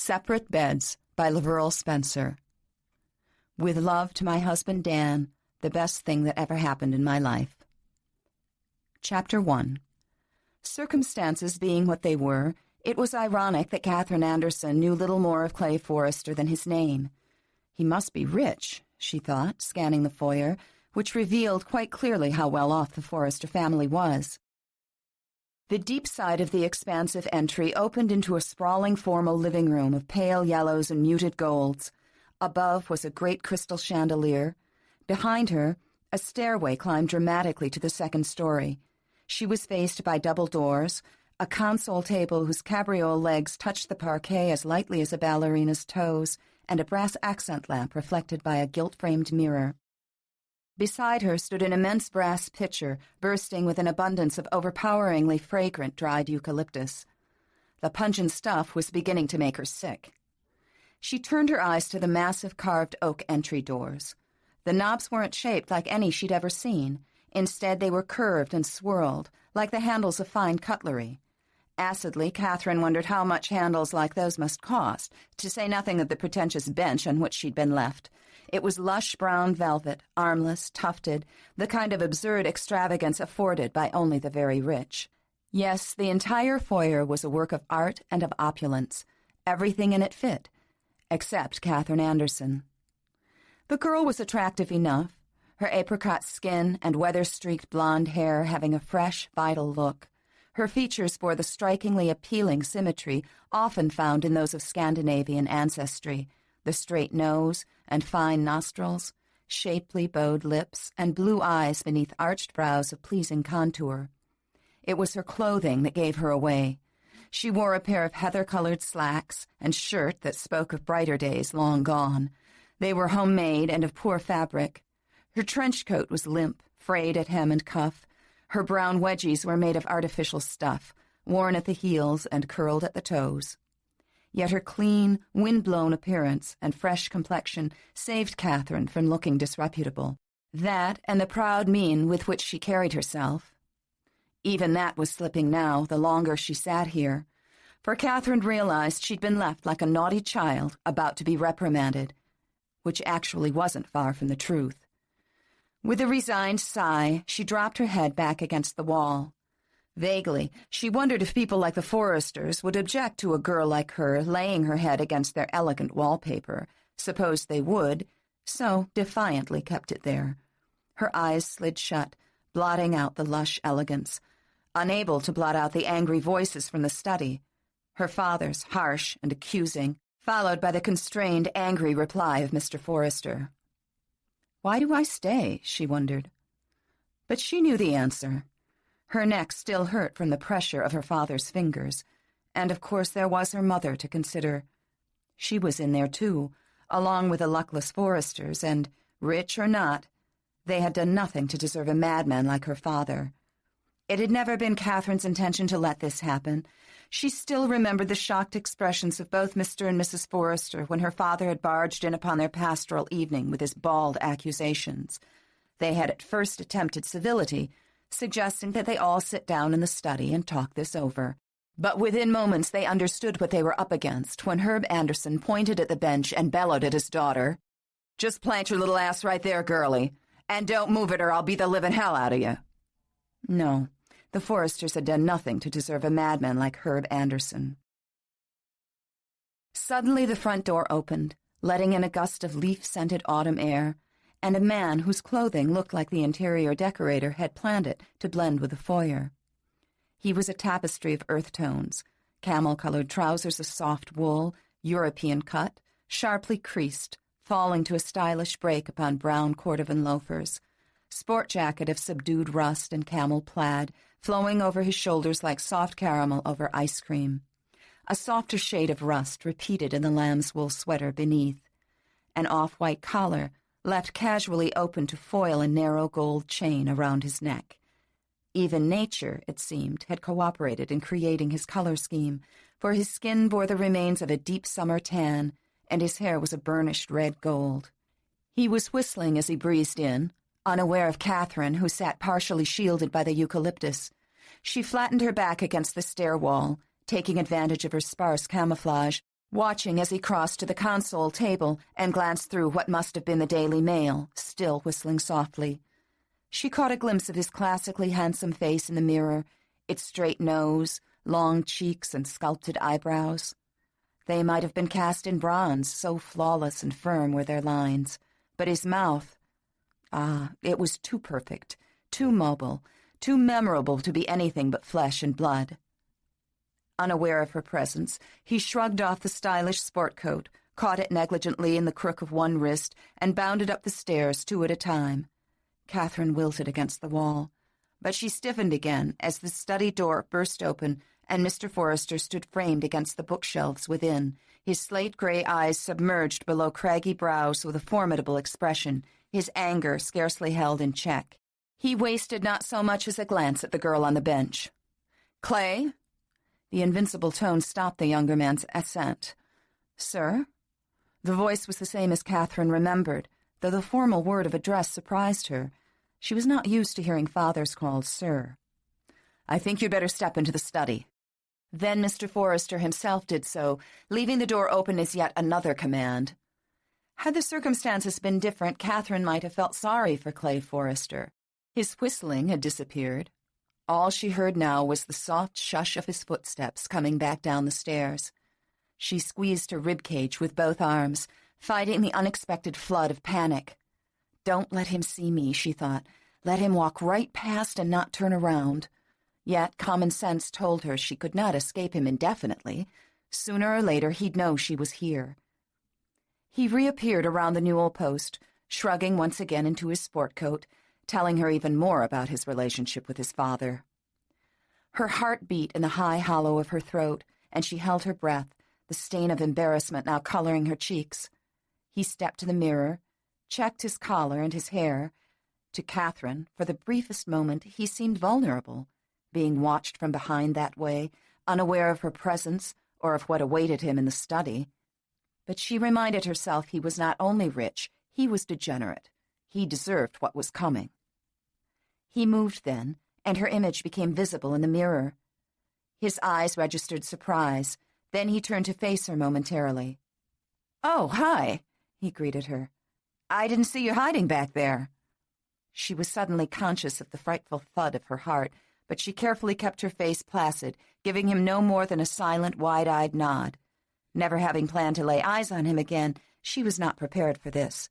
Separate Beds by Laverell Spencer. With love to my husband Dan, the best thing that ever happened in my life. Chapter 1. Circumstances being what they were, it was ironic that Catherine Anderson knew little more of Clay Forrester than his name. He must be rich, she thought, scanning the foyer, which revealed quite clearly how well off the Forrester family was. The deep side of the expansive entry opened into a sprawling formal living room of pale yellows and muted golds. Above was a great crystal chandelier. Behind her, a stairway climbed dramatically to the second story. She was faced by double doors, a console table whose cabriole legs touched the parquet as lightly as a ballerina's toes, and a brass accent lamp reflected by a gilt-framed mirror. Beside her stood an immense brass pitcher, bursting with an abundance of overpoweringly fragrant dried eucalyptus. The pungent stuff was beginning to make her sick. She turned her eyes to the massive carved oak entry doors. The knobs weren't shaped like any she'd ever seen. Instead, they were curved and swirled, like the handles of fine cutlery. Acidly, Catherine wondered how much handles like those must cost, to say nothing of the pretentious bench on which she'd been left. It was lush brown velvet, armless, tufted, the kind of absurd extravagance afforded by only the very rich. Yes, the entire foyer was a work of art and of opulence. Everything in it fit, except Catherine Anderson. The girl was attractive enough, her apricot skin and weather-streaked blonde hair having a fresh, vital look. Her features bore the strikingly appealing symmetry often found in those of Scandinavian ancestry, the straight nose and fine nostrils, shapely bowed lips, and blue eyes beneath arched brows of pleasing contour. It was her clothing that gave her away. She wore a pair of heather-colored slacks and shirt that spoke of brighter days long gone. They were homemade and of poor fabric. Her trench coat was limp, frayed at hem and cuff. Her brown wedgies were made of artificial stuff, worn at the heels and curled at the toes. Yet her clean, wind-blown appearance and fresh complexion saved Catherine from looking disreputable. That and the proud mien with which she carried herself. Even that was slipping now, the longer she sat here. For Catherine realized she'd been left like a naughty child about to be reprimanded, which actually wasn't far from the truth. With a resigned sigh, she dropped her head back against the wall. Vaguely, she wondered if people like the Forresters would object to a girl like her laying her head against their elegant wallpaper. Suppose they would, so defiantly kept it there. Her eyes slid shut, blotting out the lush elegance, unable to blot out the angry voices from the study. Her father's, harsh and accusing, followed by the constrained, angry reply of Mr. Forrester. "Why do I stay?" she wondered. But she knew the answer. Her neck still hurt from the pressure of her father's fingers, and of course there was her mother to consider. She was in there too, along with the luckless Forresters, and, rich or not, they had done nothing to deserve a madman like her father. It had never been Catherine's intention to let this happen. She still remembered the shocked expressions of both Mr. and Mrs. Forrester when her father had barged in upon their pastoral evening with his bald accusations. They had at first attempted civility, suggesting that they all sit down in the study and talk this over. But within moments they understood what they were up against when Herb Anderson pointed at the bench and bellowed at his daughter. "Just plant your little ass right there, girlie, and don't move it or I'll beat the living hell out of you." No, the Forresters had done nothing to deserve a madman like Herb Anderson. Suddenly the front door opened, letting in a gust of leaf-scented autumn air, and a man whose clothing looked like the interior decorator had planned it to blend with the foyer. He was a tapestry of earth tones, camel-colored trousers of soft wool, European cut, sharply creased, falling to a stylish break upon brown cordovan loafers, sport jacket of subdued rust and camel plaid, flowing over his shoulders like soft caramel over ice cream. A softer shade of rust repeated in the lamb's wool sweater beneath. An off-white collar, left casually open to foil a narrow gold chain around his neck. Even nature, it seemed, had cooperated in creating his color scheme, for his skin bore the remains of a deep summer tan, and his hair was a burnished red gold. He was whistling as he breezed in, unaware of Catherine, who sat partially shielded by the eucalyptus. She flattened her back against the stair wall, taking advantage of her sparse camouflage, watching as he crossed to the console table and glanced through what must have been the Daily Mail, still whistling softly. She caught a glimpse of his classically handsome face in the mirror, its straight nose, long cheeks, and sculpted eyebrows. They might have been cast in bronze, so flawless and firm were their lines. But his mouth, it was too perfect, too mobile, too memorable to be anything but flesh and blood. Unaware of her presence, he shrugged off the stylish sport coat, caught it negligently in the crook of one wrist, and bounded up the stairs 2 at a time. Catherine wilted against the wall, but she stiffened again as the study door burst open and Mr. Forrester stood framed against the bookshelves within, his slate-gray eyes submerged below craggy brows with a formidable expression, his anger scarcely held in check. He wasted not so much as a glance at the girl on the bench. "Clay?" The invincible tone stopped the younger man's assent. "Sir?" The voice was the same as Catherine remembered, though the formal word of address surprised her. She was not used to hearing fathers called sir. "I think you'd better step into the study." Then Mr. Forrester himself did so, leaving the door open as yet another command. Had the circumstances been different, Catherine might have felt sorry for Clay Forrester. His whistling had disappeared. All she heard now was the soft shush of his footsteps coming back down the stairs. She squeezed her ribcage with both arms, fighting the unexpected flood of panic. "Don't let him see me," she thought. "Let him walk right past and not turn around." Yet common sense told her she could not escape him indefinitely. Sooner or later he'd know she was here. He reappeared around the newel post, shrugging once again into his sport coat, telling her even more about his relationship with his father. Her heart beat in the high hollow of her throat, and she held her breath, the stain of embarrassment now coloring her cheeks. He stepped to the mirror, checked his collar and his hair. To Catherine, for the briefest moment, he seemed vulnerable, being watched from behind that way, unaware of her presence or of what awaited him in the study. But she reminded herself he was not only rich, he was degenerate. He deserved what was coming. He moved then, and her image became visible in the mirror. His eyes registered surprise. Then he turned to face her momentarily. "Oh, hi," he greeted her. "I didn't see you hiding back there." She was suddenly conscious of the frightful thud of her heart, but she carefully kept her face placid, giving him no more than a silent, wide-eyed nod. Never having planned to lay eyes on him again, she was not prepared for this.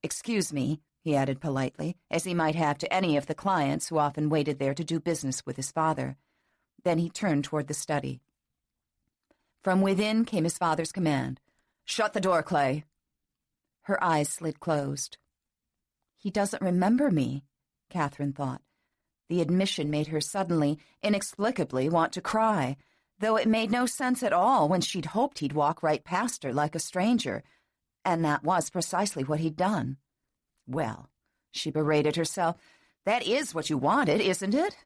"Excuse me," he added politely, as he might have to any of the clients who often waited there to do business with his father. Then he turned toward the study. From within came his father's command. "Shut the door, Clay." Her eyes slid closed. He doesn't remember me, Catherine thought. The admission made her suddenly, inexplicably, want to cry, though it made no sense at all when she'd hoped he'd walk right past her like a stranger, and that was precisely what he'd done. "Well," she berated herself, "that is what you wanted, isn't it?"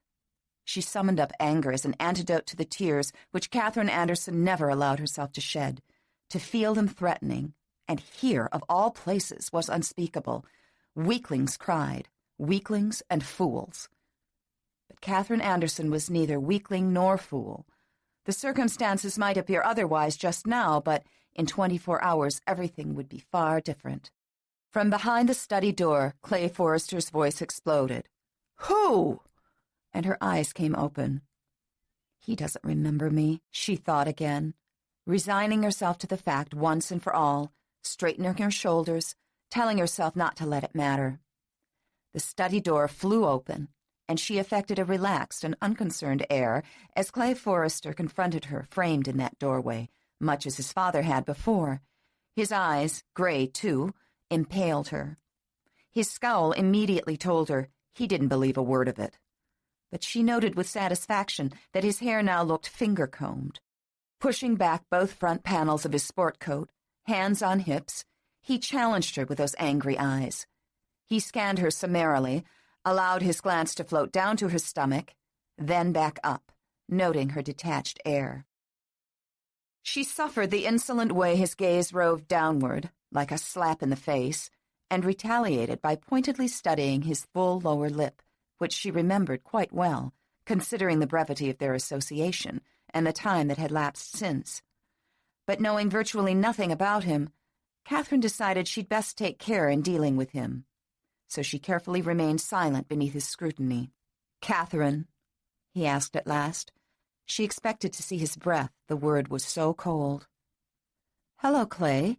She summoned up anger as an antidote to the tears which Catherine Anderson never allowed herself to shed. To feel them threatening, and here, of all places, was unspeakable. Weaklings cried, weaklings and fools. But Catherine Anderson was neither weakling nor fool. The circumstances might appear otherwise just now, but in 24 hours everything would be far different. From behind the study door, Clay Forrester's voice exploded. "Who?" And her eyes came open. He doesn't remember me, she thought again, resigning herself to the fact once and for all, straightening her shoulders, telling herself not to let it matter. The study door flew open, and she affected a relaxed and unconcerned air as Clay Forrester confronted her, framed in that doorway, much as his father had before. His eyes, gray too, impaled her. His scowl immediately told her he didn't believe a word of it. But she noted with satisfaction that his hair now looked finger-combed. Pushing back both front panels of his sport coat, hands on hips, he challenged her with those angry eyes. He scanned her summarily, allowed his glance to float down to her stomach, then back up, noting her detached air. She suffered the insolent way his gaze roved downward, like a slap in the face, and retaliated by pointedly studying his full lower lip, which she remembered quite well, considering the brevity of their association and the time that had lapsed since. But knowing virtually nothing about him, Catherine decided she'd best take care in dealing with him. So she carefully remained silent beneath his scrutiny. "Catherine," he asked at last. She expected to see his breath, the word was so cold. "Hello, Clay,"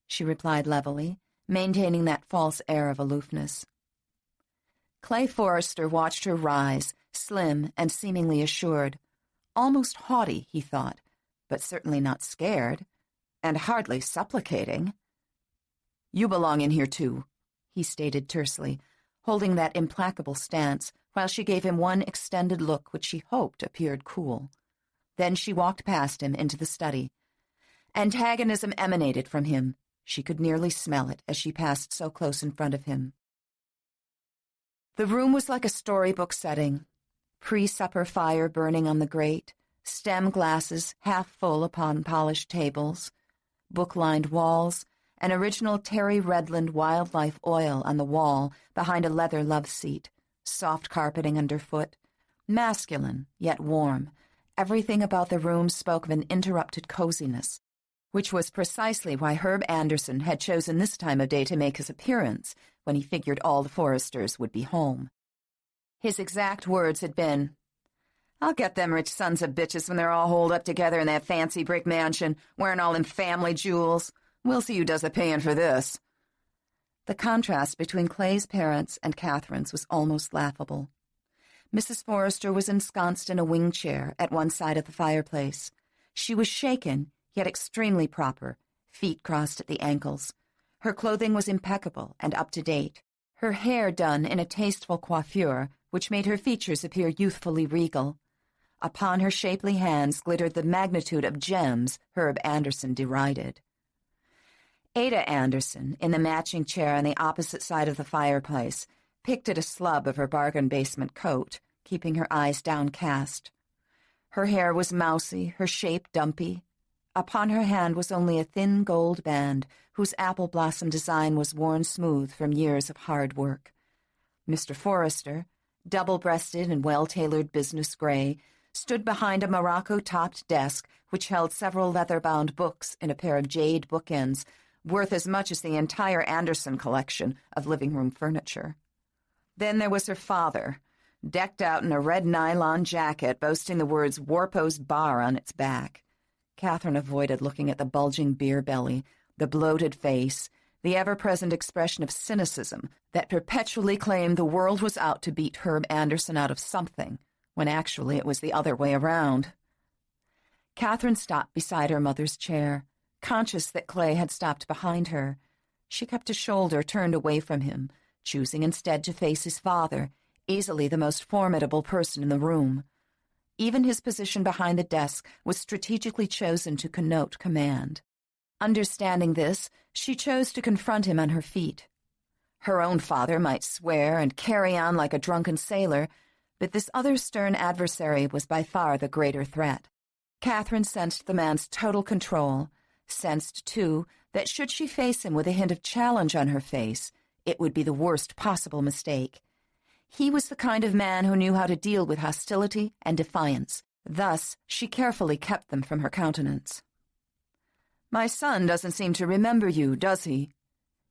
she replied levelly, maintaining that false air of aloofness. Clay Forrester watched her rise, slim and seemingly assured. Almost haughty, he thought, but certainly not scared, and hardly supplicating. "You belong in here, too," he stated tersely, holding that implacable stance while she gave him one extended look which she hoped appeared cool. Then she walked past him into the study. Antagonism emanated from him. She could nearly smell it as she passed so close in front of him. The room was like a storybook setting. Pre-supper fire burning on the grate, stem glasses half full upon polished tables, book-lined walls, an original Terry Redland wildlife oil on the wall behind a leather love seat, soft carpeting underfoot, masculine yet warm. Everything about the room spoke of an interrupted coziness, which was precisely why Herb Anderson had chosen this time of day to make his appearance when he figured all the Forresters would be home. His exact words had been, "I'll get them rich sons of bitches when they're all holed up together in that fancy brick mansion, wearing all them family jewels. We'll see who does the paying for this." The contrast between Clay's parents and Catherine's was almost laughable. Mrs. Forrester was ensconced in a wing chair at one side of the fireplace. She was shaken, yet extremely proper, feet crossed at the ankles. Her clothing was impeccable and up-to-date, her hair done in a tasteful coiffure which made her features appear youthfully regal. Upon her shapely hands glittered the magnitude of gems Herb Anderson derided. Ada Anderson, in the matching chair on the opposite side of the fireplace, picked at a slub of her bargain basement coat, keeping her eyes downcast. Her hair was mousy, her shape dumpy. Upon her hand was only a thin gold band, whose apple blossom design was worn smooth from years of hard work. Mr. Forrester, double-breasted and well-tailored business gray, stood behind a Morocco-topped desk which held several leather-bound books in a pair of jade bookends, worth as much as the entire Anderson collection of living-room furniture. Then there was her father, decked out in a red nylon jacket boasting the words Warpo's Bar on its back. Catherine avoided looking at the bulging beer belly, the bloated face, the ever-present expression of cynicism that perpetually claimed the world was out to beat Herb Anderson out of something, when actually it was the other way around. Catherine stopped beside her mother's chair, conscious that Clay had stopped behind her. She kept a shoulder turned away from him, choosing instead to face his father, easily the most formidable person in the room. Even his position behind the desk was strategically chosen to connote command. Understanding this, she chose to confront him on her feet. Her own father might swear and carry on like a drunken sailor, but this other stern adversary was by far the greater threat. Catherine sensed the man's total control, sensed, too, that should she face him with a hint of challenge on her face, it would be the worst possible mistake. He was the kind of man who knew how to deal with hostility and defiance. Thus, she carefully kept them from her countenance. "My son doesn't seem to remember you, does he?"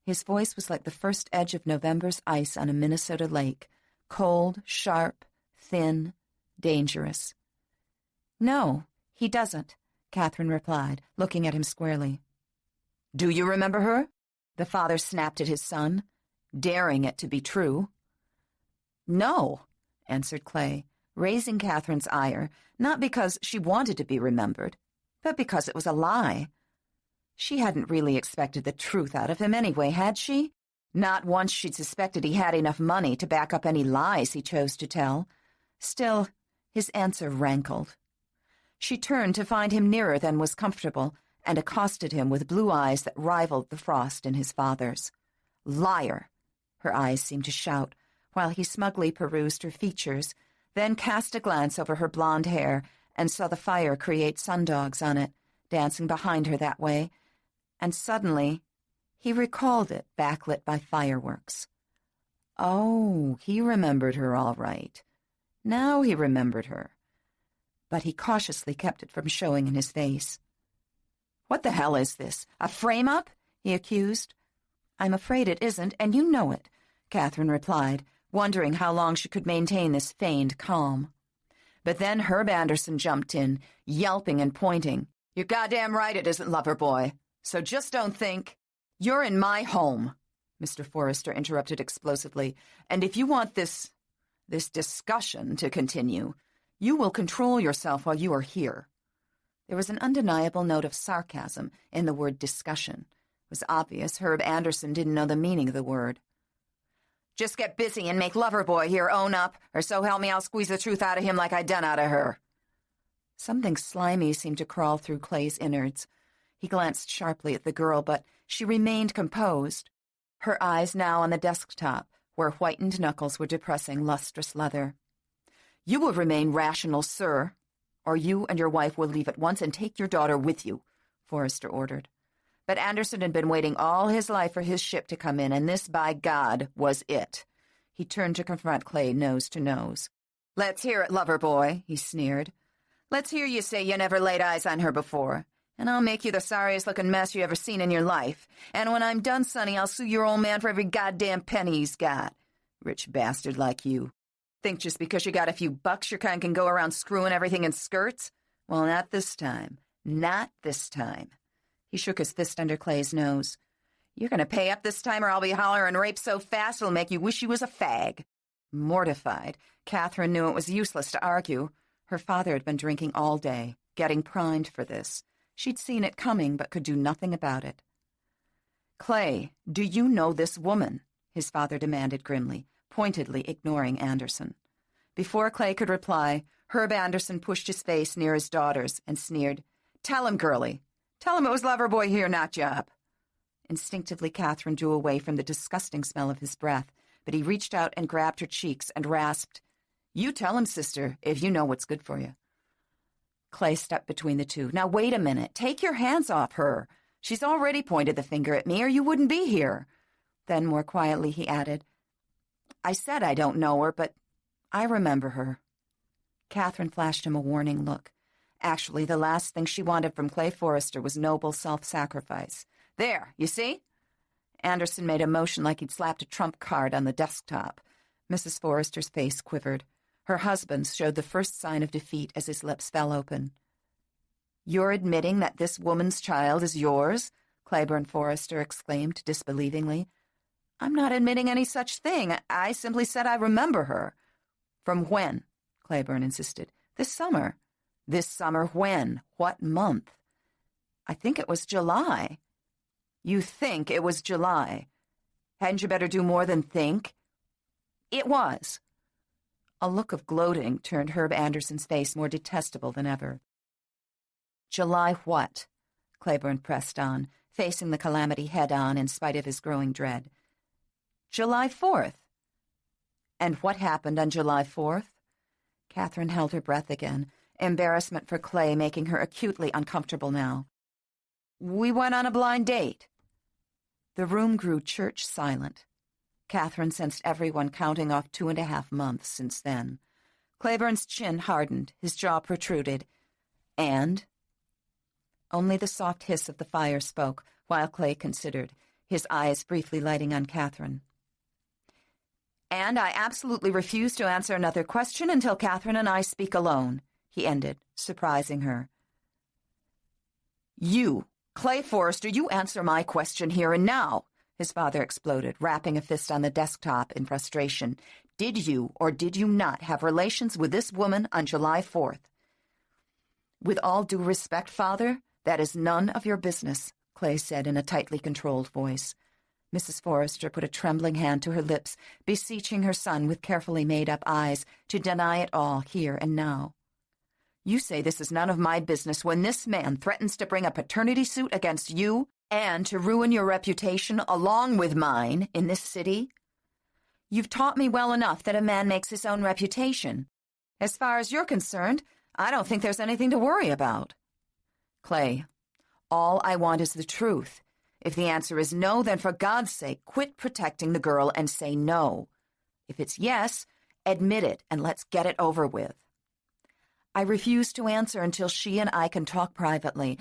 His voice was like the first edge of November's ice on a Minnesota lake, cold, sharp, thin, dangerous. "No, he doesn't," Catherine replied, looking at him squarely. "Do you remember her?" the father snapped at his son, daring it to be true. "No," answered Clay, raising Catherine's ire, not because she wanted to be remembered, but because it was a lie. She hadn't really expected the truth out of him anyway, had she? Not once she'd suspected he had enough money to back up any lies he chose to tell. Still, his answer rankled. She turned to find him nearer than was comfortable and accosted him with blue eyes that rivaled the frost in his father's. "Liar!" her eyes seemed to shout, while he smugly perused her features, then cast a glance over her blonde hair and saw the fire create sundogs on it, dancing behind her that way, and suddenly he recalled it backlit by fireworks. Oh, he remembered her all right. Now he remembered her. But he cautiously kept it from showing in his face. "What the hell is this? A frame-up?" he accused. "I'm afraid it isn't, and you know it," Catherine replied, wondering how long she could maintain this feigned calm. But then Herb Anderson jumped in, yelping and pointing. "You're goddamn right it isn't, lover boy. So just don't think—" "You're in my home," Mr. Forrester interrupted explosively, "and if you want this discussion to continue, you will control yourself while you are here." There was an undeniable note of sarcasm in the word discussion. It was obvious Herb Anderson didn't know the meaning of the word. "Just get busy and make Loverboy here own up, or so help me I'll squeeze the truth out of him like I done out of her." Something slimy seemed to crawl through Clay's innards. He glanced sharply at the girl, but she remained composed, her eyes now on the desktop, where whitened knuckles were depressing lustrous leather. "You will remain rational, sir, or you and your wife will leave at once and take your daughter with you," Forrester ordered. But Anderson had been waiting all his life for his ship to come in, and this, by God, was it. He turned to confront Clay nose to nose. "Let's hear it, Loverboy," he sneered. "Let's hear you say you never laid eyes on her before, and I'll make you the sorriest-looking mess you ever seen in your life. And when I'm done, Sonny, I'll sue your old man for every goddamn penny he's got. Rich bastard like you. Think just because you got a few bucks your kind can go around screwing everything in skirts? Well, not this time. Not this time." He shook his fist under Clay's nose. "You're going to pay up this time or I'll be hollering rape so fast it'll make you wish you was a fag." Mortified, Catherine knew it was useless to argue. Her father had been drinking all day, getting primed for this. She'd seen it coming but could do nothing about it. "Clay, do you know this woman?" his father demanded grimly, pointedly ignoring Anderson. Before Clay could reply, Herb Anderson pushed his face near his daughter's and sneered, "Tell him, girlie. Tell him it was Loverboy here, not Job." Instinctively, Catherine drew away from the disgusting smell of his breath, but he reached out and grabbed her cheeks and rasped, "You tell him, sister, if you know what's good for you." Clay stepped between the two. "Now, wait a minute. Take your hands off her. She's already pointed the finger at me, or you wouldn't be here." Then, more quietly, he added, "I said I don't know her, but I remember her." Catherine flashed him a warning look. Actually, the last thing she wanted from Clay Forrester was noble self-sacrifice. "There, you see?" Anderson made a motion like he'd slapped a trump card on the desktop. Mrs. Forrester's face quivered. Her husband's showed the first sign of defeat as his lips fell open. "You're admitting that this woman's child is yours?" Claiborne Forrester exclaimed disbelievingly. "I'm not admitting any such thing. I simply said I remember her." "From when?" Claiborne insisted. "This summer." "This summer when? What month?" "I think it was July." "You think it was July? Hadn't you better do more than think?" "It was." A look of gloating turned Herb Anderson's face more detestable than ever. "July what?" Claiborne pressed on, facing the calamity head-on in spite of his growing dread. "July 4th. "And what happened on July 4th? Catherine held her breath again, embarrassment for Clay making her acutely uncomfortable now. "We went on a blind date." The room grew church silent. Catherine sensed everyone counting off 2.5 months since then. Claiborne's chin hardened, his jaw protruded. "And?" Only the soft hiss of the fire spoke, while Clay considered, his eyes briefly lighting on Catherine. "And I absolutely refuse to answer another question until Catherine and I speak alone," he ended, surprising her. "You, Clay Forrester, you answer my question here and now," his father exploded, rapping a fist on the desktop in frustration. "Did you or did you not have relations with this woman on July 4th? "With all due respect, Father, that is none of your business," Clay said in a tightly controlled voice. Mrs. Forrester put a trembling hand to her lips, beseeching her son with carefully made-up eyes to deny it all here and now. "You say this is none of my business when this man threatens to bring a paternity suit against you and to ruin your reputation along with mine in this city? You've taught me well enough that a man makes his own reputation. As far as you're concerned, I don't think there's anything to worry about." "Clay, all I want is the truth. If the answer is no, then for God's sake, quit protecting the girl and say no. If it's yes, admit it and let's get it over with." "I refuse to answer until she and I can talk privately.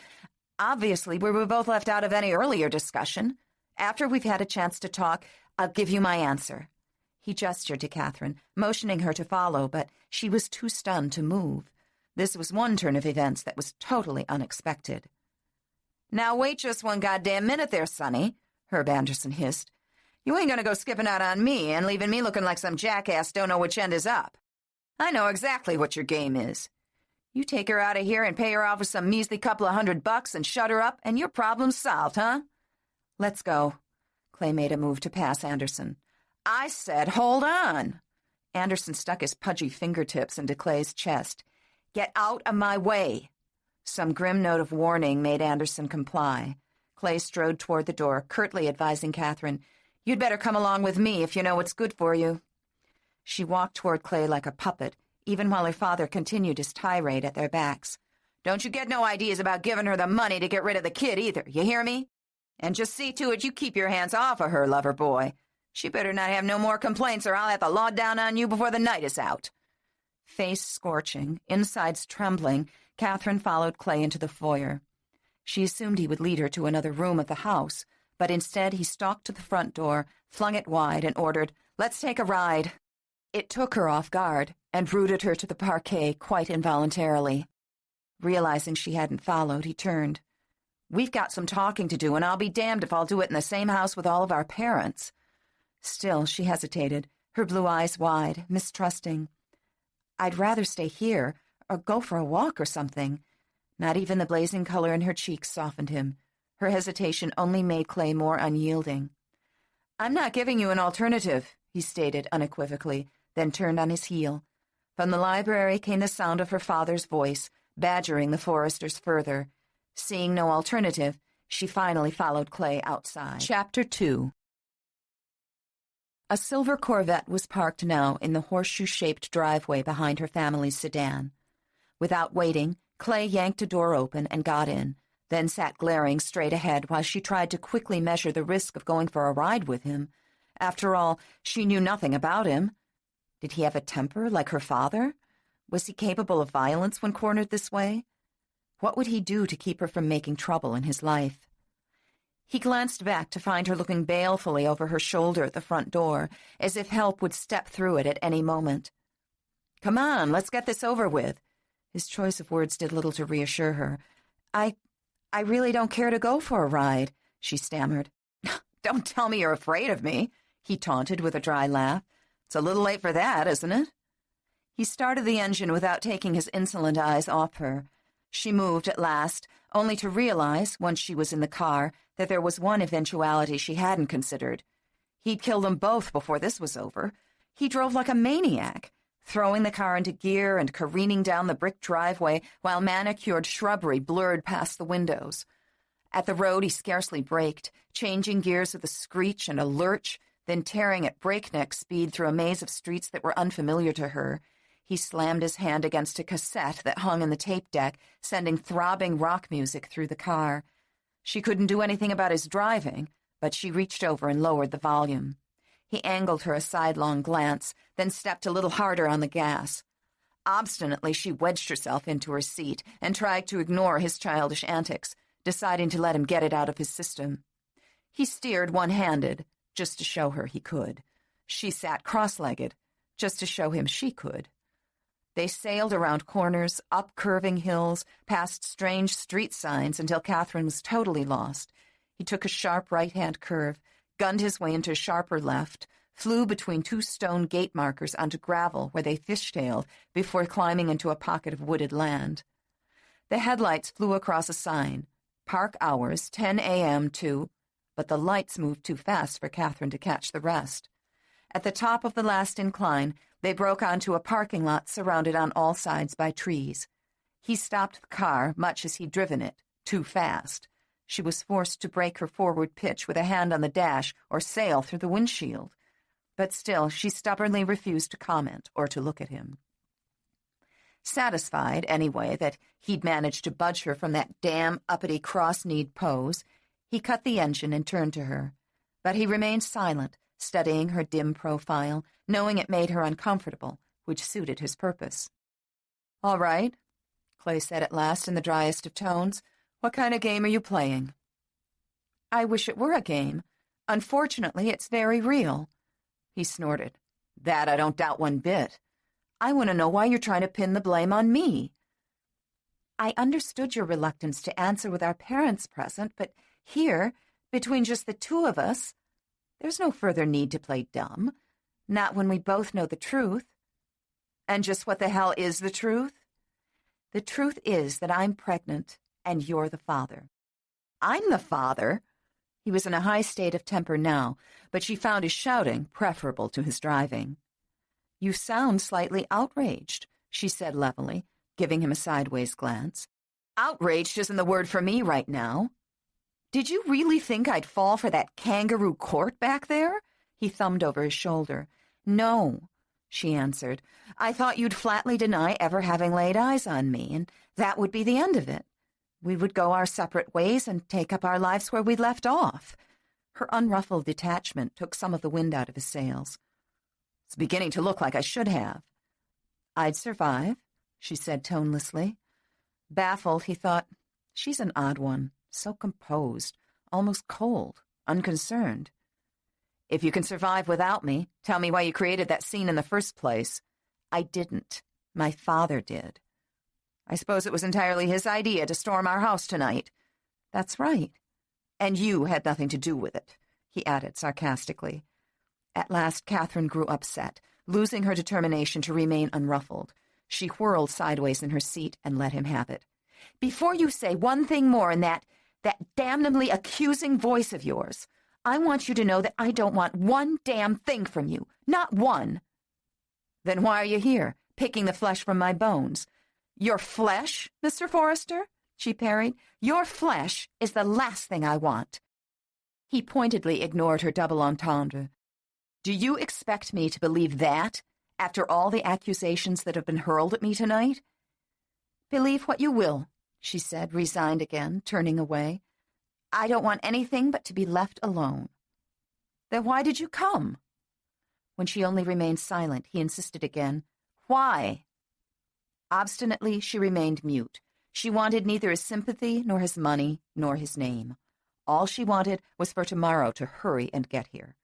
Obviously, we were both left out of any earlier discussion. After we've had a chance to talk, I'll give you my answer." He gestured to Catherine, motioning her to follow, but she was too stunned to move. This was one turn of events that was totally unexpected. "Now wait just one goddamn minute there, Sonny," Herb Anderson hissed. "You ain't gonna go skipping out on me and leaving me looking like some jackass don't know which end is up. I know exactly what your game is. You take her out of here and pay her off with some measly couple of $100 and shut her up, and your problem's solved, huh?" "Let's go." Clay made a move to pass Anderson. "I said hold on." Anderson stuck his pudgy fingertips into Clay's chest. "Get out of my way." Some grim note of warning made Anderson comply. Clay strode toward the door, curtly advising Catherine, "You'd better come along with me if you know what's good for you." She walked toward Clay like a puppet, even while her father continued his tirade at their backs. "Don't you get no ideas about giving her the money to get rid of the kid either, you hear me? And just see to it you keep your hands off of her, lover boy. She better not have no more complaints or I'll have the law down on you before the night is out." Face scorching, insides trembling, Catherine followed Clay into the foyer. She assumed he would lead her to another room of the house, but instead he stalked to the front door, flung it wide, and ordered, "Let's take a ride." It took her off guard and rooted her to the parquet quite involuntarily. Realizing she hadn't followed, he turned. "We've got some talking to do, and I'll be damned if I'll do it in the same house with all of our parents." Still, she hesitated, her blue eyes wide, mistrusting. "I'd rather stay here, or go for a walk or something." Not even the blazing color in her cheeks softened him. Her hesitation only made Clay more unyielding. "I'm not giving you an alternative," he stated unequivocally, then turned on his heel. From the library came the sound of her father's voice, badgering the Forresters further. Seeing no alternative, she finally followed Clay outside. Chapter 2. A silver Corvette was parked now in the horseshoe-shaped driveway behind her family's sedan. Without waiting, Clay yanked a door open and got in, then sat glaring straight ahead while she tried to quickly measure the risk of going for a ride with him. After all, she knew nothing about him. Did he have a temper like her father? Was he capable of violence when cornered this way? What would he do to keep her from making trouble in his life? He glanced back to find her looking balefully over her shoulder at the front door, as if help would step through it at any moment. "Come on, let's get this over with." His choice of words did little to reassure her. I really don't care to go for a ride," she stammered. "Don't tell me you're afraid of me," he taunted with a dry laugh. "It's a little late for that, isn't it?" He started the engine without taking his insolent eyes off her. She moved at last, only to realize, once she was in the car, that there was one eventuality she hadn't considered. He'd kill them both before this was over. He drove like a maniac, throwing the car into gear and careening down the brick driveway while manicured shrubbery blurred past the windows. At the road, he scarcely braked, changing gears with a screech and a lurch, then tearing at breakneck speed through a maze of streets that were unfamiliar to her. He slammed his hand against a cassette that hung in the tape deck, sending throbbing rock music through the car. She couldn't do anything about his driving, but she reached over and lowered the volume. He angled her a sidelong glance, then stepped a little harder on the gas. Obstinately, she wedged herself into her seat and tried to ignore his childish antics, deciding to let him get it out of his system. He steered one-handed, just to show her he could. She sat cross-legged, just to show him she could. They sailed around corners, up curving hills, past strange street signs until Catherine was totally lost. He took a sharp right-hand curve, gunned his way into a sharper left, flew between two stone gate markers onto gravel where they fishtailed before climbing into a pocket of wooded land. The headlights flew across a sign, "Park hours 10 a.m. to," but the lights moved too fast for Catherine to catch the rest. At the top of the last incline, they broke onto a parking lot surrounded on all sides by trees. He stopped the car, much as he'd driven it, too fast. She was forced to break her forward pitch with a hand on the dash or sail through the windshield. But still, she stubbornly refused to comment or to look at him. Satisfied, anyway, that he'd managed to budge her from that damn uppity cross-kneed pose, he cut the engine and turned to her. But he remained silent, studying her dim profile, knowing it made her uncomfortable, which suited his purpose. "All right," Clay said at last in the driest of tones. What kind of game are you playing? I wish it were a game. Unfortunately, it's very real. He snorted. That I don't doubt one bit. I want to know why you're trying to pin the blame on me. I understood your reluctance to answer with our parents present, but here, between just the two of us, there's no further need to play dumb. Not when we both know the truth. And just what the hell is the truth? The truth is that I'm pregnant, and you're the father. I'm the father? He was in a high state of temper now, but she found his shouting preferable to his driving. You sound slightly outraged, she said levelly, giving him a sideways glance. Outraged isn't the word for me right now. Did you really think I'd fall for that kangaroo court back there? He thumbed over his shoulder. No, she answered. I thought you'd flatly deny ever having laid eyes on me, and that would be the end of it. We would go our separate ways and take up our lives where we'd left off. Her unruffled detachment took some of the wind out of his sails. It's beginning to look like I should have. I'd survive, she said tonelessly. Baffled, he thought, she's an odd one, so composed, almost cold, unconcerned. If you can survive without me, tell me why you created that scene in the first place. I didn't. My father did. I suppose it was entirely his idea to storm our house tonight. That's right. And you had nothing to do with it, he added sarcastically. At last Catherine grew upset, losing her determination to remain unruffled. She whirled sideways in her seat and let him have it. Before you say one thing more in that damnably accusing voice of yours, I want you to know that I don't want one damn thing from you. Not one. Then why are you here, picking the flesh from my bones? Your flesh, Mr. Forrester? She parried. Your flesh is the last thing I want. He pointedly ignored her double entendre. Do you expect me to believe that, after all the accusations that have been hurled at me tonight? Believe what you will, she said, resigned again, turning away. I don't want anything but to be left alone. Then why did you come? When she only remained silent, he insisted again. Why? Obstinately, she remained mute. She wanted neither his sympathy, nor his money, nor his name. All she wanted was for tomorrow to hurry and get here.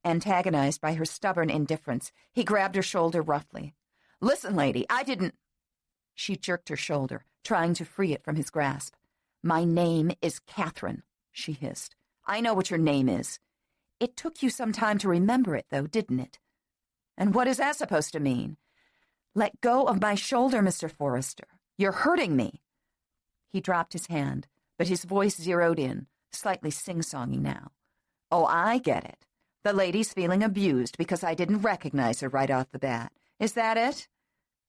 Antagonized by her stubborn indifference, he grabbed her shoulder roughly. Listen, lady, I didn't... She jerked her shoulder, trying to free it from his grasp. My name is Catherine, she hissed. I know what your name is. It took you some time to remember it, though, didn't it? And what is that supposed to mean? Let go of my shoulder, Mr. Forrester. You're hurting me. He dropped his hand, but his voice zeroed in, slightly sing-songy now. Oh, I get it. The lady's feeling abused because I didn't recognize her right off the bat. Is that it?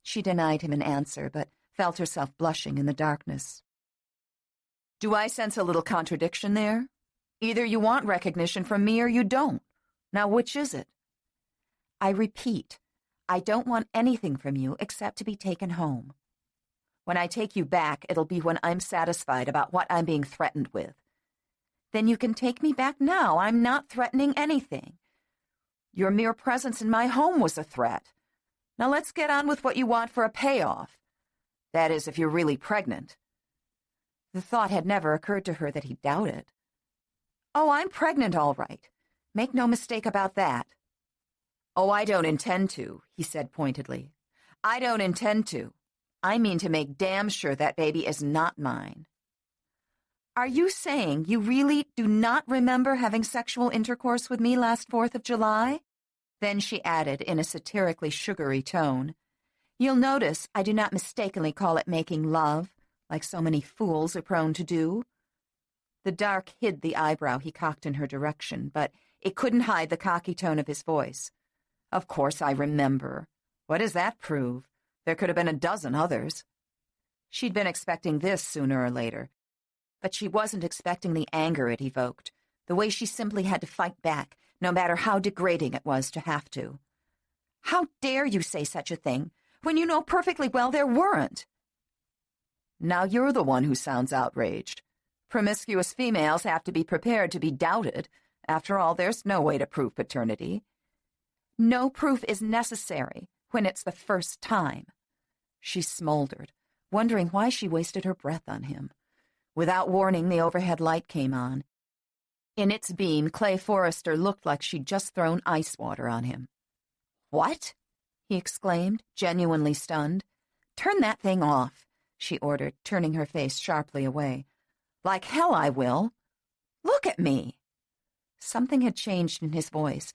She denied him an answer, but felt herself blushing in the darkness. Do I sense a little contradiction there? Either you want recognition from me or you don't. Now, which is it? I repeat, I don't want anything from you except to be taken home. When I take you back, it'll be when I'm satisfied about what I'm being threatened with. Then you can take me back now. I'm not threatening anything. Your mere presence in my home was a threat. Now let's get on with what you want for a payoff. That is, if you're really pregnant. The thought had never occurred to her that he doubted. Oh, I'm pregnant, all right. Make no mistake about that. Oh, I don't intend to, he said pointedly. I don't intend to. I mean to make damn sure that baby is not mine. Are you saying you really do not remember having sexual intercourse with me last 4th of July? Then she added in a satirically sugary tone, You'll notice I do not mistakenly call it making love, like so many fools are prone to do. The dark hid the eyebrow he cocked in her direction, but it couldn't hide the cocky tone of his voice. Of course I remember. What does that prove? There could have been a dozen others. She'd been expecting this sooner or later, but she wasn't expecting the anger it evoked, the way she simply had to fight back, no matter how degrading it was to have to. How dare you say such a thing, when you know perfectly well there weren't? Now you're the one who sounds outraged. Promiscuous females have to be prepared to be doubted. After all, there's no way to prove paternity. No proof is necessary when it's the first time. She smoldered, wondering why she wasted her breath on him. Without warning, the overhead light came on. In its beam, Clay Forrester looked like she'd just thrown ice water on him. "What?" he exclaimed, genuinely stunned. "Turn that thing off," she ordered, turning her face sharply away. "Like hell I will. Look at me." Something had changed in his voice,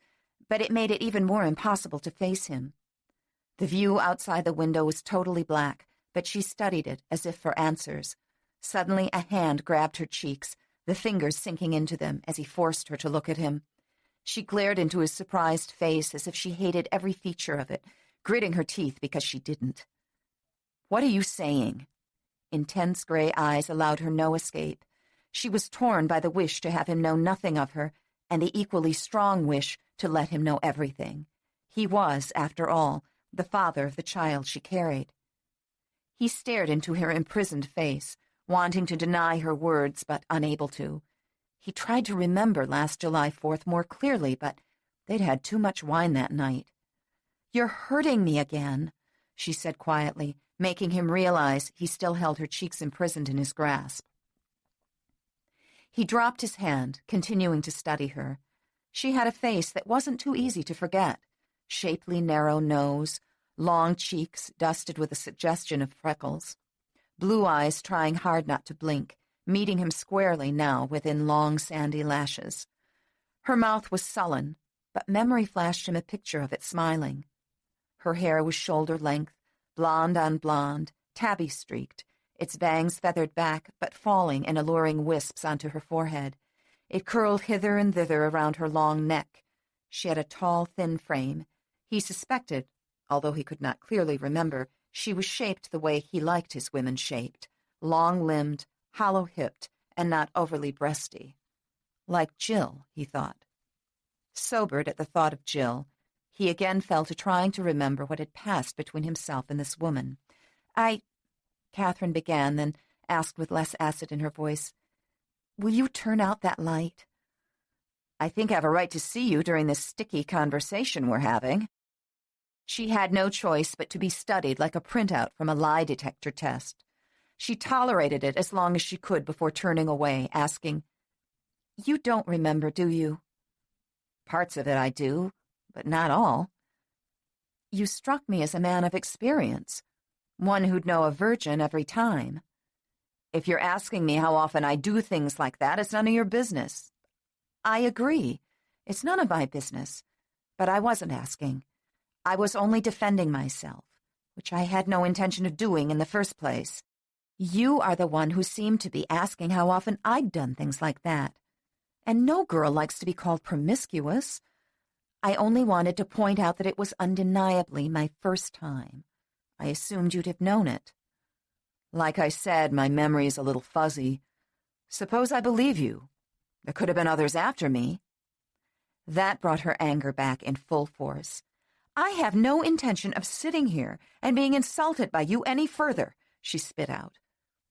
but it made it even more impossible to face him. The view outside the window was totally black, but she studied it as if for answers. Suddenly a hand grabbed her cheeks, the fingers sinking into them as he forced her to look at him. She glared into his surprised face as if she hated every feature of it, gritting her teeth because she didn't. "What are you saying?" Intense gray eyes allowed her no escape. She was torn by the wish to have him know nothing of her and the equally strong wish to let him know everything. He was, after all, the father of the child she carried. He stared into her imprisoned face, wanting to deny her words but unable to. He tried to remember last July 4th more clearly, but they'd had too much wine that night. "You're hurting me again," she said quietly, making him realize he still held her cheeks imprisoned in his grasp. He dropped his hand, continuing to study her. She had a face that wasn't too easy to forget. Shapely, narrow nose, long cheeks dusted with a suggestion of freckles, blue eyes trying hard not to blink, meeting him squarely now within long, sandy lashes. Her mouth was sullen, but memory flashed him a picture of it smiling. Her hair was shoulder-length, blonde on blonde, tabby-streaked, its bangs feathered back but falling in alluring wisps onto her forehead. It curled hither and thither around her long neck. She had a tall, thin frame. He suspected, although he could not clearly remember, she was shaped the way he liked his women shaped, long-limbed, hollow-hipped, and not overly breasty. Like Jill, he thought. Sobered at the thought of Jill, he again fell to trying to remember what had passed between himself and this woman. Catherine began, then asked with less acid in her voice, "Will you turn out that light?" "I think I have a right to see you during this sticky conversation we're having." She had no choice but to be studied like a printout from a lie detector test. She tolerated it as long as she could before turning away, asking, "You don't remember, do you?" "Parts of it I do, but not all." "You struck me as a man of experience, one who'd know a virgin every time." "If you're asking me how often I do things like that, it's none of your business." "I agree. It's none of my business. But I wasn't asking. I was only defending myself, which I had no intention of doing in the first place. You are the one who seemed to be asking how often I'd done things like that. And no girl likes to be called promiscuous. I only wanted to point out that it was undeniably my first time. I assumed you'd have known it." "Like I said, my memory is a little fuzzy. Suppose I believe you. There could have been others after me." That brought her anger back in full force. "I have no intention of sitting here and being insulted by you any further," she spit out.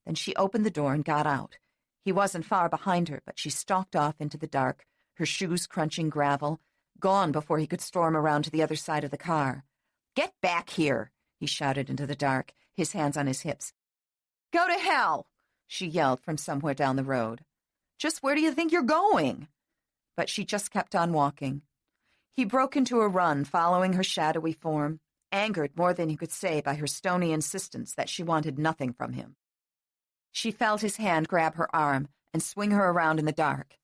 Then she opened the door and got out. He wasn't far behind her, but she stalked off into the dark, her shoes crunching gravel, gone before he could storm around to the other side of the car. "Get back here," he shouted into the dark, his hands on his hips. "Go to hell," she yelled from somewhere down the road. "Just where do you think you're going?" But she just kept on walking. He broke into a run, following her shadowy form, angered more than he could say by her stony insistence that she wanted nothing from him. She felt his hand grab her arm and swing her around in the dark.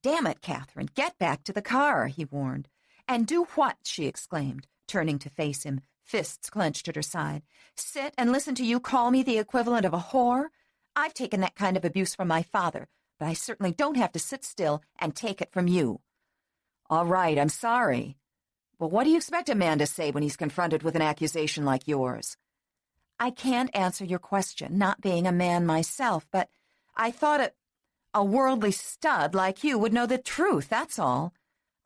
"Damn it, Catherine, get back to the car," he warned. "And do what?" she exclaimed, turning to face him, fists clenched at her side. "Sit and listen to you call me the equivalent of a whore? I've taken that kind of abuse from my father, but I certainly don't have to sit still and take it from you." "All right, I'm sorry. But what do you expect a man to say when he's confronted with an accusation like yours?" "I can't answer your question, not being a man myself, but I thought a worldly stud like you would know the truth, that's all."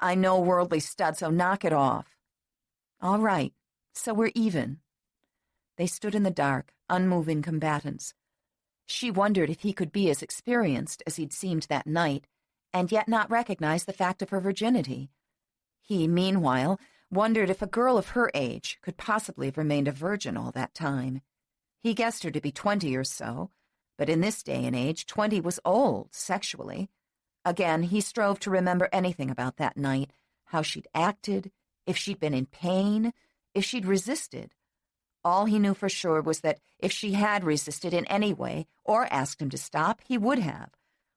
"I know worldly stud, so knock it off." "All right, so we're even." They stood in the dark, unmoving combatants. She wondered if he could be as experienced as he'd seemed that night, and yet not recognize the fact of her virginity. He, meanwhile, wondered if a girl of her age could possibly have remained a virgin all that time. He guessed her to be 20 or so, But in this day and age, 20 was old, sexually. Again, he strove to remember anything about that night, how she'd acted, if she'd been in pain, if she'd resisted. All he knew for sure was that if she had resisted in any way or asked him to stop, he would have.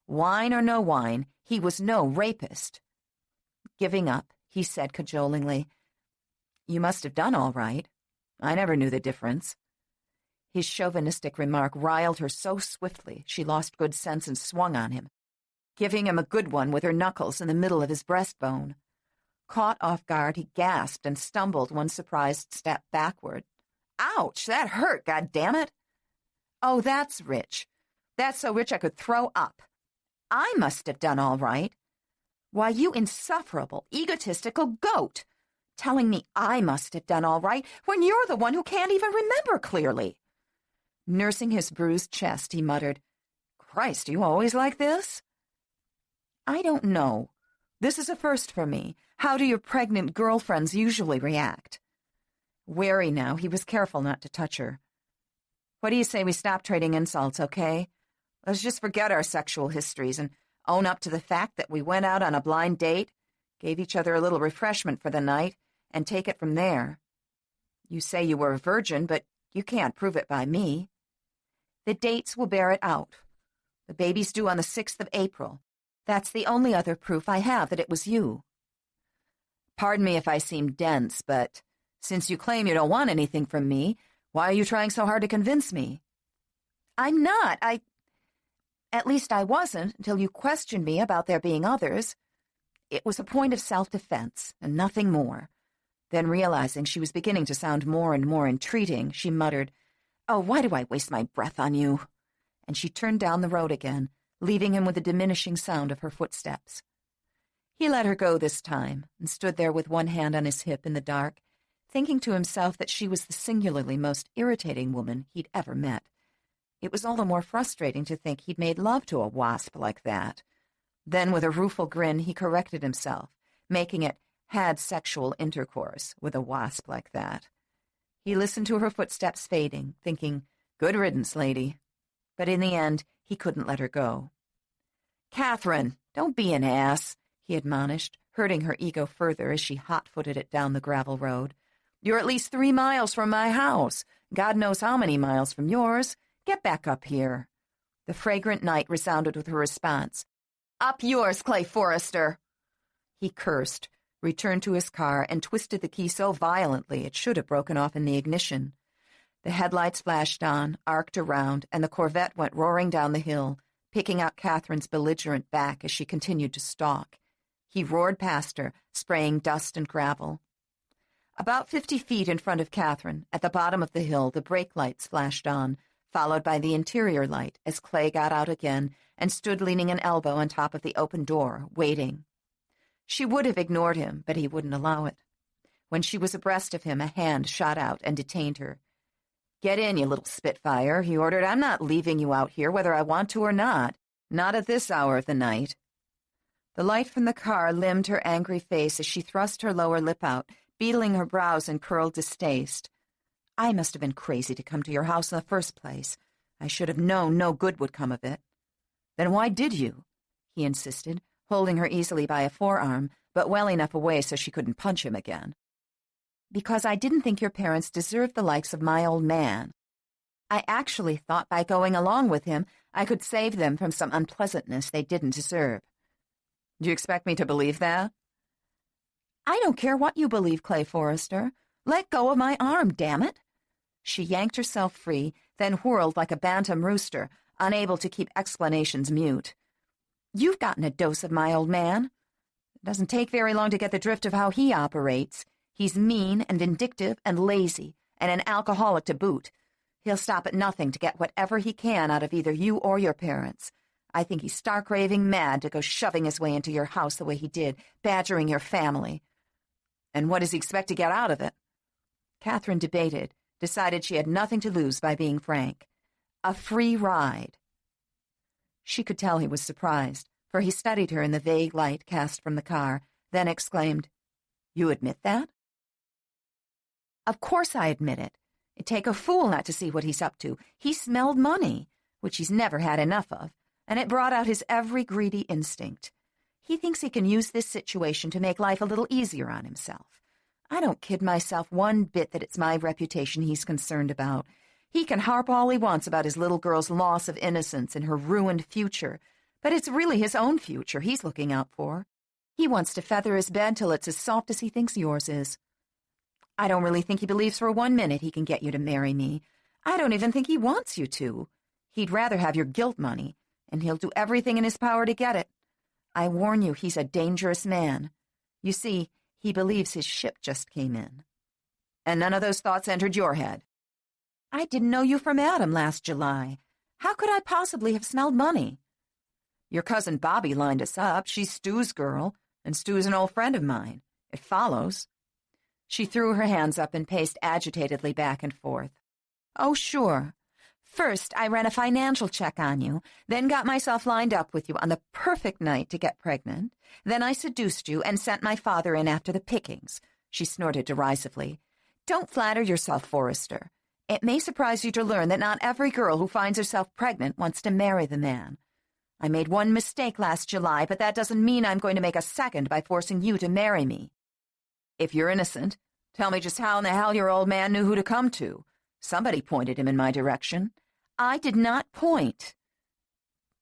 Wine or no wine, he was no rapist. Giving up, he said cajolingly, "You must have done all right. I never knew the difference." His chauvinistic remark riled her so swiftly she lost good sense and swung on him, giving him a good one with her knuckles in the middle of his breastbone. Caught off guard, he gasped and stumbled one surprised step backward. "Ouch, that hurt, goddammit!" "Oh, that's rich. That's so rich I could throw up. I must have done all right. Why, you insufferable, egotistical goat, telling me I must have done all right when you're the one who can't even remember clearly." Nursing his bruised chest, he muttered, "Christ, you always like this?" "I don't know. This is a first for me. How do your pregnant girlfriends usually react?" Wary now, he was careful not to touch her. "What do you say we stop trading insults, okay? Let's just forget our sexual histories and own up to the fact that we went out on a blind date, gave each other a little refreshment for the night, and take it from there. You say you were a virgin, but you can't prove it by me. The dates will bear it out. The baby's due on the 6th of April. That's the only other proof I have that it was you." "Pardon me if I seem dense, but since you claim you don't want anything from me, why are you trying so hard to convince me?" "I'm not. At least I wasn't until you questioned me about there being others. It was a point of self-defense and nothing more." Then, realizing she was beginning to sound more and more entreating, she muttered, "Oh, why do I waste my breath on you?" And she turned down the road again, leaving him with the diminishing sound of her footsteps. He let her go this time and stood there with one hand on his hip in the dark, thinking to himself that she was the singularly most irritating woman he'd ever met. It was all the more frustrating to think he'd made love to a wasp like that. Then, with a rueful grin, he corrected himself, making it had sexual intercourse with a wasp like that. He listened to her footsteps fading, thinking, "Good riddance, lady." But in the end, he couldn't let her go. "Catherine, don't be an ass," he admonished, hurting her ego further as she hot-footed it down the gravel road. "You're at least 3 miles from my house. God knows how many miles from yours. Get back up here." The fragrant night resounded with her response. "Up yours, Clay Forrester." He cursed, returned to his car, and twisted the key so violently it should have broken off in the ignition. The headlights flashed on, arced around, and the Corvette went roaring down the hill, picking out Catherine's belligerent back as she continued to stalk. He roared past her, spraying dust and gravel. About 50 feet in front of Catherine, at the bottom of the hill, the brake lights flashed on, followed by the interior light as Clay got out again and stood leaning an elbow on top of the open door, waiting. She would have ignored him, but he wouldn't allow it. When she was abreast of him, a hand shot out and detained her. "Get in, you little spitfire," he ordered. "I'm not leaving you out here, whether I want to or not. Not at this hour of the night." The light from the car limned her angry face as she thrust her lower lip out, beetling her brows in curled distaste. "I must have been crazy to come to your house in the first place. I should have known no good would come of it." "Then why did you?" he insisted, holding her easily by a forearm, but well enough away so she couldn't punch him again. "Because I didn't think your parents deserved the likes of my old man. I actually thought by going along with him I could save them from some unpleasantness they didn't deserve." "Do you expect me to believe that?" "I don't care what you believe, Clay Forrester. Let go of my arm, damn it." She yanked herself free, then whirled like a bantam rooster, unable to keep explanations mute. "You've gotten a dose of my old man. It doesn't take very long to get the drift of how he operates. He's mean and vindictive and lazy, and an alcoholic to boot. He'll stop at nothing to get whatever he can out of either you or your parents. I think he's stark raving mad to go shoving his way into your house the way he did, badgering your family." "And what does he expect to get out of it?" Catherine debated, decided she had nothing to lose by being frank. "A free ride." She could tell he was surprised, for he studied her in the vague light cast from the car, then exclaimed, "You admit that?" "Of course I admit it. It'd take a fool not to see what he's up to. He smelled money. which he's never had enough of, and it brought out his every greedy instinct. He thinks he can use this situation to make life a little easier on himself. I don't kid myself one bit that it's my reputation he's concerned about. He can harp all he wants about his little girl's loss of innocence and her ruined future, but it's really his own future he's looking out for. He wants to feather his bed till it's as soft as he thinks yours is. I don't really think he believes for 1 minute he can get you to marry me. I don't even think he wants you to. He'd rather have your guilt money, and he'll do everything in his power to get it. I warn you, he's a dangerous man. You see, he believes his ship just came in. And none of those thoughts entered your head. I didn't know you from Adam last July. How could I possibly have smelled money? Your cousin Bobby lined us up. She's Stu's girl, and Stu's an old friend of mine. It follows. She threw her hands up and paced agitatedly back and forth. Oh, sure. First, I ran a financial check on you, then got myself lined up with you on the perfect night to get pregnant. Then I seduced you and sent my father in after the pickings. She snorted derisively. Don't flatter yourself, Forrester. It may surprise you to learn that not every girl who finds herself pregnant wants to marry the man. I made one mistake last July, but that doesn't mean I'm going to make a second by forcing you to marry me. If you're innocent, tell me just how in the hell your old man knew who to come to. Somebody pointed him in my direction. I did not point.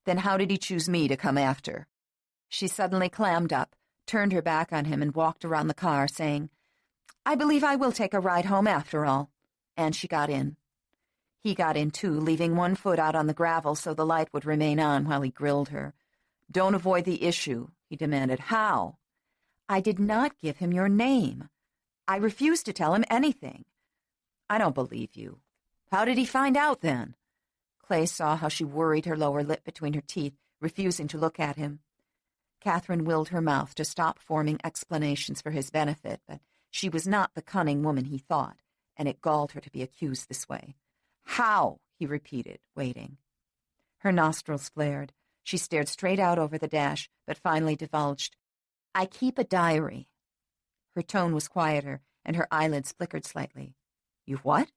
Then how did he choose me to come after? She suddenly clammed up, turned her back on him, and walked around the car, saying, I believe I will take a ride home after all. And she got in. He got in, too, leaving one foot out on the gravel so the light would remain on while he grilled her. Don't avoid the issue, he demanded. How? I did not give him your name. I refused to tell him anything. I don't believe you. How did he find out, then? Clay saw how she worried her lower lip between her teeth, refusing to look at him. Catherine willed her mouth to stop forming explanations for his benefit, but she was not the cunning woman he thought, and it galled her to be accused this way. How? He repeated, waiting. Her nostrils flared. She stared straight out over the dash, but finally divulged, I keep a diary. Her tone was quieter, and her eyelids flickered slightly. You what?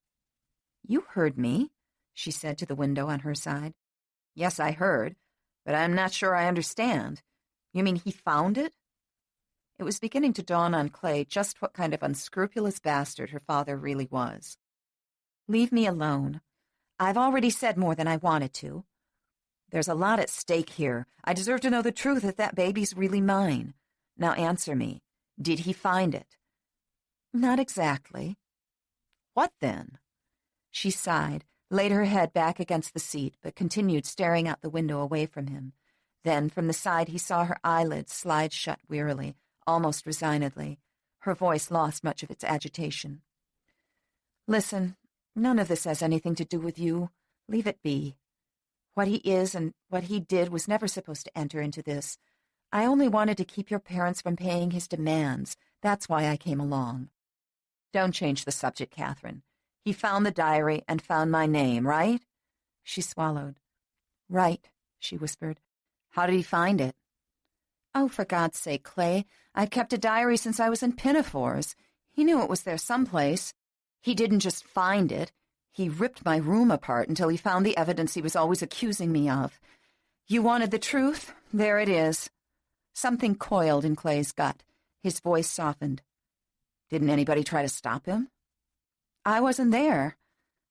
You heard me, she said to the window on her side. Yes, I heard, but I'm not sure I understand. You mean he found it? It was beginning to dawn on Clay just what kind of unscrupulous bastard her father really was. Leave me alone. I've already said more than I wanted to. There's a lot at stake here. I deserve to know the truth if that baby's really mine. Now answer me. Did he find it? Not exactly. What then? She sighed, laid her head back against the seat, but continued staring out the window away from him. Then, from the side, he saw her eyelids slide shut wearily, almost resignedly. Her voice lost much of its agitation. Listen, none of this has anything to do with you. Leave it be. What he is and what he did was never supposed to enter into this. I only wanted to keep your parents from paying his demands. That's why I came along. Don't change the subject, Catherine. He found the diary and found my name, right? She swallowed. Right, she whispered. How did he find it? Oh, for God's sake, Clay, I've kept a diary since I was in pinafores. He knew it was there someplace. He didn't just find it. He ripped my room apart until he found the evidence he was always accusing me of. You wanted the truth? There it is. Something coiled in Clay's gut. His voice softened. Didn't anybody try to stop him? I wasn't there.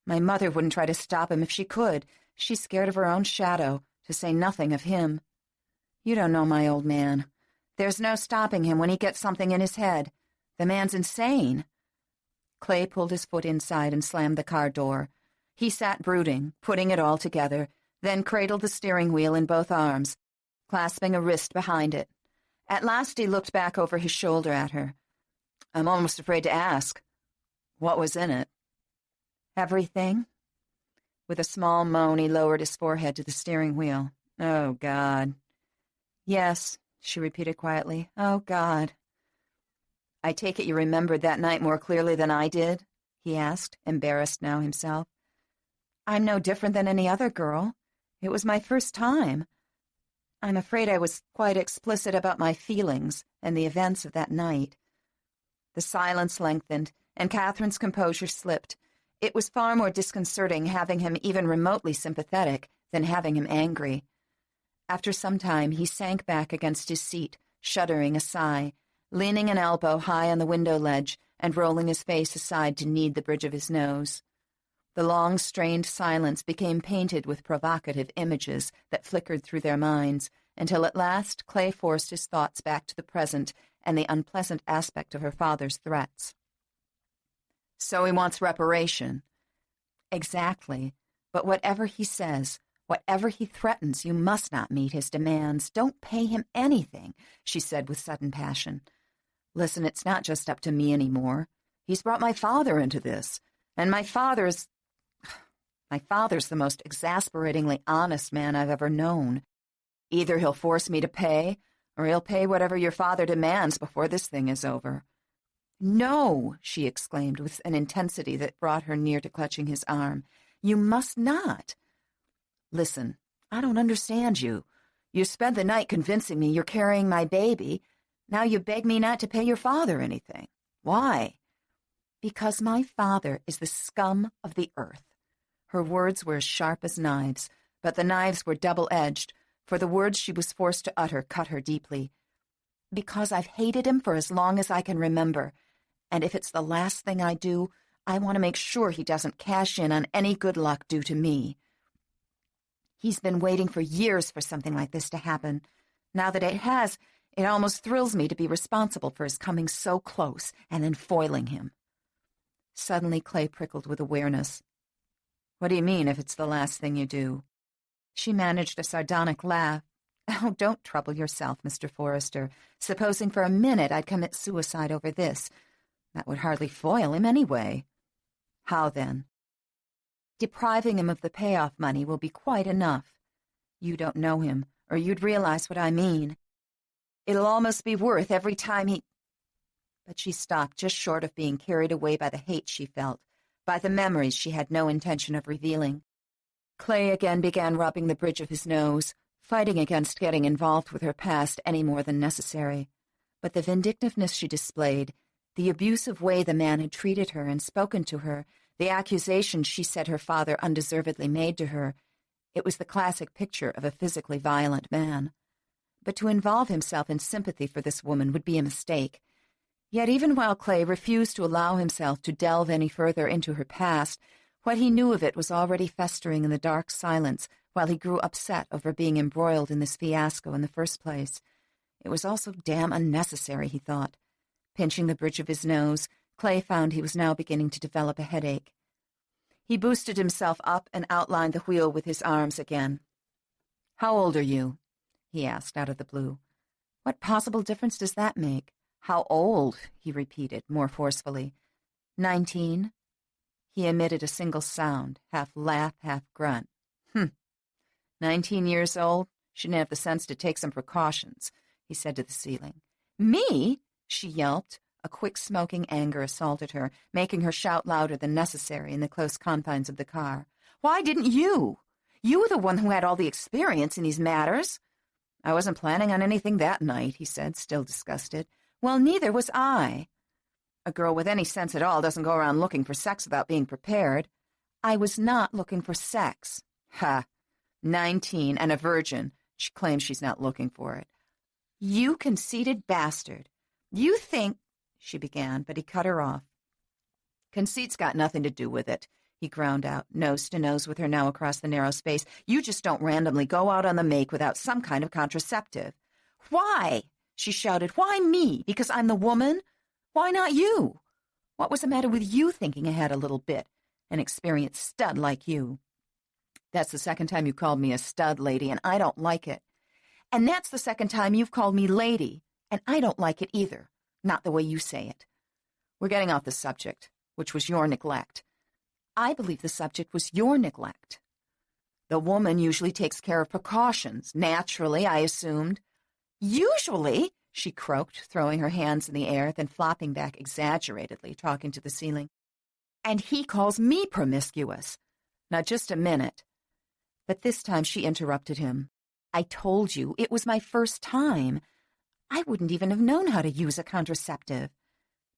My mother wouldn't try to stop him if she could. She's scared of her own shadow, to say nothing of him. You don't know my old man. There's no stopping him when he gets something in his head. The man's insane. Clay pulled his foot inside and slammed the car door. He sat brooding, putting it all together, then cradled the steering wheel in both arms, clasping a wrist behind it. At last he looked back over his shoulder at her. I'm almost afraid to ask. What was in it? Everything. With a small moan, he lowered his forehead to the steering wheel. Oh, God. Yes, she repeated quietly. Oh, God. I take it you remembered that night more clearly than I did? He asked, embarrassed now himself. I'm no different than any other girl. It was my first time. I'm afraid I was quite explicit about my feelings and the events of that night. The silence lengthened, and Catherine's composure slipped. It was far more disconcerting having him even remotely sympathetic than having him angry. After some time, he sank back against his seat, shuddering a sigh, leaning an elbow high on the window ledge and rolling his face aside to knead the bridge of his nose. The long, strained silence became painted with provocative images that flickered through their minds, until at last Clay forced his thoughts back to the present and the unpleasant aspect of her father's threats. "So he wants reparation." "Exactly. But whatever he says, whatever he threatens, you must not meet his demands. Don't pay him anything," she said with sudden passion. "Listen, it's not just up to me anymore. He's brought my father into this, and my father's the most exasperatingly honest man I've ever known. Either he'll force me to pay, or he'll pay whatever your father demands before this thing is over." "No," she exclaimed with an intensity that brought her near to clutching his arm. "You must not." "Listen, I don't understand you. You spent the night convincing me you're carrying my baby. Now you beg me not to pay your father anything. Why?" "Because my father is the scum of the earth." Her words were as sharp as knives, but the knives were double-edged, for the words she was forced to utter cut her deeply. "Because I've hated him for as long as I can remember, and if it's the last thing I do, I want to make sure he doesn't cash in on any good luck due to me. He's been waiting for years for something like this to happen. Now that it has, it almost thrills me to be responsible for his coming so close and then foiling him." Suddenly Clay prickled with awareness. "What do you mean, if it's the last thing you do?" She managed a sardonic laugh. "Oh, don't trouble yourself, Mr. Forrester. Supposing for a minute I'd commit suicide over this. That would hardly foil him anyway." "How then?" "Depriving him of the payoff money will be quite enough. You don't know him, or you'd realize what I mean. It'll almost be worth every time he—" But she stopped just short of being carried away by the hate she felt, by the memories she had no intention of revealing. Clay again began rubbing the bridge of his nose, fighting against getting involved with her past any more than necessary. But the vindictiveness she displayed, the abusive way the man had treated her and spoken to her, the accusations she said her father undeservedly made to her, it was the classic picture of a physically violent man. But to involve himself in sympathy for this woman would be a mistake. Yet even while Clay refused to allow himself to delve any further into her past, what he knew of it was already festering in the dark silence while he grew upset over being embroiled in this fiasco in the first place. It was all so damn unnecessary, he thought. Pinching the bridge of his nose, Clay found he was now beginning to develop a headache. He boosted himself up and outlined the wheel with his arms again. "How old are you?" he asked out of the blue. "What possible difference does that make?" "How old?" he repeated, more forcefully. 19. He emitted a single sound, half laugh, half grunt. 19 years old? Shouldn't have the sense to take some precautions," he said to the ceiling. "Me?" she yelped. A quick smoking anger assaulted her, making her shout louder than necessary in the close confines of the car. "Why didn't you? You were the one who had all the experience in these matters." "I wasn't planning on anything that night," he said, still disgusted. "Well, neither was I. A girl with any sense at all doesn't go around looking for sex without being prepared." "I was not looking for sex." "Ha! 19 and a virgin. She claims she's not looking for it." "You conceited bastard. You think—" she began, but he cut her off. "Conceit's got nothing to do with it," he ground out, nose to nose with her now across the narrow space. "You just don't randomly go out on the make without some kind of contraceptive." "Why?" she shouted. "Why me? Because I'm the woman? Why not you? What was the matter with you thinking ahead a little bit? An experienced stud like you." "That's the second time you called me a stud, lady, and I don't like it." "And that's the second time you've called me lady, and I don't like it either. Not the way you say it." "We're getting off the subject, which was your neglect." "I believe the subject was your neglect." "The woman usually takes care of precautions. Naturally, I assumed." "Usually?" she croaked, throwing her hands in the air, then flopping back exaggeratedly, talking to the ceiling. "And he calls me promiscuous." "Now, just a minute." But this time she interrupted him. "I told you, it was my first time. I wouldn't even have known how to use a contraceptive."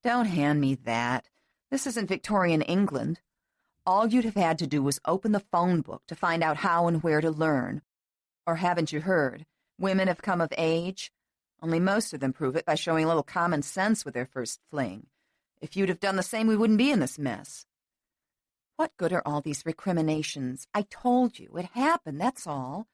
"Don't hand me that. This isn't Victorian England." All you'd have had to do was open the phone book to find out how and where to learn. Or haven't you heard? Women have come of age. Only most of them prove it by showing a little common sense with their first fling. If you'd have done the same, we wouldn't be in this mess. What good are all these recriminations? I told you, it happened, that's all.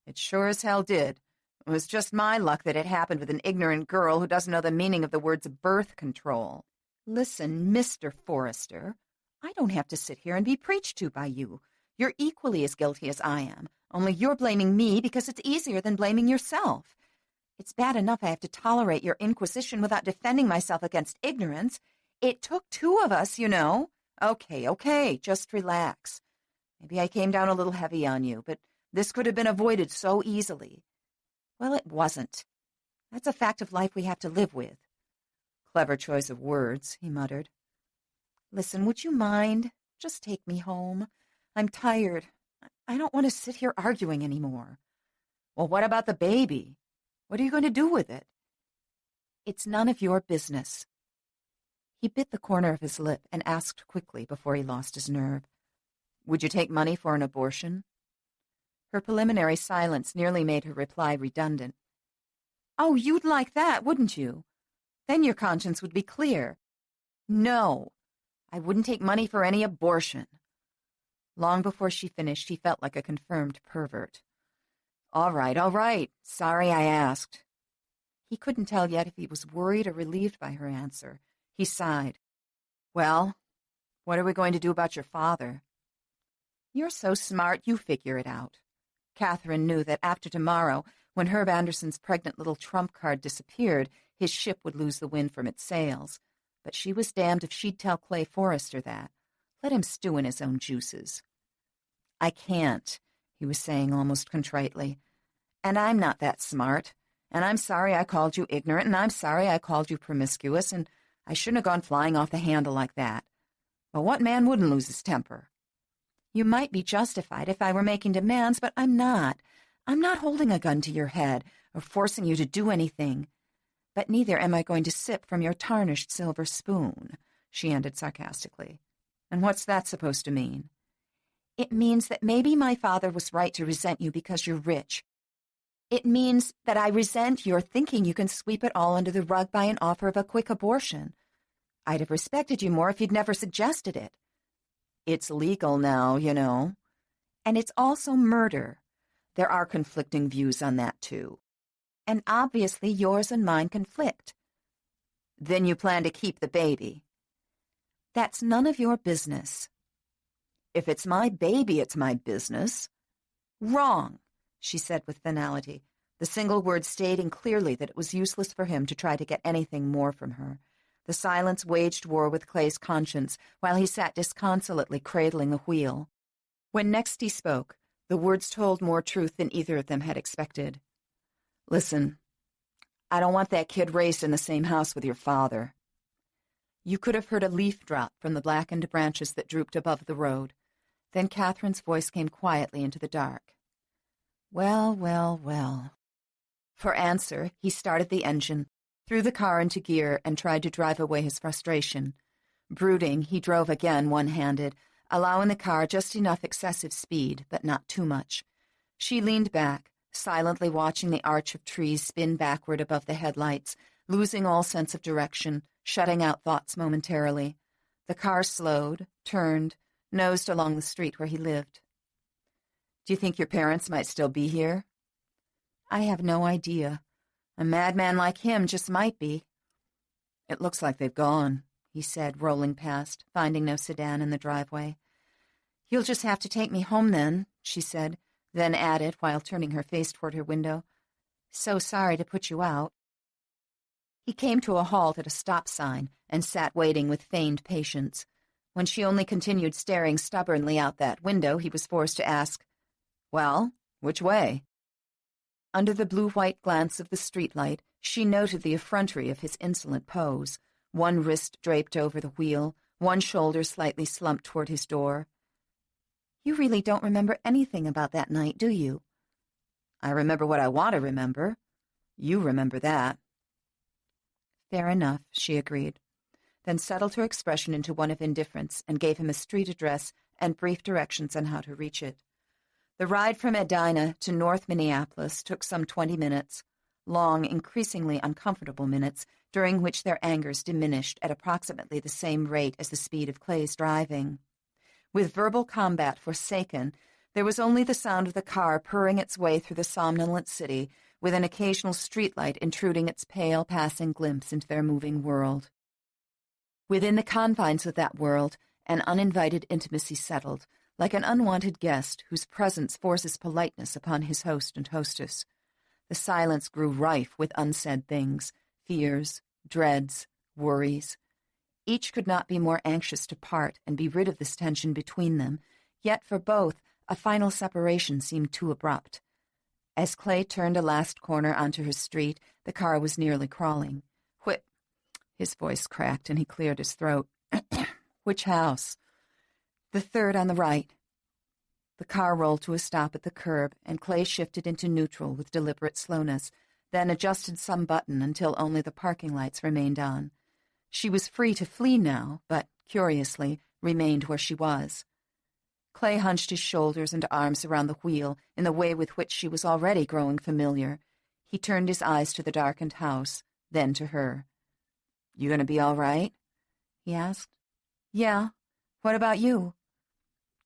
It sure as hell did. It was just my luck that it happened with an ignorant girl who doesn't know the meaning of the words birth control. Listen, Mr. Forrester, I don't have to sit here and be preached to by you. You're equally as guilty as I am, only you're blaming me because it's easier than blaming yourself. It's bad enough I have to tolerate your inquisition without defending myself against ignorance. It took two of us, you know. Okay, just relax. Maybe I came down a little heavy on you, but this could have been avoided so easily. Well, it wasn't. That's a fact of life we have to live with. Clever choice of words, he muttered. Listen, would you mind? Just take me home. I'm tired. I don't want to sit here arguing anymore. Well, what about the baby? What are you going to do with it? It's none of your business. He bit the corner of his lip and asked quickly before he lost his nerve. Would you take money for an abortion? Her preliminary silence nearly made her reply redundant. Oh, you'd like that, wouldn't you? Then your conscience would be clear. No, I wouldn't take money for any abortion. Long before she finished, he felt like a confirmed pervert. All right. Sorry I asked. He couldn't tell yet if he was worried or relieved by her answer. He sighed. Well, what are we going to do about your father? You're so smart, you figure it out. Catherine knew that after tomorrow, when Herb Anderson's pregnant little trump card disappeared, his ship would lose the wind from its sails. But she was damned if she'd tell Clay Forrester that. Let him stew in his own juices. I can't, he was saying almost contritely. And I'm not that smart. And I'm sorry I called you ignorant, and I'm sorry I called you promiscuous, and I shouldn't have gone flying off the handle like that. But what man wouldn't lose his temper? You might be justified if I were making demands, but I'm not. I'm not holding a gun to your head or forcing you to do anything. But neither am I going to sip from your tarnished silver spoon, she ended sarcastically. And what's that supposed to mean? It means that maybe my father was right to resent you because you're rich. It means that I resent your thinking you can sweep it all under the rug by an offer of a quick abortion. I'd have respected you more if you'd never suggested it. It's legal now, you know. And it's also murder. There are conflicting views on that, too. And obviously yours and mine conflict. Then you plan to keep the baby. That's none of your business. If it's my baby, it's my business. Wrong, she said with finality, the single word stating clearly that it was useless for him to try to get anything more from her. The silence waged war with Clay's conscience while he sat disconsolately cradling the wheel. When next he spoke, the words told more truth than either of them had expected. Listen, I don't want that kid raised in the same house with your father. You could have heard a leaf drop from the blackened branches that drooped above the road. Then Catherine's voice came quietly into the dark. Well. For answer, he started the engine, threw the car into gear, and tried to drive away his frustration. Brooding, he drove again one-handed, allowing the car just enough excessive speed, but not too much. She leaned back, silently watching the arch of trees spin backward above the headlights, losing all sense of direction, shutting out thoughts momentarily. The car slowed, turned, nosed along the street where he lived. Do you think your parents might still be here? I have no idea. A madman like him just might be. It looks like they've gone, he said, rolling past, finding no sedan in the driveway. You'll just have to take me home then, she said, then added, while turning her face toward her window, So sorry to put you out. He came to a halt at a stop sign and sat waiting with feigned patience. When she only continued staring stubbornly out that window, he was forced to ask, Well, which way? Under the blue-white glance of the streetlight, she noted the effrontery of his insolent pose, one wrist draped over the wheel, one shoulder slightly slumped toward his door. You really don't remember anything about that night, do you? I remember what I want to remember. You remember that. Fair enough, she agreed, then settled her expression into one of indifference and gave him a street address and brief directions on how to reach it. The ride from Edina to North Minneapolis took some 20 minutes, long, increasingly uncomfortable minutes, during which their angers diminished at approximately the same rate as the speed of Clay's driving. With verbal combat forsaken, there was only the sound of the car purring its way through the somnolent city, with an occasional streetlight intruding its pale, passing glimpse into their moving world. Within the confines of that world, an uninvited intimacy settled, like an unwanted guest whose presence forces politeness upon his host and hostess. The silence grew rife with unsaid things, fears, dreads, worries. Each could not be more anxious to part and be rid of this tension between them, yet for both, a final separation seemed too abrupt. As Clay turned a last corner onto her street, the car was nearly crawling. Whip! His voice cracked and he cleared his throat. Which house? The third on the right. The car rolled to a stop at the curb, and Clay shifted into neutral with deliberate slowness, then adjusted some button until only the parking lights remained on. She was free to flee now, but, curiously, remained where she was. Clay hunched his shoulders and arms around the wheel in the way with which she was already growing familiar. He turned his eyes to the darkened house, then to her. "You gonna be all right?" he asked. "Yeah. What about you?"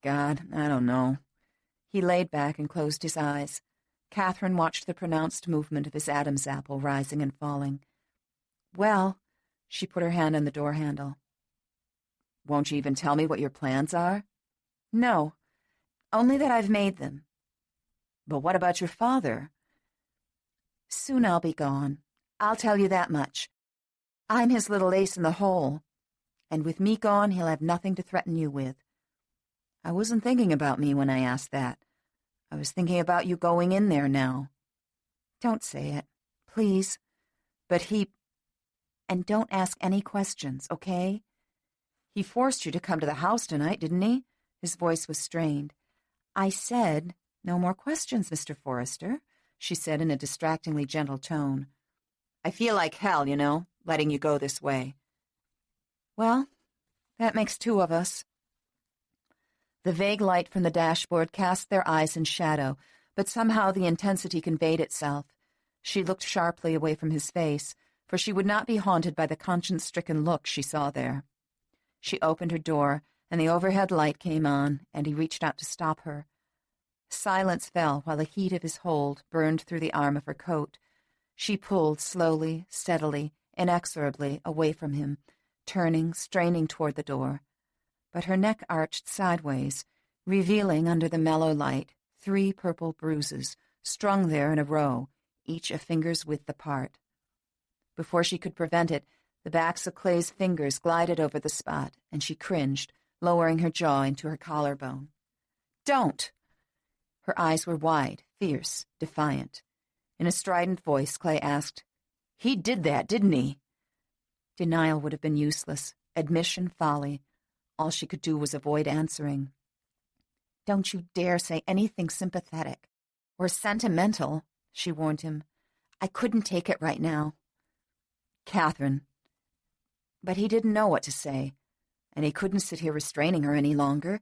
"God, I don't know." He laid back and closed his eyes. Catherine watched the pronounced movement of his Adam's apple rising and falling. "Well," she put her hand on the door handle. "Won't you even tell me what your plans are?" "No. Only that I've made them." "But what about your father?" "Soon I'll be gone. I'll tell you that much. I'm his little ace in the hole. And with me gone, he'll have nothing to threaten you with." "I wasn't thinking about me when I asked that. I was thinking about you going in there now." "Don't say it, please." "But he—" "And don't ask any questions, okay?" "He forced you to come to the house tonight, didn't he?" His voice was strained. "I said, no more questions, Mr. Forrester," she said in a distractingly gentle tone. "I feel like hell, you know, letting you go this way." "Well, that makes two of us." The vague light from the dashboard cast their eyes in shadow, but somehow the intensity conveyed itself. She looked sharply away from his face, for she would not be haunted by the conscience-stricken look she saw there. She opened her door, and the overhead light came on, and he reached out to stop her. Silence fell while the heat of his hold burned through the arm of her coat. She pulled slowly, steadily, inexorably away from him, turning, straining toward the door. But her neck arched sideways, revealing under the mellow light 3 purple bruises, strung there in a row, each a finger's width apart. Before she could prevent it, the backs of Clay's fingers glided over the spot, and she cringed, lowering her jaw into her collarbone. "Don't!" Her eyes were wide, fierce, defiant. In a strident voice, Clay asked, "He did that, didn't he?" Denial would have been useless, admission folly. All she could do was avoid answering. "Don't you dare say anything sympathetic or sentimental," she warned him. "I couldn't take it right now." "Catherine." But he didn't know what to say, and he couldn't sit here restraining her any longer.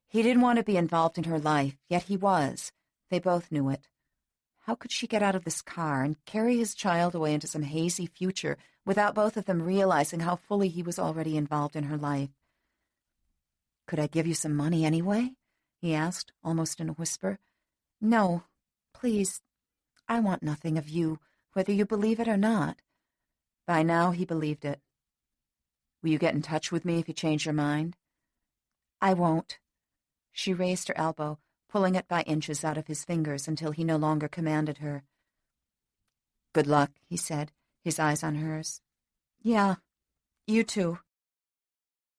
He didn't want to be involved in her life, yet he was. They both knew it. How could she get out of this car and carry his child away into some hazy future without both of them realizing how fully he was already involved in her life? "Could I give you some money anyway?" he asked, almost in a whisper. "No, please. I want nothing of you, whether you believe it or not." By now he believed it. "Will you get in touch with me if you change your mind?" "I won't." She raised her elbow, pulling it by inches out of his fingers until he no longer commanded her. "Good luck," he said, his eyes on hers. "Yeah, you too."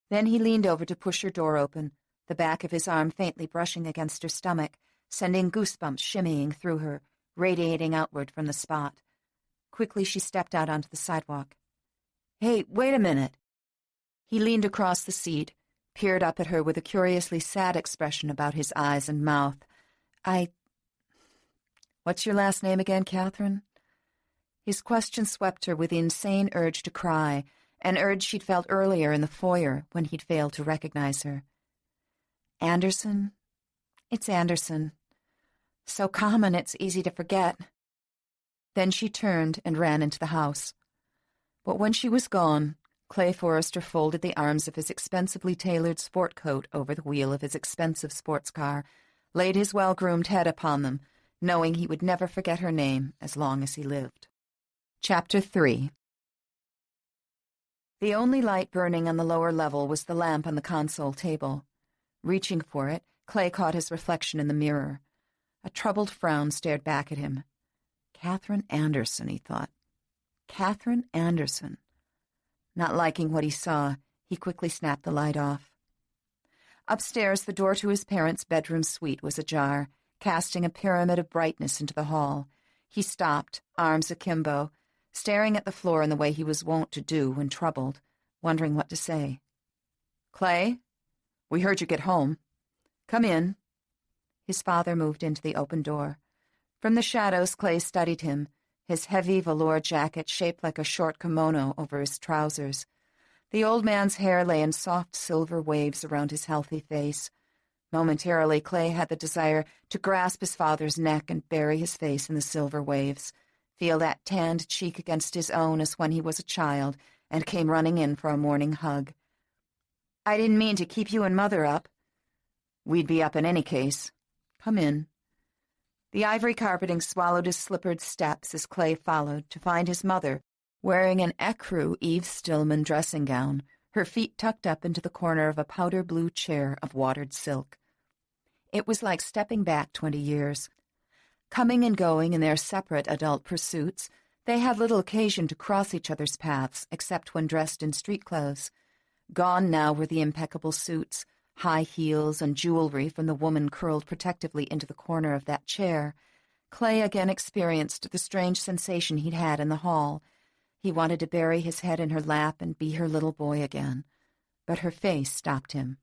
Then he leaned over to push her door open, the back of his arm faintly brushing against her stomach, sending goosebumps shimmying through her, radiating outward from the spot. Quickly she stepped out onto the sidewalk. "Hey, wait a minute." He leaned across the seat, peered up at her with a curiously sad expression about his eyes and mouth. What's your last name again, Catherine?" His question swept her with the insane urge to cry, an urge she'd felt earlier in the foyer when he'd failed to recognize her. Anderson? It's Anderson. So common it's easy to forget. Then she turned and ran into the house. But when she was gone, Clay Forrester folded the arms of his expensively tailored sport coat over the wheel of his expensive sports car, laid his well-groomed head upon them, knowing he would never forget her name as long as he lived. Chapter 3. The only light burning on the lower level was the lamp on the console table. Reaching for it, Clay caught his reflection in the mirror. A troubled frown stared back at him. Catherine Anderson, he thought. Catherine Anderson. Not liking what he saw, he quickly snapped the light off. Upstairs, the door to his parents' bedroom suite was ajar, casting a pyramid of brightness into the hall. He stopped, arms akimbo, staring at the floor in the way he was wont to do when troubled, wondering what to say. "Clay, we heard you get home. Come in." His father moved into the open door. From the shadows, Clay studied him, his heavy velour jacket shaped like a short kimono over his trousers. The old man's hair lay in soft silver waves around his healthy face. Momentarily, Clay had the desire to grasp his father's neck and bury his face in the silver waves, feel that tanned cheek against his own as when he was a child, and came running in for a morning hug. "I didn't mean to keep you and Mother up." "We'd be up in any case. Come in." The ivory carpeting swallowed his slippered steps as Clay followed to find his mother, wearing an ecru Eve Stillman dressing gown, her feet tucked up into the corner of a powder-blue chair of watered silk. It was like stepping back 20 years. Coming and going in their separate adult pursuits, they had little occasion to cross each other's paths except when dressed in street clothes. Gone now were the impeccable suits, high heels and jewelry from the woman curled protectively into the corner of that chair. Clay again experienced the strange sensation he'd had in the hall. He wanted to bury his head in her lap and be her little boy again. But her face stopped him.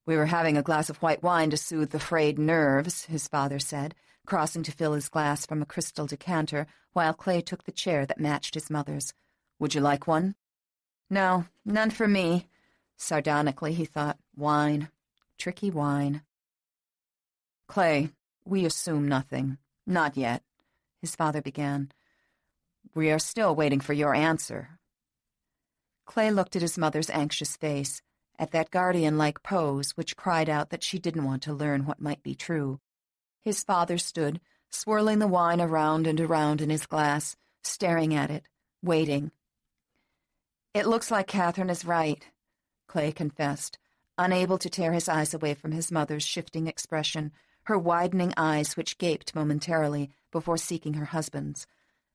"We were having a glass of white wine to soothe the frayed nerves," his father said, crossing to fill his glass from a crystal decanter, while Clay took the chair that matched his mother's. "Would you like one?" "No, none for me." Sardonically, he thought, wine. Tricky wine. "Clay, we assume nothing. Not yet," his father began. "We are still waiting for your answer." Clay looked at his mother's anxious face, at that guardian-like pose which cried out that she didn't want to learn what might be true. His father stood, swirling the wine around and around in his glass, staring at it, waiting. "It looks like Catherine is right," Clay confessed, unable to tear his eyes away from his mother's shifting expression, her widening eyes which gaped momentarily before seeking her husband's.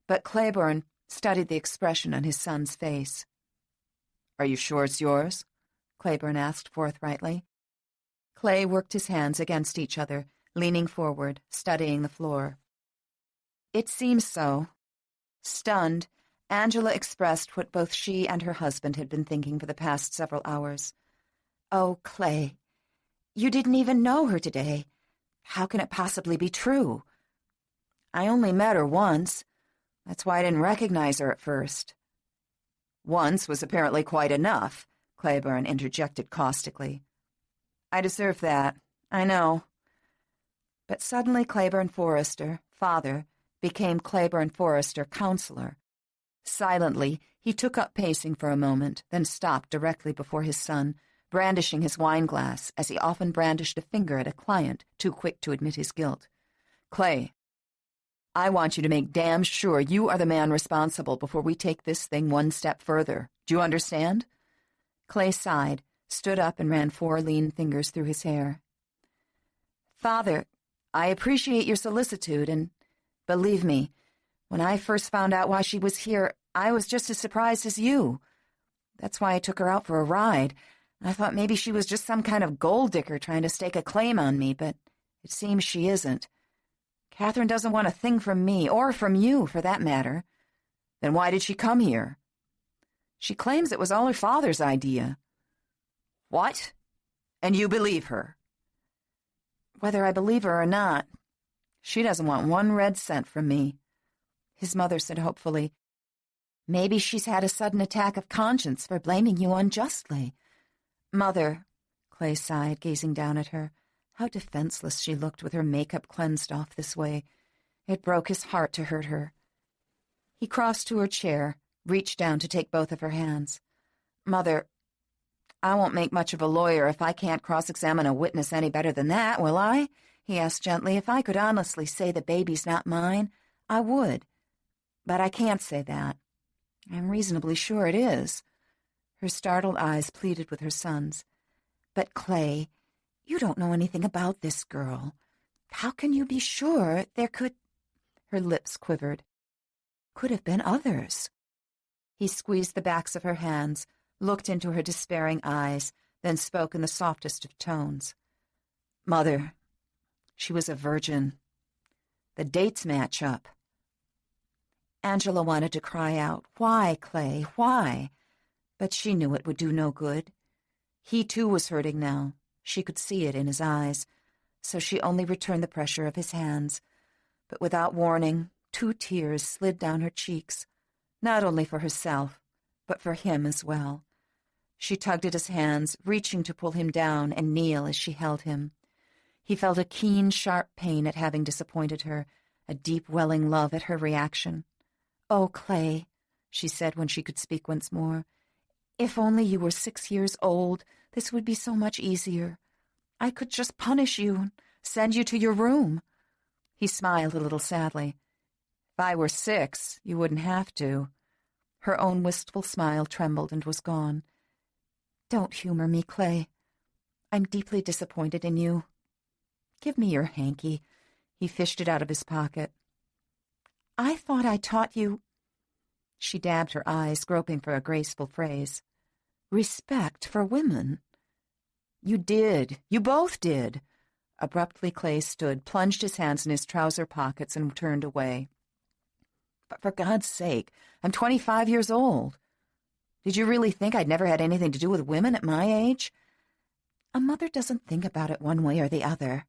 But Claiborne studied the expression on his son's face. "Are you sure it's yours?" Claiborne asked forthrightly. Clay worked his hands against each other, leaning forward, studying the floor. "It seems so." Stunned, Angela expressed what both she and her husband had been thinking for the past several hours. "Oh, Clay, you didn't even know her today. How can it possibly be true?" "I only met her once. That's why I didn't recognize her at first." "Once was apparently quite enough," Claiborne interjected caustically. "I deserve that. I know." But suddenly Claiborne Forrester, father, became Claiborne Forrester, counselor. Silently, he took up pacing for a moment, then stopped directly before his son, brandishing his wine-glass as he often brandished a finger at a client too quick to admit his guilt. "Clay, I want you to make damn sure you are the man responsible before we take this thing one step further. Do you understand?" Clay sighed, stood up and ran 4 lean fingers through his hair. "Father, I appreciate your solicitude, and believe me, when I first found out why she was here, I was just as surprised as you. That's why I took her out for a ride. I thought maybe she was just some kind of gold digger trying to stake a claim on me, but it seems she isn't. Catherine doesn't want a thing from me, or from you, for that matter." "Then why did she come here?" "She claims it was all her father's idea." "What? And you believe her?" "Whether I believe her or not, she doesn't want 1 red cent from me." His mother said hopefully, "Maybe she's had a sudden attack of conscience for blaming you unjustly." "Mother," Clay sighed, gazing down at her. How defenseless she looked with her makeup cleansed off this way. It broke his heart to hurt her. He crossed to her chair, reached down to take both of her hands. "Mother, I won't make much of a lawyer if I can't cross-examine a witness any better than that, will I?" he asked gently. "If I could honestly say the baby's not mine, I would. But I can't say that. I'm reasonably sure it is." Her startled eyes pleaded with her son's. "But, Clay, you don't know anything about this girl. How can you be sure there could—" Her lips quivered. "Could have been others." He squeezed the backs of her hands, looked into her despairing eyes, then spoke in the softest of tones. "Mother, she was a virgin. The dates match up." Angela wanted to cry out, "Why, Clay, why?" But she knew it would do no good. He, too, was hurting now. She could see it in his eyes, so she only returned the pressure of his hands. But without warning, 2 tears slid down her cheeks, not only for herself, but for him as well. She tugged at his hands, reaching to pull him down and kneel as she held him. He felt a keen, sharp pain at having disappointed her, a deep welling love at her reaction. "Oh, Clay," she said when she could speak once more, "if only you were 6 years old, this would be so much easier. I could just punish you and send you to your room." He smiled a little sadly. "If I were 6, you wouldn't have to." Her own wistful smile trembled and was gone. "Don't humor me, Clay. I'm deeply disappointed in you. Give me your hanky." He fished it out of his pocket. "I thought I taught you—" She dabbed her eyes, groping for a graceful phrase. "Respect for women." "You did. You both did." Abruptly, Clay stood, plunged his hands in his trouser pockets, and turned away. "But for God's sake, I'm 25 years old. Did you really think I'd never had anything to do with women at my age?" "A mother doesn't think about it one way or the other."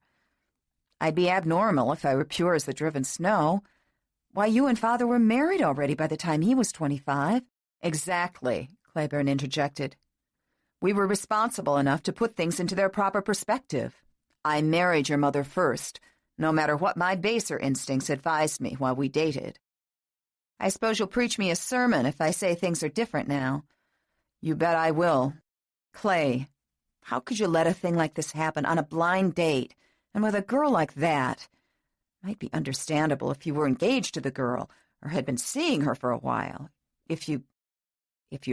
"I'd be abnormal if I were pure as the driven snow. Why, you and Father were married already by the time he was 25. "Exactly," Claiborne interjected. "We were responsible enough to put things into their proper perspective. I married your mother first, no matter what my baser instincts advised me while we dated. I suppose you'll preach me a sermon if I say things are different now." "You bet I will. Clay, how could you let a thing like this happen on a blind date, and with a girl like that? Might be understandable if you were engaged to the girl, or had been seeing her for a while, if you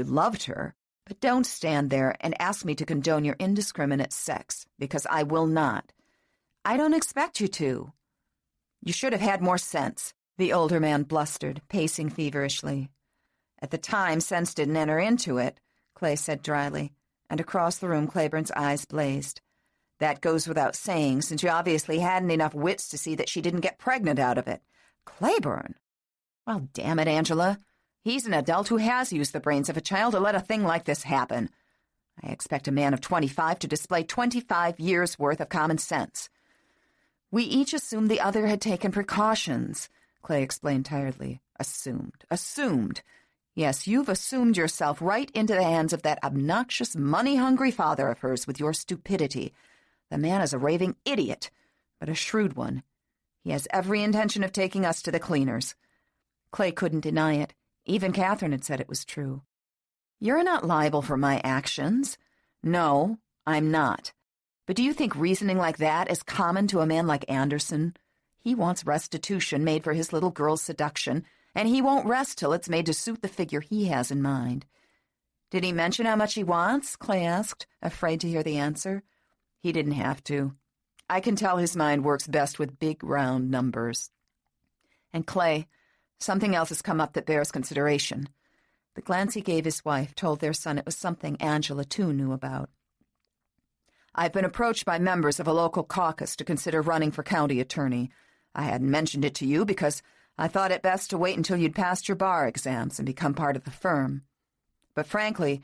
loved her. But don't stand there and ask me to condone your indiscriminate sex, because I will not. I don't expect you to. You should have had more sense," the older man blustered, pacing feverishly. "At the time, sense didn't enter into it," Clay said dryly, and across the room Claiborne's eyes blazed. "That goes without saying, since you obviously hadn't enough wits to see that she didn't get pregnant out of it." "Claiborne? Well, damn it, Angela. He's an adult who has used the brains of a child to let a thing like this happen. I expect a man of 25 to display 25 years' worth of common sense." "We each assumed the other had taken precautions," Clay explained tiredly. Assumed. Yes, you've assumed yourself right into the hands of that obnoxious, money-hungry father of hers with your stupidity. The man is a raving idiot, but a shrewd one. He has every intention of taking us to the cleaners." Clay couldn't deny it. Even Catherine had said it was true. "You're not liable for my actions." "No, I'm not. But do you think reasoning like that is common to a man like Anderson? He wants restitution made for his little girl's seduction, and he won't rest till it's made to suit the figure he has in mind." "Did he mention how much he wants?" Clay asked, afraid to hear the answer. "He didn't have to. I can tell his mind works best with big, round numbers. And Clay, something else has come up that bears consideration." The glance he gave his wife told their son it was something Angela, too, knew about. "I've been approached by members of a local caucus to consider running for county attorney. I hadn't mentioned it to you because I thought it best to wait until you'd passed your bar exams and become part of the firm. But frankly,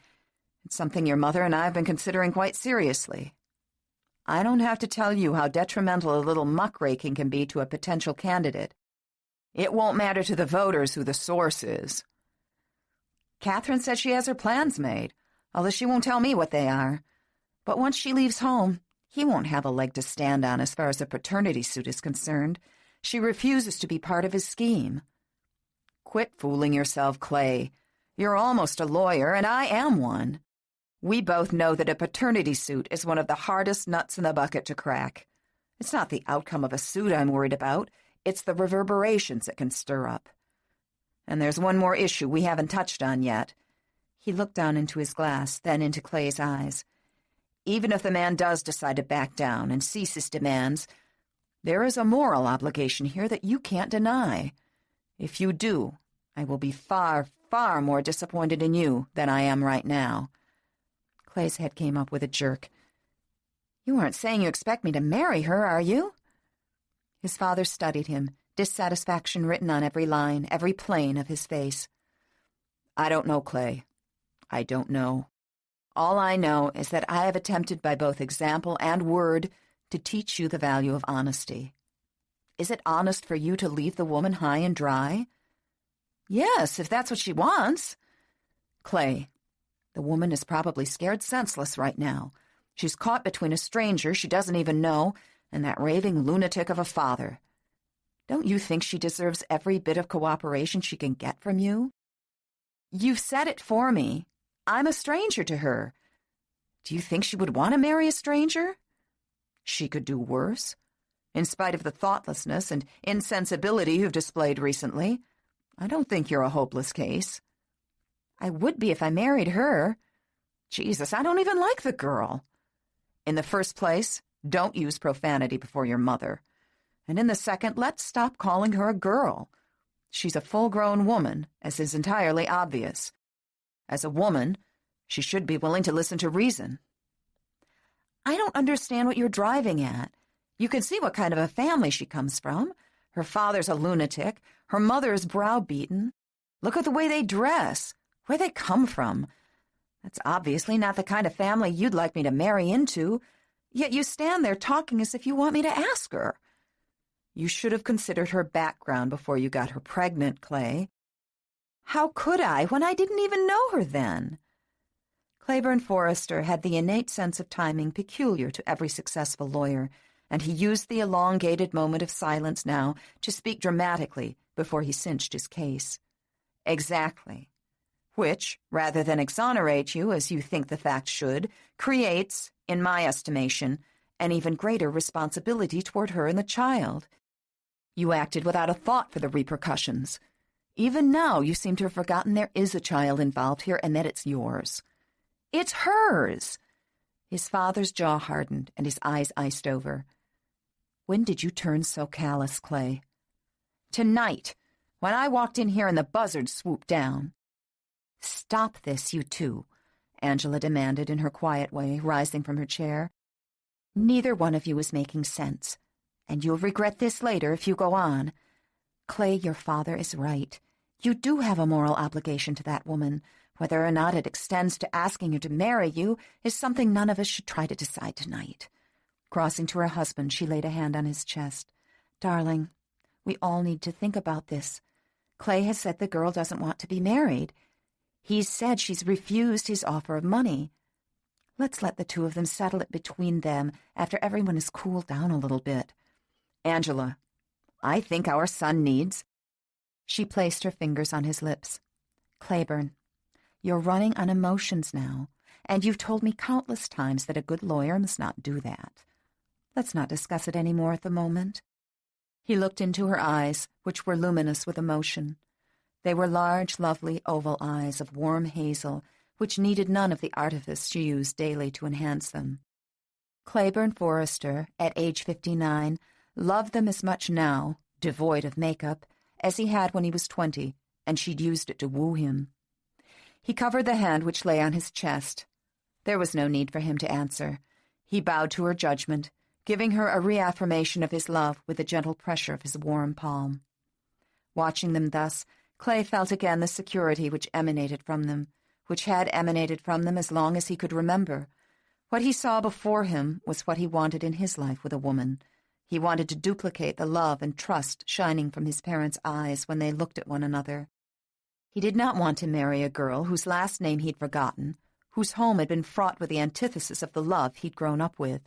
it's something your mother and I have been considering quite seriously. I don't have to tell you how detrimental a little muckraking can be to a potential candidate. It won't matter to the voters who the source is. Catherine says she has her plans made, although she won't tell me what they are. But once she leaves home, he won't have a leg to stand on as far as a paternity suit is concerned. She refuses to be part of his scheme. Quit fooling yourself, Clay. You're almost a lawyer, and I am one. We both know that a paternity suit is one of the hardest nuts in the bucket to crack. It's not the outcome of a suit I'm worried about. It's the reverberations it can stir up. And there's one more issue we haven't touched on yet. He looked down into his glass, then into Clay's eyes. Even if the man does decide to back down and cease his demands, there is a moral obligation here that you can't deny. If you do, I will be far, far more disappointed in you than I am right now. Clay's head came up with a jerk. You aren't saying you expect me to marry her, are you? His father studied him, dissatisfaction written on every line, every plane of his face. I don't know, Clay. I don't know. All I know is that I have attempted by both example and word to teach you the value of honesty. Is it honest for you to leave the woman high and dry? Yes, if that's what she wants. Clay, the woman is probably scared senseless right now. She's caught between a stranger she doesn't even know and that raving lunatic of a father. Don't you think she deserves every bit of cooperation she can get from you? You've said it for me. I'm a stranger to her. Do you think she would want to marry a stranger? She could do worse. In spite of the thoughtlessness and insensibility you've displayed recently, I don't think you're a hopeless case. I would be if I married her. Jesus, I don't even like the girl. In the first place, don't use profanity before your mother. And in the second, let's stop calling her a girl. She's a full-grown woman, as is entirely obvious. As a woman, she should be willing to listen to reason. I don't understand what you're driving at. You can see what kind of a family she comes from. Her father's a lunatic. Her mother is browbeaten. Look at the way they dress, where they come from. That's obviously not the kind of family you'd like me to marry into, yet you stand there talking as if you want me to ask her. You should have considered her background before you got her pregnant, Clay. How could I, when I didn't even know her then? Claiborne Forrester had the innate sense of timing peculiar to every successful lawyer, and he used the elongated moment of silence now to speak dramatically before he cinched his case. Exactly. Which, rather than exonerate you, as you think the fact should, creates, in my estimation, an even greater responsibility toward her and the child. You acted without a thought for the repercussions. Even now you seem to have forgotten there is a child involved here and that it's yours. It's hers! His father's jaw hardened and his eyes iced over. When did you turn so callous, Clay? Tonight, when I walked in here and the buzzard swooped down. Stop this, you two, Angela demanded in her quiet way, rising from her chair. Neither one of you is making sense, and you'll regret this later if you go on. Clay, your father is right. You do have a moral obligation to that woman. Whether or not it extends to asking her to marry you is something none of us should try to decide tonight. Crossing to her husband, she laid a hand on his chest. Darling, we all need to think about this. Clay has said the girl doesn't want to be married. He's said she's refused his offer of money. Let's let the two of them settle it between them after everyone has cooled down a little bit. Angela, I think our son needs... She placed her fingers on his lips. Claiborne, you're running on emotions now, and you've told me countless times that a good lawyer must not do that. Let's not discuss it any more at the moment. He looked into her eyes, which were luminous with emotion. They were large, lovely, oval eyes of warm hazel, which needed none of the artifice she used daily to enhance them. Claiborne Forrester, at age 59, loved them as much now, devoid of makeup, as he had when he was 20, and she'd used it to woo him. He covered the hand which lay on his chest. There was no need for him to answer. He bowed to her judgment, giving her a reaffirmation of his love with a gentle pressure of his warm palm. Watching them thus, Clay felt again the security which emanated from them, which had emanated from them as long as he could remember. What he saw before him was what he wanted in his life with a woman. He wanted to duplicate the love and trust shining from his parents' eyes when they looked at one another. He did not want to marry a girl whose last name he'd forgotten, whose home had been fraught with the antithesis of the love he'd grown up with.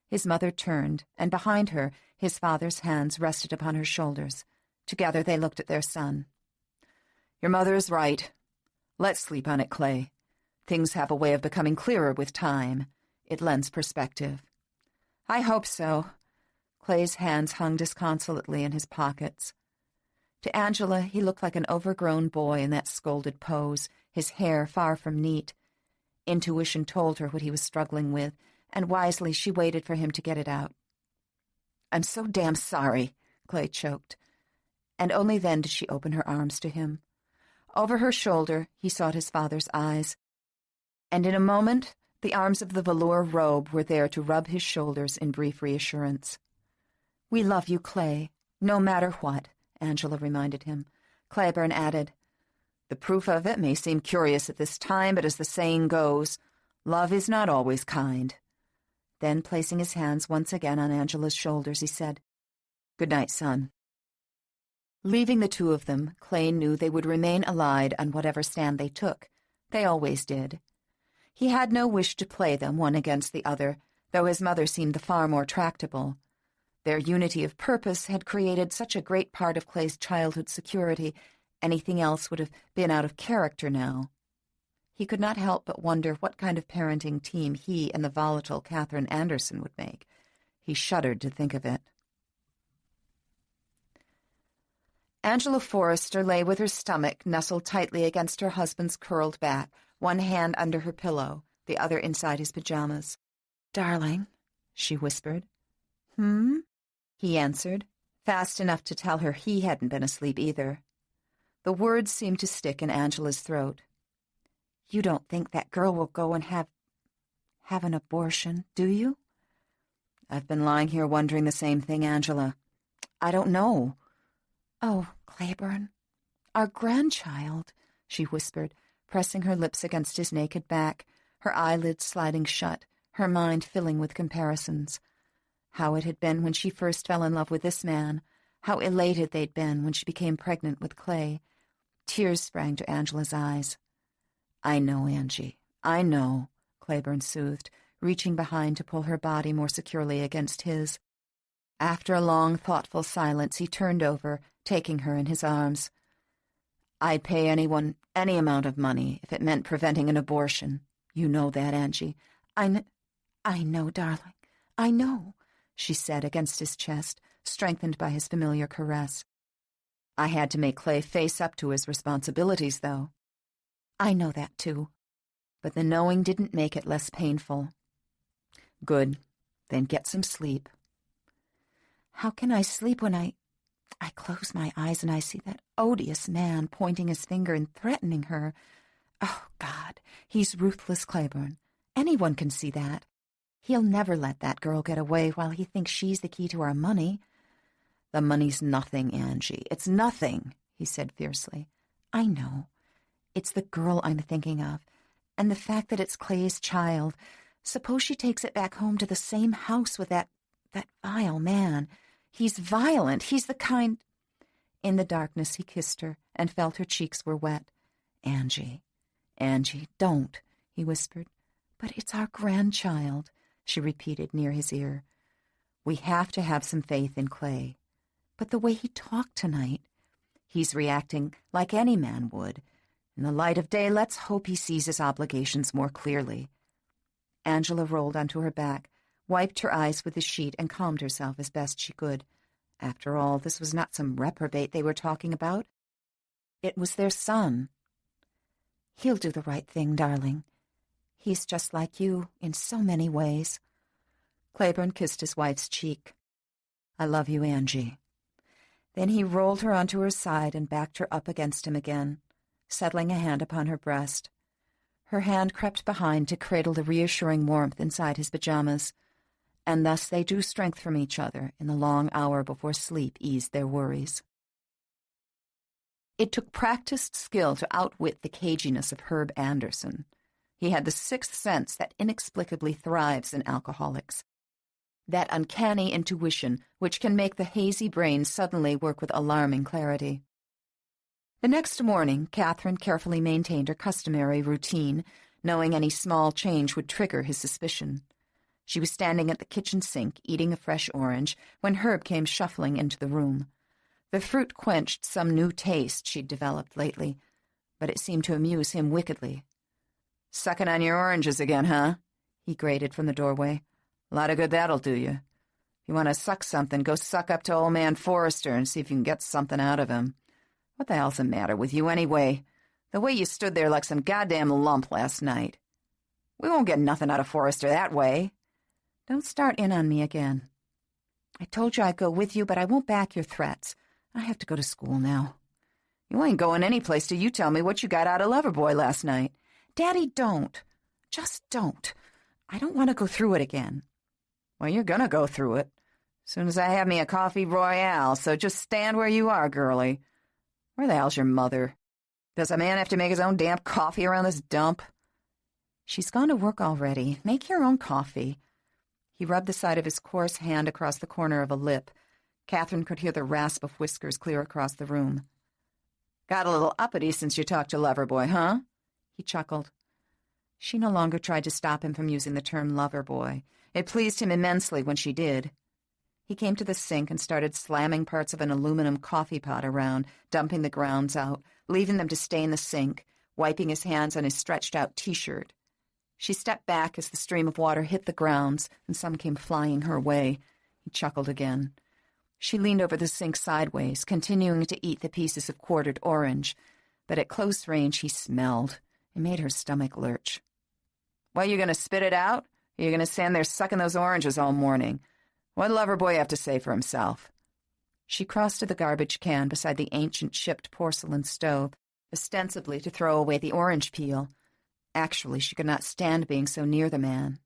His mother turned, and behind her, his father's hands rested upon her shoulders. Together they looked at their son. "Your mother is right. Let's sleep on it, Clay. Things have a way of becoming clearer with time. It lends perspective." "I hope so." Clay's hands hung disconsolately in his pockets. To Angela, he looked like an overgrown boy in that scolded pose, his hair far from neat. Intuition told her what he was struggling with, and wisely she waited for him to get it out. "I'm so damn sorry," Clay choked. And only then did she open her arms to him. Over her shoulder, he sought his father's eyes. And in a moment, the arms of the velour robe were there to rub his shoulders in brief reassurance. "We love you, Clay, no matter what," Angela reminded him. Claiborne added, "The proof of it may seem curious at this time, but as the saying goes, love is not always kind." Then, placing his hands once again on Angela's shoulders, he said, "Good night, son." Leaving the two of them, Clay knew they would remain allied on whatever stand they took. They always did. He had no wish to play them one against the other, though his mother seemed the far more tractable. Their unity of purpose had created such a great part of Clay's childhood security, anything else would have been out of character now. He could not help but wonder what kind of parenting team he and the volatile Catherine Anderson would make. He shuddered to think of it. Angela Forrester lay with her stomach nestled tightly against her husband's curled back, one hand under her pillow, the other inside his pajamas. "Darling," she whispered. "Hmm?" he answered, fast enough to tell her he hadn't been asleep either. The words seemed to stick in Angela's throat. "You don't think that girl will go and have an abortion, do you?" "I've been lying here wondering the same thing, Angela. I don't know." "Oh, Claiborne, our grandchild," she whispered, pressing her lips against his naked back, her eyelids sliding shut, her mind filling with comparisons. How it had been when she first fell in love with this man, how elated they'd been when she became pregnant with Clay. Tears sprang to Angela's eyes. "I know, Angie, I know," Claiborne soothed, reaching behind to pull her body more securely against his. After a long, thoughtful silence, he turned over, taking her in his arms. "I'd pay anyone any amount of money if it meant preventing an abortion. You know that, Angie." I know, darling, I know," she said against his chest, strengthened by his familiar caress. "I had to make Clay face up to his responsibilities, though." "I know that, too. But the knowing didn't make it less painful." "Good. Then get some sleep." "How can I sleep when I close my eyes and I see that odious man pointing his finger and threatening her? Oh, God, he's ruthless, Claiborne. Anyone can see that. He'll never let that girl get away while he thinks she's the key to our money." "The money's nothing, Angie. It's nothing," he said fiercely. "I know. It's the girl I'm thinking of, and the fact that it's Clay's child. Suppose she takes it back home to the same house with that vile man. He's violent. He's the kind—" In the darkness he kissed her and felt her cheeks were wet. Angie, don't," he whispered. "But it's our grandchild," she repeated near his ear. "We have to have some faith in Clay. But the way he talked tonight, he's reacting like any man would. In the light of day, let's hope he sees his obligations more clearly." Angela rolled onto her back, wiped her eyes with the sheet, and calmed herself as best she could. After all, this was not some reprobate they were talking about. It was their son. "He'll do the right thing, darling. He's just like you in so many ways." Claiborne kissed his wife's cheek. "I love you, Angie." Then he rolled her onto her side and backed her up against him again, settling a hand upon her breast. Her hand crept behind to cradle the reassuring warmth inside his pajamas, and thus they drew strength from each other in the long hour before sleep eased their worries. It took practiced skill to outwit the caginess of Herb Anderson. He had the sixth sense that inexplicably thrives in alcoholics, that uncanny intuition which can make the hazy brain suddenly work with alarming clarity. The next morning, Catherine carefully maintained her customary routine, knowing any small change would trigger his suspicion. She was standing at the kitchen sink, eating a fresh orange, when Herb came shuffling into the room. The fruit quenched some new taste she'd developed lately, but it seemed to amuse him wickedly. "Sucking on your oranges again, huh?" he grated from the doorway. "A lot of good that'll do you. If you want to suck something, go suck up to old man Forrester and see if you can get something out of him. What the hell's the matter with you, anyway? The way you stood there like some goddamn lump last night. We won't get nothing out of Forrester that way. Don't start in on me again. I told you I'd go with you, but I won't back your threats. I have to go to school now." "You ain't going any place till you tell me what you got out of Loverboy last night." "Daddy, don't. Just don't. I don't want to go through it again." "Well, you're gonna go through it. As soon as I have me a coffee royale, so just stand where you are, girlie. Where the hell's your mother? Does a man have to make his own damn coffee around this dump?" "She's gone to work already. Make your own coffee." He rubbed the side of his coarse hand across the corner of a lip. Catherine could hear the rasp of whiskers clear across the room. "Got a little uppity since you talked to Loverboy, huh?" He chuckled. She no longer tried to stop him from using the term Loverboy. It pleased him immensely when she did. He came to the sink and started slamming parts of an aluminum coffee pot around, dumping the grounds out, leaving them to stay in the sink, wiping his hands on his stretched-out T-shirt. She stepped back as the stream of water hit the grounds, and some came flying her way. He chuckled again. She leaned over the sink sideways, continuing to eat the pieces of quartered orange, but at close range he smelled. It made her stomach lurch. "Well, you going to spit it out? Or you going to stand there sucking those oranges all morning? What'd Loverboy have to say for himself?" She crossed to the garbage can beside the ancient chipped porcelain stove, ostensibly to throw away the orange peel. Actually, she could not stand being so near the man.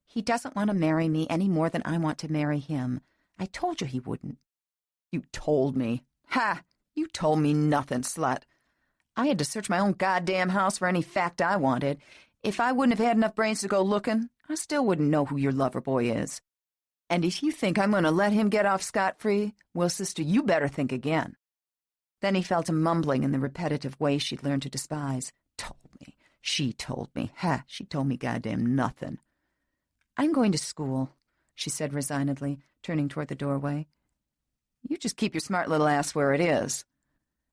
"He doesn't want to marry me any more than I want to marry him. I told you he wouldn't." "You told me? Ha! You told me nothing, slut. I had to search my own goddamn house for any fact I wanted. If I wouldn't have had enough brains to go looking, I still wouldn't know who your Loverboy is. And if you think I'm going to let him get off scot-free, well, sister, you better think again." Then he fell to mumbling in the repetitive way she'd learned to despise. "Told me. She told me. Ha! She told me goddamn nothing." "I'm going to school," she said resignedly, turning toward the doorway. "You just keep your smart little ass where it is."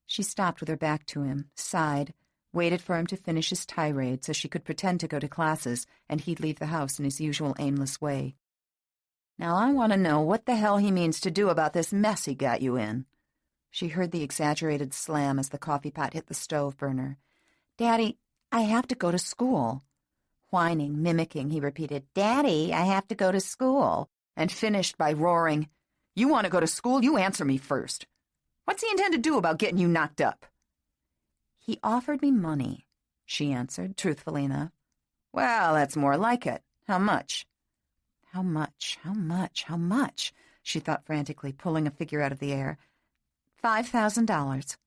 She stopped with her back to him, sighed, waited for him to finish his tirade so she could pretend to go to classes and he'd leave the house in his usual aimless way. "Now I want to know what the hell he means to do about this mess he got you in." She heard the exaggerated slam as the coffee pot hit the stove burner. "Daddy, I have to go to school." Whining, mimicking, he repeated, "Daddy, I have to go to school," and finished by roaring, "You want to go to school? You answer me first. What's he intend to do about getting you knocked up?" "He offered me money," she answered, truthfully enough. "Well, that's more like it. How much?" How much, how much, how much? She thought frantically, pulling a figure out of the air. $5,000.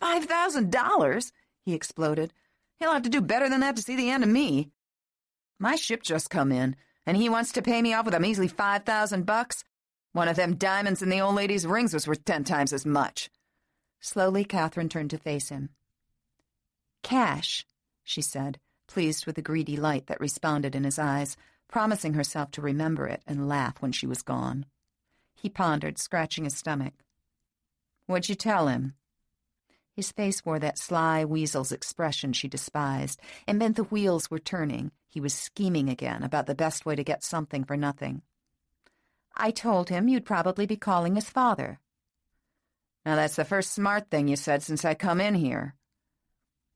$5,000? He exploded. "He'll have to do better than that to see the end of me. My ship just come in, and he wants to pay me off with a measly $5,000. One of them diamonds in the old lady's rings was worth 10 times as much." Slowly, Catherine turned to face him. "Cash," she said, pleased with the greedy light that responded in his eyes, promising herself to remember it and laugh when she was gone. He pondered, scratching his stomach. "What'd you tell him?" His face wore that sly weasel's expression she despised, and meant the wheels were turning. He was scheming again about the best way to get something for nothing. "I told him you'd probably be calling his father." "Now that's the first smart thing you said since I come in here."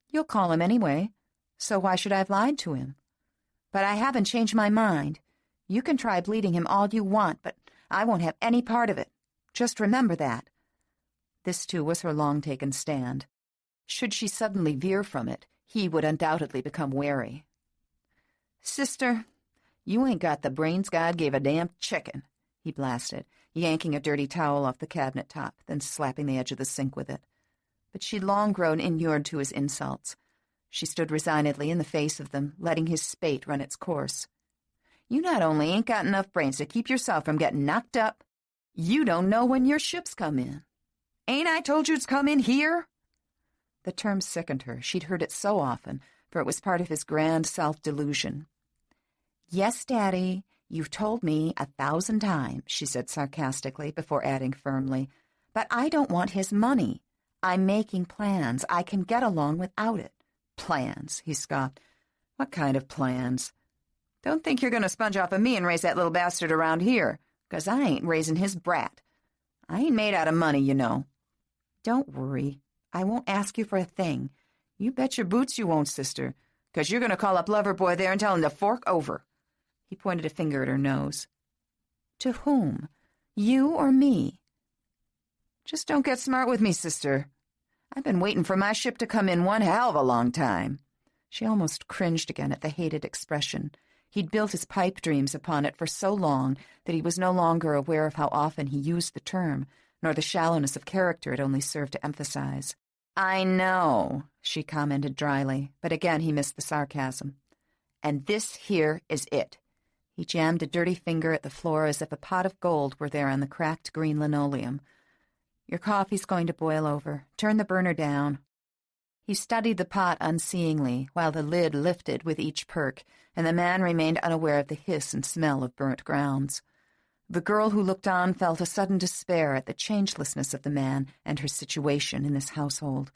"You'll call him anyway, so why should I have lied to him? But I haven't changed my mind. You can try bleeding him all you want, but I won't have any part of it. Just remember that." This, too, was her long-taken stand. Should she suddenly veer from it, he would undoubtedly become wary. "Sister, you ain't got the brains God gave a damn chicken," he blasted, yanking a dirty towel off the cabinet top, then slapping the edge of the sink with it. But she'd long grown inured to his insults. She stood resignedly in the face of them, letting his spate run its course. "You not only ain't got enough brains to keep yourself from getting knocked up, you don't know when your ships come in. Ain't I told you to come in here?" The term sickened her. She'd heard it so often, for it was part of his grand self-delusion. "Yes, Daddy, you've told me 1,000 times," she said sarcastically before adding firmly, "but I don't want his money. I'm making plans. I can get along without it." "Plans," he scoffed. "What kind of plans? Don't think you're going to sponge off of me and raise that little bastard around here, 'cause I ain't raising his brat. I ain't made out of money, you know." "Don't worry. I won't ask you for a thing." "You bet your boots you won't, sister, 'cause you're going to call up Loverboy there and tell him to fork over." He pointed a finger at her nose. "To whom? You or me?" "Just don't get smart with me, sister. I've been waiting for my ship to come in one hell of a long time." She almost cringed again at the hated expression. He'd built his pipe dreams upon it for so long that he was no longer aware of how often he used the term, nor the shallowness of character it only served to emphasize. "I know," she commented dryly, but again he missed the sarcasm. "And this here is it." He jammed a dirty finger at the floor as if a pot of gold were there on the cracked green linoleum. "Your coffee's going to boil over. Turn the burner down." He studied the pot unseeingly while the lid lifted with each perk, and the man remained unaware of the hiss and smell of burnt grounds. The girl who looked on felt a sudden despair at the changelessness of the man and her situation in this household.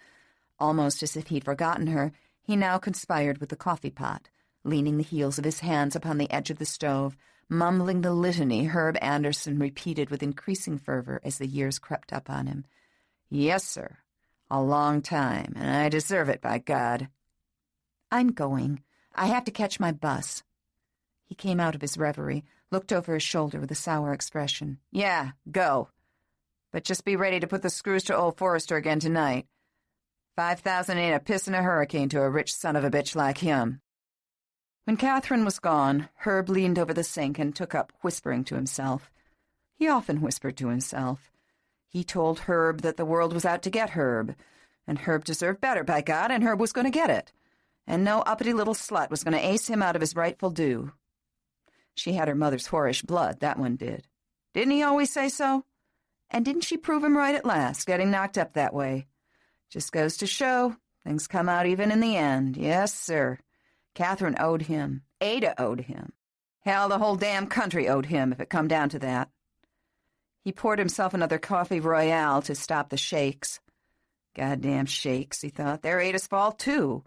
Almost as if he'd forgotten her, he now conspired with the coffee pot, leaning the heels of his hands upon the edge of the stove, mumbling the litany Herb Anderson repeated with increasing fervor as the years crept up on him. "Yes, sir. A long time, and I deserve it, by God." "I'm going. I have to catch my bus." He came out of his reverie, looked over his shoulder with a sour expression. "Yeah, go. But just be ready to put the screws to old Forrester again tonight. 5,000 ain't a piss in a hurricane to a rich son of a bitch like him." When Catherine was gone, Herb leaned over the sink and took up whispering to himself. He often whispered to himself. He told Herb that the world was out to get Herb, and Herb deserved better, by God, and Herb was going to get it. And no uppity little slut was going to ace him out of his rightful due. She had her mother's whorish blood, that one did. Didn't he always say so? And didn't she prove him right at last, getting knocked up that way? Just goes to show, things come out even in the end. Yes, sir. Catherine owed him. Ada owed him. Hell, the whole damn country owed him, if it come down to that. He poured himself another coffee royale to stop the shakes. Goddamn shakes, he thought. They're Ada's fault, too.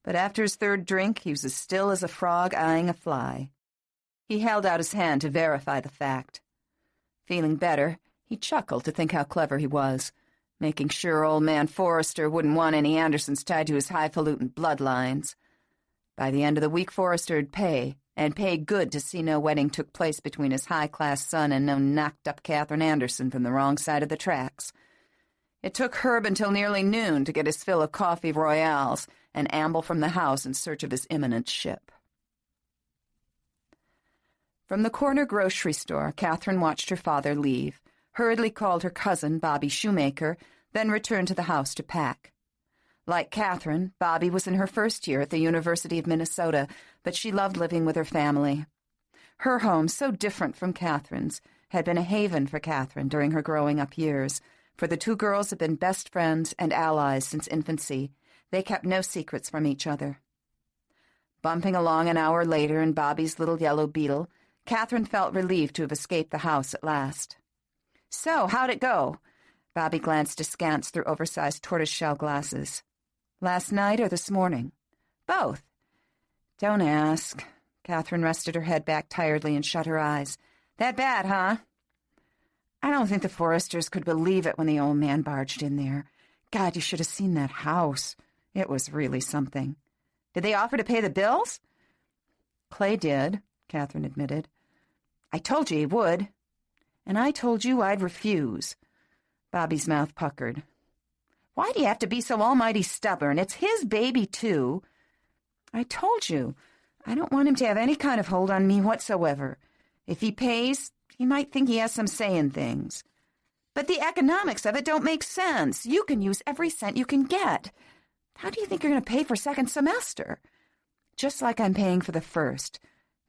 But after his third drink, he was as still as a frog eyeing a fly. He held out his hand to verify the fact. Feeling better, he chuckled to think how clever he was, making sure old man Forrester wouldn't want any Andersons tied to his highfalutin bloodlines. By the end of the week, Forrester'd pay, and pay good to see no wedding took place between his high-class son and no knocked-up Catherine Anderson from the wrong side of the tracks. It took Herb until nearly noon to get his fill of coffee royales and amble from the house in search of his imminent ship. From the corner grocery store, Catherine watched her father leave, hurriedly called her cousin, Bobby Shoemaker, then returned to the house to pack. Like Catherine, Bobby was in her first year at the University of Minnesota, but she loved living with her family. Her home, so different from Catherine's, had been a haven for Catherine during her growing-up years, for the two girls had been best friends and allies since infancy. They kept no secrets from each other. Bumping along an hour later in Bobby's little yellow Beetle, Catherine felt relieved to have escaped the house at last. "So, how'd it go?" Bobby glanced askance through oversized tortoise-shell glasses. "Last night or this morning?" "Both." "Don't ask." Catherine rested her head back tiredly and shut her eyes. "That bad, huh?" "I don't think the Forresters could believe it when the old man barged in there. God, you should have seen that house. It was really something." "Did they offer to pay the bills?" "Clay did," Catherine admitted. "I told you he would." "And I told you I'd refuse." Bobby's mouth puckered. "Why do you have to be so almighty stubborn? It's his baby, too." "I told you. I don't want him to have any kind of hold on me whatsoever. If he pays, he might think he has some say in things." "But the economics of it don't make sense. You can use every cent you can get. How do you think you're going to pay for second semester?" "Just like I'm paying for the first."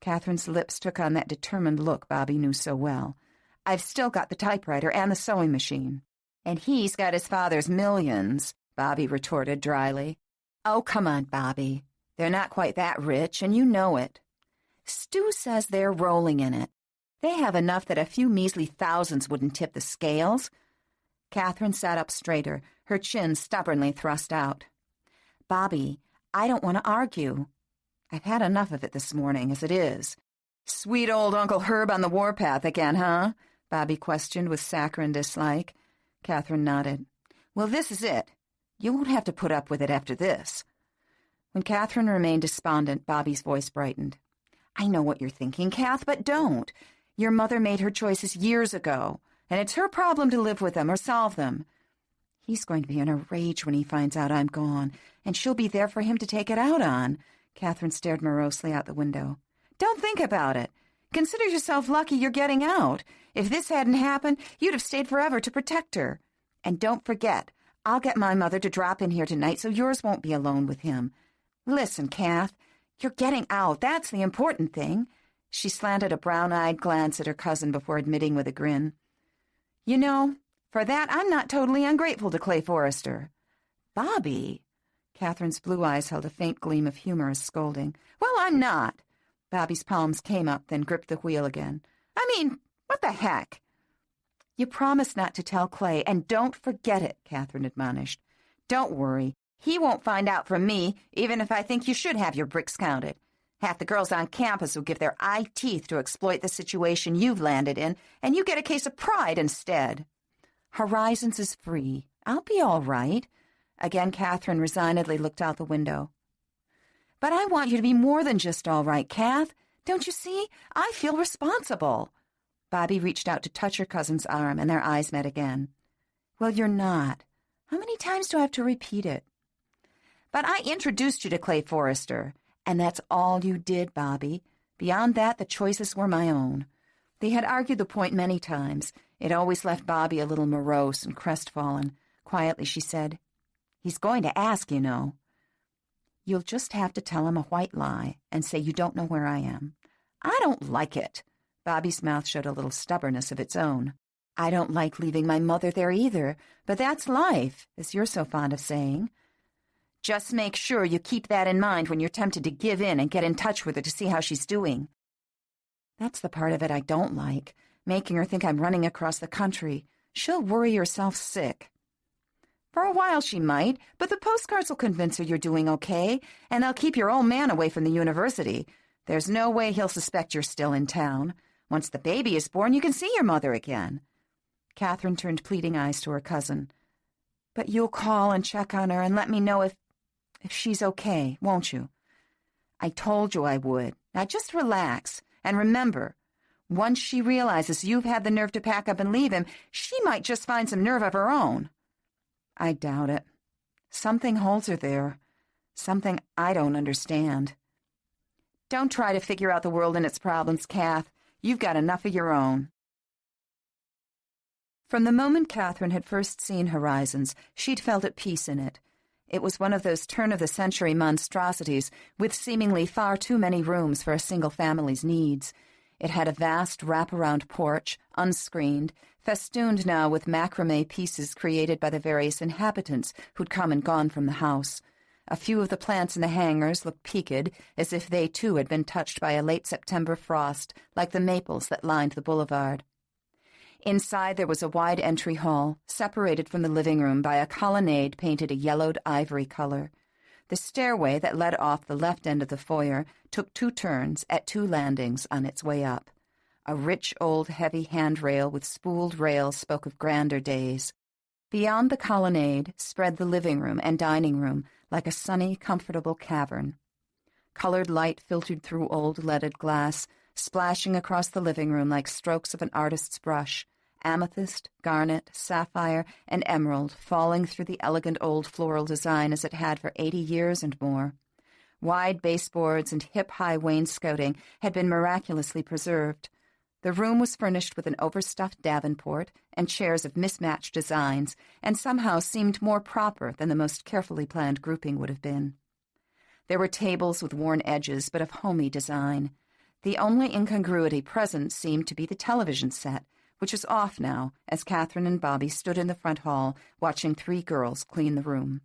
Catherine's lips took on that determined look Bobby knew so well. "I've still got the typewriter and the sewing machine." "And he's got his father's millions," Bobby retorted dryly. "Oh, come on, Bobby." They're not quite that rich, and you know it. Stu says they're rolling in it. They have enough that a few measly thousands wouldn't tip the scales. Catherine sat up straighter, her chin stubbornly thrust out. Bobby, I don't want to argue. I've had enough of it this morning, as it is. Sweet old Uncle Herb on the warpath again, huh? Bobby questioned with saccharine dislike. Catherine nodded. Well, this is it. You won't have to put up with it after this. When Catherine remained despondent, Bobby's voice brightened. I know what you're thinking, Kath, but don't. Your mother made her choices years ago, and it's her problem to live with them or solve them. He's going to be in a rage when he finds out I'm gone, and she'll be there for him to take it out on. Catherine stared morosely out the window. Don't think about it. Consider yourself lucky you're getting out. If this hadn't happened, you'd have stayed forever to protect her. And don't forget, I'll get my mother to drop in here tonight so yours won't be alone with him. Listen, Kath, you're getting out. That's the important thing. She slanted a brown-eyed glance at her cousin before admitting with a grin. You know, for that I'm not totally ungrateful to Clay Forrester. Bobby? Catherine's blue eyes held a faint gleam of humorous scolding. Well, I'm not. Bobby's palms came up, then gripped the wheel again. I mean, what the heck? You promised not to tell Clay, and don't forget it, Catherine admonished. Don't worry. He won't find out from me, even if I think you should have your bricks counted. Half the girls on campus will give their eye teeth to exploit the situation you've landed in, and you get a case of pride instead. Horizons is free. I'll be all right. Again, Catherine resignedly looked out the window. But I want you to be more than just all right, Kath. Don't you see? I feel responsible. Bobby reached out to touch her cousin's arm, and their eyes met again. Well, you're not. How many times do I have to repeat it? But I introduced you to Clay Forrester, and that's all you did, Bobby. Beyond that, the choices were my own. They had argued the point many times. It always left Bobby a little morose and crestfallen. Quietly, she said, He's going to ask, you know. You'll just have to tell him a white lie and say you don't know where I am. I don't like it. Bobby's mouth showed a little stubbornness of its own. I don't like leaving my mother there either, but that's life, as you're so fond of saying. Just make sure you keep that in mind when you're tempted to give in and get in touch with her to see how she's doing. That's the part of it I don't like, making her think I'm running across the country. She'll worry herself sick. For a while she might, but the postcards will convince her you're doing okay, and they'll keep your old man away from the university. There's no way he'll suspect you're still in town. Once the baby is born, you can see your mother again. Catherine turned pleading eyes to her cousin. But you'll call and check on her and let me know if she's okay, won't you? I told you I would. Now just relax. And remember, once she realizes you've had the nerve to pack up and leave him, she might just find some nerve of her own. I doubt it. Something holds her there. Something I don't understand. Don't try to figure out the world and its problems, Kath. You've got enough of your own. From the moment Catherine had first seen Horizons, she'd felt at peace in it. It was one of those turn-of-the-century monstrosities with seemingly far too many rooms for a single family's needs. It had a vast wraparound porch, unscreened, festooned now with macrame pieces created by the various inhabitants who'd come and gone from the house. A few of the plants in the hangars looked peaked, as if they too had been touched by a late September frost, like the maples that lined the boulevard. Inside there was a wide entry hall, separated from the living room by a colonnade painted a yellowed ivory color. The stairway that led off the left end of the foyer took 2 turns at 2 landings on its way up. A rich old heavy handrail with spooled rails spoke of grander days. Beyond the colonnade spread the living room and dining room like a sunny, comfortable cavern. Colored light filtered through old leaded glass, splashing across the living room like strokes of an artist's brush. Amethyst, garnet, sapphire, and emerald falling through the elegant old floral design as it had for 80 years and more. Wide baseboards and hip-high wainscoting had been miraculously preserved. The room was furnished with an overstuffed davenport and chairs of mismatched designs, and somehow seemed more proper than the most carefully planned grouping would have been. There were tables with worn edges, but of homey design. The only incongruity present seemed to be the television set, which was off now, as Catherine and Bobby stood in the front hall watching 3 girls clean the room.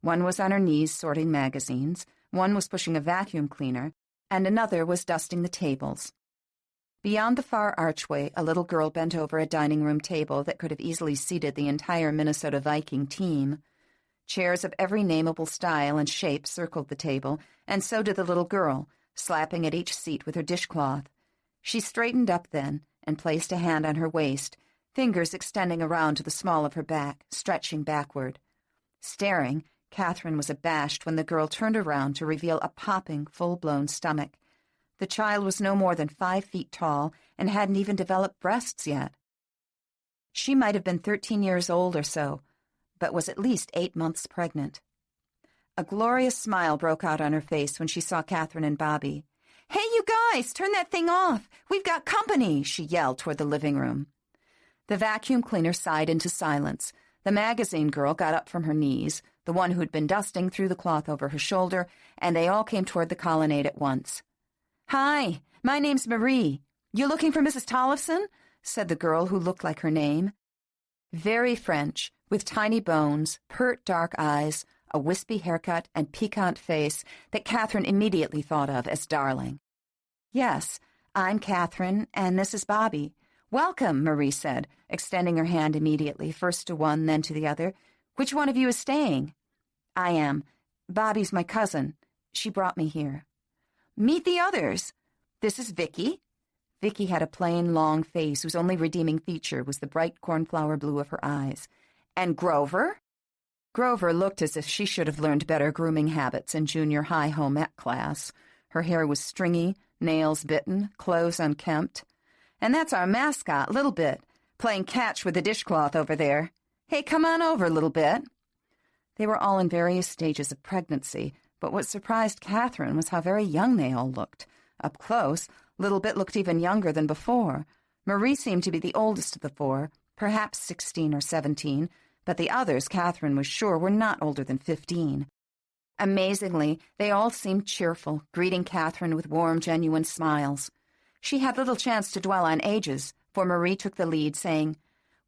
One was on her knees sorting magazines, one was pushing a vacuum cleaner, and another was dusting the tables. Beyond the far archway, a little girl bent over a dining room table that could have easily seated the entire Minnesota Viking team. Chairs of every nameable style and shape circled the table, and so did the little girl, slapping at each seat with her dishcloth. She straightened up then and placed a hand on her waist, fingers extending around to the small of her back, stretching backward. Staring, Catherine was abashed when the girl turned around to reveal a popping, full-blown stomach. The child was no more than 5 feet tall and hadn't even developed breasts yet. She might have been 13 years old or so, but was at least 8 months pregnant. A glorious smile broke out on her face when she saw Catherine and Bobby. "Hey, you guys, turn that thing off! We've got company!" she yelled toward the living room. The vacuum cleaner sighed into silence. The magazine girl got up from her knees, the one who'd been dusting threw the cloth over her shoulder, and they all came toward the colonnade at once. "Hi, my name's Marie. You looking for Mrs. Tollefson?" said the girl who looked like her name. Very French, with tiny bones, pert dark eyes, a wispy haircut, and piquant face that Catherine immediately thought of as darling. "Yes, I'm Catherine, and this is Bobby. Welcome," Marie said, extending her hand immediately, first to one, then to the other. "Which one of you is staying?" "I am. Bobby's my cousin. She brought me here." "Meet the others. This is Vicky." Vicky had a plain, long face whose only redeeming feature was the bright cornflower blue of her eyes. "And Grover?" Grover looked as if she should have learned better grooming habits in junior high home ec class. Her hair was stringy, nails bitten, clothes unkempt. "And that's our mascot, Little Bit, playing catch with the dishcloth over there. Hey, come on over, Little Bit." They were all in various stages of pregnancy, but what surprised Catherine was how very young they all looked. Up close, Little Bit looked even younger than before. Marie seemed to be the oldest of the 4, perhaps 16 or 17, but the others, Catherine was sure, were not older than 15. Amazingly, they all seemed cheerful, greeting Catherine with warm, genuine smiles. She had little chance to dwell on ages, for Marie took the lead, saying,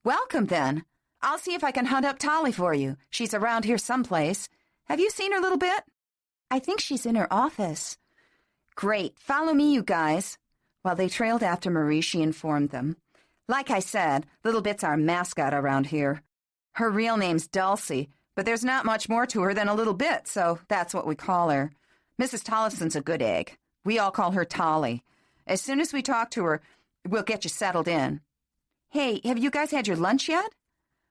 "Welcome, then. I'll see if I can hunt up Tolly for you. She's around here someplace. Have you seen her, Little Bit?" "I think she's in her office." "Great. Follow me, you guys." While they trailed after Marie, she informed them. "Like I said, Little Bit's our mascot around here. Her real name's Dulcie, but there's not much more to her than a little bit, so that's what we call her. Mrs. Tollefson's a good egg. We all call her Tolly. As soon as we talk to her, we'll get you settled in." "Hey, have you guys had your lunch yet?"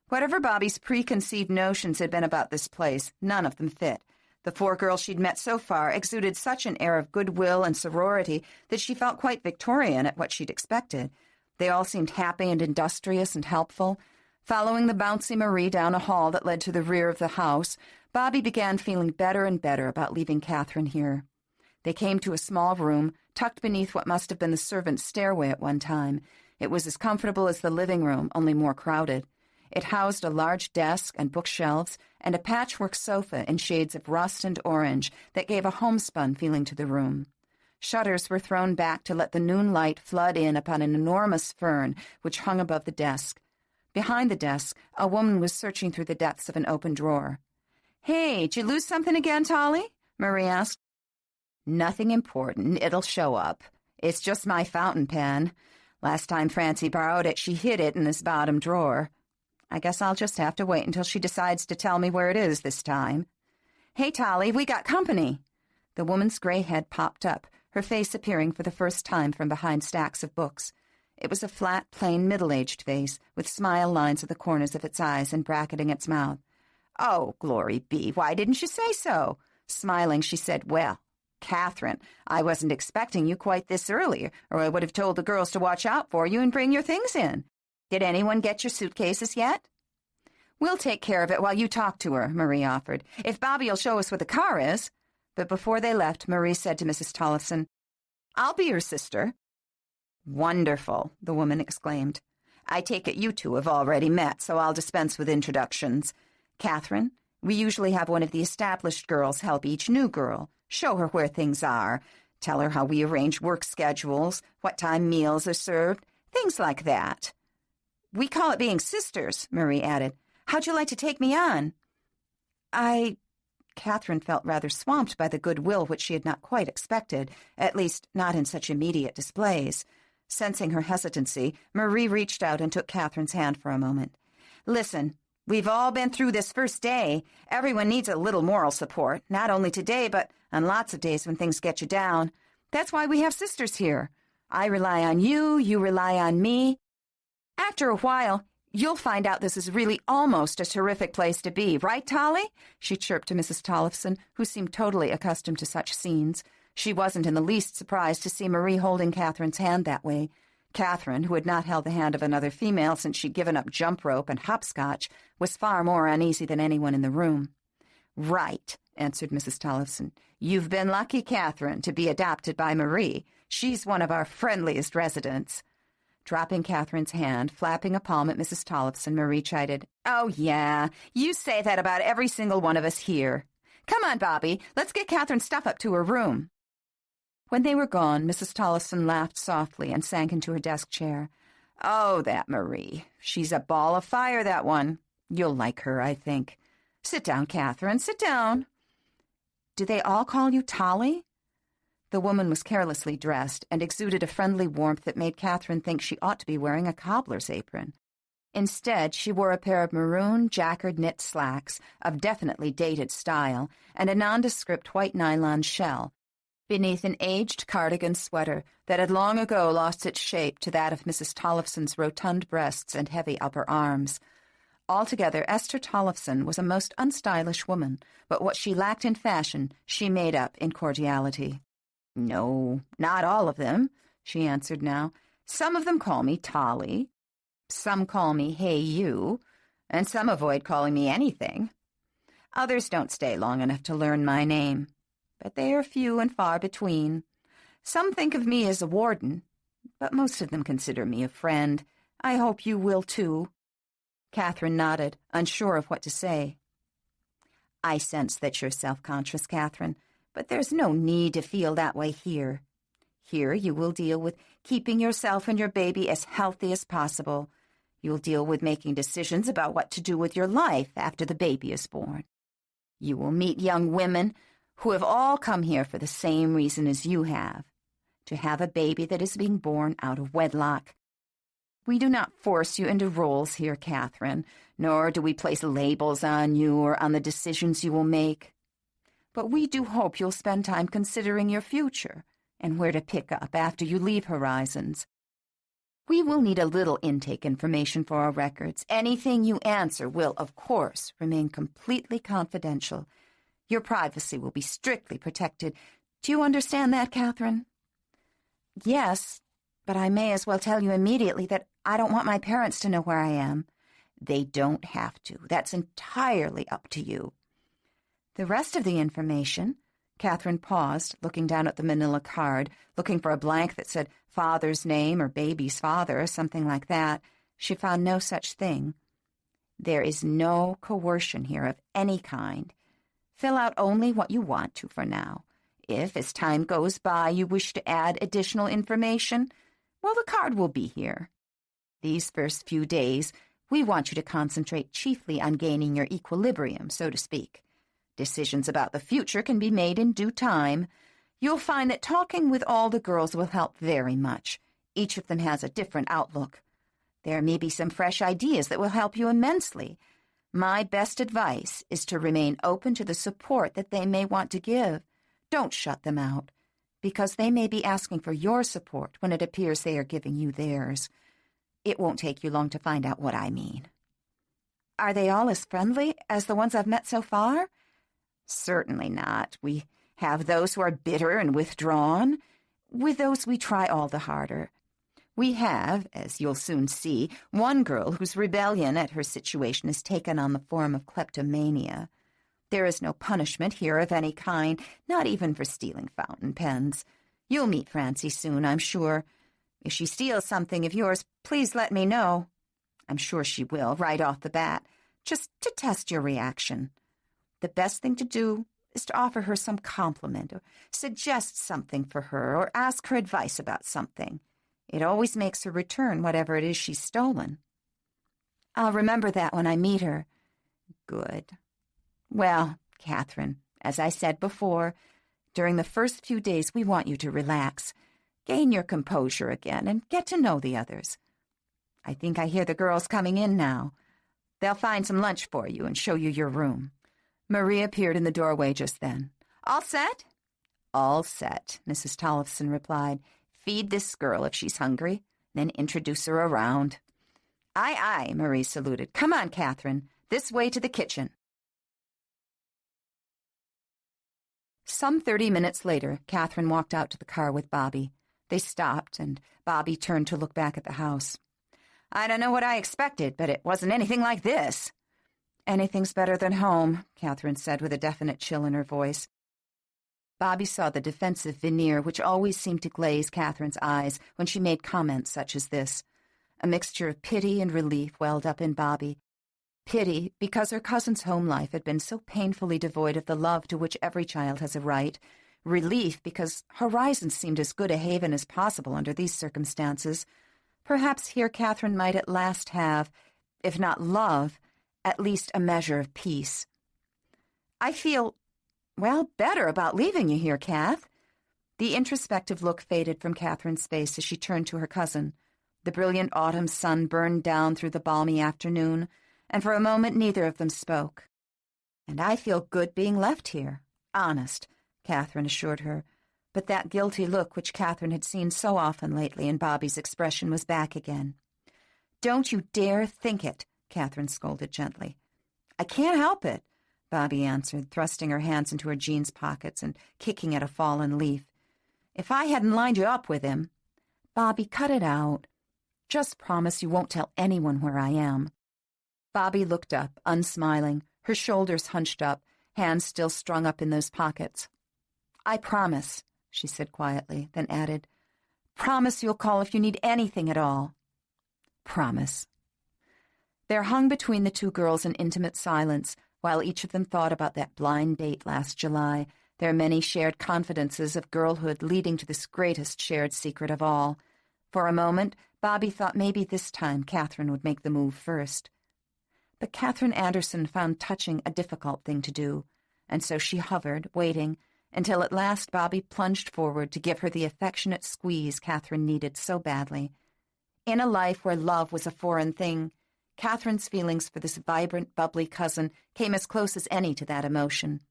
Whatever Bobby's preconceived notions had been about this place, none of them fit. The 4 girls she'd met so far exuded such an air of goodwill and sorority that she felt quite Victorian at what she'd expected. They all seemed happy and industrious and helpful. Following the bouncy Marie down a hall that led to the rear of the house, Bobby began feeling better and better about leaving Catherine here. They came to a small room, tucked beneath what must have been the servants' stairway at one time. It was as comfortable as the living room, only more crowded. It housed a large desk and bookshelves and a patchwork sofa in shades of rust and orange that gave a homespun feeling to the room. Shutters were thrown back to let the noon light flood in upon an enormous fern which hung above the desk. Behind the desk, a woman was searching through the depths of an open drawer. "Hey, did you lose something again, Tolly?" Marie asked. "Nothing important. It'll show up. It's just my fountain pen. Last time Francie borrowed it, she hid it in this bottom drawer. I guess I'll just have to wait until she decides to tell me where it is this time." "Hey, Tolly, we got company." The woman's gray head popped up, her face appearing for the first time from behind stacks of books. It was a flat, plain, middle-aged face, with smile lines at the corners of its eyes and bracketing its mouth. "Oh, glory be, why didn't you say so?" Smiling, she said, "Well, Catherine, I wasn't expecting you quite this early, or I would have told the girls to watch out for you and bring your things in. Did anyone get your suitcases yet?" "We'll take care of it while you talk to her," Marie offered, "if Bobby'll show us where the car is." But before they left, Marie said to Mrs. Tollefson, "I'll be your sister." "Wonderful," the woman exclaimed. "I take it you two have already met, so I'll dispense with introductions. Catherine, we usually have one of the established girls help each new girl, show her where things are, tell her how we arrange work schedules, what time meals are served, things like that." "We call it being sisters," Marie added. "How'd you like to take me on?" Catherine felt rather swamped by the goodwill which she had not quite expected, at least not in such immediate displays. Sensing her hesitancy, Marie reached out and took Catherine's hand for a moment. "Listen, we've all been through this first day. Everyone needs a little moral support, not only today, but on lots of days when things get you down. That's why we have sisters here. I rely on you, you rely on me. After a while, you'll find out this is really almost a terrific place to be, right, Tolly?" she chirped to Mrs. Tollefson, who seemed totally accustomed to such scenes. She wasn't in the least surprised to see Marie holding Catherine's hand that way. Catherine, who had not held the hand of another female since she'd given up jump rope and hopscotch, was far more uneasy than anyone in the room. "Right," answered Mrs. Tollefson. "You've been lucky, Catherine, to be adopted by Marie. She's one of our friendliest residents." Dropping Catherine's hand, flapping a palm at Mrs. Tollefson, Marie chided, "Oh, yeah, you say that about every single one of us here. Come on, Bobby, let's get Catherine's stuff up to her room." When they were gone, Mrs. Tollefson laughed softly and sank into her desk chair. "Oh, that Marie. She's a ball of fire, that one. You'll like her, I think. Sit down, Catherine, sit down." "Do they all call you Tolly?" The woman was carelessly dressed and exuded a friendly warmth that made Catherine think she ought to be wearing a cobbler's apron. Instead, she wore a pair of maroon jacquard knit slacks of definitely dated style and a nondescript white nylon shell, beneath an aged cardigan sweater that had long ago lost its shape to that of Mrs. Tollefson's rotund breasts and heavy upper arms. Altogether, Esther Tollefson was a most unstylish woman, but what she lacked in fashion she made up in cordiality. "No, not all of them," she answered now. "Some of them call me Tolly. Some call me Hey You, and some avoid calling me anything. Others don't stay long enough to learn my name, but they are few and far between. Some think of me as a warden, but most of them consider me a friend. I hope you will, too." Catherine nodded, unsure of what to say. "I sense that you're self-conscious, Catherine, but there's no need to feel that way here. Here you will deal with keeping yourself and your baby as healthy as possible. You'll deal with making decisions about what to do with your life after the baby is born. You will meet young women who have all come here for the same reason as you have, to have a baby that is being born out of wedlock. We do not force you into roles here, Catherine, nor do we place labels on you or on the decisions you will make. But we do hope you'll spend time considering your future and where to pick up after you leave Horizons. We will need a little intake information for our records. Anything you answer will, of course, remain completely confidential. Your privacy will be strictly protected. Do you understand that, Catherine?" "Yes, but I may as well tell you immediately that I don't want my parents to know where I am." "They don't have to. That's entirely up to you." "The rest of the information—" Catherine paused, looking down at the manila card, looking for a blank that said father's name or baby's father or something like that. She found no such thing. "There is no coercion here of any kind. Fill out only what you want to for now. If, as time goes by, you wish to add additional information, well, the card will be here. These first few days, we want you to concentrate chiefly on gaining your equilibrium, so to speak. Decisions about the future can be made in due time. You'll find that talking with all the girls will help very much. Each of them has a different outlook. There may be some fresh ideas that will help you immensely. My best advice is to remain open to the support that they may want to give. Don't shut them out, because they may be asking for your support when it appears they are giving you theirs. It won't take you long to find out what I mean." "Are they all as friendly as the ones I've met so far?" "Certainly not. We have those who are bitter and withdrawn. With those we try all the harder. We have, as you'll soon see, one girl whose rebellion at her situation has taken on the form of kleptomania. There is no punishment here of any kind, not even for stealing fountain pens. You'll meet Francie soon, I'm sure. If she steals something of yours, please let me know. I'm sure she will, right off the bat, just to test your reaction. The best thing to do is to offer her some compliment or suggest something for her or ask her advice about something. It always makes her return whatever it is she's stolen." "I'll remember that when I meet her." "Good. Well, Catherine, As I said before, during the first few days we want you to relax, gain your composure again, and get to know the others. I think I hear the girls coming in now. They'll find some lunch for you and show you your room." Marie appeared in the doorway just then. "All set?" "All set," Mrs. Tollefson replied. "Feed this girl if she's hungry, then introduce her around." "Aye, aye," Marie saluted. "Come on, Catherine. This way to the kitchen." Some 30 minutes later, Catherine walked out to the car with Bobby. They stopped, and Bobby turned to look back at the house. "I don't know what I expected, but it wasn't anything like this." "Anything's better than home," Catherine said with a definite chill in her voice. Bobby saw the defensive veneer which always seemed to glaze Catherine's eyes when she made comments such as this. A mixture of pity and relief welled up in Bobby. Pity, because her cousin's home life had been so painfully devoid of the love to which every child has a right. Relief, because Horizon seemed as good a haven as possible under these circumstances. Perhaps here Catherine might at last have, if not love, at least a measure of peace. "I feel, well, better about leaving you here, Kath." The introspective look faded from Catherine's face as she turned to her cousin. The brilliant autumn sun burned down through the balmy afternoon, and for a moment neither of them spoke. "And I feel good being left here, honest," Catherine assured her. But that guilty look which Catherine had seen so often lately in Bobby's expression was back again. "Don't you dare think it," Catherine scolded gently. "I can't help it," Bobby answered, thrusting her hands into her jeans pockets and kicking at a fallen leaf. "If I hadn't lined you up with him—" "Bobby, cut it out. Just promise you won't tell anyone where I am." Bobby looked up, unsmiling, her shoulders hunched up, hands still strung up in those pockets. "I promise," she said quietly, then added, "Promise you'll call if you need anything at all." "Promise." There hung between the two girls an intimate silence, while each of them thought about that blind date last July, their many shared confidences of girlhood leading to this greatest shared secret of all. For a moment, Bobby thought maybe this time Catherine would make the move first. But Catherine Anderson found touching a difficult thing to do, and so she hovered, waiting, until at last Bobby plunged forward to give her the affectionate squeeze Catherine needed so badly. In a life where love was a foreign thing, Catherine's feelings for this vibrant, bubbly cousin came as close as any to that emotion.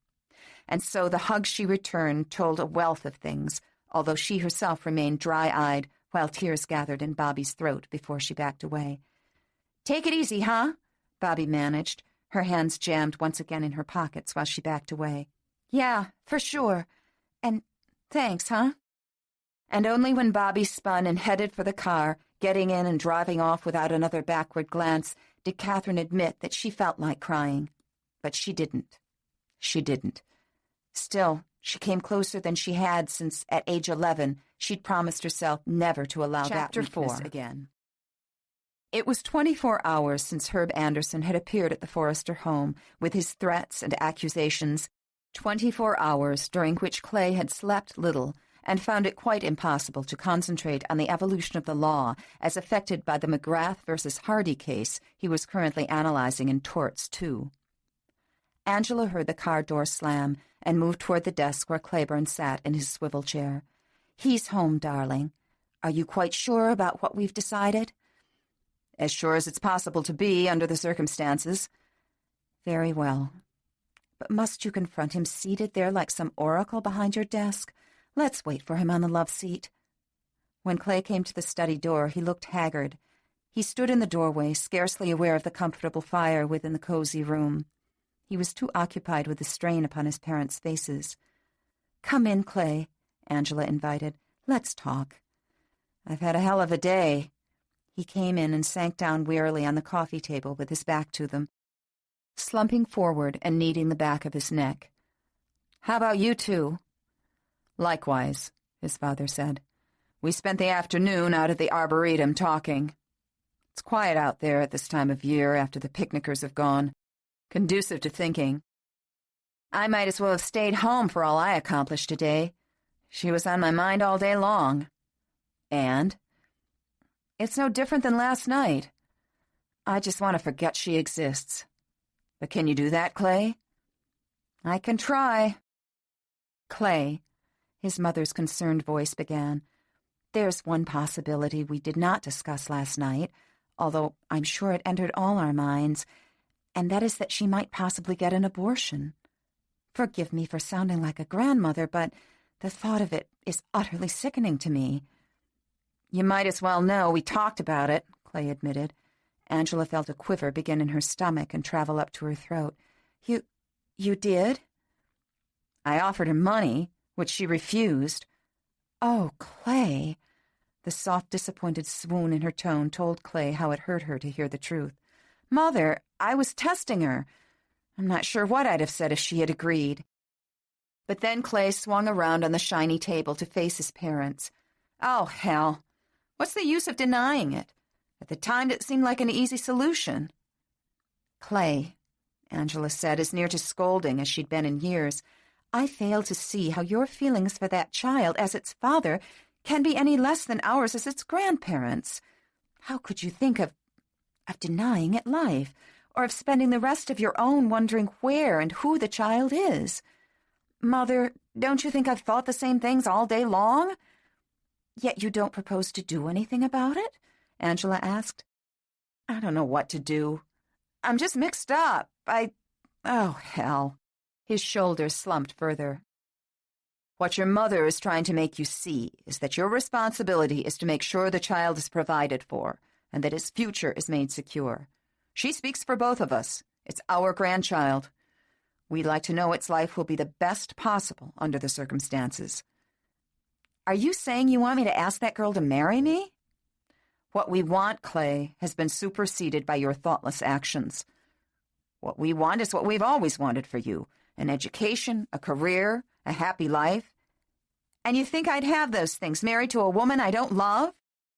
And so the hug she returned told a wealth of things, although she herself remained dry-eyed while tears gathered in Bobby's throat before she backed away. "Take it easy, huh?" Bobby managed, her hands jammed once again in her pockets while she backed away. "Yeah, for sure. And thanks, huh?" And only when Bobby spun and headed for the car, getting in and driving off without another backward glance, did Catherine admit that she felt like crying. But she didn't. She didn't. Still, she came closer than she had since, at age 11, she'd promised herself never to allow that weakness again. It was 24 hours since Herb Anderson had appeared at the Forrester home with his threats and accusations, 24 hours during which Clay had slept little and found it quite impossible to concentrate on the evolution of the law as affected by the McGrath versus Hardy case he was currently analyzing in Torts 2. Angela heard the car door slam and moved toward the desk where Claiborne sat in his swivel chair. "He's home, darling. Are you quite sure about what we've decided?" "As sure as it's possible to be under the circumstances." "Very well. But must you confront him seated there like some oracle behind your desk? Let's wait for him on the love seat." When Clay came to the study door, he looked haggard. He stood in the doorway, scarcely aware of the comfortable fire within the cozy room. He was too occupied with the strain upon his parents' faces. "Come in, Clay," Angela invited. "Let's talk." "I've had a hell of a day." He came in and sank down wearily on the coffee table with his back to them, slumping forward and kneading the back of his neck. "How about you two?" "Likewise," his father said. "We spent the afternoon out at the Arboretum talking. It's quiet out there at this time of year after the picnickers have gone. Conducive to thinking. I might as well have stayed home for all I accomplished today. She was on my mind all day long." "And?" "It's no different than last night. I just want to forget she exists." "But can you do that, Clay?" "I can try. Clay, his mother's concerned voice began, there's one possibility we did not discuss last night, although I'm sure it entered all our minds, and that is that she might possibly get an abortion. Forgive me for sounding like a grandmother, but the thought of it is utterly sickening to me. You might as well know we talked about it, Clay admitted. Angela felt a quiver begin in her stomach and travel up to her throat. You did? I offered her money, which she refused. Oh, Clay. The soft, disappointed swoon in her tone told Clay how it hurt her to hear the truth. Mother, I was testing her. I'm not sure what I'd have said if she had agreed. But then Clay swung around on the shiny table to face his parents. Oh, hell. What's the use of denying it? At the time, it seemed like an easy solution. Clay, Angela said, as near to scolding as she'd been in years, I fail to see how your feelings for that child as its father can be any less than ours as its grandparents. How could you think of denying it life, or of spending the rest of your own wondering where and who the child is? Mother, don't you think I've thought the same things all day long? Yet you don't propose to do anything about it? Angela asked. I don't know what to do. I'm just mixed up. Oh, hell. His shoulders slumped further. What your mother is trying to make you see is that your responsibility is to make sure the child is provided for and that his future is made secure. She speaks for both of us. It's our grandchild. We'd like to know its life will be the best possible under the circumstances. Are you saying you want me to ask that girl to marry me? What we want, Clay, has been superseded by your thoughtless actions. What we want is what we've always wanted for you, an education, a career, a happy life. And you think I'd have those things married to a woman I don't love?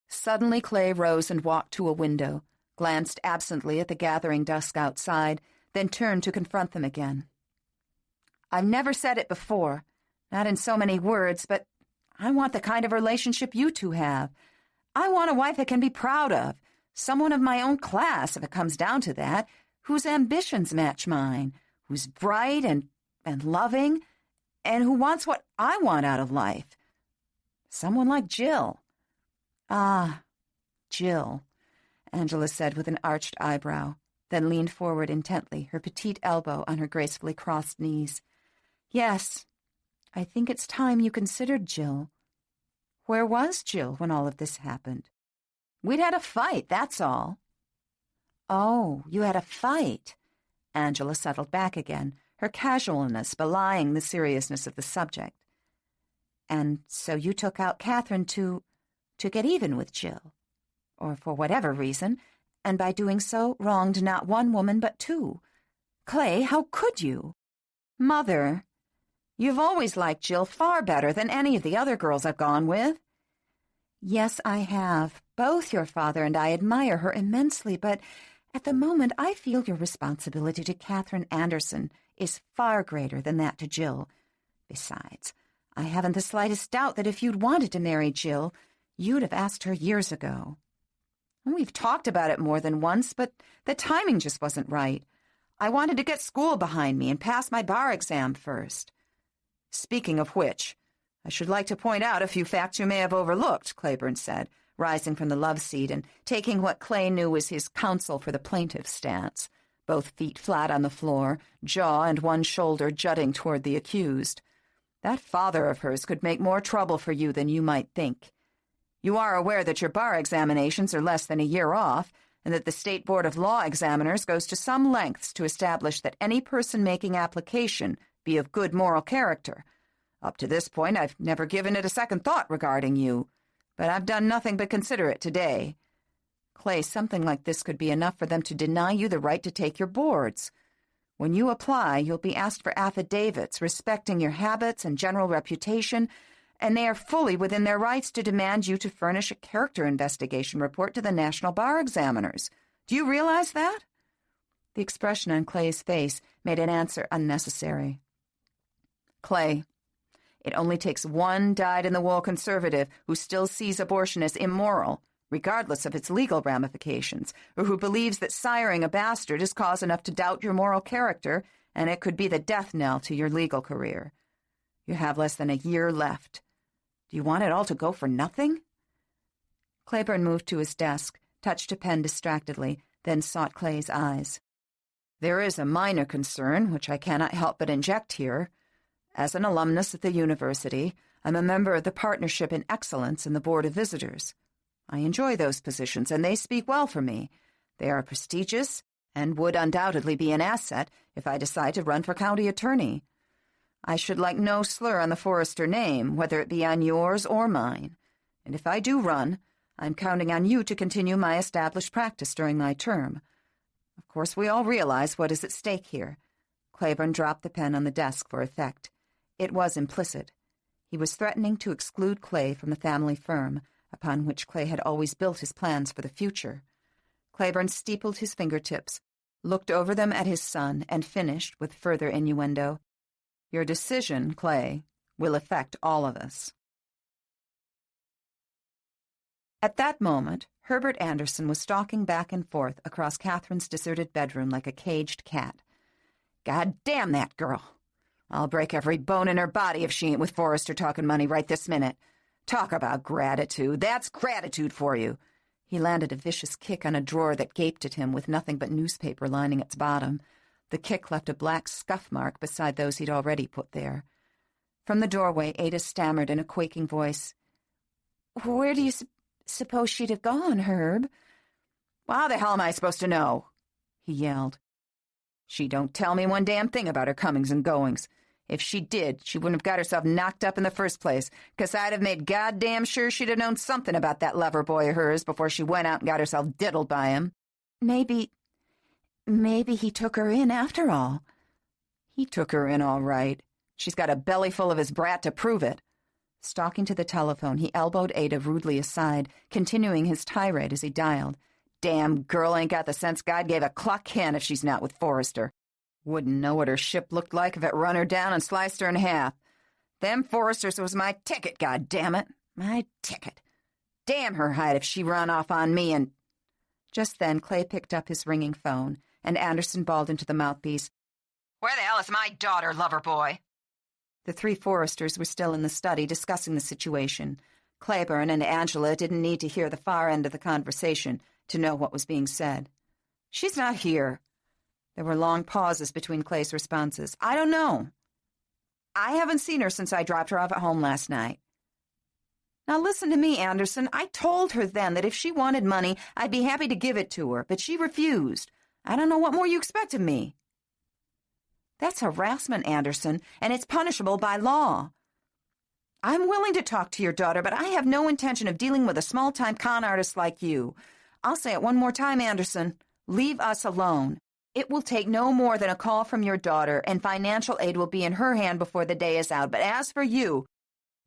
Suddenly Clay rose and walked to a window, glanced absently at the gathering dusk outside, then turned to confront them again. I've never said it before, not in so many words, but I want the kind of relationship you two have. I want a wife I can be proud of, someone of my own class, if it comes down to that, whose ambitions match mine, who's bright and loving, and who wants what I want out of life. Someone like Jill. Ah, Jill, Angela said with an arched eyebrow, then leaned forward intently, her petite elbow on her gracefully crossed knees. Yes, I think it's time you considered Jill. Where was Jill when all of this happened? We'd had a fight, that's all. Oh, you had a fight. Angela settled back again, her casualness belying the seriousness of the subject. And so you took out Catherine to get even with Jill, or for whatever reason, and by doing so wronged not one woman but two. Clay, how could you? Mother, you've always liked Jill far better than any of the other girls I've gone with. Yes, I have. Both your father and I admire her immensely, but at the moment I feel your responsibility to Catherine Anderson is far greater than that to Jill. Besides, I haven't the slightest doubt that if you'd wanted to marry Jill, you'd have asked her years ago. We've talked about it more than once, but the timing just wasn't right. I wanted to get school behind me and pass my bar exam first. Speaking of which, I should like to point out a few facts you may have overlooked, Claiborne said, rising from the love seat and taking what Clay knew was his counsel for the plaintiff's stance, both feet flat on the floor, jaw and one shoulder jutting toward the accused. That father of hers could make more trouble for you than you might think. You are aware that your bar examinations are less than a year off, and that the State Board of Law Examiners goes to some lengths to establish that any person making application be of good moral character. Up to this point, I've never given it a second thought regarding you, but I've done nothing but consider it today. Clay, something like this could be enough for them to deny you the right to take your boards. When you apply, you'll be asked for affidavits respecting your habits and general reputation, and they are fully within their rights to demand you to furnish a character investigation report to the National Bar Examiners. Do you realize that? The expression on Clay's face made an answer unnecessary. Clay, it only takes one dyed-in-the-wool conservative who still sees abortion as immoral, regardless of its legal ramifications, or who believes that siring a bastard is cause enough to doubt your moral character, and it could be the death knell to your legal career. You have less than a year left. Do you want it all to go for nothing?" Claiborne moved to his desk, touched a pen distractedly, then sought Clay's eyes. "There is a minor concern, which I cannot help but inject here. As an alumnus at the university, I'm a member of the Partnership in Excellence and the Board of Visitors. I enjoy those positions, and they speak well for me. They are prestigious and would undoubtedly be an asset if I decide to run for county attorney. I should like no slur on the Forrester name, whether it be on yours or mine. And if I do run, I'm counting on you to continue my established practice during my term. Of course, we all realize what is at stake here." Claiborne dropped the pen on the desk for effect. It was implicit. He was threatening to exclude Clay from the family firm, upon which Clay had always built his plans for the future. Claiborne steepled his fingertips, looked over them at his son, and finished with further innuendo. "Your decision, Clay, will affect all of us." At that moment, Herbert Anderson was stalking back and forth across Catherine's deserted bedroom like a caged cat. "God damn that girl! I'll break every bone in her body if she ain't with Forrester talking money right this minute. Talk about gratitude. That's gratitude for you." He landed a vicious kick on a drawer that gaped at him with nothing but newspaper lining its bottom. The kick left a black scuff mark beside those he'd already put there. From the doorway, Ada stammered in a quaking voice, "Where do you suppose she'd have gone, Herb?" "Well, how the hell am I supposed to know?" he yelled. "She don't tell me one damn thing about her comings and goings. If she did, she wouldn't have got herself knocked up in the first place, 'cause I'd have made goddamn sure she'd have known something about that lover boy of hers before she went out and got herself diddled by him." Maybe he took her in after all." "He took her in all right. She's got a belly full of his brat to prove it." Stalking to the telephone, he elbowed Ada rudely aside, continuing his tirade as he dialed. "Damn girl ain't got the sense God gave a cluck hen if she's not with Forrester. Wouldn't know what her ship looked like if it run her down and sliced her in half. Them Forresters was my ticket, goddammit. My ticket. Damn her hide if she run off on me and—" Just then, Clay picked up his ringing phone, and Anderson bawled into the mouthpiece, "Where the hell is my daughter, lover boy?" The three Forresters were still in the study discussing the situation. Claiborne and Angela didn't need to hear the far end of the conversation to know what was being said. "She's not here." There were long pauses between Clay's responses. "I don't know. I haven't seen her since I dropped her off at home last night." "Now listen to me, Anderson. I told her then that if she wanted money, I'd be happy to give it to her, but she refused. I don't know what more you expect of me." "That's harassment, Anderson, and it's punishable by law." "I'm willing to talk to your daughter, but I have no intention of dealing with a small-time con artist like you. I'll say it one more time, Anderson. Leave us alone. It will take no more than a call from your daughter, and financial aid will be in her hand before the day is out. But as for you,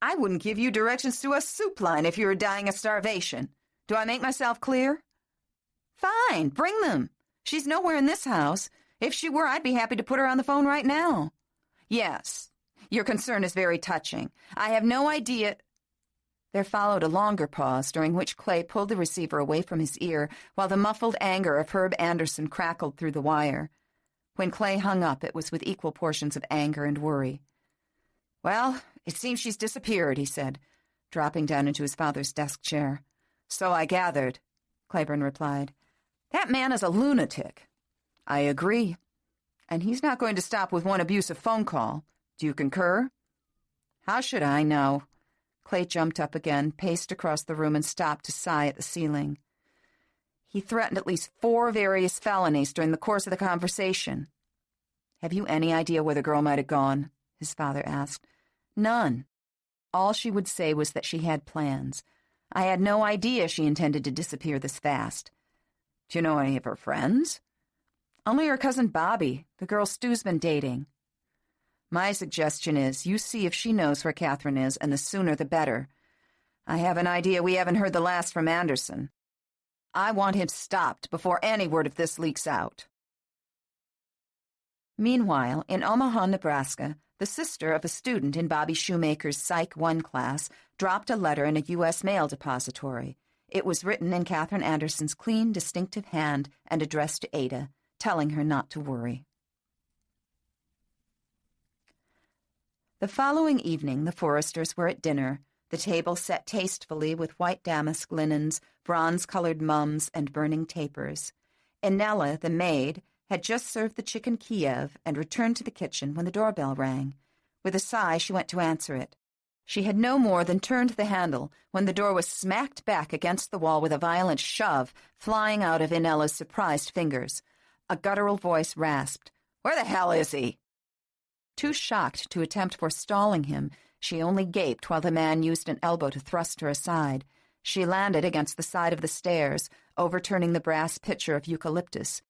I wouldn't give you directions to a soup line if you were dying of starvation. Do I make myself clear?" "Fine, bring them. She's nowhere in this house. If she were, I'd be happy to put her on the phone right now." "Yes, your concern is very touching. I have no idea—" There followed a longer pause, during which Clay pulled the receiver away from his ear, while the muffled anger of Herb Anderson crackled through the wire. When Clay hung up, it was with equal portions of anger and worry. "Well, it seems she's disappeared," he said, dropping down into his father's desk chair. "So I gathered," Claiborne replied. "That man is a lunatic." "I agree. And he's not going to stop with one abusive phone call. Do you concur?" "How should I know?" Clay jumped up again, paced across the room, and stopped to sigh at the ceiling. "He threatened at least 4 various felonies during the course of the conversation." "Have you any idea where the girl might have gone?" his father asked. "None. All she would say was that she had plans. I had no idea she intended to disappear this fast." "Do you know any of her friends?" "Only her cousin Bobby, the girl Stu's been dating." "My suggestion is you see if she knows where Catherine is, and the sooner the better. I have an idea we haven't heard the last from Anderson. I want him stopped before any word of this leaks out." Meanwhile, in Omaha, Nebraska, the sister of a student in Bobby Shoemaker's Psych 1 class dropped a letter in a U.S. mail depository. It was written in Catherine Anderson's clean, distinctive hand and addressed to Ada, telling her not to worry. The following evening, the Forresters were at dinner, the table set tastefully with white damask linens, bronze-colored mums, and burning tapers. Inella, the maid, had just served the chicken Kiev and returned to the kitchen when the doorbell rang. With a sigh, she went to answer it. She had no more than turned the handle when the door was smacked back against the wall with a violent shove, flying out of Inella's surprised fingers. A guttural voice rasped, "Where the hell is he?" Too shocked to attempt forestalling him, she only gaped while the man used an elbow to thrust her aside. She landed against the side of the stairs, overturning the brass pitcher of eucalyptus.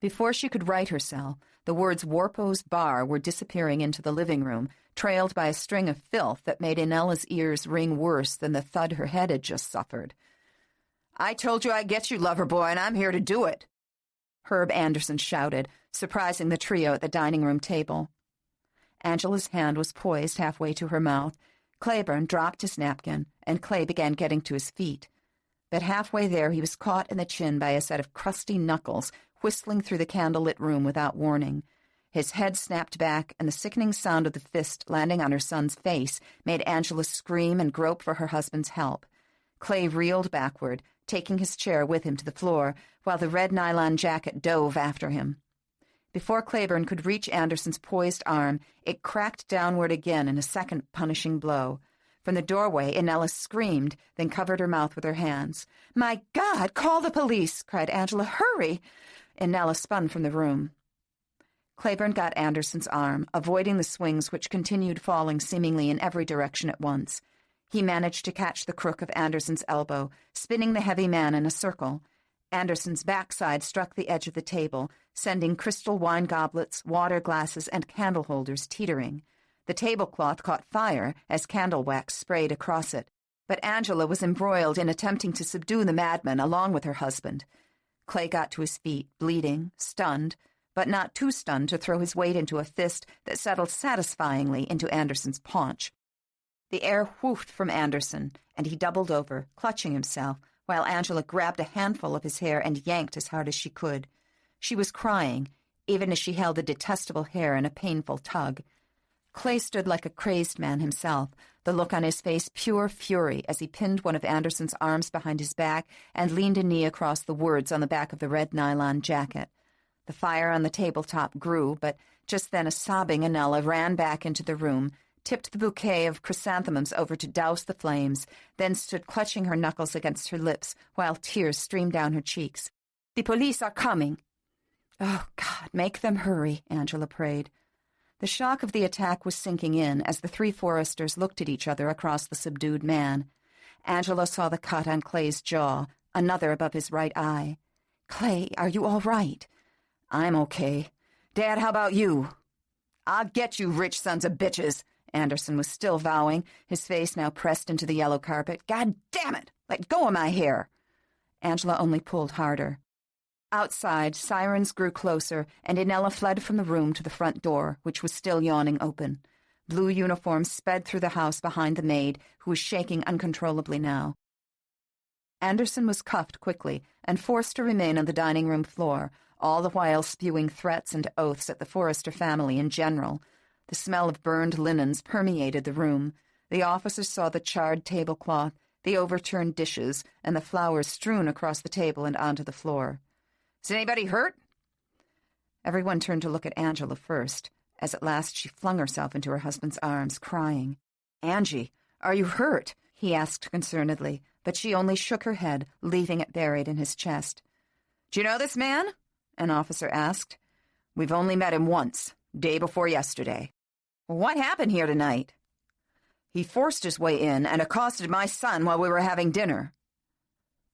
Before she could right herself, the words Warpo's Bar were disappearing into the living room, trailed by a string of filth that made Inella's ears ring worse than the thud her head had just suffered. "I told you I'd get you, lover boy, and I'm here to do it," Herb Anderson shouted, surprising the trio at the dining room table. Angela's hand was poised halfway to her mouth. Claiborne dropped his napkin, and Clay began getting to his feet. But halfway there he was caught in the chin by a set of crusty knuckles, whistling through the candlelit room without warning. His head snapped back, and the sickening sound of the fist landing on her son's face made Angela scream and grope for her husband's help. Clay reeled backward, taking his chair with him to the floor, while the red nylon jacket dove after him. Before Claiborne could reach Anderson's poised arm, it cracked downward again in a second punishing blow. From the doorway, Inella screamed, then covered her mouth with her hands. "My God, call the police!" cried Angela. "Hurry!" Inella spun from the room. Claiborne got Anderson's arm, avoiding the swings which continued falling seemingly in every direction at once. He managed to catch the crook of Anderson's elbow, spinning the heavy man in a circle. Anderson's backside struck the edge of the table, sending crystal wine goblets, water glasses, and candle holders teetering. The tablecloth caught fire as candle wax sprayed across it, but Angela was embroiled in attempting to subdue the madman along with her husband. Clay got to his feet, bleeding, stunned, but not too stunned to throw his weight into a fist that settled satisfyingly into Anderson's paunch. The air whoofed from Anderson, and he doubled over, clutching himself, while Angela grabbed a handful of his hair and yanked as hard as she could. She was crying, even as she held the detestable hair in a painful tug. Clay stood like a crazed man himself, the look on his face pure fury as he pinned one of Anderson's arms behind his back and leaned a knee across the words on the back of the red nylon jacket. The fire on the tabletop grew, but just then a sobbing Inella ran back into the room, tipped the bouquet of chrysanthemums over to douse the flames, then stood clutching her knuckles against her lips while tears streamed down her cheeks. "The police are coming." "Oh, God, make them hurry," Angela prayed. The shock of the attack was sinking in as the three Forresters looked at each other across the subdued man. Angela saw the cut on Clay's jaw, another above his right eye. "Clay, are you all right?" "I'm okay. Dad, how about you?" "I'll get you, rich sons of bitches," Anderson was still vowing, his face now pressed into the yellow carpet. "God damn it! Let go of my hair!" Angela only pulled harder. Outside, sirens grew closer, and Inella fled from the room to the front door, which was still yawning open. Blue uniforms sped through the house behind the maid, who was shaking uncontrollably now. Anderson was cuffed quickly and forced to remain on the dining room floor, all the while spewing threats and oaths at the Forrester family in general. The smell of burned linens permeated the room. The officers saw the charred tablecloth, the overturned dishes, and the flowers strewn across the table and onto the floor. "Is anybody hurt?" Everyone turned to look at Angela first, as at last she flung herself into her husband's arms, crying. "Angie, are you hurt?" he asked concernedly, but she only shook her head, leaving it buried in his chest. "Do you know this man?" an officer asked. "We've only met him once, day before yesterday." "What happened here tonight?" "He forced his way in and accosted my son while we were having dinner."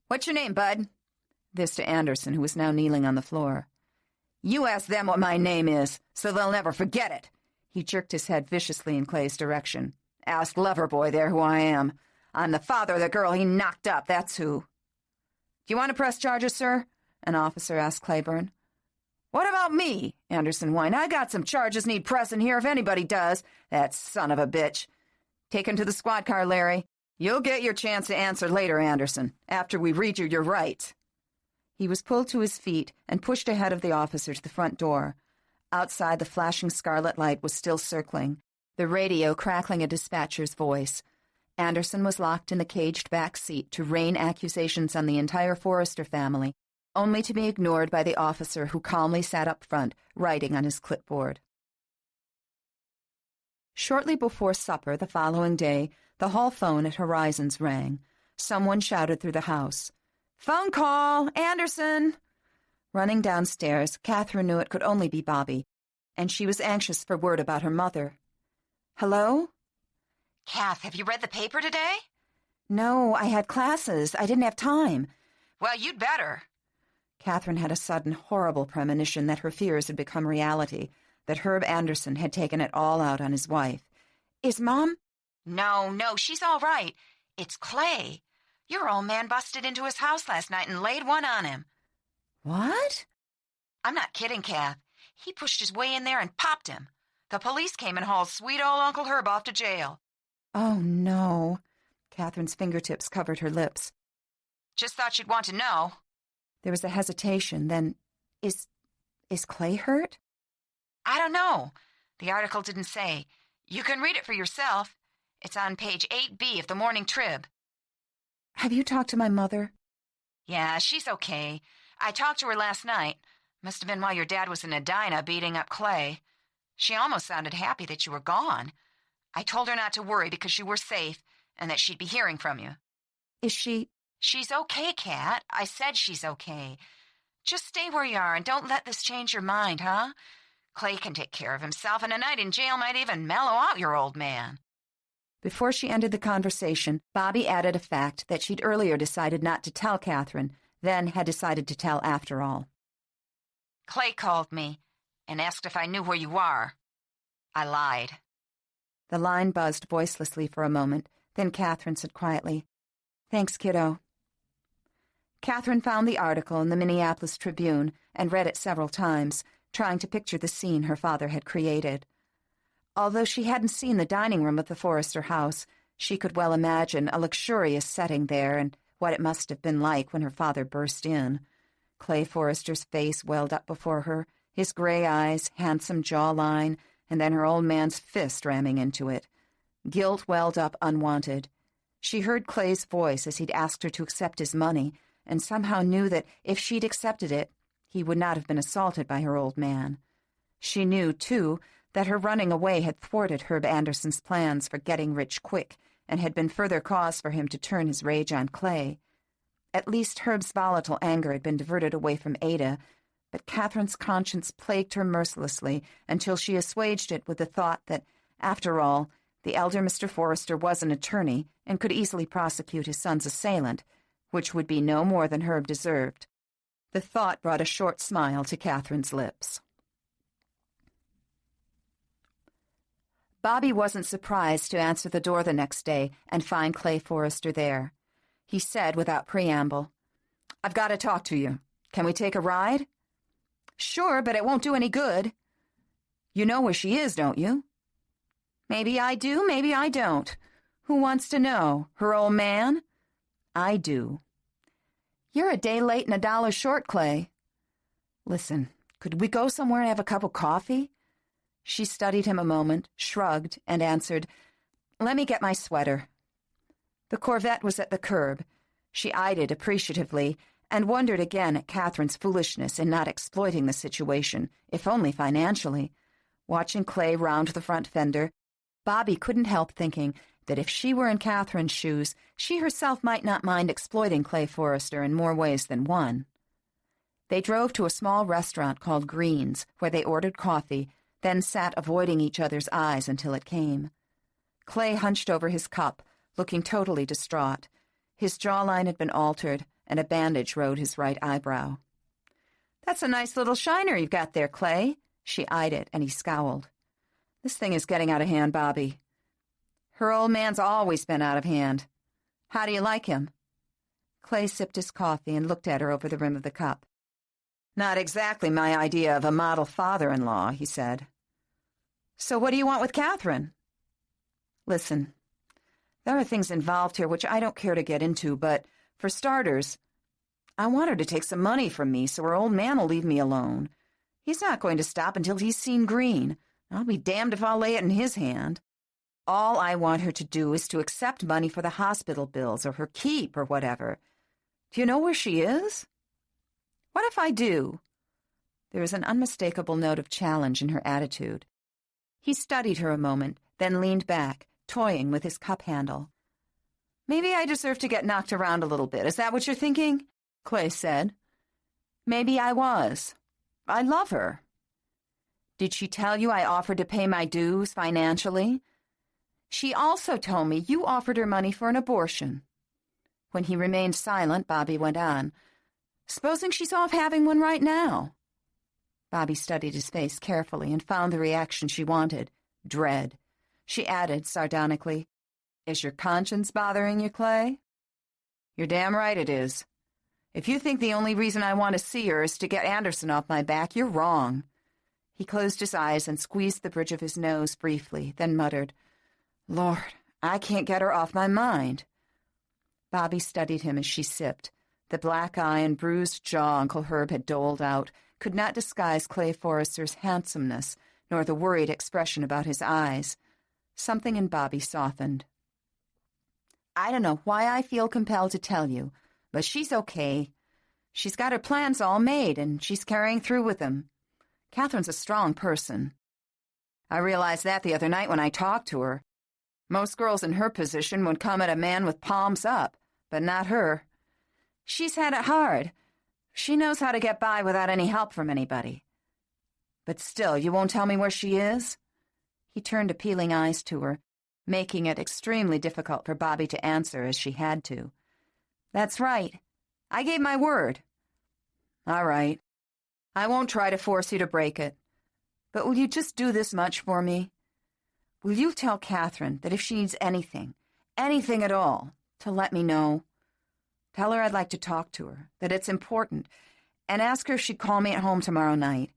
"What's your name, bud?" This to Anderson, who was now kneeling on the floor. "You ask them what my name is, so they'll never forget it." He jerked his head viciously in Clay's direction. "Ask Loverboy there who I am. I'm the father of the girl he knocked up, that's who." "Do you want to press charges, sir?" an officer asked Claiborne. "What about me?" Anderson whined. "I got some charges need pressing here if anybody does. That son of a bitch. Take him to the squad car, Larry. You'll get your chance to answer later, Anderson, after we read you your rights." He was pulled to his feet and pushed ahead of the officer to the front door. Outside, the flashing scarlet light was still circling. the radio crackling a dispatcher's voice. Anderson was locked in the caged back seat to rain accusations on the entire Forrester family, only to be ignored by the officer who calmly sat up front, writing on his clipboard. Shortly before supper the following day, the hall phone at Horizons rang. Someone shouted through the house, "Phone call! Anderson!" Running downstairs, Catherine knew it could only be Bobby, and she was anxious for word about her mother. "Hello?" "Kath, have you read the paper today?" "No, I had classes. I didn't have time." "Well, you'd better." Catherine had a sudden, horrible premonition that her fears had become reality, that Herb Anderson had taken it all out on his wife. "Is Mom—" No, she's all right. It's Clay. Your old man busted into his house last night and laid one on him." "What?" "I'm not kidding, Kath. He pushed his way in there and popped him. The police came and hauled sweet old Uncle Herb off to jail." "Oh, no." Catherine's fingertips covered her lips. "Just thought you'd want to know." There was a hesitation, then, Is Clay hurt?" "I don't know. The article didn't say. You can read it for yourself. It's on page 8B of the Morning Trib." "Have you talked to my mother?" "Yeah, she's okay. I talked to her last night. Must have been while your dad was in Edina beating up Clay. She almost sounded happy that you were gone. I told her not to worry because you were safe and that she'd be hearing from you." "Is she—" "She's okay, Kat. I said she's okay. Just stay where you are and don't let this change your mind, huh? Clay can take care of himself, and a night in jail might even mellow out your old man." Before she ended the conversation, Bobby added a fact that she'd earlier decided not to tell Catherine, then had decided to tell after all. "Clay called me and asked if I knew where you are. I lied." The line buzzed voicelessly for a moment, then Catherine said quietly, "Thanks, kiddo." Catherine found the article in the Minneapolis Tribune and read it several times, trying to picture the scene her father had created. Although she hadn't seen the dining room of the Forrester house, she could well imagine a luxurious setting there and what it must have been like when her father burst in. Clay Forrester's face welled up before her, his gray eyes, handsome jawline, and then her old man's fist ramming into it. Guilt welled up unwanted. She heard Clay's voice as he'd asked her to accept his money, and somehow knew that if she'd accepted it, he would not have been assaulted by her old man. She knew, too, that her running away had thwarted Herb Anderson's plans for getting rich quick and had been further cause for him to turn his rage on Clay. At least Herb's volatile anger had been diverted away from Ada, but Catherine's conscience plagued her mercilessly until she assuaged it with the thought that, after all, the elder Mr. Forrester was an attorney and could easily prosecute his son's assailant, which would be no more than Herb deserved. The thought brought a short smile to Catherine's lips. Bobby wasn't surprised to answer the door the next day and find Clay Forrester there. He said without preamble, "I've got to talk to you. Can we take a ride?" "Sure, but it won't do any good." "You know where she is, don't you?" "Maybe I do, maybe I don't. Who wants to know? Her old man?" "I do." "You're a day late and $1 short, Clay." "Listen, could we go somewhere and have a cup of coffee?" She studied him a moment, shrugged, and answered, "Let me get my sweater." The Corvette was at the curb. She eyed it appreciatively and wondered again at Catherine's foolishness in not exploiting the situation, if only financially. Watching Clay round the front fender, Bobby couldn't help thinking that if she were in Catherine's shoes, she herself might not mind exploiting Clay Forrester in more ways than one. They drove to a small restaurant called Green's, where they ordered coffee, then sat avoiding each other's eyes until it came. Clay hunched over his cup, looking totally distraught. His jawline had been altered, and a bandage rode his right eyebrow. "That's a nice little shiner you've got there, Clay." She eyed it, and he scowled. "This thing is getting out of hand, Bobby." "Her old man's always been out of hand. How do you like him?" Clay sipped his coffee and looked at her over the rim of the cup. "Not exactly my idea of a model father-in-law," he said. "So what do you want with Catherine?" "Listen, there are things involved here which I don't care to get into, but, for starters, I want her to take some money from me so her old man will leave me alone. He's not going to stop until he's seen green. I'll be damned if I'll lay it in his hand." All I want her to do is to accept money for the hospital bills or her keep or whatever. Do you know where she is? What if I do? There was an unmistakable note of challenge in her attitude. He studied her a moment, then leaned back, toying with his cup handle. Maybe I deserve to get knocked around a little bit. Is that what you're thinking? Clay said. Maybe I was. I love her. Did she tell you I offered to pay my dues financially? She also told me you offered her money for an abortion. When he remained silent, Bobby went on. Supposing she's off having one right now? Bobby studied his face carefully and found the reaction she wanted, dread. She added sardonically, Is your conscience bothering you, Clay? You're damn right it is. If you think the only reason I want to see her is to get Anderson off my back, you're wrong. He closed his eyes and squeezed the bridge of his nose briefly, then muttered, Lord, I can't get her off my mind. Bobby studied him as she sipped. The black eye and bruised jaw Uncle Herb had doled out could not disguise Clay Forrester's handsomeness, nor the worried expression about his eyes. Something in Bobby softened. I don't know why I feel compelled to tell you, but she's okay. She's got her plans all made, and she's carrying through with them. Catherine's a strong person. I realized that the other night when I talked to her. Most girls in her position would come at a man with palms up, but not her. She's had it hard. She knows how to get by without any help from anybody. But still, you won't tell me where she is? He turned appealing eyes to her, making it extremely difficult for Bobby to answer as she had to. That's right. I gave my word. All right. I won't try to force you to break it. But will you just do this much for me? Will you tell Catherine that if she needs anything at all, to let me know? Tell her I'd like to talk to her, that it's important, and ask her if she'd call me at home tomorrow night.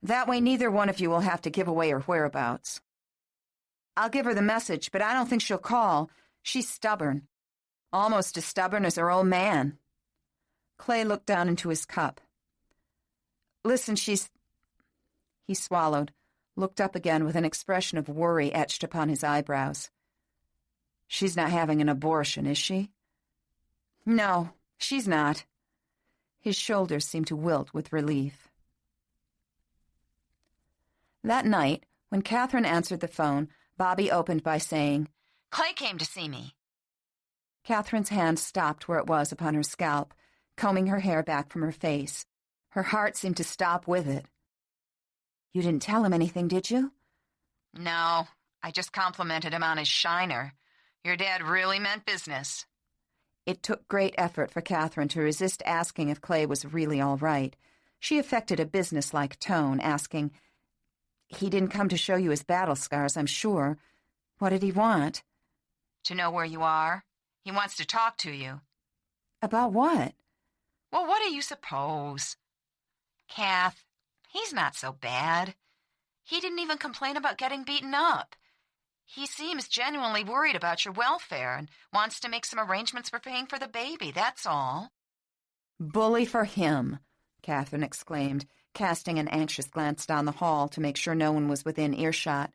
That way neither one of you will have to give away her whereabouts. I'll give her the message, but I don't think she'll call. She's stubborn. Almost as stubborn as her old man. Clay looked down into his cup. Listen, He swallowed, looked up again with an expression of worry etched upon his eyebrows. She's not having an abortion, is she? No, she's not. His shoulders seemed to wilt with relief. That night, when Catherine answered the phone, Bobby opened by saying, Clay came to see me. Catherine's hand stopped where it was upon her scalp, combing her hair back from her face. Her heart seemed to stop with it. You didn't tell him anything, did you? No, I just complimented him on his shiner. Your dad really meant business. It took great effort for Catherine to resist asking if Clay was really all right. She affected a businesslike tone, asking, He didn't come to show you his battle scars, I'm sure. What did he want? To know where you are. He wants to talk to you. About what? Well, what do you suppose? Kath, he's not so bad. He didn't even complain about getting beaten up. He seems genuinely worried about your welfare and wants to make some arrangements for paying for the baby, that's all. Bully for him, Catherine exclaimed, casting an anxious glance down the hall to make sure no one was within earshot.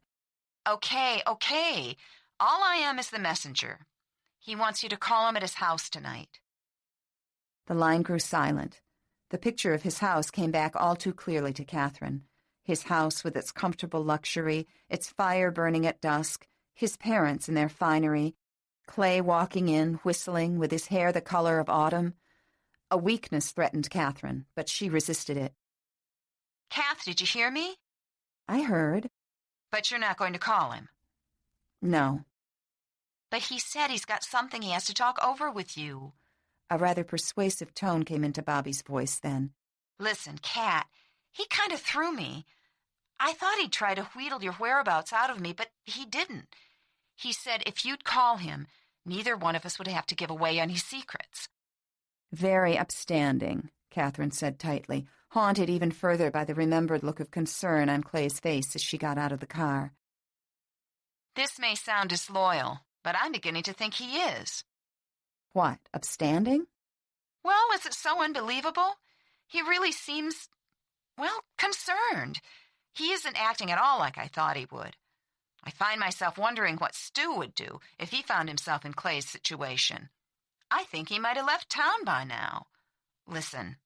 Okay. All I am is the messenger. He wants you to call him at his house tonight. The line grew silent. The picture of his house came back all too clearly to Catherine. His house with its comfortable luxury, its fire burning at dusk, his parents in their finery, Clay walking in, whistling, with his hair the color of autumn. A weakness threatened Catherine, but she resisted it. Kath, did you hear me? I heard. But you're not going to call him? No. But he said he's got something he has to talk over with you. A rather persuasive tone came into Bobby's voice then. Listen, Kat, he kind of threw me. I thought he'd try to wheedle your whereabouts out of me, but he didn't. He said if you'd call him, neither one of us would have to give away any secrets. Very upstanding, Catherine said tightly, haunted even further by the remembered look of concern on Clay's face as she got out of the car. This may sound disloyal, but I'm beginning to think he is. What, upstanding? Well, is it so unbelievable? He really seems, concerned. He isn't acting at all like I thought he would. I find myself wondering what Stu would do if he found himself in Clay's situation. I think he might have left town by now. Listen,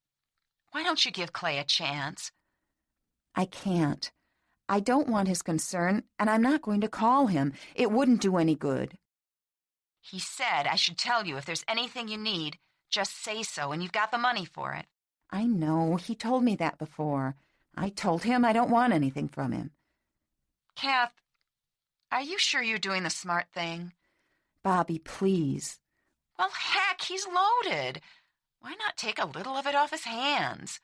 why don't you give Clay a chance? I can't. I don't want his concern, and I'm not going to call him. It wouldn't do any good. He said I should tell you if there's anything you need, just say so, and you've got the money for it. I know. He told me that before. I told him I don't want anything from him. Kath, are you sure you're doing the smart thing? Bobby, please. Well, heck, he's loaded. Why not take a little of it off his hands?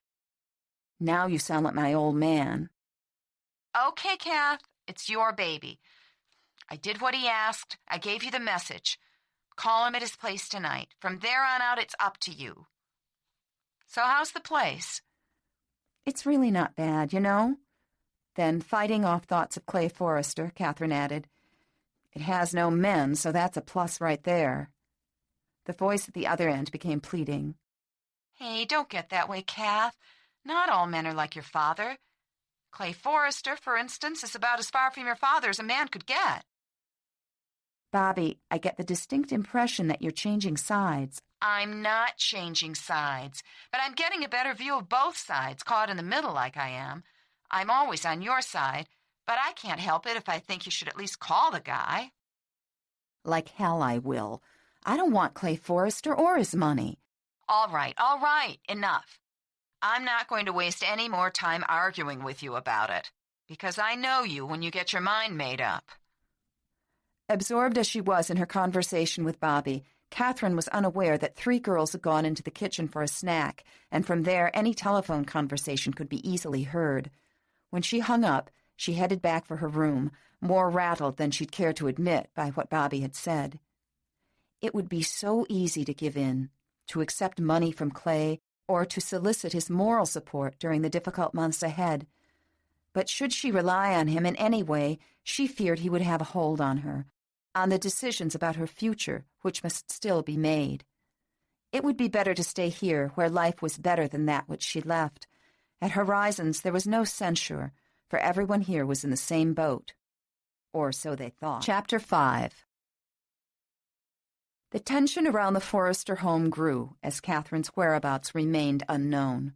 Now you sound like my old man. Okay, Kath, it's your baby. I did what he asked. I gave you the message. Call him at his place tonight. From there on out, it's up to you. So how's the place? It's really not bad, you know? Then, fighting off thoughts of Clay Forrester, Catherine added, It has no men, so that's a plus right there. The voice at the other end became pleading. Hey, don't get that way, Kath. Not all men are like your father. Clay Forrester, for instance, is about as far from your father as a man could get. Bobby, I get the distinct impression that you're changing sides. I'm not changing sides, but I'm getting a better view of both sides, caught in the middle like I am. I'm always on your side, but I can't help it if I think you should at least call the guy. Like hell I will. I don't want Clay Forrester or his money. All right, enough. I'm not going to waste any more time arguing with you about it, because I know you when you get your mind made up. Absorbed as she was in her conversation with Bobby, Catherine was unaware that 3 girls had gone into the kitchen for a snack, and from there any telephone conversation could be easily heard. When she hung up, she headed back for her room, more rattled than she'd care to admit by what Bobby had said. It would be so easy to give in, to accept money from Clay, or to solicit his moral support during the difficult months ahead. But should she rely on him in any way, she feared he would have a hold on her, on the decisions about her future, which must still be made. It would be better to stay here, where life was better than that which she left. At Horizons there was no censure, for everyone here was in the same boat. Or so they thought. Chapter 5. The tension around the Forrester home grew as Catherine's whereabouts remained unknown.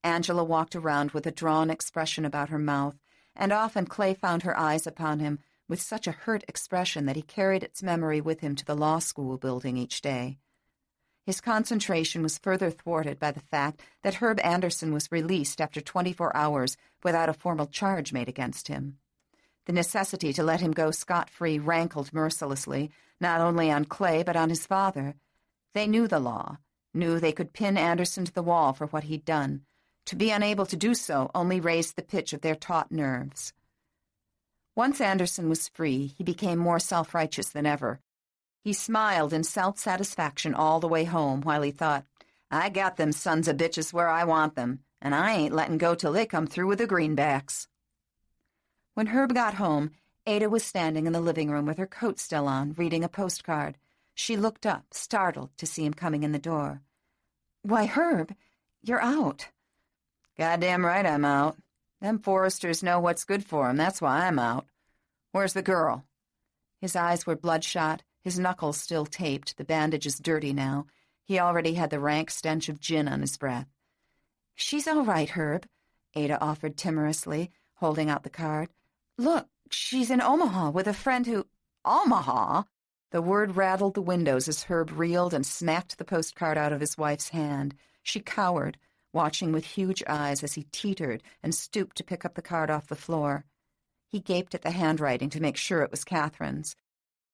Angela walked around with a drawn expression about her mouth, and often Clay found her eyes upon him with such a hurt expression that he carried its memory with him to the law school building each day. His concentration was further thwarted by the fact that Herb Anderson was released after 24 hours without a formal charge made against him. The necessity to let him go scot-free rankled mercilessly, not only on Clay but on his father. They knew the law, knew they could pin Anderson to the wall for what he'd done. To be unable to do so only raised the pitch of their taut nerves. Once Anderson was free, he became more self-righteous than ever. He smiled in self-satisfaction all the way home while he thought, I got them sons of bitches where I want them, and I ain't letting go till they come through with the greenbacks. When Herb got home, Ada was standing in the living room with her coat still on, reading a postcard. She looked up, startled to see him coming in the door. Why, Herb, you're out. Goddamn right I'm out. Them Forresters know what's good for 'em, that's why I'm out. Where's the girl? His eyes were bloodshot, his knuckles still taped, the bandages dirty now. He already had the rank stench of gin on his breath. She's all right, Herb, Ada offered timorously, holding out the card. Look, she's in Omaha with a friend who— Omaha? The word rattled the windows as Herb reeled and smacked the postcard out of his wife's hand. She cowered, watching with huge eyes as he teetered and stooped to pick up the card off the floor. He gaped at the handwriting to make sure it was Catherine's.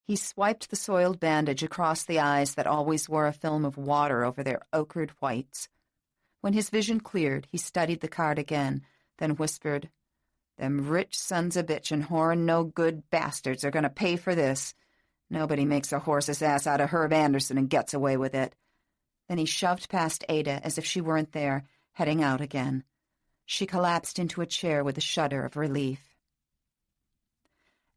He swiped the soiled bandage across the eyes that always wore a film of water over their ochred whites. When his vision cleared, he studied the card again, then whispered, Them rich sons of bitchin' whoring no-good bastards are going to pay for this. Nobody makes a horse's ass out of Herb Anderson and gets away with it. Then he shoved past Ada as if she weren't there, heading out again. She collapsed into a chair with a shudder of relief.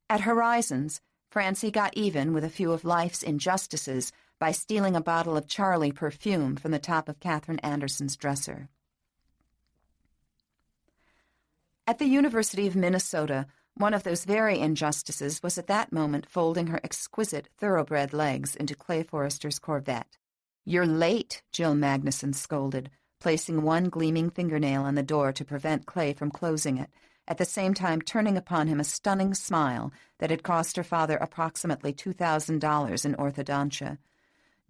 At Horizons, Francie got even with a few of life's injustices by stealing a bottle of Charlie perfume from the top of Catherine Anderson's dresser. At the University of Minnesota, One of those very injustices was at that moment folding her exquisite, thoroughbred legs into Clay Forrester's Corvette. "You're late," Jill Magnuson scolded, placing one gleaming fingernail on the door to prevent Clay from closing it, at the same time turning upon him a stunning smile that had cost her father approximately $2,000 in orthodontia.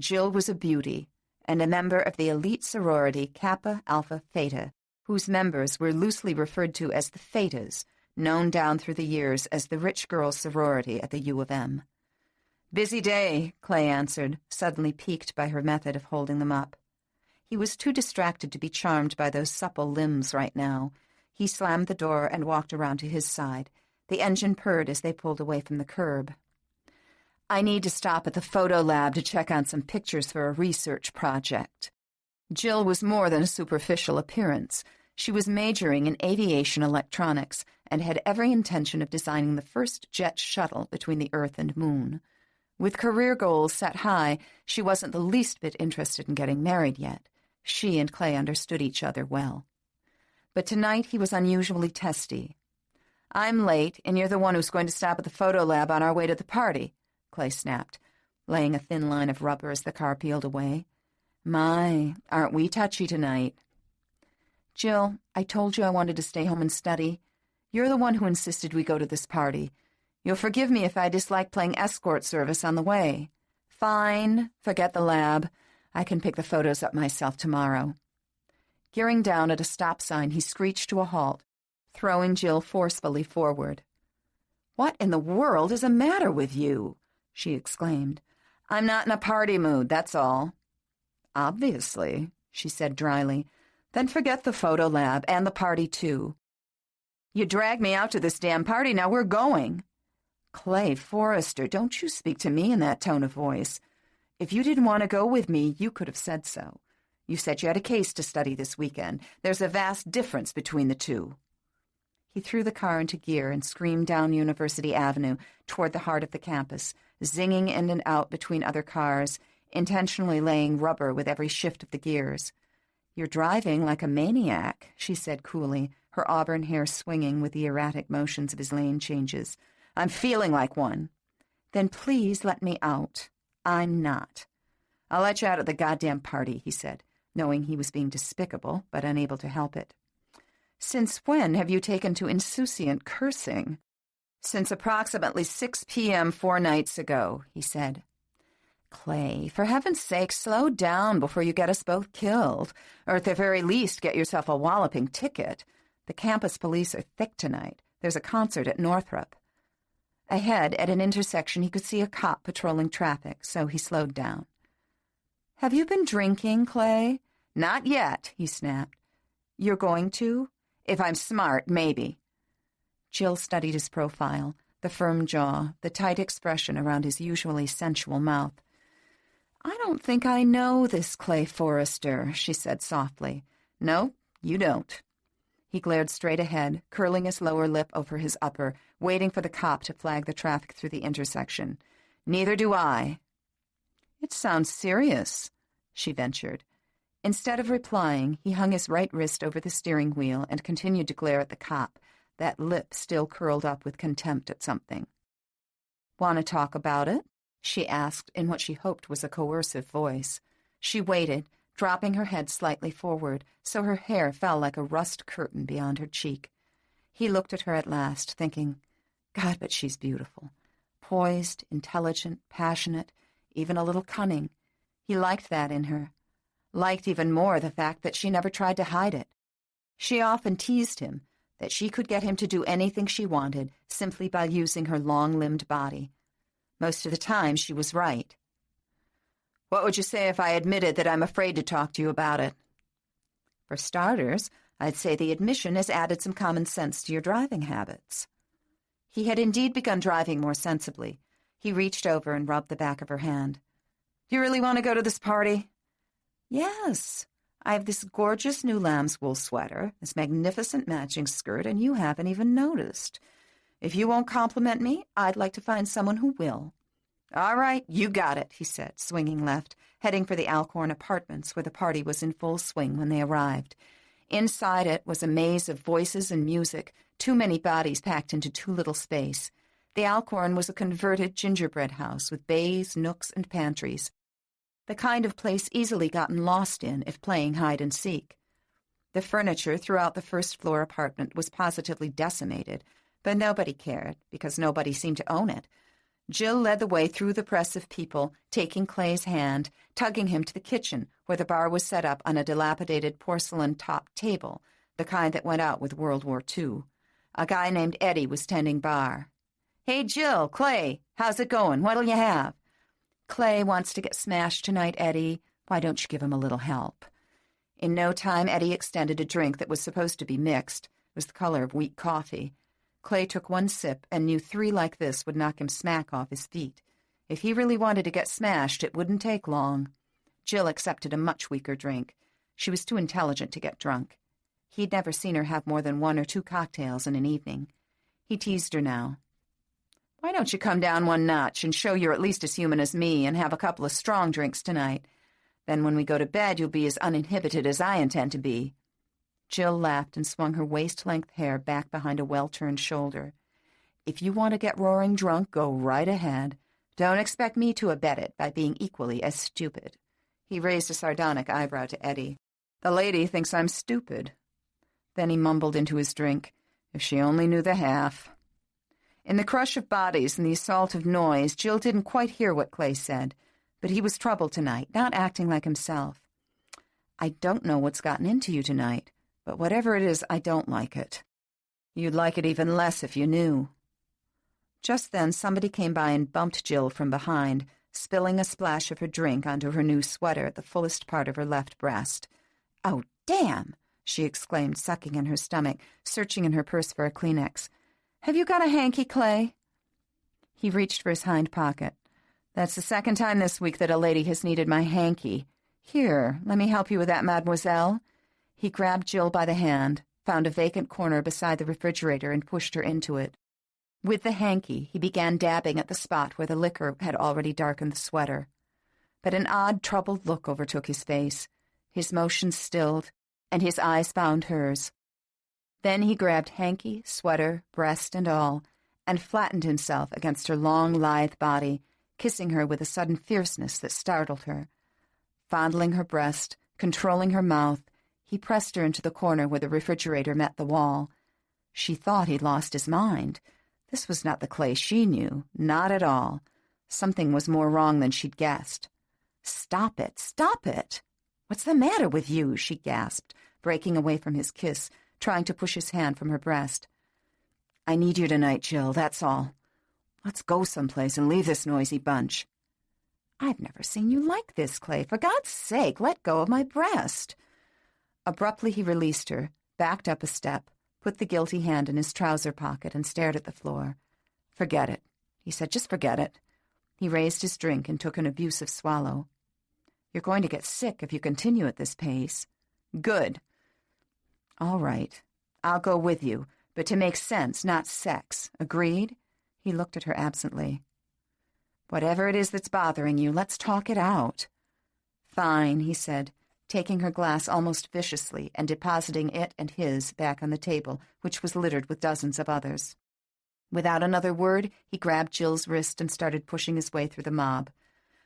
Jill was a beauty, and a member of the elite sorority Kappa Alpha Theta, whose members were loosely referred to as the Thetas, known down through the years as the rich girls' sorority at the U of M. "Busy day," Clay answered, suddenly piqued by her method of holding them up. He was too distracted to be charmed by those supple limbs right now. He slammed the door and walked around to his side. The engine purred as they pulled away from the curb. "I need to stop at the photo lab to check on some pictures for a research project." Jill was more than a superficial appearance. She was majoring in aviation electronics and had every intention of designing the first jet shuttle between the Earth and Moon. With career goals set high, she wasn't the least bit interested in getting married yet. She and Clay understood each other well. But tonight he was unusually testy. "I'm late, and you're the one who's going to stop at the photo lab on our way to the party," Clay snapped, laying a thin line of rubber as the car peeled away. "My, aren't we touchy tonight?" "Jill, I told you I wanted to stay home and study. You're the one who insisted we go to this party. You'll forgive me if I dislike playing escort service on the way." "Fine, forget the lab. I can pick the photos up myself tomorrow." Gearing down at a stop sign, he screeched to a halt, throwing Jill forcefully forward. "What in the world is the matter with you?" she exclaimed. "I'm not in a party mood, that's all." "Obviously," she said dryly. "Then forget the photo lab and the party, too." "You dragged me out to this damn party, now we're going." "Clay Forrester, don't you speak to me in that tone of voice. If you didn't want to go with me, you could have said so. You said you had a case to study this weekend. There's a vast difference between the two." He threw the car into gear and screamed down University Avenue toward the heart of the campus, zinging in and out between other cars, intentionally laying rubber with every shift of the gears. "You're driving like a maniac," she said coolly, her auburn hair swinging with the erratic motions of his lane changes. "I'm feeling like one." "Then please let me out." "I'm not." "I'll let you out at the goddamn party," he said, knowing he was being despicable, but unable to help it. "Since when have you taken to insouciant cursing?" "Since approximately 6 p.m. 4 nights ago," he said. "Clay, for heaven's sake, slow down before you get us both killed, or at the very least get yourself a walloping ticket. The campus police are thick tonight. There's a concert at Northrop." Ahead, at an intersection, he could see a cop patrolling traffic, so he slowed down. "Have you been drinking, Clay?" "Not yet," he snapped. "You're going to?" "If I'm smart, maybe." Jill studied his profile, the firm jaw, the tight expression around his usually sensual mouth. "I don't think I know this Clay Forrester," she said softly. "No, you don't." He glared straight ahead, curling his lower lip over his upper, waiting for the cop to flag the traffic through the intersection. "Neither do I." "It sounds serious," she ventured. Instead of replying, he hung his right wrist over the steering wheel and continued to glare at the cop, that lip still curled up with contempt at something. "Want to talk about it?" she asked in what she hoped was a coercive voice. She waited, dropping her head slightly forward, so her hair fell like a rust curtain beyond her cheek. He looked at her at last, thinking, God, but she's beautiful. Poised, intelligent, passionate, even a little cunning. He liked that in her. Liked even more the fact that she never tried to hide it. She often teased him that she could get him to do anything she wanted simply by using her long-limbed body. Most of the time, she was right. "What would you say if I admitted that I'm afraid to talk to you about it?" "For starters, I'd say the admission has added some common sense to your driving habits." He had indeed begun driving more sensibly. He reached over and rubbed the back of her hand. "Do you really want to go to this party?" "Yes. I have this gorgeous new lamb's wool sweater, this magnificent matching skirt, and you haven't even noticed. If you won't compliment me, I'd like to find someone who will." "All right, you got it," he said, swinging left, heading for the Alcorn Apartments, where the party was in full swing when they arrived. Inside it was a maze of voices and music, too many bodies packed into too little space. The Alcorn was a converted gingerbread house with bays, nooks, and pantries, the kind of place easily gotten lost in if playing hide-and-seek. The furniture throughout the first-floor apartment was positively decimated, but nobody cared because nobody seemed to own it. Jill led the way through the press of people, taking Clay's hand, tugging him to the kitchen, where the bar was set up on a dilapidated porcelain-top table, the kind that went out with World War II. A guy named Eddie was tending bar. "Hey, Jill, Clay, how's it going? What'll you have?" "Clay wants to get smashed tonight, Eddie. Why don't you give him a little help?" In no time, Eddie extended a drink that was supposed to be mixed. It was the color of weak coffee. Clay took one sip and knew 3 like this would knock him smack off his feet. If he really wanted to get smashed, it wouldn't take long. Jill accepted a much weaker drink. She was too intelligent to get drunk. He'd never seen her have more than 1 or 2 cocktails in an evening. He teased her now. "Why don't you come down one notch and show you're at least as human as me and have a couple of strong drinks tonight? Then when we go to bed, you'll be as uninhibited as I intend to be." Jill laughed and swung her waist-length hair back behind a well-turned shoulder. "If you want to get roaring drunk, go right ahead. Don't expect me to abet it by being equally as stupid." He raised a sardonic eyebrow to Eddie. "The lady thinks I'm stupid." Then he mumbled into his drink, "If she only knew the half." In the crush of bodies and the assault of noise, Jill didn't quite hear what Clay said, but he was troubled tonight, not acting like himself. "I don't know what's gotten into you tonight, but whatever it is, I don't like it. You'd like it even less if you knew." Just then, somebody came by and bumped Jill from behind, spilling a splash of her drink onto her new sweater at the fullest part of her left breast. "Oh, damn!" she exclaimed, sucking in her stomach, searching in her purse for a Kleenex. "Have you got a hanky, Clay?" He reached for his hind pocket. "That's the second time this week that a lady has needed my hanky. Here, let me help you with that, mademoiselle." He grabbed Jill by the hand, found a vacant corner beside the refrigerator, and pushed her into it. With the hanky, he began dabbing at the spot where the liquor had already darkened the sweater. But an odd, troubled look overtook his face. His motions stilled, and his eyes found hers. Then he grabbed hanky, sweater, breast, and all, and flattened himself against her long, lithe body, kissing her with a sudden fierceness that startled her. Fondling her breast, controlling her mouth, he pressed her into the corner where the refrigerator met the wall. She thought he'd lost his mind. This was not the Clay she knew, not at all. Something was more wrong than she'd guessed. "Stop it, stop it! What's the matter with you?" she gasped, breaking away from his kiss, trying to push his hand from her breast. "I need you tonight, Jill, that's all. Let's go someplace and leave this noisy bunch." "I've never seen you like this, Clay. For God's sake, let go of my breast." Abruptly he released her, backed up a step, put the guilty hand in his trouser pocket, and stared at the floor. "Forget it," he said. "Just forget it." He raised his drink and took an abusive swallow. "You're going to get sick if you continue at this pace." "Good." "All right. I'll go with you, but to make sense, not sex. Agreed?" He looked at her absently. "Whatever it is that's bothering you, let's talk it out." "Fine," he said, taking her glass almost viciously and depositing it and his back on the table, which was littered with dozens of others. Without another word, he grabbed Jill's wrist and started pushing his way through the mob.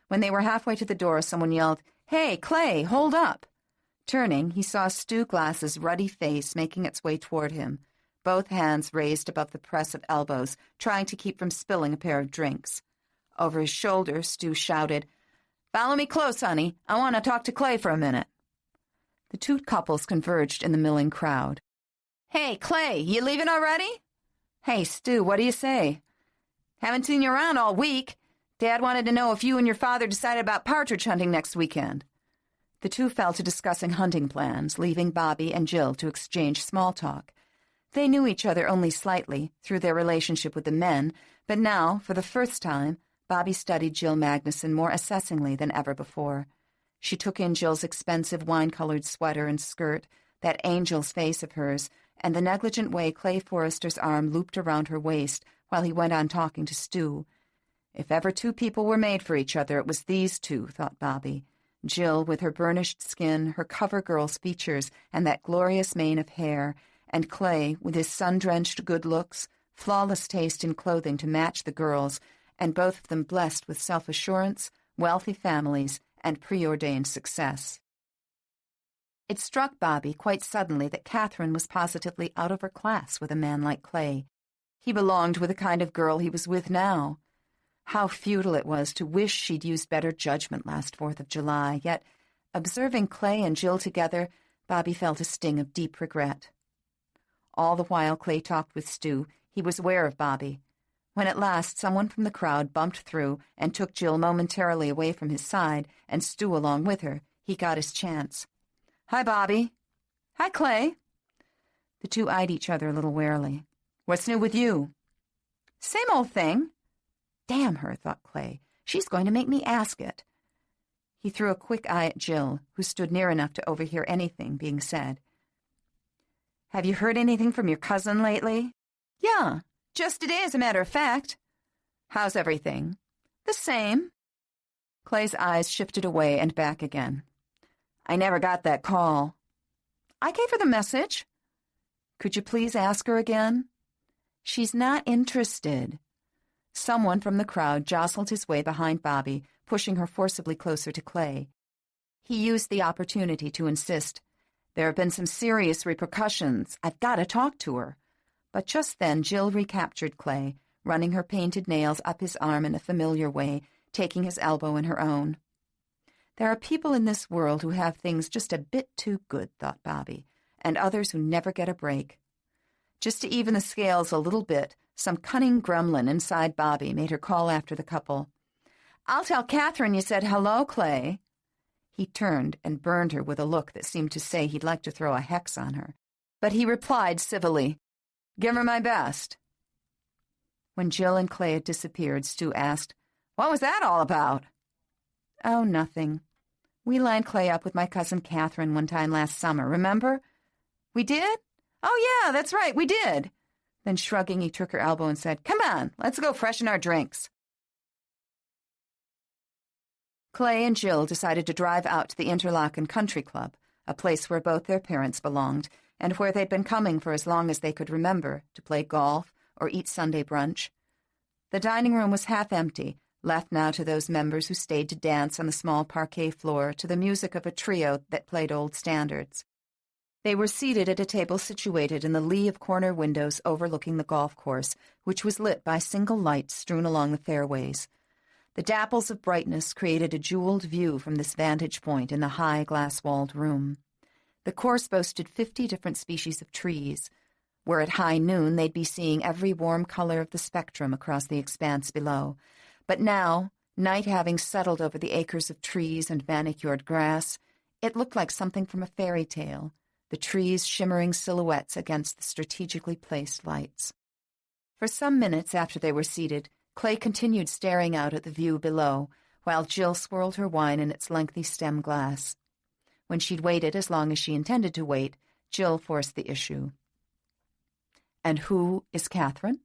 When they were halfway to the door, someone yelled, "Hey, Clay, hold up!" Turning, he saw Stu Glass's ruddy face making its way toward him, both hands raised above the press of elbows, trying to keep from spilling a pair of drinks. Over his shoulder, Stu shouted, "Follow me close, honey. I want to talk to Clay for a minute." The 2 couples converged in the milling crowd. "Hey, Clay, you leaving already?" "Hey, Stu, what do you say?" "Haven't seen you around all week. Dad wanted to know if you and your father decided about partridge hunting next weekend." The 2 fell to discussing hunting plans, leaving Bobby and Jill to exchange small talk. They knew each other only slightly, through their relationship with the men, but now, for the first time, Bobby studied Jill Magnuson more assessingly than ever before. She took in Jill's expensive wine-colored sweater and skirt, that angel's face of hers, and the negligent way Clay Forrester's arm looped around her waist while he went on talking to Stu. If ever 2 people were made for each other, it was these 2, thought Bobby. Jill with her burnished skin, her cover girl's features, and that glorious mane of hair, and Clay with his sun-drenched good looks, flawless taste in clothing to match the girls, and both of them blessed with self-assurance, wealthy families, and preordained success. It struck Bobby quite suddenly that Catherine was positively out of her class with a man like Clay. He belonged with the kind of girl he was with now. How futile it was to wish she'd used better judgment last 4th of July, yet, observing Clay and Jill together, Bobby felt a sting of deep regret. All the while Clay talked with Stu, he was aware of Bobby. When at last someone from the crowd bumped through and took Jill momentarily away from his side, and Stu along with her, he got his chance. "Hi, Bobby." "Hi, Clay." The two eyed each other a little warily. "What's new with you?" "Same old thing." Damn her, thought Clay. She's going to make me ask it. He threw a quick eye at Jill, who stood near enough to overhear anything being said. "Have you heard anything from your cousin lately?" "Yeah, just today, as a matter of fact." "How's everything?" "The same." Clay's eyes shifted away and back again. "I never got that call." "I gave her the message." "Could you please ask her again?" "She's not interested." Someone from the crowd jostled his way behind Bobby, pushing her forcibly closer to Clay. He used the opportunity to insist, "There have been some serious repercussions. I've got to talk to her." But just then Jill recaptured Clay, running her painted nails up his arm in a familiar way, taking his elbow in her own. There are people in this world who have things just a bit too good, thought Bobby, and others who never get a break. Just to even the scales a little bit, some cunning gremlin inside Bobby made her call after the couple. "I'll tell Catherine you said hello, Clay." He turned and burned her with a look that seemed to say he'd like to throw a hex on her. But he replied civilly, "Give her my best." When Jill and Clay had disappeared, Stu asked, "What was that all about?" "Oh, nothing. We lined Clay up with my cousin Catherine one time last summer, remember?" "We did? Oh, yeah, that's right, we did." Then shrugging, he took her elbow and said, "Come on, let's go freshen our drinks." Clay and Jill decided to drive out to the Interlaken Country Club, a place where both their parents belonged, and where they'd been coming for as long as they could remember, to play golf or eat Sunday brunch. The dining room was half empty, left now to those members who stayed to dance on the small parquet floor to the music of a trio that played old standards. They were seated at a table situated in the lee of corner windows overlooking the golf course, which was lit by single lights strewn along the fairways. The dapples of brightness created a jeweled view from this vantage point in the high glass-walled room. The course boasted 50 different species of trees. Were at high noon, they'd be seeing every warm color of the spectrum across the expanse below. But now, night having settled over the acres of trees and manicured grass, it looked like something from a fairy tale, the trees shimmering silhouettes against the strategically placed lights. For some minutes after they were seated, Clay continued staring out at the view below, while Jill swirled her wine in its lengthy stem glass. When she'd waited as long as she intended to wait, Jill forced the issue. "And who is Catherine?"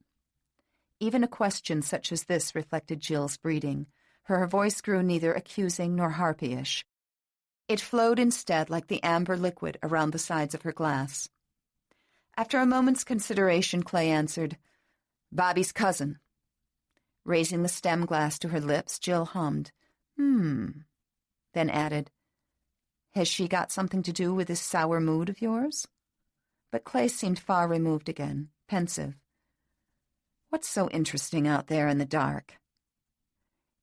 Even a question such as this reflected Jill's breeding. Her voice grew neither accusing nor harpyish. It flowed instead like the amber liquid around the sides of her glass. After a moment's consideration, Clay answered, "Bobby's cousin." Raising the stem glass to her lips, Jill hummed, then added, "Has she got something to do with this sour mood of yours?" But Clay seemed far removed again, pensive. "What's so interesting out there in the dark?"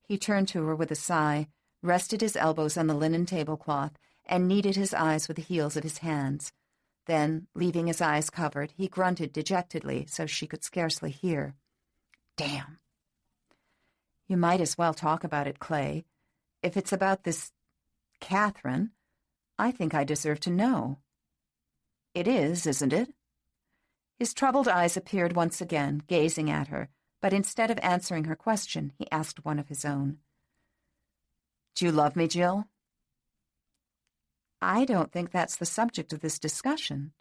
He turned to her with a sigh, rested his elbows on the linen tablecloth, and kneaded his eyes with the heels of his hands. Then, leaving his eyes covered, he grunted dejectedly so she could scarcely hear. "Damn." "You might as well talk about it, Clay. If it's about this Catherine, I think I deserve to know." "It is, isn't it?" His troubled eyes appeared once again, gazing at her, but instead of answering her question, he asked one of his own. "Do you love me, Jill?" "I don't think that's the subject of this discussion."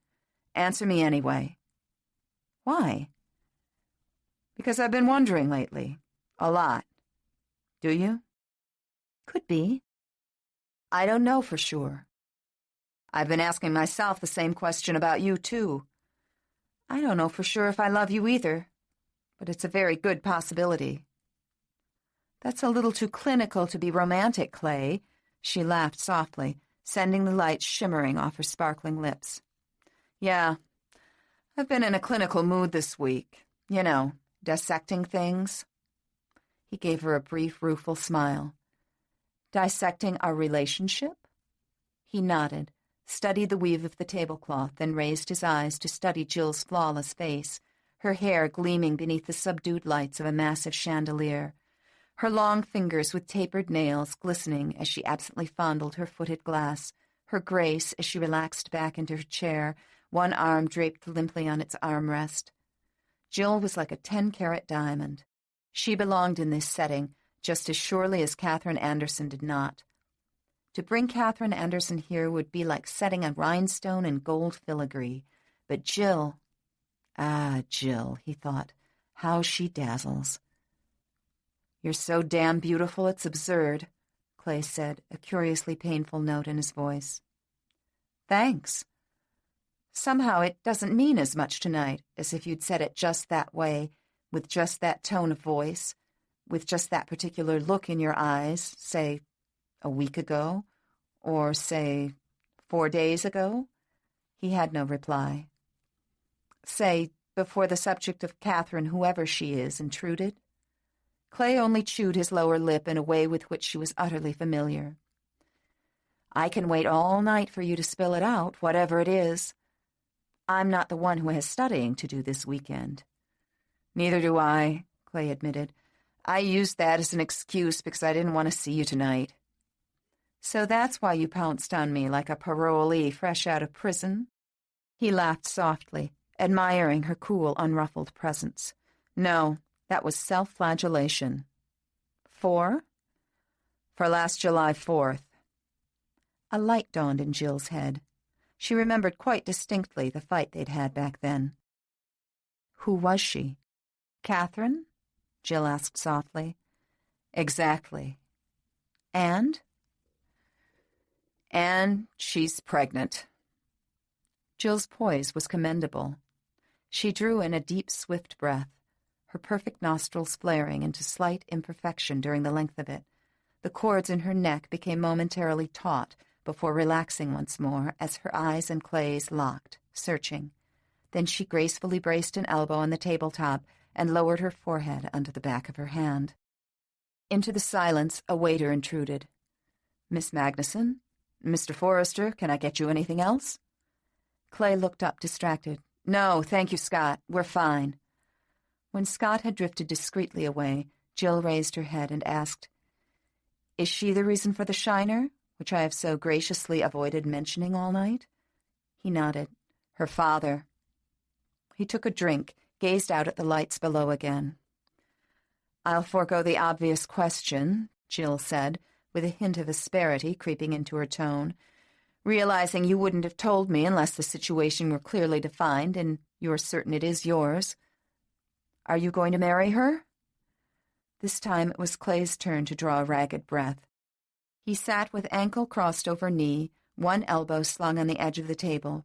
"Answer me anyway." "Why?" "Because I've been wondering lately. A lot. Do you?" "Could be." I don't know for sure. I've been asking myself the same question about you, too. I don't know for sure if I love you either, but it's a very good possibility. That's a little too clinical to be romantic, Clay. She laughed softly, sending the light shimmering off her sparkling lips. Yeah, I've been in a clinical mood this week. You know, dissecting things. He gave her a brief, rueful smile. Dissecting our relationship? He nodded, studied the weave of the tablecloth, then raised his eyes to study Jill's flawless face, her hair gleaming beneath the subdued lights of a massive chandelier, her long fingers with tapered nails glistening as she absently fondled her footed glass, her grace as she relaxed back into her chair, one arm draped limply on its armrest. Jill was like a 10-carat diamond. She belonged in this setting just as surely as Catherine Anderson did not. To bring Catherine Anderson here would be like setting a rhinestone in gold filigree. But Jill... Jill, he thought, how she dazzles. You're so damn beautiful it's absurd, Clay said, a curiously painful note in his voice. Thanks. Somehow it doesn't mean as much tonight as if you'd said it just that way, with just that tone of voice, with just that particular look in your eyes, say, a week ago, or, say, 4 days ago. He had no reply. Say, before the subject of Catherine, whoever she is, intruded. Clay only chewed his lower lip in a way with which she was utterly familiar. I can wait all night for you to spill it out, whatever it is. I'm not the one who has studying to do this weekend. Neither do I, Clay admitted. I used that as an excuse because I didn't want to see you tonight. So that's why you pounced on me like a parolee fresh out of prison? He laughed softly, admiring her cool, unruffled presence. No, that was self-flagellation. For last July 4th. A light dawned in Jill's head. She remembered quite distinctly the fight they'd had back then. Who was she? Catherine? Jill asked softly. Exactly. And? And she's pregnant. Jill's poise was commendable. She drew in a deep, swift breath, her perfect nostrils flaring into slight imperfection during the length of it. The cords in her neck became momentarily taut before relaxing once more as her eyes and Clay's locked, searching. Then she gracefully braced an elbow on the tabletop and lowered her forehead under the back of her hand. Into the silence, a waiter intruded. Miss Magnuson? Mr. Forrester, can I get you anything else? Clay looked up, distracted. No, thank you, Scott. We're fine. When Scott had drifted discreetly away, Jill raised her head and asked, Is she the reason for the shiner, which I have so graciously avoided mentioning all night? He nodded. Her father. He took a drink, gazed out at the lights below again. I'll forego the obvious question, Jill said, with a hint of asperity creeping into her tone, realizing you wouldn't have told me unless the situation were clearly defined and you're certain it is yours. Are you going to marry her? This time it was Clay's turn to draw a ragged breath. He sat with ankle crossed over knee, one elbow slung on the edge of the table.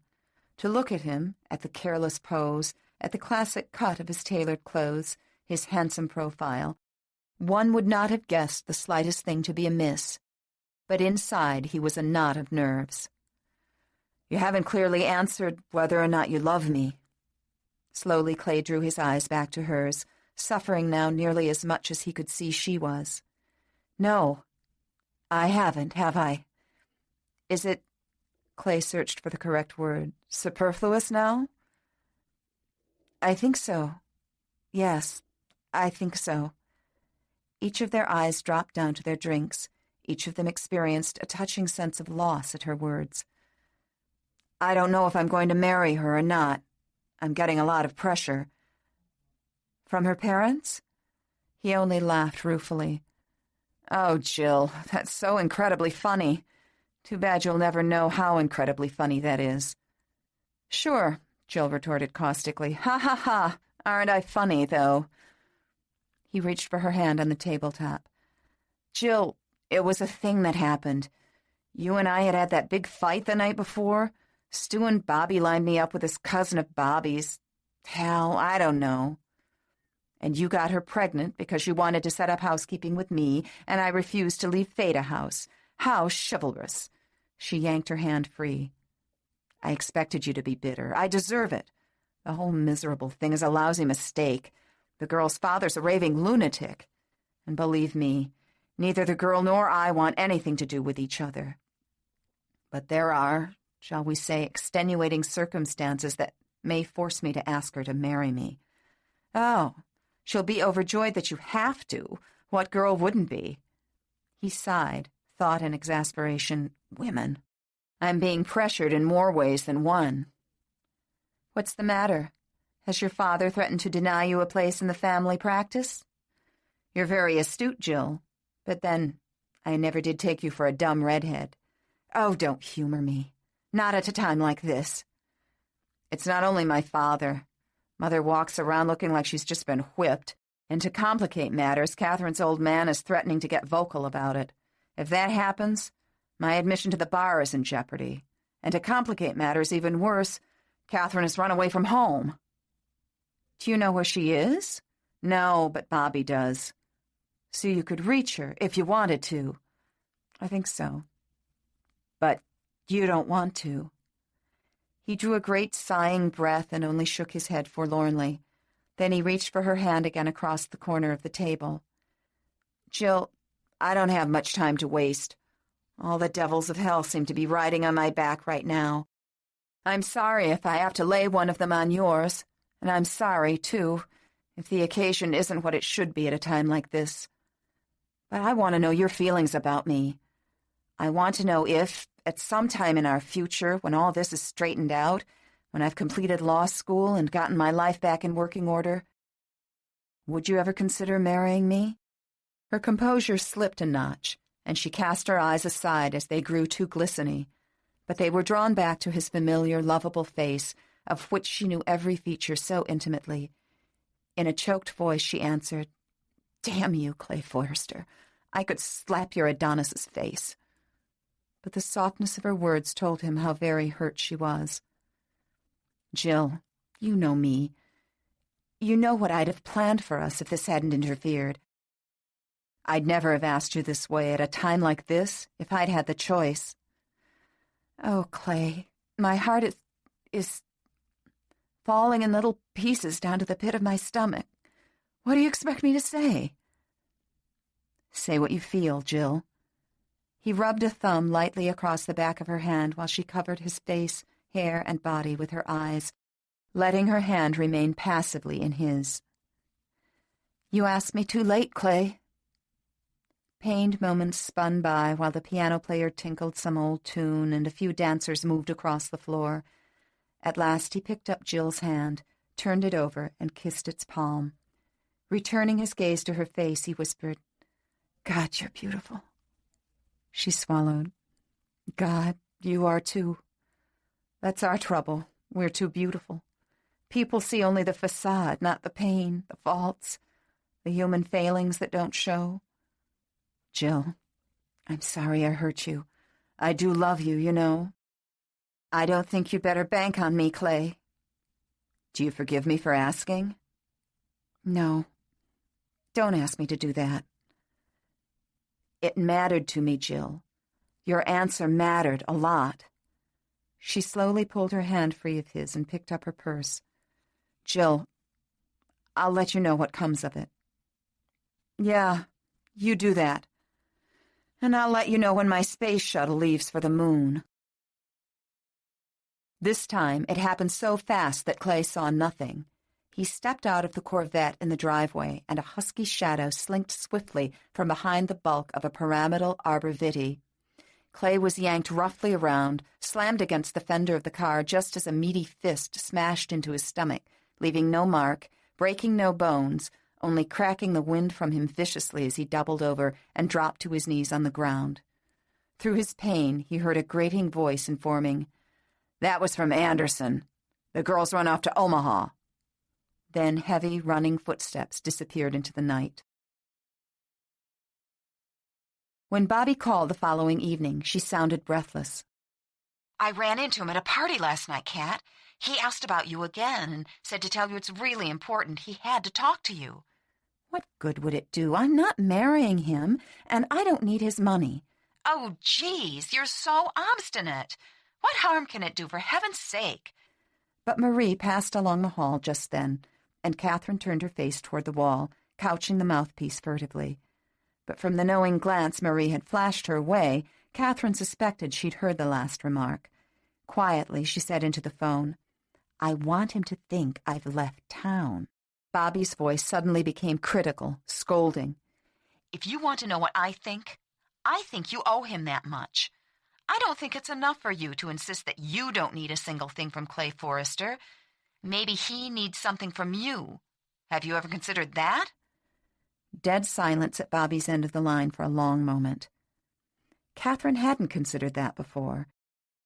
To look at him, at the careless pose, at the classic cut of his tailored clothes, his handsome profile, one would not have guessed the slightest thing to be amiss. But inside he was a knot of nerves. You haven't clearly answered whether or not you love me. Slowly Clay drew his eyes back to hers, suffering now nearly as much as he could see she was. No, I haven't, have I? Is it, Clay searched for the correct word, superfluous now? I think so. Yes, I think so. Each of their eyes dropped down to their drinks. Each of them experienced a touching sense of loss at her words. I don't know if I'm going to marry her or not. I'm getting a lot of pressure. From her parents? He only laughed ruefully. Oh, Jill, that's so incredibly funny. Too bad you'll never know how incredibly funny that is. Sure, Jill retorted caustically. Ha ha ha! Aren't I funny, though? He reached for her hand on the tabletop. Jill, it was a thing that happened. You and I had that big fight the night before. Stu and Bobby lined me up with this cousin of Bobby's. Hell, I don't know. And you got her pregnant because you wanted to set up housekeeping with me, and I refused to leave Theta House. How chivalrous. She yanked her hand free. I expected you to be bitter. I deserve it. The whole miserable thing is a lousy mistake. The girl's father's a raving lunatic. And believe me, neither the girl nor I want anything to do with each other. But there are, shall we say, extenuating circumstances that may force me to ask her to marry me. Oh, she'll be overjoyed that you have to. What girl wouldn't be? He sighed, thought in exasperation, women. I'm being pressured in more ways than one. What's the matter? Has your father threatened to deny you a place in the family practice? You're very astute, Jill, but then I never did take you for a dumb redhead. Oh, don't humor me. Not at a time like this. It's not only my father. Mother walks around looking like she's just been whipped, and to complicate matters, Catherine's old man is threatening to get vocal about it. If that happens, my admission to the bar is in jeopardy. And to complicate matters even worse, Catherine has run away from home. Do you know where she is? No, but Bobby does. So you could reach her if you wanted to. I think so. But you don't want to. He drew a great sighing breath and only shook his head forlornly. Then he reached for her hand again across the corner of the table. Jill, I don't have much time to waste. All the devils of hell seem to be riding on my back right now. I'm sorry if I have to lay one of them on yours, and I'm sorry, too, if the occasion isn't what it should be at a time like this. But I want to know your feelings about me. I want to know if, at some time in our future, when all this is straightened out, when I've completed law school and gotten my life back in working order, would you ever consider marrying me? Her composure slipped a notch, and she cast her eyes aside as they grew too glistening, but they were drawn back to his familiar, lovable face, of which she knew every feature so intimately. In a choked voice, she answered, Damn you, Clay Forrester. I could slap your Adonis's face. But the softness of her words told him how very hurt she was. Jill, you know me. You know what I'd have planned for us if this hadn't interfered. I'd never have asked you this way at a time like this if I'd had the choice. Oh, Clay, my heart is falling in little pieces down to the pit of my stomach. What do you expect me to say? Say what you feel, Jill. He rubbed a thumb lightly across the back of her hand while she covered his face, hair, and body with her eyes, letting her hand remain passively in his. You asked me too late, Clay. Pained moments spun by while the piano player tinkled some old tune and a few dancers moved across the floor. At last he picked up Jill's hand, turned it over, and kissed its palm. Returning his gaze to her face, he whispered, God, you're beautiful. She swallowed. God, you are too. That's our trouble. We're too beautiful. People see only the facade, not the pain, the faults, the human failings that don't show. Jill, I'm sorry I hurt you. I do love you, you know. I don't think you'd better bank on me, Clay. Do you forgive me for asking? No. Don't ask me to do that. It mattered to me, Jill. Your answer mattered a lot. She slowly pulled her hand free of his and picked up her purse. Jill, I'll let you know what comes of it. Yeah, you do that. And I'll let you know when my space shuttle leaves for the moon. This time, it happened so fast that Clay saw nothing. He stepped out of the Corvette in the driveway, and a husky shadow slinked swiftly from behind the bulk of a pyramidal arbor vitae. Clay was yanked roughly around, slammed against the fender of the car just as a meaty fist smashed into his stomach, leaving no mark, breaking no bones, only cracking the wind from him viciously as he doubled over and dropped to his knees on the ground. Through his pain, he heard a grating voice informing, That was from Anderson. The girls run off to Omaha. Then heavy, running footsteps disappeared into the night. When Bobby called the following evening, she sounded breathless. I ran into him at a party last night, Kat. He asked about you again and said to tell you it's really important. He had to talk to you. What good would it do? I'm not marrying him, and I don't need his money. Oh, geez, you're so obstinate. What harm can it do, for heaven's sake? But Marie passed along the hall just then, and Catherine turned her face toward the wall, couching the mouthpiece furtively. But from the knowing glance Marie had flashed her way, Catherine suspected she'd heard the last remark. Quietly, she said into the phone, I want him to think I've left town. Bobby's voice suddenly became critical, scolding. If you want to know what I think you owe him that much. I don't think it's enough for you to insist that you don't need a single thing from Clay Forrester. Maybe he needs something from you. Have you ever considered that? Dead silence at Bobby's end of the line for a long moment. Catherine hadn't considered that before.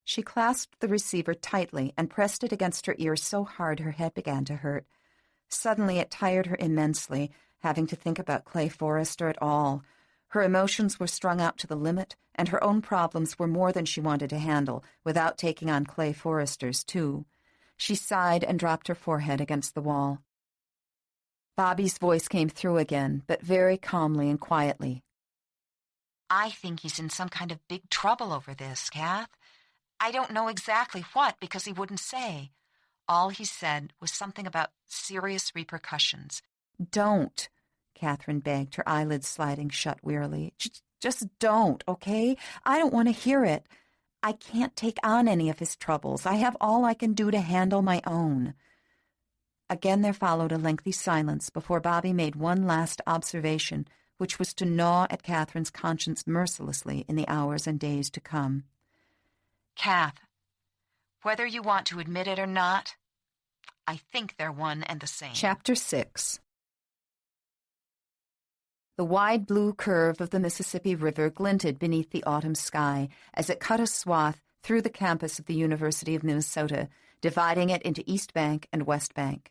She clasped the receiver tightly and pressed it against her ear so hard her head began to hurt. Suddenly it tired her immensely, having to think about Clay Forrester at all. Her emotions were strung out to the limit, and her own problems were more than she wanted to handle, without taking on Clay Forrester's, too. She sighed and dropped her forehead against the wall. Bobby's voice came through again, but very calmly and quietly. I think he's in some kind of big trouble over this, Kath. I don't know exactly what, because he wouldn't say. All he said was something about serious repercussions. Don't, Catherine begged, her eyelids sliding shut wearily. Just don't, okay? I don't want to hear it. I can't take on any of his troubles. I have all I can do to handle my own. Again there followed a lengthy silence before Bobby made one last observation, which was to gnaw at Catherine's conscience mercilessly in the hours and days to come. Kath, whether you want to admit it or not, I think they're one and the same. Chapter 6. The wide blue curve of the Mississippi River glinted beneath the autumn sky as it cut a swath through the campus of the University of Minnesota, dividing it into East Bank and West Bank.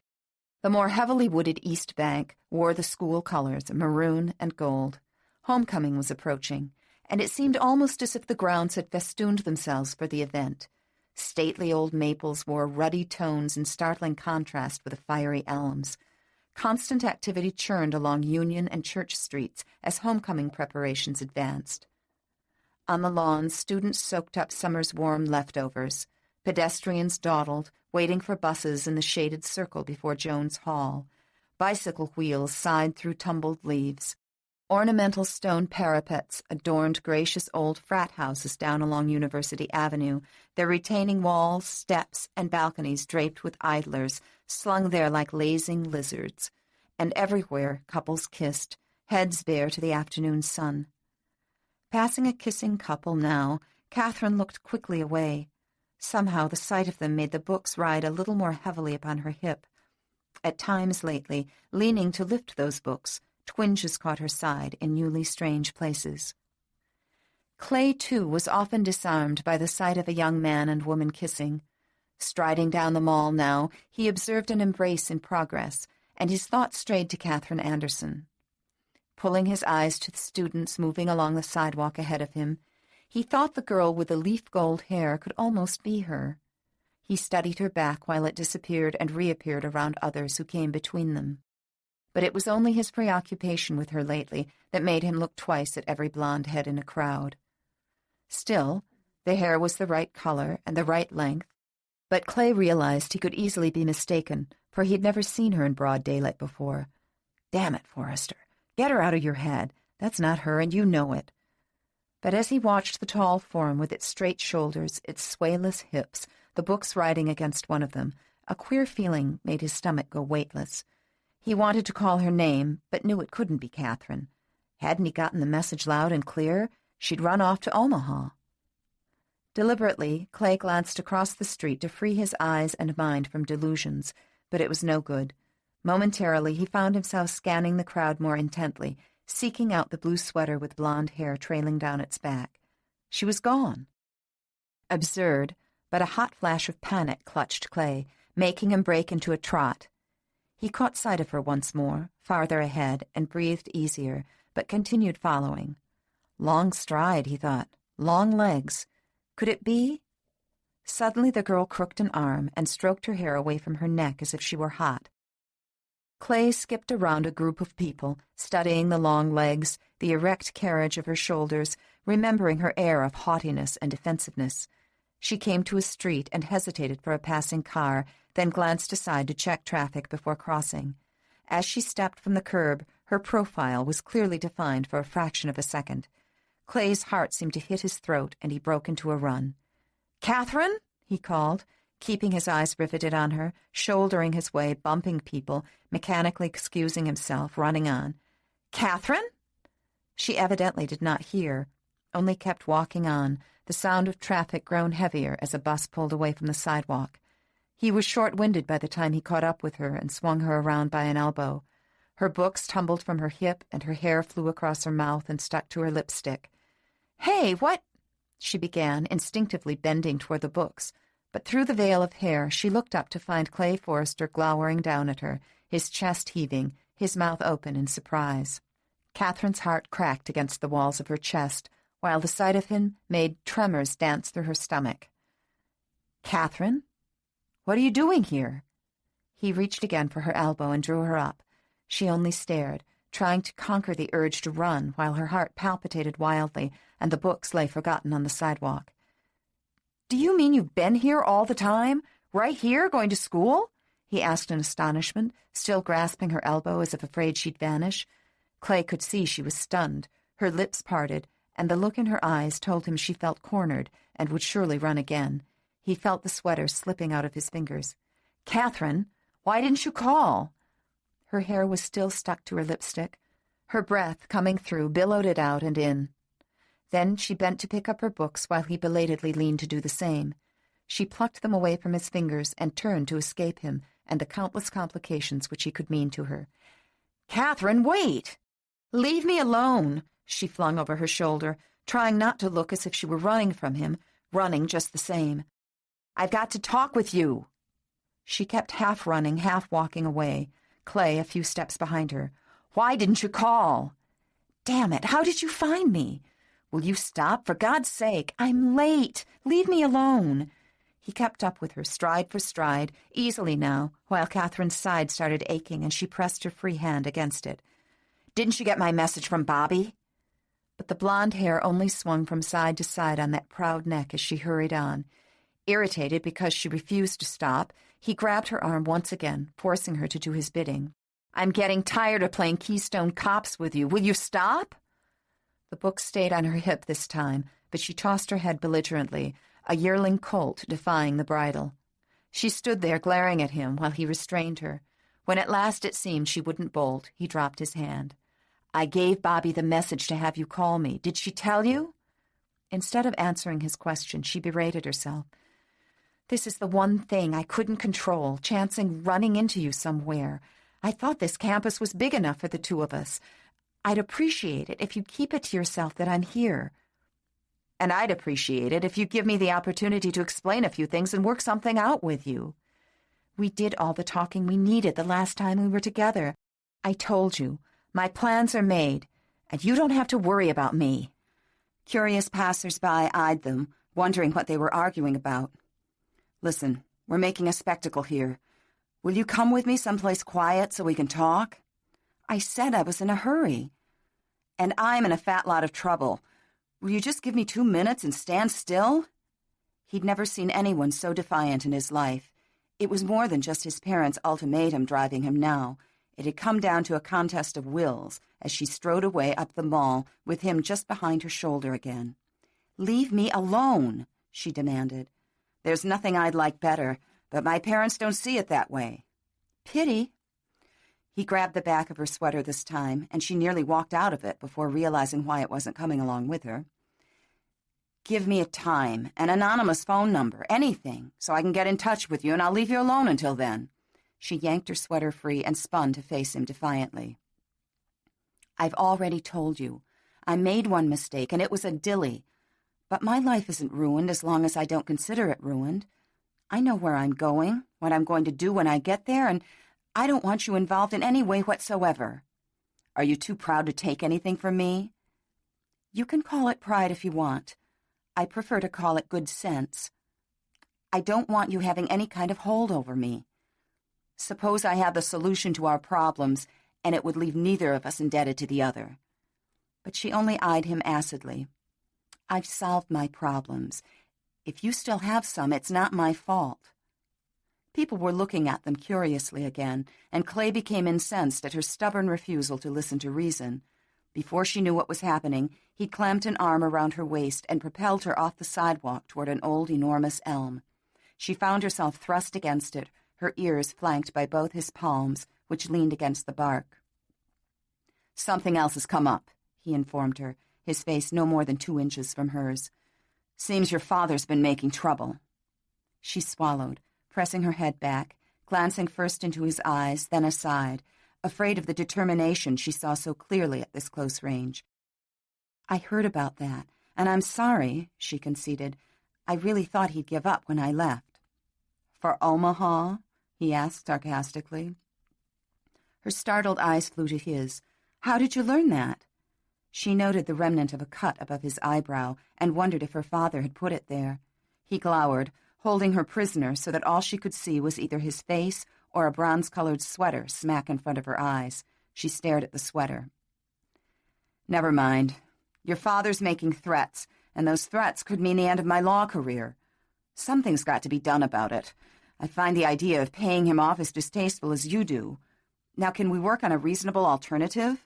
The more heavily wooded East Bank wore the school colors, maroon and gold. Homecoming was approaching, and it seemed almost as if the grounds had festooned themselves for the event. Stately old maples wore ruddy tones in startling contrast with the fiery elms. Constant activity churned along Union and Church Streets as homecoming preparations advanced. On the lawns, students soaked up summer's warm leftovers. Pedestrians dawdled, waiting for buses in the shaded circle before Jones Hall. Bicycle wheels sighed through tumbled leaves. Ornamental stone parapets adorned gracious old frat houses down along University Avenue, their retaining walls, steps, and balconies draped with idlers, slung there like lazing lizards. And everywhere couples kissed, heads bare to the afternoon sun. Passing a kissing couple now, Catherine looked quickly away. Somehow the sight of them made the books ride a little more heavily upon her hip. At times lately, leaning to lift those books, twinges caught her side in newly strange places. Clay, too, was often disarmed by the sight of a young man and woman kissing. Striding down the mall now, he observed an embrace in progress, and his thoughts strayed to Catherine Anderson. Pulling his eyes to the students moving along the sidewalk ahead of him, he thought the girl with the leaf-gold hair could almost be her. He studied her back while it disappeared and reappeared around others who came between them. But it was only his preoccupation with her lately that made him look twice at every blonde head in a crowd. Still, the hair was the right color and the right length, but Clay realized he could easily be mistaken, for he'd never seen her in broad daylight before. Damn it, Forrester. Get her out of your head. That's not her, and you know it. But as he watched the tall form with its straight shoulders, its swayless hips, the books riding against one of them, a queer feeling made his stomach go weightless. He wanted to call her name, but knew it couldn't be Catherine. Hadn't he gotten the message loud and clear? She'd run off to Omaha. Deliberately, Clay glanced across the street to free his eyes and mind from delusions, but it was no good. Momentarily, he found himself scanning the crowd more intently, seeking out the blue sweater with blonde hair trailing down its back. She was gone. Absurd, but a hot flash of panic clutched Clay, making him break into a trot. He caught sight of her once more, farther ahead, and breathed easier, but continued following. Long stride, he thought. Long legs. Could it be? Suddenly the girl crooked an arm and stroked her hair away from her neck as if she were hot. Clay skipped around a group of people, studying the long legs, the erect carriage of her shoulders, remembering her air of haughtiness and defensiveness. She came to a street and hesitated for a passing car, then glanced aside to check traffic before crossing. As she stepped from the curb, her profile was clearly defined for a fraction of a second. Clay's heart seemed to hit his throat, and he broke into a run. "Catherine?" he called, keeping his eyes riveted on her, shouldering his way, bumping people, mechanically excusing himself, running on. "Catherine?" She evidently did not hear, only kept walking on, the sound of traffic grown heavier as a bus pulled away from the sidewalk. He was short-winded by the time he caught up with her and swung her around by an elbow. Her books tumbled from her hip, and her hair flew across her mouth and stuck to her lipstick. "Hey, what—" she began, instinctively bending toward the books, but through the veil of hair she looked up to find Clay Forrester glowering down at her, his chest heaving, his mouth open in surprise. Catherine's heart cracked against the walls of her chest, while the sight of him made tremors dance through her stomach. "Catherine? What are you doing here?" He reached again for her elbow and drew her up. She only stared, trying to conquer the urge to run, while her heart palpitated wildly and the books lay forgotten on the sidewalk. "Do you mean you've been here all the time? Right here, going to school?" he asked in astonishment, still grasping her elbow as if afraid she'd vanish. Clay could see she was stunned. Her lips parted, and the look in her eyes told him she felt cornered and would surely run again. He felt the sweater slipping out of his fingers. "Catherine, why didn't you call?" Her hair was still stuck to her lipstick. Her breath, coming through, billowed it out and in. Then she bent to pick up her books while he belatedly leaned to do the same. She plucked them away from his fingers and turned to escape him and the countless complications which he could mean to her. "Catherine, wait! Leave me alone!" she flung over her shoulder, trying not to look as if she were running from him, running just the same. "I've got to talk with you." She kept half running, half walking away, Clay a few steps behind her. "Why didn't you call?" "Damn it, how did you find me?" "Will you stop? For God's sake, I'm late. Leave me alone." He kept up with her, stride for stride, easily now, while Catherine's side started aching and she pressed her free hand against it. "Didn't you get my message from Bobby?" But the blonde hair only swung from side to side on that proud neck as she hurried on. Irritated because she refused to stop, he grabbed her arm once again, forcing her to do his bidding. "I'm getting tired of playing Keystone Cops with you. Will you stop?" The book stayed on her hip this time, but she tossed her head belligerently, a yearling colt defying the bridle. She stood there glaring at him while he restrained her. When at last it seemed she wouldn't bolt, he dropped his hand. "I gave Bobby the message to have you call me. Did she tell you?" Instead of answering his question, she berated herself. "This is the one thing I couldn't control, chancing running into you somewhere. I thought this campus was big enough for the two of us. I'd appreciate it if you'd keep it to yourself that I'm here. And I'd appreciate it if you'd give me the opportunity to explain a few things and work something out with you. We did all the talking we needed the last time we were together. I told you, my plans are made, and you don't have to worry about me." Curious passers-by eyed them, wondering what they were arguing about. "Listen, we're making a spectacle here. Will you come with me someplace quiet so we can talk?" "I said I was in a hurry." "And I'm in a fat lot of trouble. Will you just give me 2 minutes and stand still?" He'd never seen anyone so defiant in his life. It was more than just his parents' ultimatum driving him now. It had come down to a contest of wills as she strode away up the mall with him just behind her shoulder again. "Leave me alone," she demanded. "There's nothing I'd like better, but my parents don't see it that way." "Pity." He grabbed the back of her sweater this time, and she nearly walked out of it before realizing why it wasn't coming along with her. "Give me a time, an anonymous phone number, anything, so I can get in touch with you, and I'll leave you alone until then." She yanked her sweater free and spun to face him defiantly. "I've already told you. I made one mistake, and it was a dilly. But my life isn't ruined as long as I don't consider it ruined. I know where I'm going, what I'm going to do when I get there, and I don't want you involved in any way whatsoever. Are you too proud to take anything from me?" You can call it pride if you want. I prefer to call it good sense. I don't want you having any kind of hold over me. Suppose I have the solution to our problems, and it would leave neither of us indebted to the other. But she only eyed him acidly. I've solved my problems. If you still have some, it's not my fault. People were looking at them curiously again, and Clay became incensed at her stubborn refusal to listen to reason. Before she knew what was happening, he clamped an arm around her waist and propelled her off the sidewalk toward an old, enormous elm. She found herself thrust against it, her ears flanked by both his palms, which leaned against the bark. "Something else has come up," he informed her, his face no more than 2 inches from hers. "Seems your father's been making trouble." She swallowed, pressing her head back, glancing first into his eyes, then aside, afraid of the determination she saw so clearly at this close range. "I heard about that, and I'm sorry," she conceded. "I really thought he'd give up when I left." "For Omaha?" he asked sarcastically. Her startled eyes flew to his. "How did you learn that?" She noted the remnant of a cut above his eyebrow and wondered if her father had put it there. He glowered, holding her prisoner so that all she could see was either his face or a bronze-colored sweater smack in front of her eyes. She stared at the sweater. "Never mind. Your father's making threats, and those threats could mean the end of my law career. Something's got to be done about it. I find the idea of paying him off as distasteful as you do. Now, can we work on a reasonable alternative?"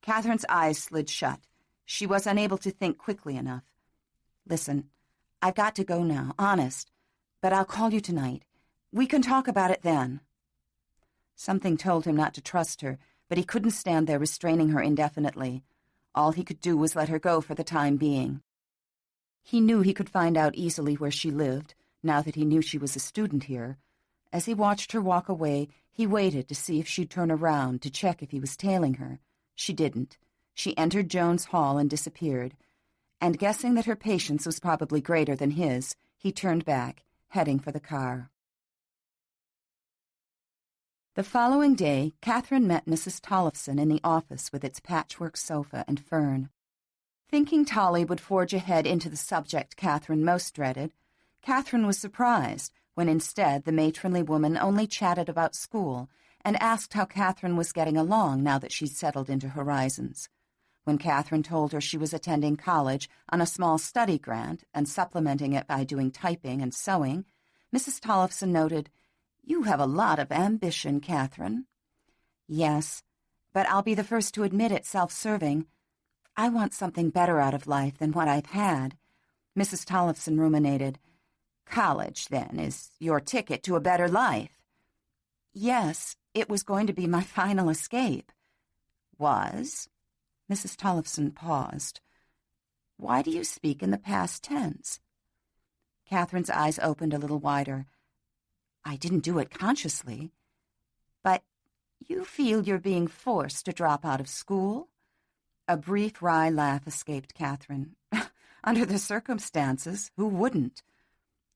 Catherine's eyes slid shut. She was unable to think quickly enough. "Listen, I've got to go now, honest. But I'll call you tonight. We can talk about it then." Something told him not to trust her, but he couldn't stand there restraining her indefinitely. All he could do was let her go for the time being. He knew he could find out easily where she lived, now that he knew she was a student here. As he watched her walk away, he waited to see if she'd turn around to check if he was tailing her. She didn't. She entered Jones Hall and disappeared. And guessing that her patience was probably greater than his, he turned back, heading for the car. The following day, Catherine met Mrs. Tollefson in the office with its patchwork sofa and fern. Thinking Tolly would forge ahead into the subject Catherine most dreaded, Catherine was surprised when instead the matronly woman only chatted about school and asked how Catherine was getting along now that she'd settled into Horizons. When Catherine told her she was attending college on a small study grant and supplementing it by doing typing and sewing, Mrs. Tollefson noted, "You have a lot of ambition, Catherine." "Yes, but I'll be the first to admit it's self-serving. I want something better out of life than what I've had." Mrs. Tollefson ruminated. "College, then, is your ticket to a better life?" "Yes, it was going to be my final escape." "Was?" Mrs. Tollefson paused. "Why do you speak in the past tense?" Catherine's eyes opened a little wider. "I didn't do it consciously." "But you feel you're being forced to drop out of school?" A brief, wry laugh escaped Catherine. Under the circumstances, who wouldn't?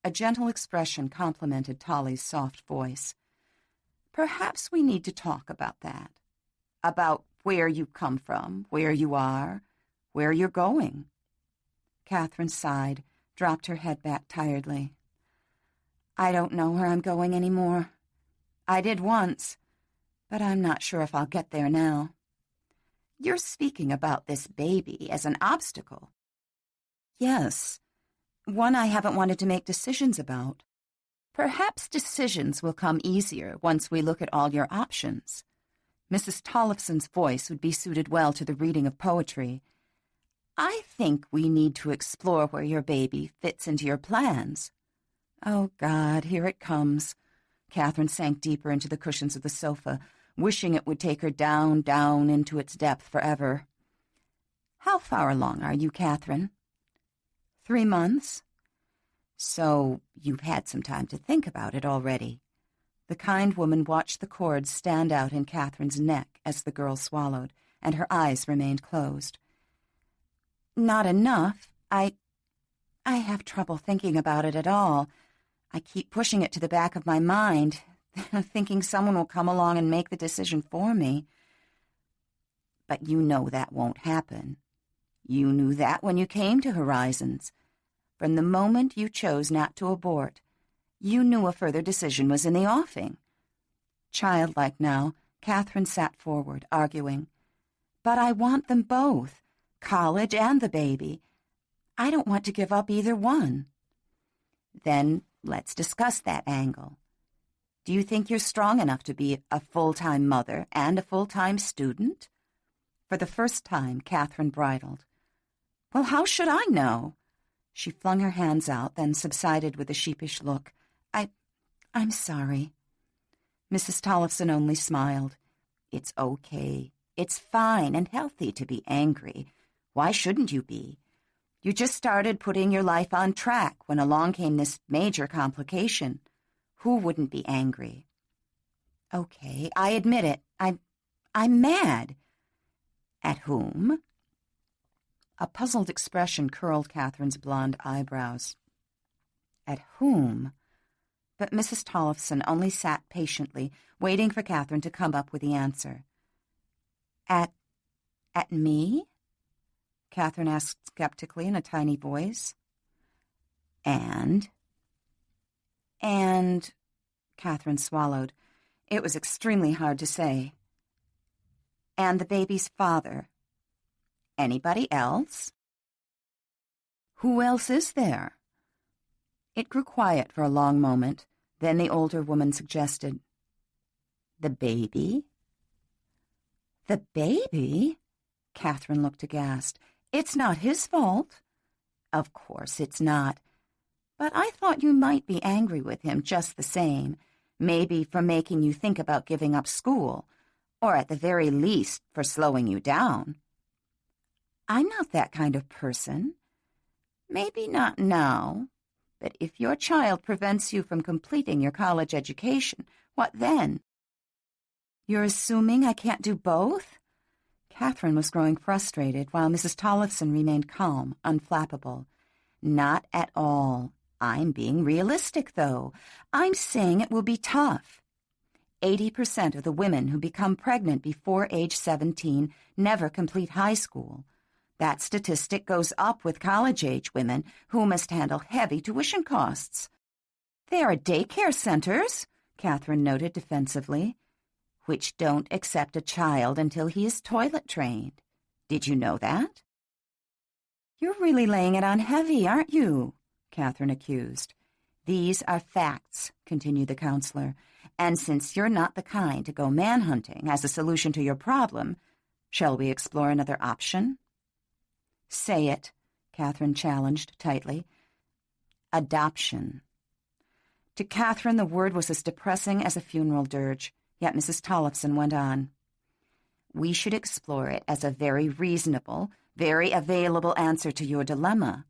A gentle expression complimented Tolly's soft voice. "Perhaps we need to talk about that. About where you come from, where you are, where you're going." Catherine sighed, dropped her head back tiredly. "I don't know where I'm going anymore. I did once, but I'm not sure if I'll get there now." "You're speaking about this baby as an obstacle." "Yes, one I haven't wanted to make decisions about. Perhaps decisions will come easier once we look at all your options." Mrs. Tollefson's voice would be suited well to the reading of poetry. "I think we need to explore where your baby fits into your plans." "Oh, God, here it comes." Catherine sank deeper into the cushions of the sofa, wishing it would take her down, down into its depth forever. "How far along are you, Catherine?" 3 months. "So you've had some time to think about it already." The kind woman watched the cords stand out in Catherine's neck as the girl swallowed, and her eyes remained closed. "Not enough. I have trouble thinking about it at all. I keep pushing it to the back of my mind, thinking someone will come along and make the decision for me." "But you know that won't happen." You knew that when you came to Horizons. From the moment you chose not to abort, you knew a further decision was in the offing. Childlike now, Catherine sat forward, arguing. But I want them both, college and the baby. I don't want to give up either one. Then let's discuss that angle. Do you think you're strong enough to be a full-time mother and a full-time student? For the first time, Catherine bridled. Well, how should I know? She flung her hands out, then subsided with a sheepish look. I'm sorry. Mrs. Tollefson only smiled. It's okay. It's fine and healthy to be angry. Why shouldn't you be? You just started putting your life on track when along came this major complication. Who wouldn't be angry? Okay, I admit it. I'm mad. At whom? A puzzled expression curled Catherine's blonde eyebrows. At whom? But Mrs. Tollefson only sat patiently, waiting for Catherine to come up with the answer. At me? Catherine asked skeptically in a tiny voice. And, Catherine swallowed. It was extremely hard to say. And the baby's father. Anybody else? Who else is there? It grew quiet for a long moment. Then the older woman suggested, The baby? The baby? Catherine looked aghast. It's not his fault. Of course it's not. But I thought you might be angry with him just the same, maybe for making you think about giving up school, or at the very least for slowing you down. I'm not that kind of person. Maybe not now, but if your child prevents you from completing your college education, what then? You're assuming I can't do both? Catherine was growing frustrated, while Mrs. Tollefson remained calm, unflappable. Not at all. I'm being realistic, though. I'm saying it will be tough. 80% of the women who become pregnant before age 17 never complete high school. That statistic goes up with college-age women who must handle heavy tuition costs. There are daycare centers, Catherine noted defensively, which don't accept a child until he is toilet-trained. Did you know that? You're really laying it on heavy, aren't you? Catherine accused. These are facts, continued the counselor, and since you're not the kind to go manhunting as a solution to your problem, shall we explore another option? Say it, Catherine challenged tightly. Adoption. To Catherine, the word was as depressing as a funeral dirge, yet Mrs. Tollefson went on. We should explore it as a very reasonable, very available answer to your dilemma.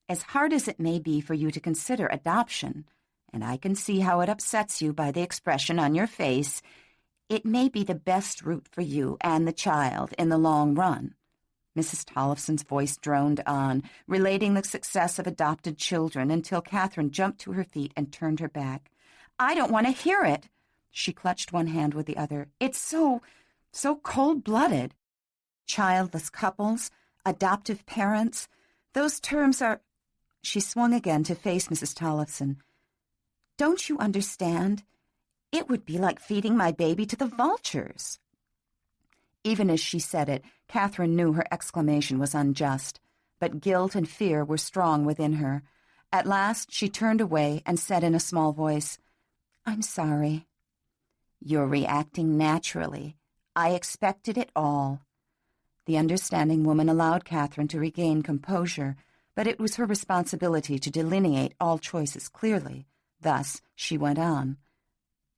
As hard as it may be for you to consider adoption, and I can see how it upsets you by the expression on your face, it may be the best route for you and the child in the long run. Mrs. Tollefson's voice droned on, relating the success of adopted children until Catherine jumped to her feet and turned her back. I don't want to hear it. She clutched one hand with the other. It's so cold-blooded. Childless couples, adoptive parents, those terms are... She swung again to face Mrs. Tollefson. Don't you understand? It would be like feeding my baby to the vultures. Even as she said it, Catherine knew her exclamation was unjust, but guilt and fear were strong within her. At last she turned away and said in a small voice, I'm sorry. You're reacting naturally. I expected it all. The understanding woman allowed Catherine to regain composure, but it was her responsibility to delineate all choices clearly. Thus, she went on.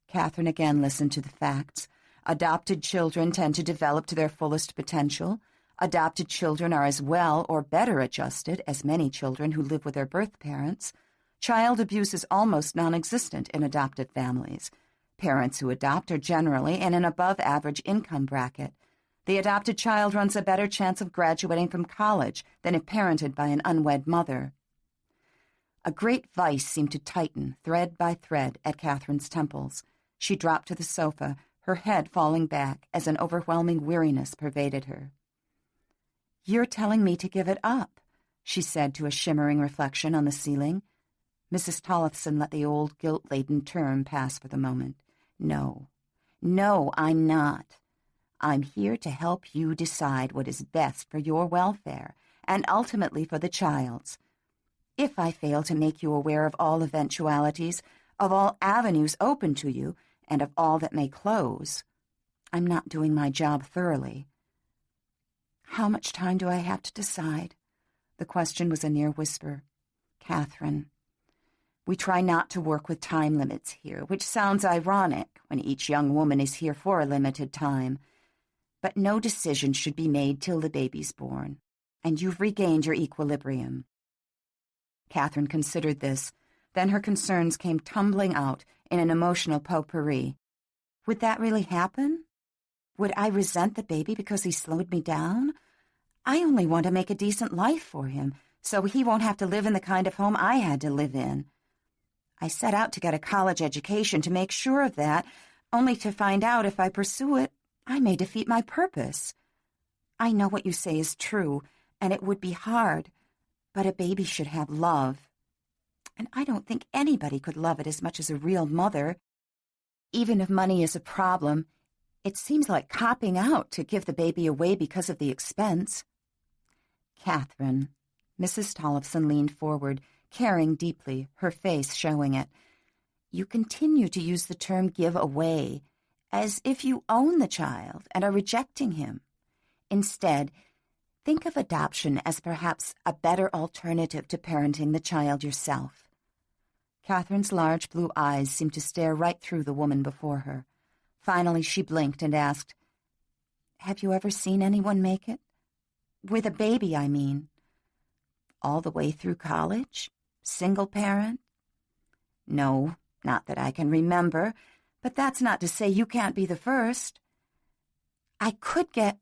Catherine again listened to the facts. Adopted children tend to develop to their fullest potential. Adopted children are as well or better adjusted as many children who live with their birth parents. Child abuse is almost non-existent in adopted families. Parents who adopt are generally in an above-average income bracket. The adopted child runs a better chance of graduating from college than if parented by an unwed mother. A great vice seemed to tighten, thread by thread, at Catherine's temples. She dropped to the sofa, her head falling back as an overwhelming weariness pervaded her. "You're telling me to give it up," she said to a shimmering reflection on the ceiling. Mrs. Tollefson let the old guilt-laden term pass for the moment. "No, I'm not. I'm here to help you decide what is best for your welfare and ultimately for the child's. If I fail to make you aware of all eventualities, of all avenues open to you, and of all that may close, I'm not doing my job thoroughly." "How much time do I have to decide?" The question was a near whisper. "Catherine, we try not to work with time limits here, which sounds ironic when each young woman is here for a limited time. But no decision should be made till the baby's born, and you've regained your equilibrium." Catherine considered this. Then her concerns came tumbling out in an emotional potpourri. Would that really happen? Would I resent the baby because he slowed me down? I only want to make a decent life for him, so he won't have to live in the kind of home I had to live in. I set out to get a college education to make sure of that, only to find out if I pursue it, I may defeat my purpose. I know what you say is true, and it would be hard, but a baby should have love. And I don't think anybody could love it as much as a real mother. Even if money is a problem, it seems like copping out to give the baby away because of the expense. "Catherine," Mrs. Tollefson leaned forward, caring deeply, her face showing it. "You continue to use the term 'give away' as if you own the child and are rejecting him. Instead, think of adoption as perhaps a better alternative to parenting the child yourself." Catherine's large blue eyes seemed to stare right through the woman before her. Finally, she blinked and asked, "Have you ever seen anyone make it? With a baby, I mean. All the way through college? Single parent?" "No, not that I can remember, but that's not to say you can't be the first." "I could get—"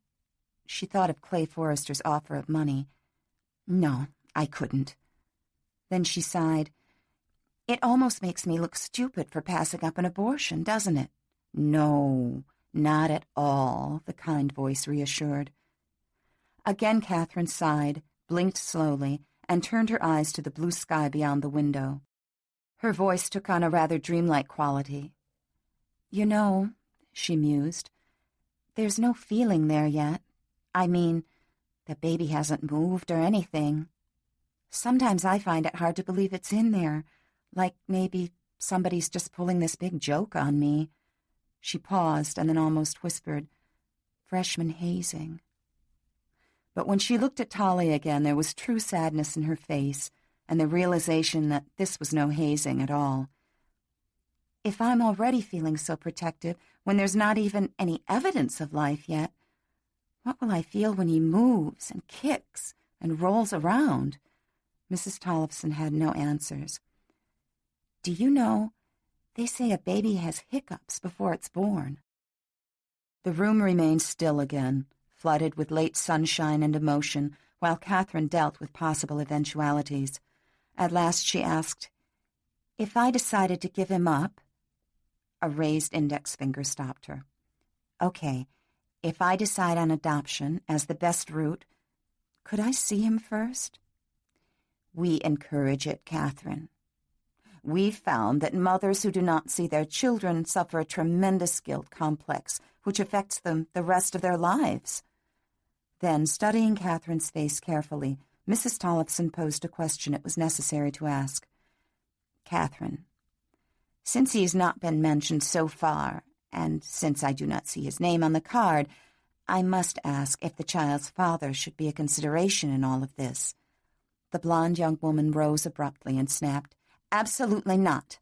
She thought of Clay Forrester's offer of money. "No, I couldn't." Then she sighed. "It almost makes me look stupid for passing up an abortion, doesn't it?" "No, not at all," the kind voice reassured. Again Catherine sighed, blinked slowly, and turned her eyes to the blue sky beyond the window. Her voice took on a rather dreamlike quality. "You know," she mused, "there's no feeling there yet. I mean, the baby hasn't moved or anything. Sometimes I find it hard to believe it's in there, like maybe somebody's just pulling this big joke on me." She paused and then almost whispered, "Freshman hazing." But when she looked at Tolly again, there was true sadness in her face and the realization that this was no hazing at all. "If I'm already feeling so protective when there's not even any evidence of life yet, what will I feel when he moves and kicks and rolls around?" Mrs. Tollefson had no answers. "Do you know, they say a baby has hiccups before it's born." The room remained still again, flooded with late sunshine and emotion, while Catherine dealt with possible eventualities. At last she asked, "If I decided to give him up—" A raised index finger stopped her. "Okay, if I decide on adoption as the best route, could I see him first?" "We encourage it, Catherine. We've found that mothers who do not see their children suffer a tremendous guilt complex, which affects them the rest of their lives." Then, studying Catherine's face carefully, Mrs. Tollefson posed a question it was necessary to ask. "Catherine, since he has not been mentioned so far, and since I do not see his name on the card, I must ask if the child's father should be a consideration in all of this." The blonde young woman rose abruptly and snapped, "Absolutely not."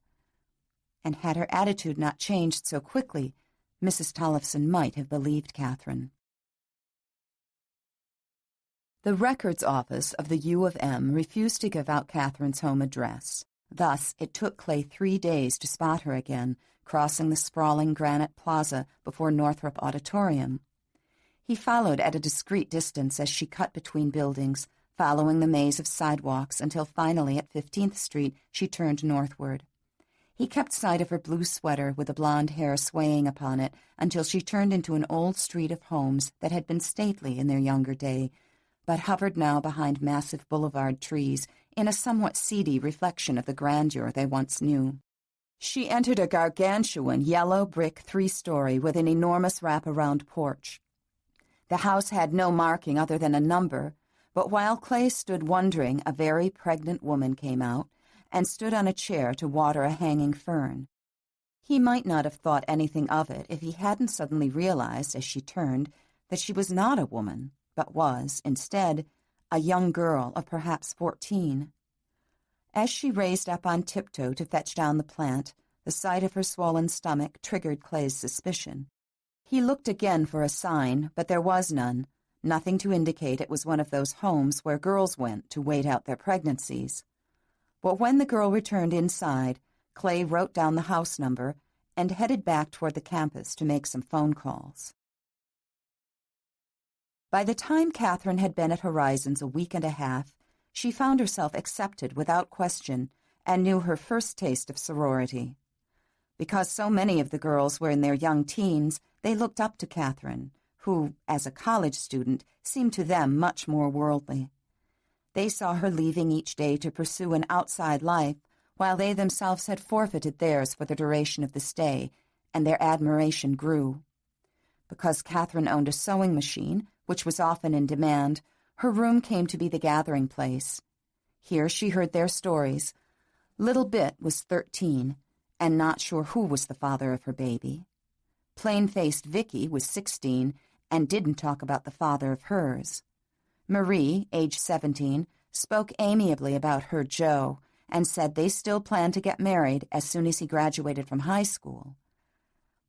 And had her attitude not changed so quickly, Mrs. Tollefson might have believed Catherine. The records office of the U of M refused to give out Catherine's home address. Thus, it took Clay 3 days to spot her again, crossing the sprawling granite plaza before Northrop Auditorium. He followed at a discreet distance as she cut between buildings, following the maze of sidewalks until finally at 15th Street she turned northward. He kept sight of her blue sweater with the blonde hair swaying upon it until she turned into an old street of homes that had been stately in their younger day, but hovered now behind massive boulevard trees in a somewhat seedy reflection of the grandeur they once knew. She entered a gargantuan yellow brick 3-story with an enormous wraparound porch. The house had no marking other than a number, but while Clay stood wondering, a very pregnant woman came out and stood on a chair to water a hanging fern. He might not have thought anything of it if he hadn't suddenly realized, as she turned, that she was not a woman, but was, instead, a young girl of perhaps 14. As she raised up on tiptoe to fetch down the plant, the sight of her swollen stomach triggered Clay's suspicion. He looked again for a sign, but there was none, nothing to indicate it was one of those homes where girls went to wait out their pregnancies. But when the girl returned inside, Clay wrote down the house number and headed back toward the campus to make some phone calls. By the time Catherine had been at Horizons a week and a half, she found herself accepted without question and knew her first taste of sorority. Because so many of the girls were in their young teens, they looked up to Catherine, who, as a college student, seemed to them much more worldly. They saw her leaving each day to pursue an outside life, while they themselves had forfeited theirs for the duration of the stay, and their admiration grew. Because Catherine owned a sewing machine, which was often in demand, her room came to be the gathering place. Here she heard their stories. Little Bit was 13, and not sure who was the father of her baby. Plain-faced Vicky was 16, and didn't talk about the father of hers. Marie, age 17, spoke amiably about her Joe, and said they still planned to get married as soon as he graduated from high school.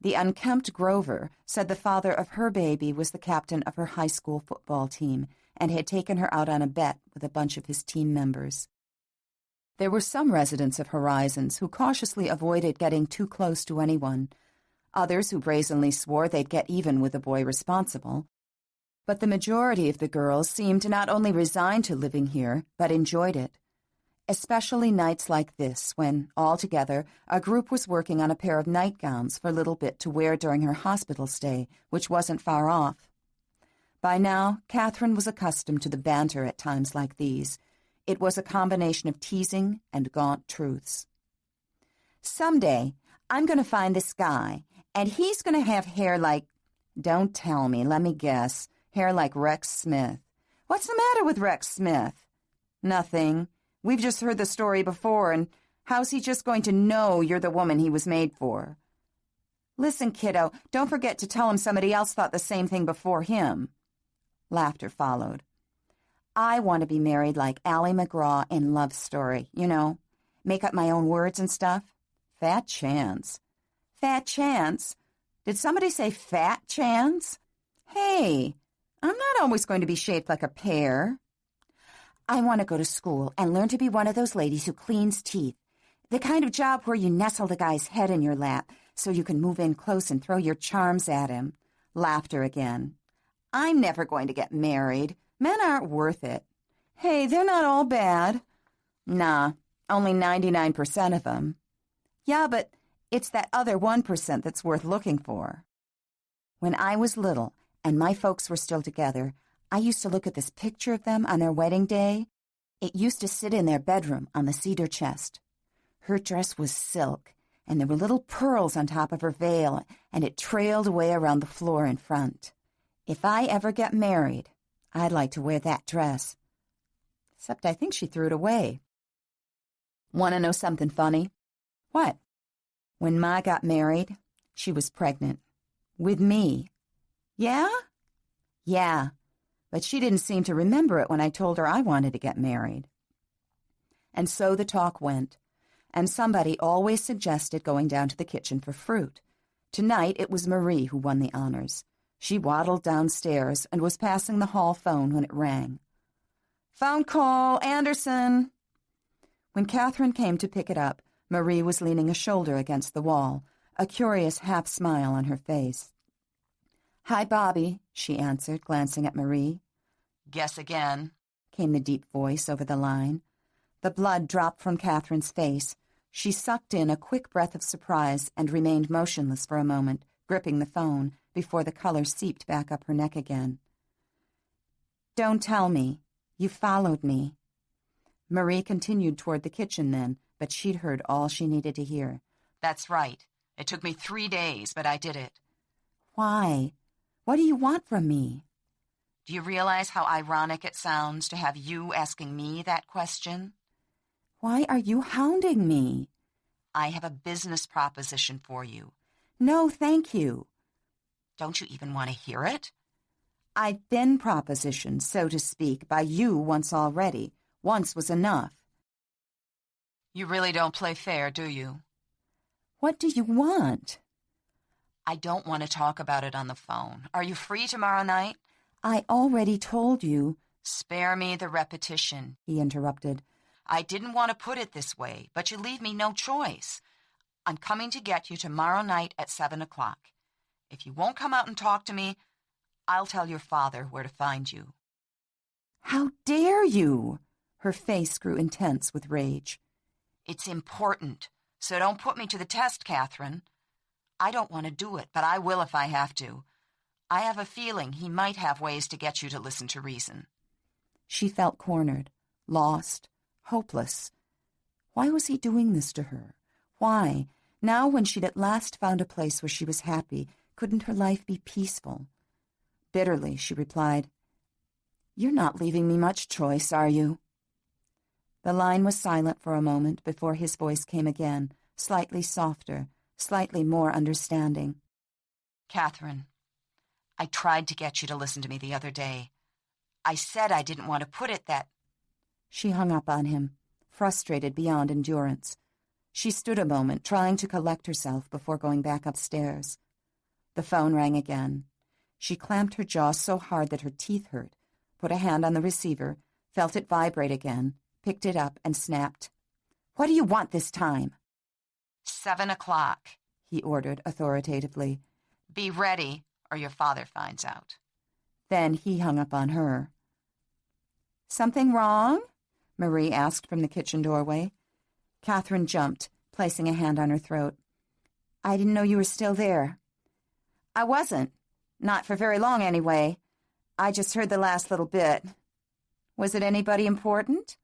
The unkempt Grover said the father of her baby was the captain of her high school football team and had taken her out on a bet with a bunch of his team members. There were some residents of Horizons who cautiously avoided getting too close to anyone, others who brazenly swore they'd get even with the boy responsible. But the majority of the girls seemed not only resigned to living here, but enjoyed it. Especially nights like this, when, all together, a group was working on a pair of nightgowns for Little Bit to wear during her hospital stay, which wasn't far off. By now, Catherine was accustomed to the banter at times like these. It was a combination of teasing and gaunt truths. "Someday, I'm going to find this guy, and he's going to have hair like—" "Don't tell me, let me guess. Hair like Rex Smith." "What's the matter with Rex Smith?" "Nothing. We've just heard the story before, and how's he just going to know you're the woman he was made for?" "Listen, kiddo, don't forget to tell him somebody else thought the same thing before him." Laughter followed. "I want to be married like Ally McGraw in Love Story, you know. Make up my own words and stuff. Fat chance." "Fat chance? Did somebody say fat chance? Hey, I'm not always going to be shaped like a pear." "I want to go to school and learn to be one of those ladies who cleans teeth. The kind of job where you nestle the guy's head in your lap so you can move in close and throw your charms at him." Laughter again. "I'm never going to get married. Men aren't worth it." "Hey, they're not all bad." "Nah, only 99% of them." "Yeah, but it's that other 1% that's worth looking for." "When I was little and my folks were still together, I used to look at this picture of them on their wedding day. It used to sit in their bedroom on the cedar chest. Her dress was silk, and there were little pearls on top of her veil, and it trailed away around the floor in front. If I ever get married, I'd like to wear that dress." Except I think she threw it away. "Want to know something funny?" "What?" "When Ma got married, she was pregnant. With me." "Yeah?" "Yeah. But she didn't seem to remember it when I told her I wanted to get married." And so the talk went, and somebody always suggested going down to the kitchen for fruit. Tonight it was Marie who won the honors. She waddled downstairs and was passing the hall phone when it rang. "Phone call, Anderson." When Catherine came to pick it up, Marie was leaning a shoulder against the wall, a curious half-smile on her face. "Hi, Bobby," she answered, glancing at Marie. "Guess again," came the deep voice over the line. The blood dropped from Catherine's face. She sucked in a quick breath of surprise and remained motionless for a moment, gripping the phone, before the color seeped back up her neck again. Don't tell me. You followed me. Marie continued toward the kitchen then, but she'd heard all she needed to hear. That's right. It took me 3 days, but I did it. Why? What do you want from me? Do you realize how ironic it sounds to have you asking me that question? Why are you hounding me? I have a business proposition for you. No, thank you. Don't you even want to hear it? I've been propositioned, so to speak, by you once already. Once was enough. You really don't play fair, do you? What do you want? I don't want to talk about it on the phone. Are you free tomorrow night? I already told you. Spare me the repetition, He interrupted. I didn't want to put it this way, but you leave me no choice. I'm coming to get you tomorrow night at 7 o'clock. If you won't come out and talk to me, I'll tell your father where to find you. How dare you? Her face grew intense with rage. It's important, so don't put me to the test, Catherine. I don't want to do it, but I will if I have to. I have a feeling he might have ways to get you to listen to reason. She felt cornered, lost, hopeless. Why was he doing this to her? Why, now when she'd at last found a place where she was happy, couldn't her life be peaceful? Bitterly, she replied, You're not leaving me much choice, are you? The line was silent for a moment before his voice came again, slightly softer, slightly more understanding. Catherine, I tried to get you to listen to me the other day. I said I didn't want to put it that... She hung up on him, frustrated beyond endurance. She stood a moment, trying to collect herself before going back upstairs. The phone rang again. She clamped her jaw so hard that her teeth hurt, put a hand on the receiver, felt it vibrate again, picked it up, and snapped. What do you want this time? 7 o'clock, he ordered authoritatively. Be ready, or your father finds out. Then he hung up on her. Something wrong? Marie asked from the kitchen doorway. Catherine jumped, placing a hand on her throat. I didn't know you were still there. I wasn't. Not for very long, anyway. I just heard the last little bit. Was it anybody important?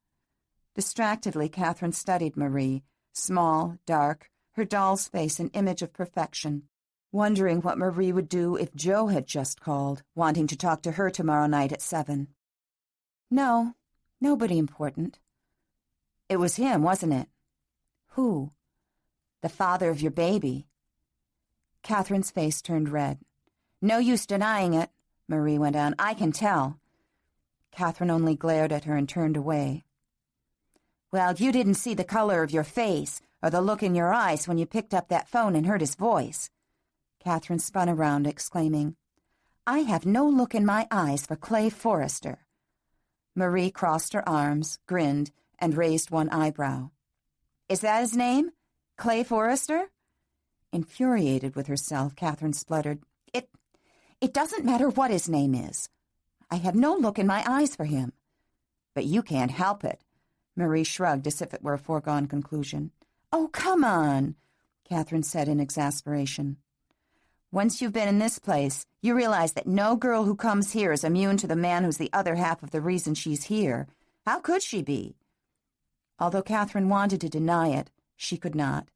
Distractedly, Catherine studied Marie, small, dark, her doll's face an image of perfection, wondering what Marie would do if Joe had just called, wanting to talk to her tomorrow night at 7. No, nobody important. It was him, wasn't it? Who? The father of your baby. Catherine's face turned red. No use denying it, Marie went on. I can tell. Catherine only glared at her and turned away. Well, you didn't see the color of your face or the look in your eyes when you picked up that phone and heard his voice. Catherine spun around, exclaiming, I have no look in my eyes for Clay Forrester. Marie crossed her arms, grinned, and raised one eyebrow. Is that his name? Clay Forrester? Infuriated with herself, Catherine spluttered, It doesn't matter what his name is. I have no look in my eyes for him. But you can't help it. Marie shrugged as if it were a foregone conclusion. Oh, come on, Catherine said in exasperation. Once you've been in this place, you realize that no girl who comes here is immune to the man who's the other half of the reason she's here. How could she be? Although Catherine wanted to deny it, she could not.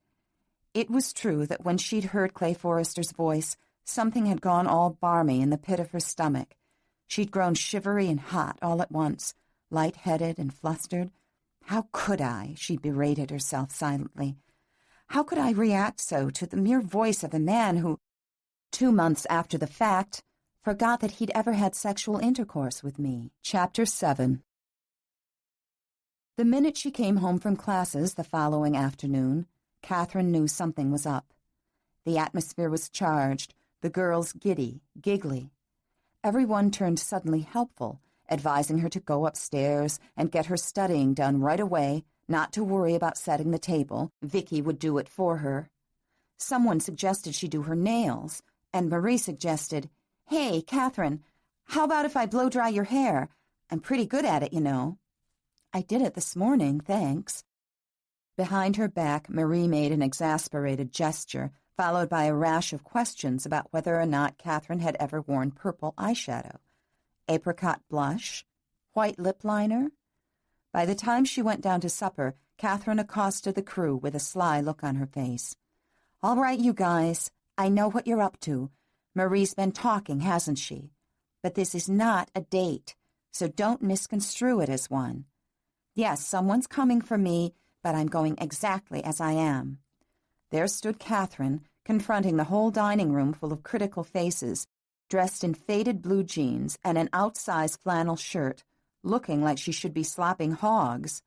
It was true that when she'd heard Clay Forrester's voice, something had gone all barmy in the pit of her stomach. She'd grown shivery and hot all at once, light-headed and flustered. How could I, she berated herself silently. How could I react so to the mere voice of a man who, 2 months after the fact, forgot that he'd ever had sexual intercourse with me? Chapter 7. The minute she came home from classes the following afternoon, Catherine knew something was up. The atmosphere was charged, the girls giddy, giggly. Everyone turned suddenly helpful, advising her to go upstairs and get her studying done right away, not to worry about setting the table. Vicky would do it for her. Someone suggested she do her nails, and Marie suggested, Hey, Catherine, how about if I blow-dry your hair? I'm pretty good at it, you know. I did it this morning, thanks. Behind her back, Marie made an exasperated gesture, followed by a rash of questions about whether or not Catherine had ever worn purple eyeshadow. apricot blush, white lip liner. By the time she went down to supper, Catherine accosted the crew with a sly look on her face. "All right, you guys, I know what you're up to. Marie's been talking, hasn't she? But this is not a date, so don't misconstrue it as one. Yes, someone's coming for me, but I'm going exactly as I am." There stood Catherine, confronting the whole dining room full of critical faces, dressed in faded blue jeans and an outsized flannel shirt, looking like she should be slopping hogs.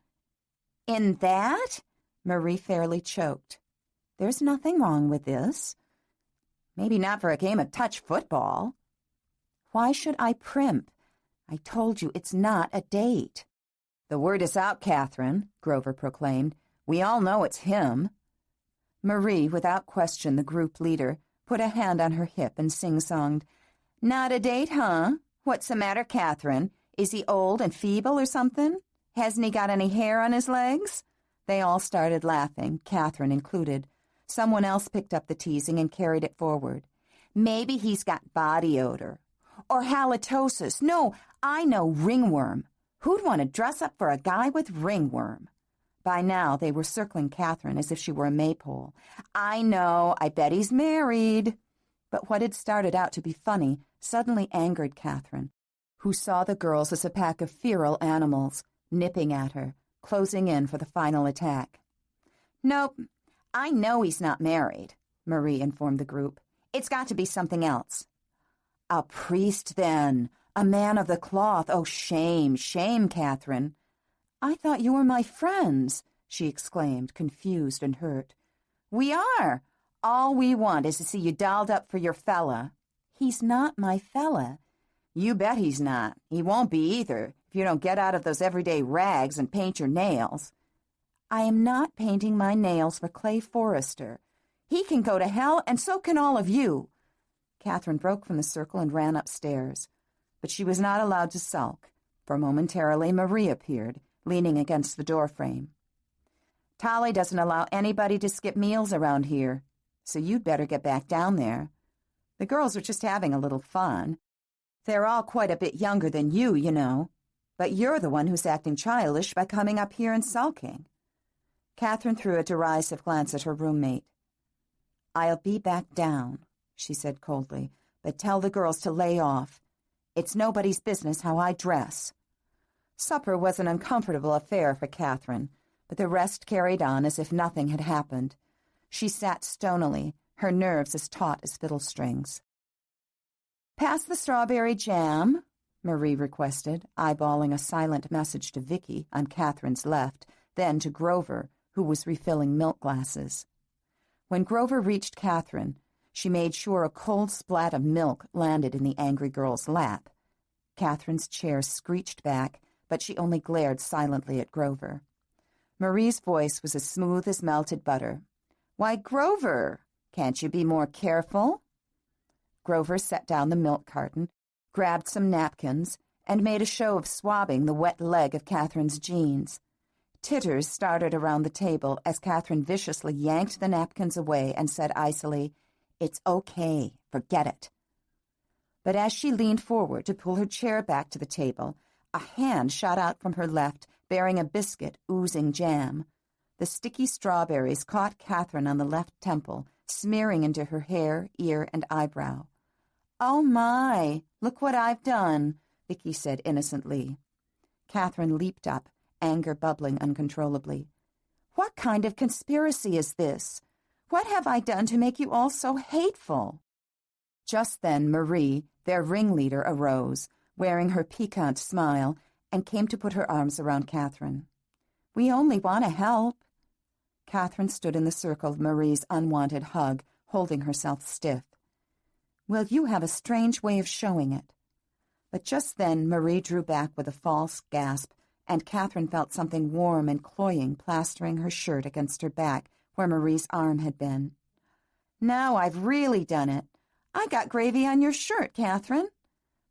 "In that?" Marie fairly choked. "There's nothing wrong with this." "Maybe not for a game of touch football." "Why should I primp? I told you it's not a date." "The word is out, Catherine," Grover proclaimed. "We all know it's him." Marie, without question the group leader, put a hand on her hip and sing-songed, "Not a date, huh? What's the matter, Catherine? Is he old and feeble or something? Hasn't he got any hair on his legs?" They all started laughing, Catherine included. Someone else picked up the teasing and carried it forward. "Maybe he's got body odor. Or halitosis. No, I know, ringworm. Who'd want to dress up for a guy with ringworm?" By now, they were circling Catherine as if she were a maypole. "I know, I bet he's married." But what had started out to be funny suddenly angered Catherine, who saw the girls as a pack of feral animals, nipping at her, closing in for the final attack. "Nope, I know he's not married," Marie informed the group. "It's got to be something else." "A priest, then. A man of the cloth. Oh, shame, shame, Catherine." "I thought you were my friends," she exclaimed, confused and hurt. "We are. All we want is to see you dolled up for your fella." "He's not my fella." "You bet he's not. He won't be either, if you don't get out of those everyday rags and paint your nails." "I am not painting my nails for Clay Forrester. He can go to hell, and so can all of you." Catherine broke from the circle and ran upstairs. But she was not allowed to sulk, for momentarily Marie appeared, leaning against the doorframe. "Tolly doesn't allow anybody to skip meals around here, so you'd better get back down there. The girls are just having a little fun. They're all quite a bit younger than you know, but you're the one who's acting childish by coming up here and sulking." Catherine threw a derisive glance at her roommate. "I'll be back down," she said coldly, "but tell the girls to lay off. It's nobody's business how I dress." Supper was an uncomfortable affair for Catherine, but the rest carried on as if nothing had happened. She sat stonily, her nerves as taut as fiddle strings. "Pass the strawberry jam," Marie requested, eyeballing a silent message to Vicky on Catherine's left, then to Grover, who was refilling milk glasses. When Grover reached Catherine, she made sure a cold splat of milk landed in the angry girl's lap. Catherine's chair screeched back, but she only glared silently at Grover. Marie's voice was as smooth as melted butter. "Why, Grover, can't you be more careful?" Grover set down the milk carton, grabbed some napkins, and made a show of swabbing the wet leg of Catherine's jeans. Titters started around the table as Catherine viciously yanked the napkins away and said icily, "It's okay, forget it." But as she leaned forward to pull her chair back to the table, a hand shot out from her left, bearing a biscuit oozing jam. The sticky strawberries caught Catherine on the left temple, smearing into her hair, ear, and eyebrow. "Oh, my, look what I've done," Vicky said innocently. Catherine leaped up, anger bubbling uncontrollably. "What kind of conspiracy is this? What have I done to make you all so hateful?" Just then Marie, their ringleader, arose, wearing her piquant smile, and came to put her arms around Catherine. "We only want to help." Catherine stood in the circle of Marie's unwanted hug, holding herself stiff. "Well, you have a strange way of showing it." But just then Marie drew back with a false gasp, and Catherine felt something warm and cloying plastering her shirt against her back where Marie's arm had been. "Now I've really done it. I got gravy on your shirt, Catherine."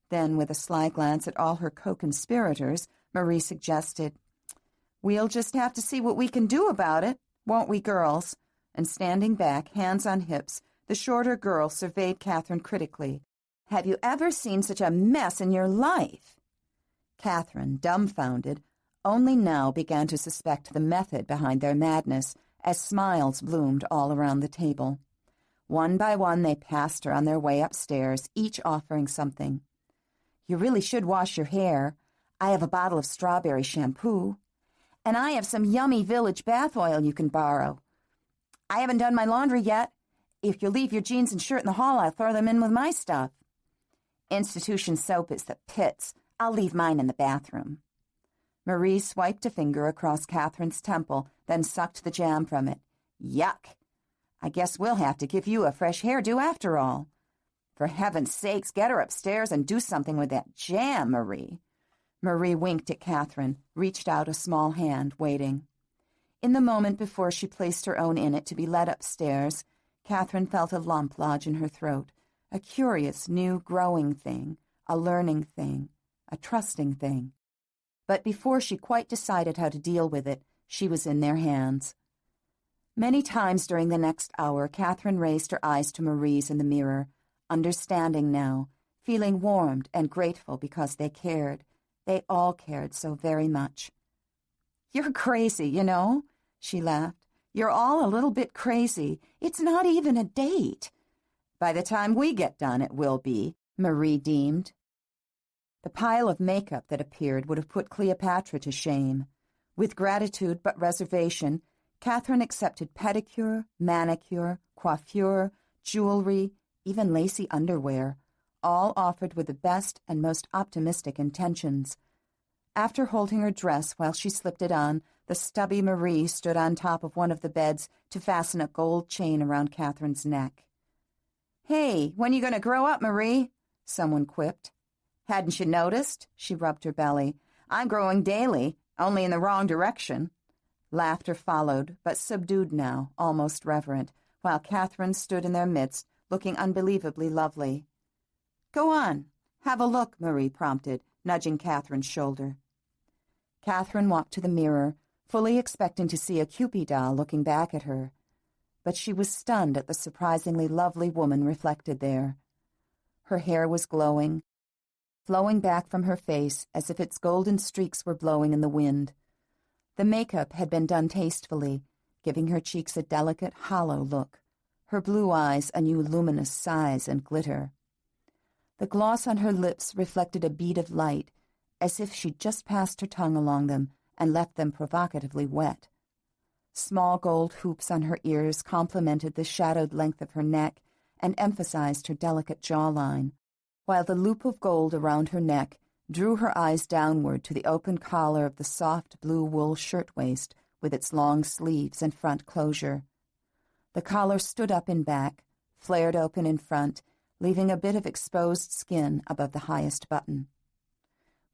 Then, with a sly glance at all her co-conspirators, Marie suggested, "We'll just have to see what we can do about it, won't we, girls?" And standing back, hands on hips, the shorter girl surveyed Catherine critically. Have you ever seen such a mess in your life?" Catherine, dumbfounded, only now began to suspect the method behind their madness as smiles bloomed all around the table. One by one they passed her on their way upstairs, each offering something. "You really should wash your hair. I have a bottle of strawberry shampoo. And I have some yummy Village bath oil you can borrow. I haven't done my laundry yet. If you'll leave your jeans and shirt in the hall, I'll throw them in with my stuff. Institution soap is the pits. I'll leave mine in the bathroom." Marie swiped a finger across Catherine's temple, then sucked the jam from it. "Yuck! I guess we'll have to give you a fresh hairdo after all. For heaven's sakes, get her upstairs and do something with that jam, Marie." Marie winked at Catherine, reached out a small hand, waiting. In the moment before she placed her own in it to be led upstairs, Catherine felt a lump lodge in her throat, a curious, new, growing thing, a learning thing, a trusting thing. But before she quite decided how to deal with it, she was in their hands. Many times during the next hour, Catherine raised her eyes to Marie's in the mirror, understanding now, feeling warmed and grateful because they cared. They all cared so very much. "You're crazy, you know," she laughed. "You're all a little bit crazy. It's not even a date." "By the time we get done, it will be," Marie deemed. The pile of makeup that appeared would have put Cleopatra to shame. With gratitude but reservation, Catherine accepted pedicure, manicure, coiffure, jewelry, even lacy underwear, all offered with the best and most optimistic intentions. After holding her dress while she slipped it on, the stubby Marie stood on top of one of the beds to fasten a gold chain around Catherine's neck. "Hey, when you going to grow up, Marie?" someone quipped. "Hadn't you noticed?" She rubbed her belly. "I'm growing daily, only in the wrong direction." Laughter followed, but subdued now, almost reverent, while Catherine stood in their midst, looking unbelievably lovely. "Go on, have a look," Marie prompted, nudging Catherine's shoulder. Catherine walked to the mirror, fully expecting to see a Cupid doll looking back at her. But she was stunned at the surprisingly lovely woman reflected there. Her hair was glowing, flowing back from her face as if its golden streaks were blowing in the wind. The makeup had been done tastefully, giving her cheeks a delicate, hollow look, her blue eyes a new luminous size and glitter. The gloss on her lips reflected a bead of light, as if she'd just passed her tongue along them and left them provocatively wet. Small gold hoops on her ears complemented the shadowed length of her neck and emphasized her delicate jawline, while the loop of gold around her neck drew her eyes downward to the open collar of the soft blue wool shirtwaist with its long sleeves and front closure. The collar stood up in back, flared open in front, leaving a bit of exposed skin above the highest button.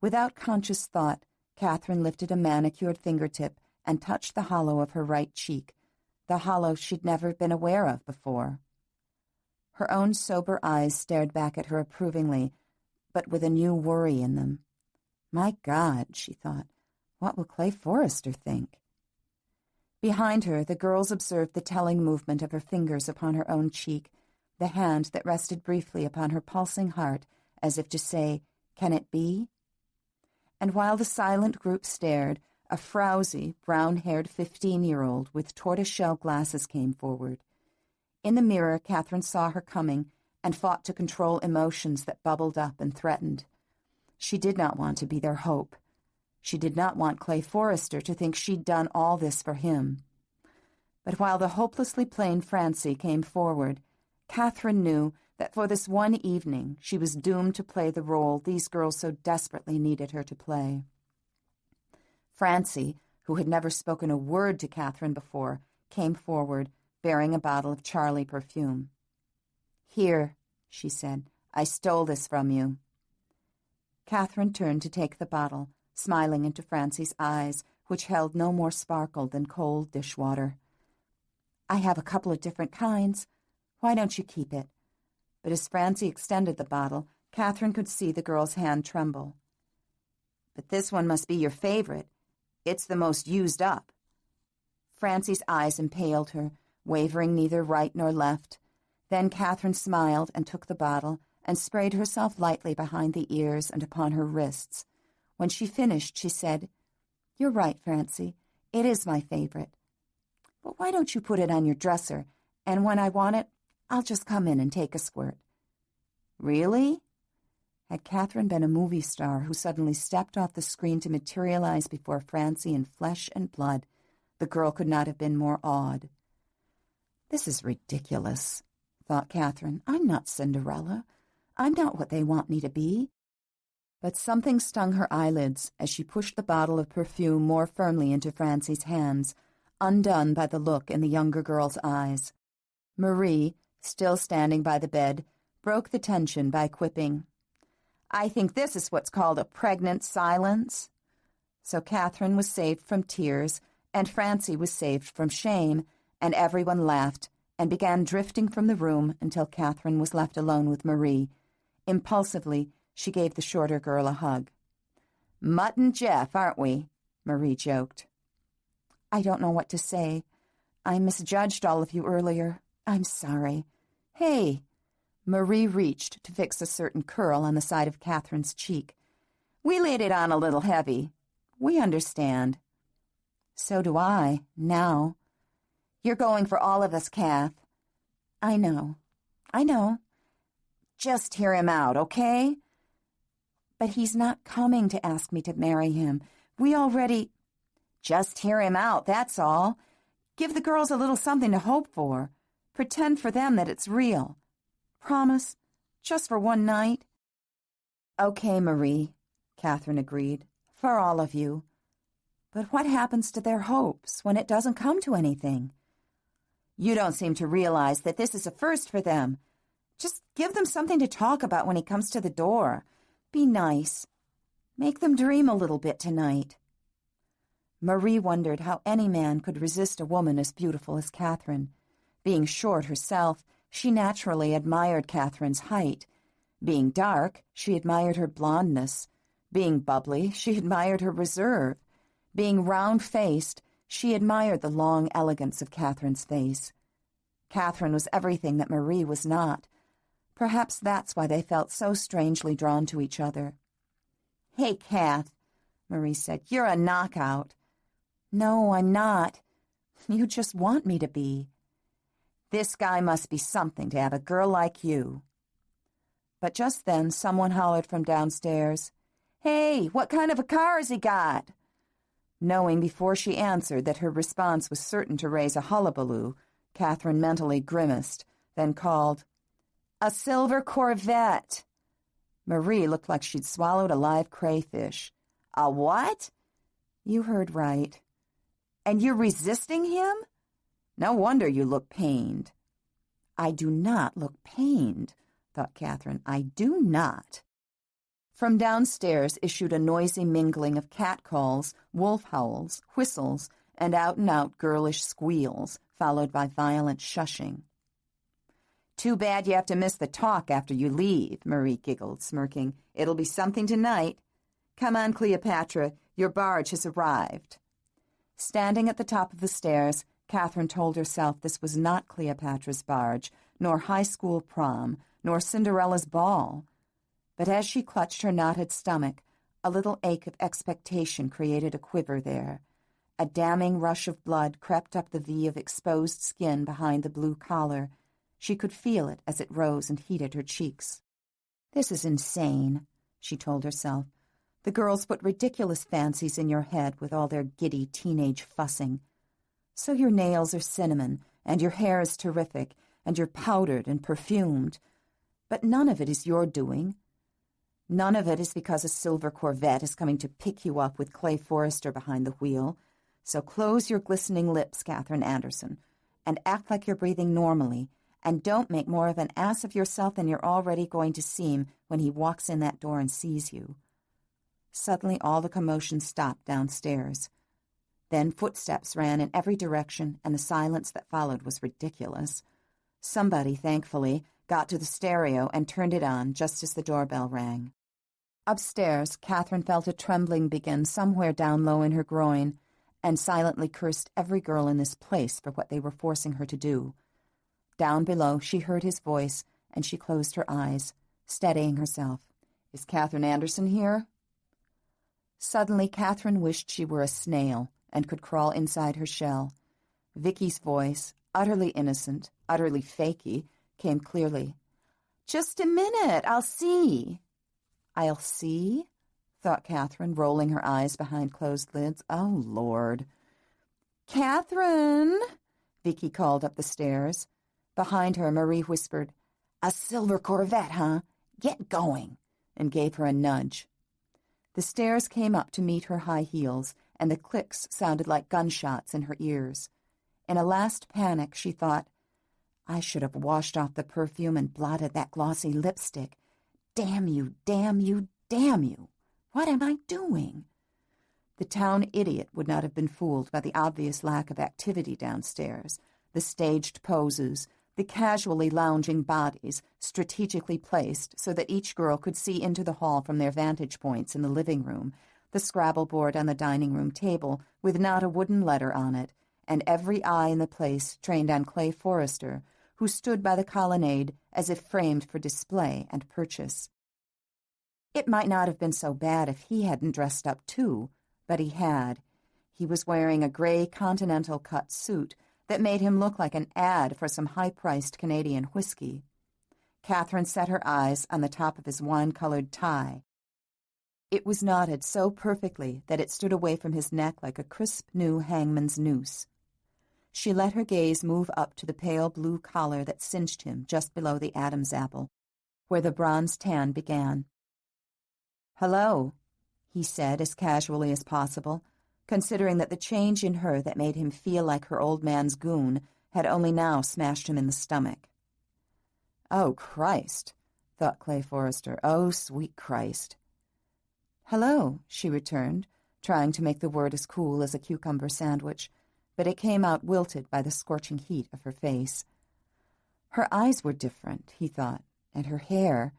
Without conscious thought, Catherine lifted a manicured fingertip and touched the hollow of her right cheek, the hollow she'd never been aware of before. Her own sober eyes stared back at her approvingly, but with a new worry in them. My God, she thought, what will Clay Forrester think? Behind her, the girls observed the telling movement of her fingers upon her own cheek, the hand that rested briefly upon her pulsing heart, as if to say, "Can it be?" And while the silent group stared, a frowsy, brown-haired 15-year-old with tortoise-shell glasses came forward. In the mirror, Catherine saw her coming and fought to control emotions that bubbled up and threatened. She did not want to be their hope. She did not want Clay Forrester to think she'd done all this for him. But while the hopelessly plain Francie came forward, Catherine knew that for this one evening she was doomed to play the role these girls so desperately needed her to play. Francie, who had never spoken a word to Catherine before, came forward, bearing a bottle of Charlie perfume. "Here," she said, "I stole this from you." Catherine turned to take the bottle, smiling into Francie's eyes, which held no more sparkle than cold dishwater. "I have a couple of different kinds. Why don't you keep it?" But as Francie extended the bottle, Catherine could see the girl's hand tremble. "But this one must be your favorite. It's the most used up." Francie's eyes impaled her, wavering neither right nor left. Then Catherine smiled and took the bottle and sprayed herself lightly behind the ears and upon her wrists. When she finished, she said, "You're right, Francie. It is my favorite. But why don't you put it on your dresser, and when I want it, I'll just come in and take a squirt." Really? Had Catherine been a movie star who suddenly stepped off the screen to materialize before Francie in flesh and blood, the girl could not have been more awed. "This is ridiculous," thought Catherine. "I'm not Cinderella. I'm not what they want me to be." But something stung her eyelids as she pushed the bottle of perfume more firmly into Francie's hands, undone by the look in the younger girl's eyes. Marie, still standing by the bed, broke the tension by quipping, "I think this is what's called a pregnant silence." So Catherine was saved from tears, and Francie was saved from shame, and everyone laughed and began drifting from the room until Catherine was left alone with Marie. Impulsively, she gave the shorter girl a hug. "Mutt and Jeff, aren't we?" Marie joked. "I don't know what to say. I misjudged all of you earlier. I'm sorry. Hey!" Marie reached to fix a certain curl on the side of Catherine's cheek. "We laid it on a little heavy. We understand." "So do I, now." "You're going for all of us, Kath." I know. Just hear him out, okay?" "But he's not coming to ask me to marry him. We already—" "Just hear him out, that's all. Give the girls a little something to hope for. Pretend for them that it's real. Promise, just for one night." "Okay, Marie," Catherine agreed, "for all of you. But what happens to their hopes when it doesn't come to anything? You don't seem to realize that this is a first for them. Just give them something to talk about when he comes to the door. Be nice. Make them dream a little bit tonight." Marie wondered how any man could resist a woman as beautiful as Catherine. Being short herself, she naturally admired Catherine's height. Being dark, she admired her blondness. Being bubbly, she admired her reserve. Being round-faced, she admired the long elegance of Catherine's face. Catherine was everything that Marie was not. Perhaps that's why they felt so strangely drawn to each other. "Hey, Kath," Marie said, "you're a knockout." "No, I'm not. You just want me to be." "This guy must be something to have a girl like you." But just then someone hollered from downstairs, "Hey, what kind of a car has he got?" Knowing before she answered that her response was certain to raise a hullabaloo, Catherine mentally grimaced, then called, "A silver Corvette." Marie looked like she'd swallowed a live crayfish. "A what?" "You heard right." "And you're resisting him? No wonder you look pained." "I do not look pained," thought Catherine. "I do not." From downstairs issued a noisy mingling of catcalls, wolf howls, whistles, and out-and-out girlish squeals, followed by violent shushing. "Too bad you have to miss the talk after you leave," Marie giggled, smirking. "It'll be something tonight. Come on, Cleopatra, your barge has arrived." Standing at the top of the stairs, Catherine told herself this was not Cleopatra's barge, nor high school prom, nor Cinderella's ball. But as she clutched her knotted stomach, a little ache of expectation created a quiver there. A damning rush of blood crept up the V of exposed skin behind the blue collar. She could feel it as it rose and heated her cheeks. "This is insane," she told herself. "The girls put ridiculous fancies in your head with all their giddy teenage fussing. So your nails are cinnamon, and your hair is terrific, and you're powdered and perfumed. But none of it is your doing. None of it is because a silver Corvette is coming to pick you up with Clay Forrester behind the wheel. So close your glistening lips, Catherine Anderson, and act like you're breathing normally, and don't make more of an ass of yourself than you're already going to seem when he walks in that door and sees you." Suddenly all the commotion stopped downstairs. Then footsteps ran in every direction, and the silence that followed was ridiculous. Somebody, thankfully, got to the stereo and turned it on just as the doorbell rang. Upstairs, Catherine felt a trembling begin somewhere down low in her groin, and silently cursed every girl in this place for what they were forcing her to do. Down below, she heard his voice, and she closed her eyes, steadying herself. "Is Catherine Anderson here?" Suddenly, Catherine wished she were a snail and could crawl inside her shell. Vicky's voice, utterly innocent, utterly fakey, came clearly. "Just a minute, I'll see." "I'll see?" thought Catherine, rolling her eyes behind closed lids. Oh, Lord. "Catherine," Vicky called up the stairs. Behind her, Marie whispered, "A silver Corvette, huh? Get going," and gave her a nudge. The stairs came up to meet her high heels, and the clicks sounded like gunshots in her ears. In a last panic, she thought, "I should have washed off the perfume and blotted that glossy lipstick. Damn you, damn you, damn you. What am I doing?" The town idiot would not have been fooled by the obvious lack of activity downstairs, the staged poses, the casually lounging bodies, strategically placed so that each girl could see into the hall from their vantage points in the living room, the Scrabble board on the dining room table with not a wooden letter on it, and every eye in the place trained on Clay Forrester, who stood by the colonnade as if framed for display and purchase. It might not have been so bad if he hadn't dressed up too, but he had. He was wearing a gray continental-cut suit that made him look like an ad for some high-priced Canadian whiskey. Catherine set her eyes on the top of his wine-colored tie. It was knotted so perfectly that it stood away from his neck like a crisp new hangman's noose. She let her gaze move up to the pale blue collar that cinched him just below the Adam's apple, where the bronze tan began. "Hello," he said as casually as possible, considering that the change in her that made him feel like her old man's goon had only now smashed him in the stomach. "Oh, Christ," thought Clay Forrester. "Oh, sweet Christ." "Hello," she returned, trying to make the word as cool as a cucumber sandwich, but it came out wilted by the scorching heat of her face. Her eyes were different, he thought, and her hair,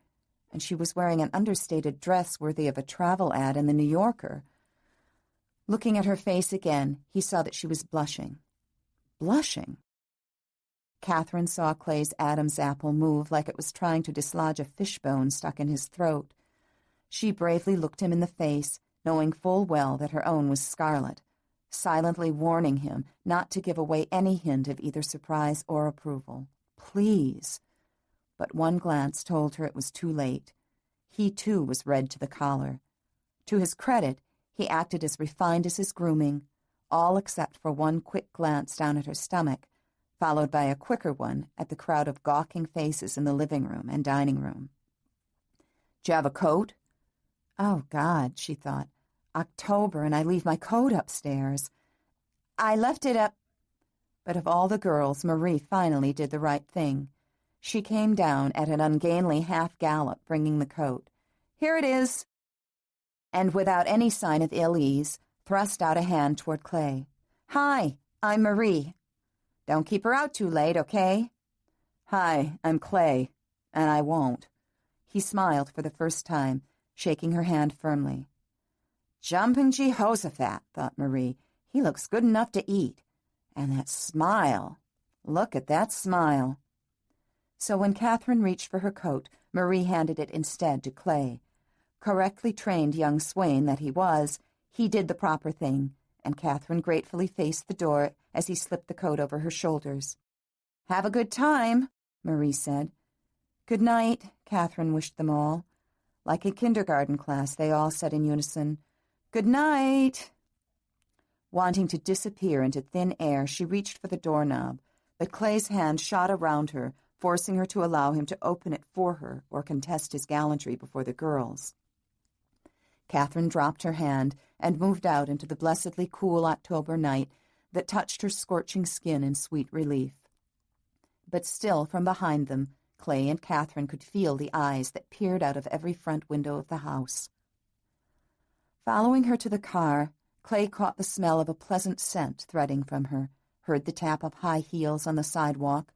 and she was wearing an understated dress worthy of a travel ad in the New Yorker. Looking at her face again, he saw that she was blushing. Blushing? Catherine saw Clay's Adam's apple move like it was trying to dislodge a fishbone stuck in his throat. She bravely looked him in the face, knowing full well that her own was scarlet, silently warning him not to give away any hint of either surprise or approval. Please. But one glance told her it was too late. He, too, was red to the collar. To his credit, he acted as refined as his grooming, all except for one quick glance down at her stomach, followed by a quicker one at the crowd of gawking faces in the living room and dining room. "D'you have a coat?" Oh, God, she thought. October, and I leave my coat upstairs. "I left it up." But of all the girls, Marie finally did the right thing. She came down at an ungainly half-gallop, bringing the coat. "Here it is," and without any sign of ill ease, thrust out a hand toward Clay. "Hi, I'm Marie. Don't keep her out too late, okay?" "Hi, I'm Clay, and I won't." He smiled for the first time, shaking her hand firmly. "Jumping Jehoshaphat," thought Marie. "He looks good enough to eat. And that smile. Look at that smile." So when Catherine reached for her coat, Marie handed it instead to Clay. Correctly trained young swain that he was, he did the proper thing, and Catherine gratefully faced the door as he slipped the coat over her shoulders. "Have a good time," Marie said. "Good night," Catherine wished them all. Like a kindergarten class, they all said in unison, "Good night." Wanting to disappear into thin air, she reached for the doorknob, but Clay's hand shot around her, forcing her to allow him to open it for her or contest his gallantry before the girls. Catherine dropped her hand and moved out into the blessedly cool October night that touched her scorching skin in sweet relief. But still, from behind them, Clay and Catherine could feel the eyes that peered out of every front window of the house. Following her to the car, Clay caught the smell of a pleasant scent threading from her, heard the tap of high heels on the sidewalk,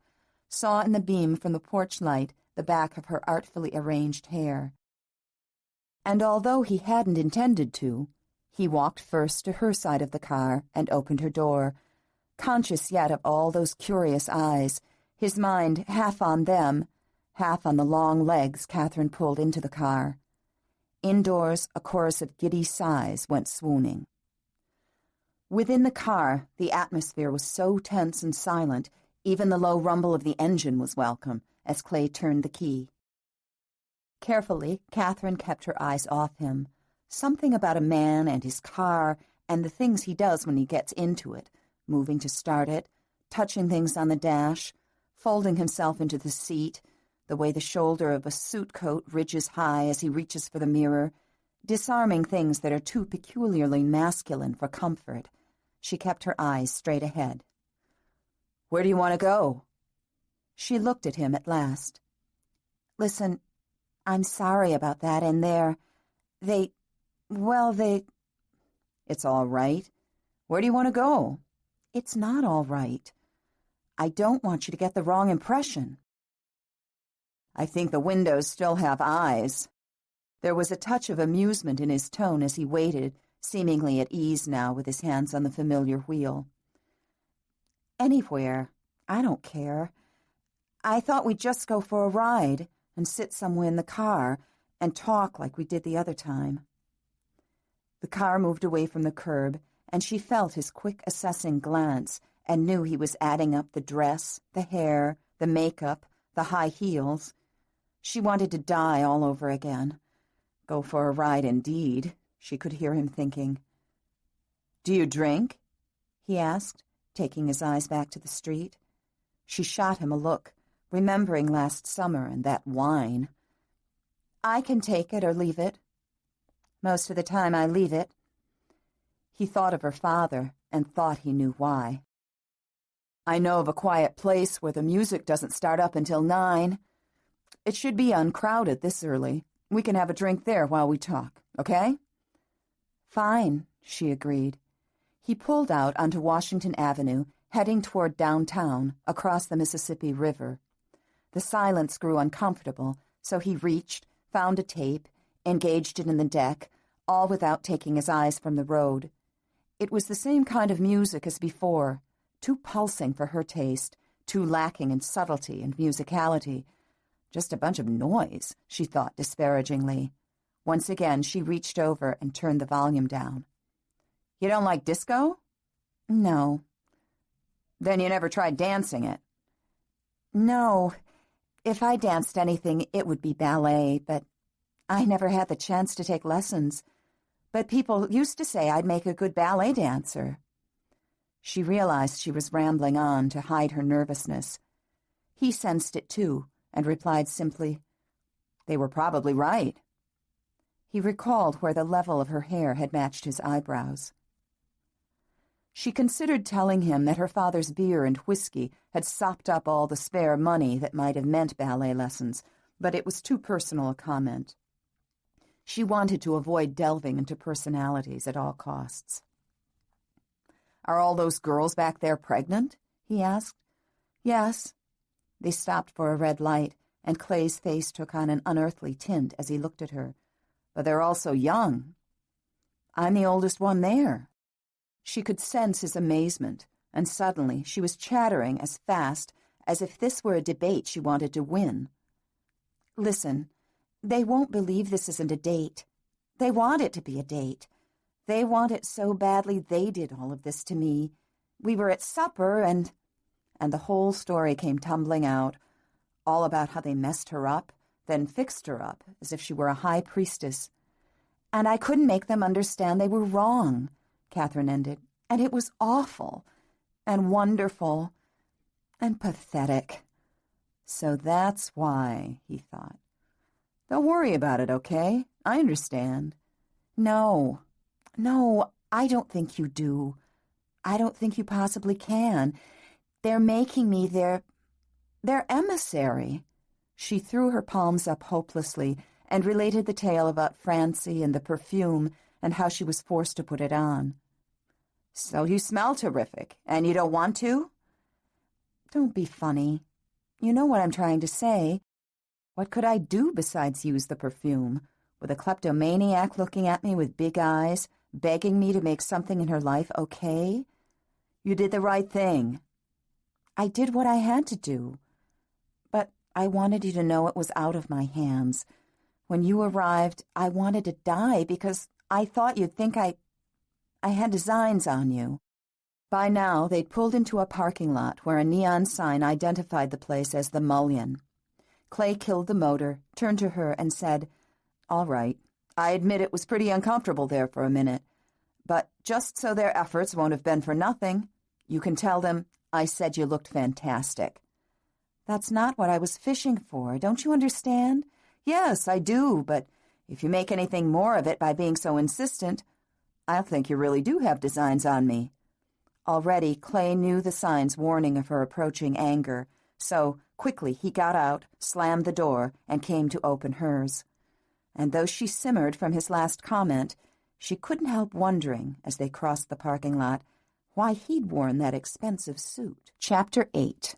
saw in the beam from the porch light the back of her artfully arranged hair. And although he hadn't intended to, he walked first to her side of the car and opened her door, conscious yet of all those curious eyes, his mind half on them, Half on the long legs Catherine pulled into the car. Indoors, a chorus of giddy sighs went swooning. Within the car, the atmosphere was so tense and silent, even the low rumble of the engine was welcome as Clay turned the key. Carefully, Catherine kept her eyes off him. Something about a man and his car and the things he does when he gets into it, moving to start it, touching things on the dash, folding himself into the seat, the way the shoulder of a suit coat ridges high as he reaches for the mirror, disarming things that are too peculiarly masculine for comfort. She kept her eyes straight ahead. "Where do you want to go?" She looked at him at last. "Listen, I'm sorry about that, and they... It's all right. Where do you want to go?" "It's not all right. I don't want you to get the wrong impression." "I think the windows still have eyes." There was a touch of amusement in his tone as he waited, seemingly at ease now with his hands on the familiar wheel. "Anywhere. I don't care. I thought we'd just go for a ride and sit somewhere in the car and talk like we did the other time." The car moved away from the curb, and she felt his quick assessing glance and knew he was adding up the dress, the hair, the makeup, the high heels. She wanted to die all over again. Go for a ride indeed, she could hear him thinking. "Do you drink?" he asked, taking his eyes back to the street. She shot him a look, remembering last summer and that wine. "I can take it or leave it. Most of the time I leave it." He thought of her father and thought he knew why. "I know of a quiet place where the music doesn't start up until 9. It should be uncrowded this early. We can have a drink there while we talk, okay?" "Fine," she agreed. He pulled out onto Washington Avenue, heading toward downtown, across the Mississippi River. The silence grew uncomfortable, so he reached, found a tape, engaged it in the deck, all without taking his eyes from the road. It was the same kind of music as before, too pulsing for her taste, too lacking in subtlety and musicality. Just a bunch of noise, she thought disparagingly. Once again, she reached over and turned the volume down. "You don't like disco?" "No." "Then you never tried dancing it?" "No. If I danced anything, it would be ballet, but I never had the chance to take lessons. But people used to say I'd make a good ballet dancer." She realized she was rambling on to hide her nervousness. He sensed it too, and replied simply, "They were probably right." He recalled where the level of her hair had matched his eyebrows. She considered telling him that her father's beer and whiskey had sopped up all the spare money that might have meant ballet lessons, but it was too personal a comment. She wanted to avoid delving into personalities at all costs. "Are all those girls back there pregnant?" he asked. "Yes." They stopped for a red light, and Clay's face took on an unearthly tint as he looked at her. "But they're all so young." "I'm the oldest one there." She could sense his amazement, and suddenly she was chattering as fast as if this were a debate she wanted to win. "Listen, they won't believe this isn't a date. They want it to be a date. They want it so badly they did all of this to me. We were at supper and the whole story came tumbling out, all about how they messed her up, then fixed her up as if she were a high priestess. And I couldn't make them understand they were wrong," Catherine ended. "And it was awful and wonderful and pathetic." So that's why, he thought. "Don't worry about it, okay? I understand." No, I don't think you do. I don't think you possibly can. They're making me their emissary." She threw her palms up hopelessly and related the tale about Francie and the perfume and how she was forced to put it on. "So you smell terrific, and you don't want to?" "Don't be funny. You know what I'm trying to say. What could I do besides use the perfume, with a kleptomaniac looking at me with big eyes, begging me to make something in her life okay?" "You did the right thing." "I did what I had to do. But I wanted you to know it was out of my hands. When you arrived, I wanted to die because I thought you'd think I had designs on you." By now, they'd pulled into a parking lot where a neon sign identified the place as the Mullion. Clay killed the motor, turned to her, and said, "All right, I admit it was pretty uncomfortable there for a minute. But just so their efforts won't have been for nothing, you can tell them I said you looked fantastic." "That's not what I was fishing for. Don't you understand?" "Yes, I do, but if you make anything more of it by being so insistent, I'll think you really do have designs on me." Already, Clay knew the signs warning of her approaching anger, so quickly he got out, slammed the door, and came to open hers. And though she simmered from his last comment, she couldn't help wondering, as they crossed the parking lot, why he'd worn that expensive suit. Chapter 8.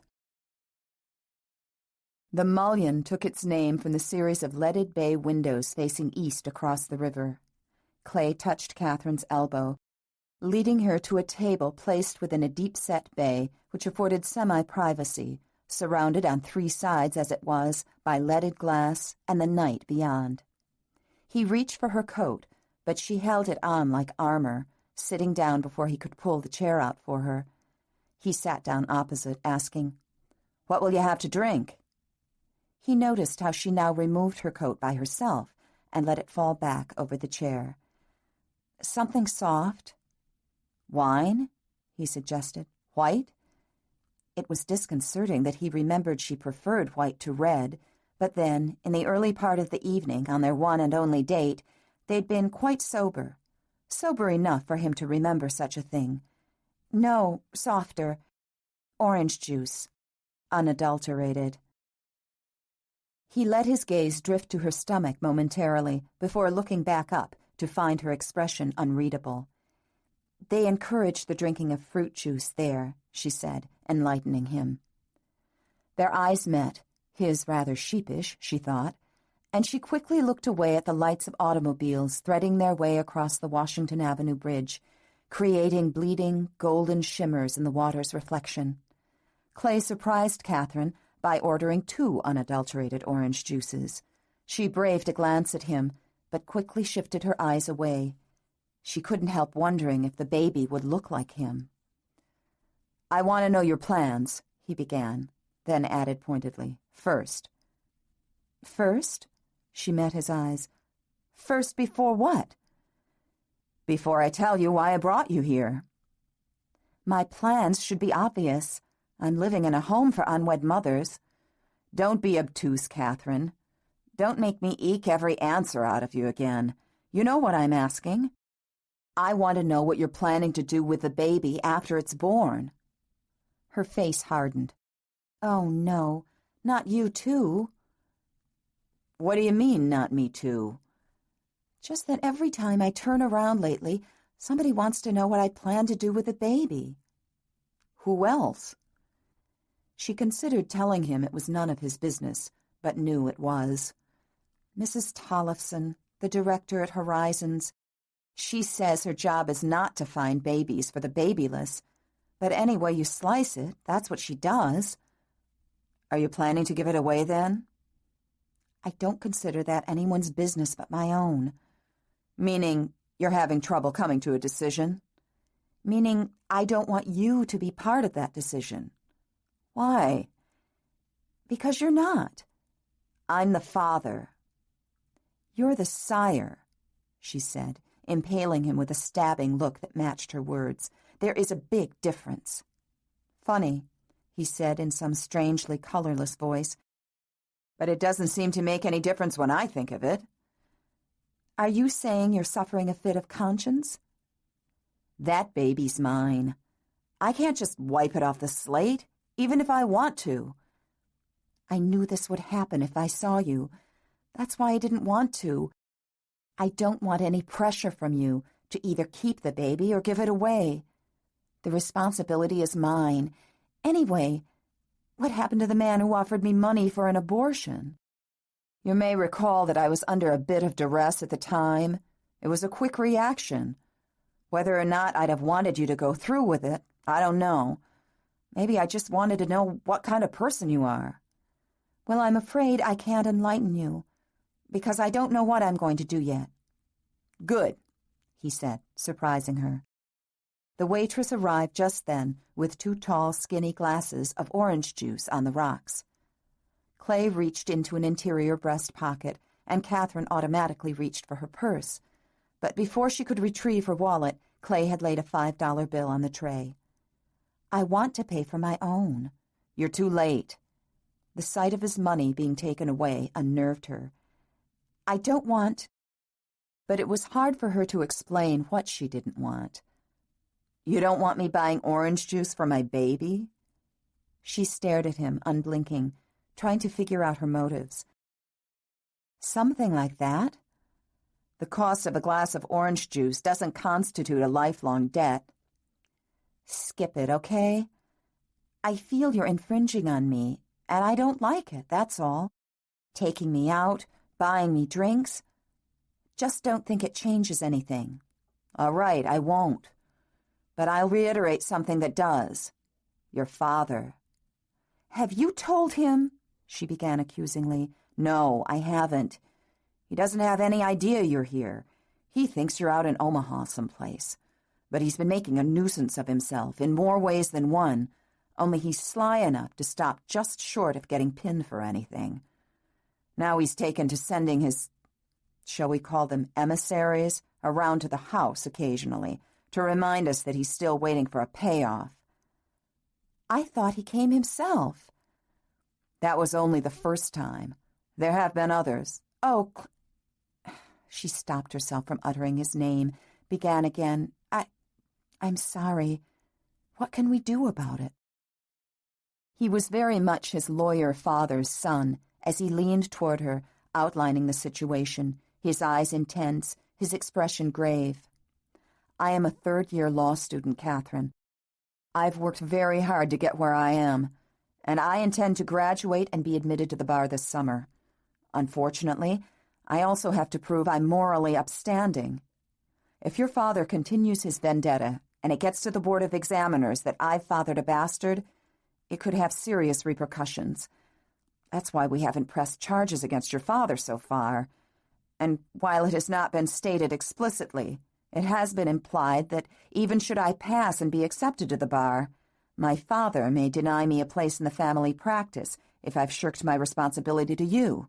The Mullion took its name from the series of leaded bay windows facing east across the river. Clay touched Catherine's elbow, leading her to a table placed within a deep-set bay which afforded semi-privacy, surrounded on three sides as it was by leaded glass and the night beyond. He reached for her coat, but she held it on like armor, sitting down before he could pull the chair out for her. He sat down opposite, asking, "What will you have to drink?" He noticed how she now removed her coat by herself and let it fall back over the chair. "Something soft." "Wine?" he suggested. "White?" It was disconcerting that he remembered she preferred white to red, but then, in the early part of the evening, on their one and only date, they'd been quite sober. Sober enough for him to remember such a thing. "No, softer. Orange juice. Unadulterated." He let his gaze drift to her stomach momentarily before looking back up to find her expression unreadable. "They encourage the drinking of fruit juice there," she said, enlightening him. Their eyes met, his rather sheepish, she thought, and she quickly looked away at the lights of automobiles threading their way across the Washington Avenue Bridge, creating bleeding, golden shimmers in the water's reflection. Clay surprised Catherine by ordering 2 unadulterated orange juices. She braved a glance at him, but quickly shifted her eyes away. She couldn't help wondering if the baby would look like him. "I want to know your plans," he began, then added pointedly, "First." "First?" She met his eyes. "First before what?" "Before I tell you why I brought you here." "My plans should be obvious. I'm living in a home for unwed mothers." "Don't be obtuse, Catherine. Don't make me eke every answer out of you again. You know what I'm asking. I want to know what you're planning to do with the baby after it's born." Her face hardened. "Oh, no, not you too." "What do you mean, not me too?" "Just that every time I turn around lately, somebody wants to know what I plan to do with the baby." "Who else?" She considered telling him it was none of his business, but knew it was. "Mrs. Tollefson, the director at Horizons. She says her job is not to find babies for the babyless, but any way you slice it, that's what she does." "Are you planning to give it away then?" "I don't consider that anyone's business but my own." "Meaning you're having trouble coming to a decision?" "Meaning I don't want you to be part of that decision." "Why?" "Because you're not." "I'm the father." "You're the sire," she said, impaling him with a stabbing look that matched her words. "There is a big difference." "Funny," he said in some strangely colorless voice, "but it doesn't seem to make any difference when I think of it." "Are you saying you're suffering a fit of conscience?" "That baby's mine. I can't just wipe it off the slate, even if I want to." "I knew this would happen if I saw you. That's why I didn't want to. I don't want any pressure from you to either keep the baby or give it away. The responsibility is mine. Anyway, what happened to the man who offered me money for an abortion?" "You may recall that I was under a bit of duress at the time. It was a quick reaction. Whether or not I'd have wanted you to go through with it, I don't know. Maybe I just wanted to know what kind of person you are." Well, I'm afraid I can't enlighten you, because I don't know what I'm going to do yet. Good, he said, surprising her. The waitress arrived just then with 2 tall, skinny glasses of orange juice on the rocks. Clay reached into an interior breast pocket, and Catherine automatically reached for her purse. But before she could retrieve her wallet, Clay had laid a $5 bill on the tray. I want to pay for my own. You're too late. The sight of his money being taken away unnerved her. I don't want... But it was hard for her to explain what she didn't want. You don't want me buying orange juice for my baby? She stared at him, unblinking, trying to figure out her motives. Something like that? The cost of a glass of orange juice doesn't constitute a lifelong debt. Skip it, okay? I feel you're infringing on me, and I don't like it, that's all. Taking me out, buying me drinks. Just don't think it changes anything. All right, I won't. But I'll reiterate something that does. Your father. Have you told him? She began accusingly. No, I haven't. He doesn't have any idea you're here. He thinks you're out in Omaha someplace. But he's been making a nuisance of himself in more ways than one, only he's sly enough to stop just short of getting pinned for anything. Now he's taken to sending his, shall we call them emissaries, around to the house occasionally, to remind us that he's still waiting for a payoff. I thought he came himself. That was only the first time. There have been others. Oh, she stopped herself from uttering his name, began again. I'm sorry. What can we do about it? He was very much his lawyer father's son as he leaned toward her, outlining the situation, his eyes intense, his expression grave. I am a third-year law student, Catherine. I've worked very hard to get where I am, and I intend to graduate and be admitted to the bar this summer. Unfortunately, I also have to prove I'm morally upstanding. If your father continues his vendetta and it gets to the Board of Examiners that I've fathered a bastard, it could have serious repercussions. That's why we haven't pressed charges against your father so far. And while it has not been stated explicitly, it has been implied that even should I pass and be accepted to the bar, my father may deny me a place in the family practice if I've shirked my responsibility to you.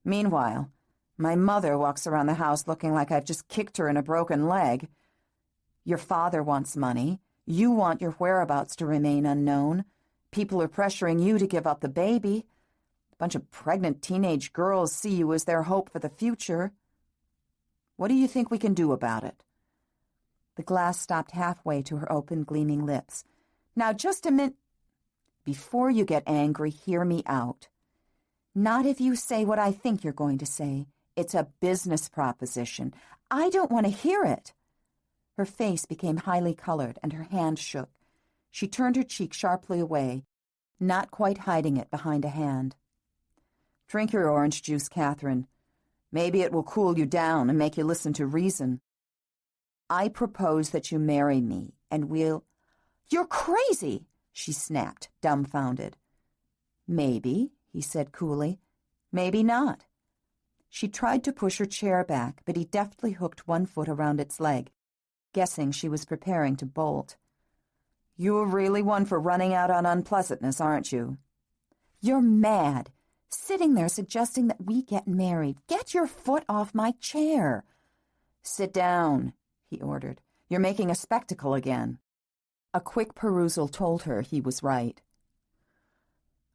Meanwhile, my mother walks around the house looking like I've just kicked her in a broken leg. Your father wants money. You want your whereabouts to remain unknown. People are pressuring you to give up the baby. A bunch of pregnant teenage girls see you as their hope for the future. What do you think we can do about it? The glass stopped halfway to her open, gleaming lips. Now, just a minute. Before you get angry, hear me out. Not if you say what I think you're going to say. It's a business proposition. I don't want to hear it. Her face became highly colored, and her hand shook. She turned her cheek sharply away, not quite hiding it behind a hand. Drink your orange juice, Catherine. Maybe it will cool you down and make you listen to reason. I propose that you marry me, and we'll... You're crazy, she snapped, dumbfounded. Maybe, he said coolly. Maybe not. She tried to push her chair back, but he deftly hooked one foot around its leg, guessing she was preparing to bolt. You're really one for running out on unpleasantness, aren't you? You're mad. Sitting there suggesting that we get married. Get your foot off my chair. Sit down, he ordered. You're making a spectacle again. A quick perusal told her he was right.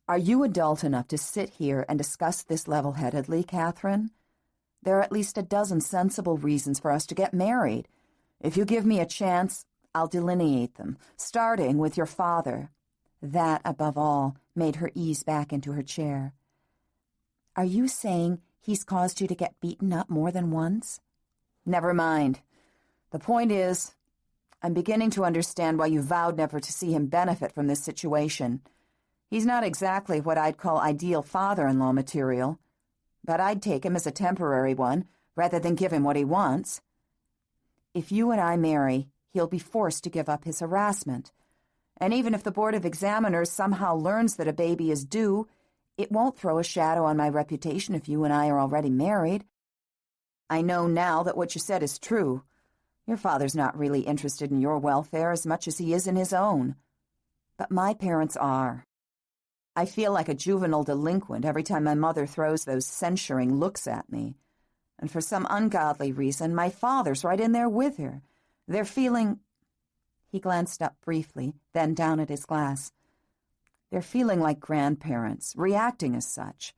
Are you adult enough to sit here and discuss this level-headedly, Catherine? There are at least a dozen sensible reasons for us to get married. If you give me a chance, I'll delineate them, starting with your father. That, above all, made her ease back into her chair. Are you saying he's caused you to get beaten up more than once? Never mind. The point is, I'm beginning to understand why you vowed never to see him benefit from this situation. He's not exactly what I'd call ideal father-in-law material, but I'd take him as a temporary one rather than give him what he wants. If you and I marry, he'll be forced to give up his harassment. And even if the Board of Examiners somehow learns that a baby is due, It won't throw a shadow on my reputation if you and I are already married. I know now that what you said is true. Your father's not really interested in your welfare as much as he is in his own. But my parents are. I feel like a juvenile delinquent every time my mother throws those censuring looks at me. And for some ungodly reason, my father's right in there with her. They're feeling—" He glanced up briefly, then down at his glass. "They're feeling like grandparents, reacting as such.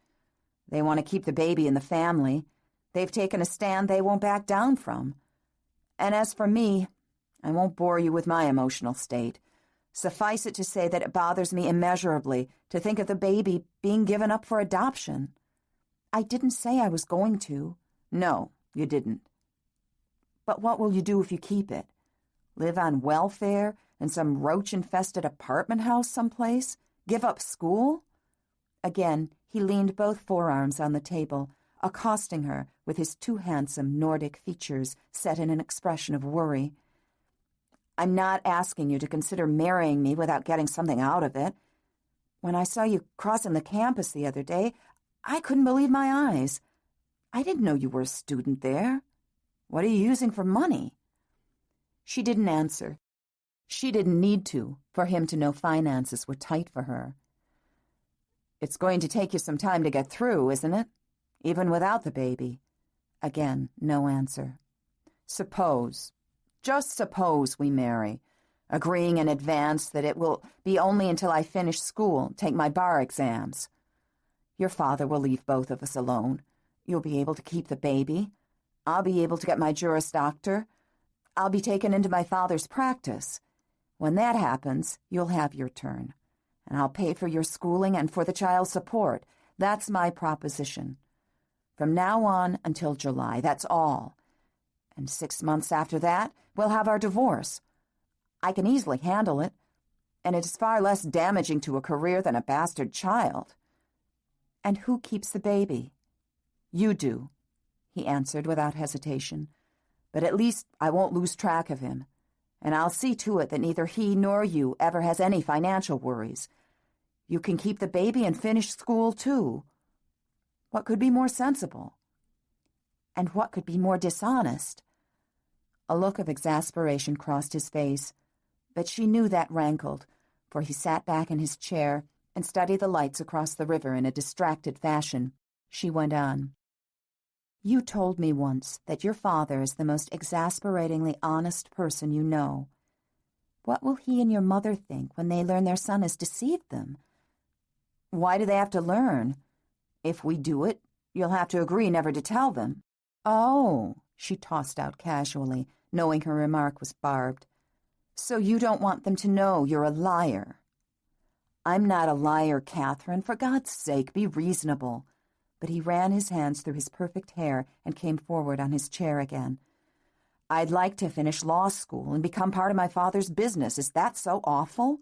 They want to keep the baby in the family. They've taken a stand they won't back down from. And as for me, I won't bore you with my emotional state. Suffice it to say that it bothers me immeasurably to think of the baby being given up for adoption. I didn't say I was going to." "No, you didn't." "But what will you do if you keep it? Live on welfare in some roach-infested apartment house someplace? Give up school?" Again, he leaned both forearms on the table, accosting her with his too handsome Nordic features set in an expression of worry. "I'm not asking you to consider marrying me without getting something out of it. When I saw you crossing the campus the other day, I couldn't believe my eyes. I didn't know you were a student there. What are you using for money?" She didn't answer. She didn't need to, for him to know finances were tight for her. "It's going to take you some time to get through, isn't it? Even without the baby." Again, no answer. Just suppose we marry, agreeing in advance that it will be only until I finish school, take my bar exams. Your father will leave both of us alone. You'll be able to keep the baby. I'll be able to get my Juris Doctor. I'll be taken into my father's practice. When that happens, you'll have your turn, and I'll pay for your schooling and for the child's support. That's my proposition. From now on until July, that's all. And 6 months after that, we'll have our divorce. I can easily handle it, and it is far less damaging to a career than a bastard child." "And who keeps the baby?" "You do," he answered without hesitation. "But at least I won't lose track of him, and I'll see to it that neither he nor you ever has any financial worries. You can keep the baby and finish school, too. What could be more sensible? And what could be more dishonest?" A look of exasperation crossed his face, but she knew that rankled, for he sat back in his chair and studied the lights across the river in a distracted fashion. She went on. "You told me once that your father is the most exasperatingly honest person you know. What will he and your mother think when they learn their son has deceived them?" "Why do they have to learn? If we do it, you'll have to agree never to tell them." "Oh," she tossed out casually, knowing her remark was barbed. "So you don't want them to know you're a liar." "I'm not a liar, Catherine. For God's sake, be reasonable." But he ran his hands through his perfect hair and came forward on his chair again. "I'd like to finish law school and become part of my father's business. Is that so awful?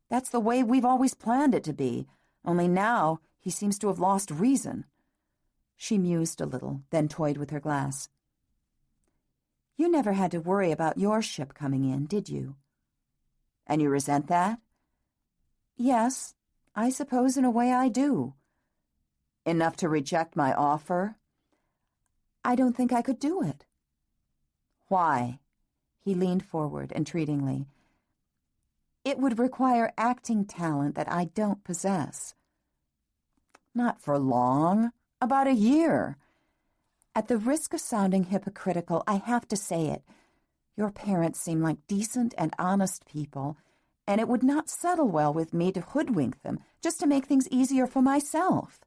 That's the way we've always planned it to be, only now he seems to have lost reason." She mused a little, then toyed with her glass. "You never had to worry about your ship coming in, did you?" "And you resent that?" "Yes, I suppose in a way I do." "Enough to reject my offer?" "I don't think I could do it." "Why?" He leaned forward entreatingly. "It would require acting talent that I don't possess." "Not for long. About a year." At the risk of sounding hypocritical, I have to say it. Your parents seem like decent and honest people, and it would not settle well with me to hoodwink them just to make things easier for myself.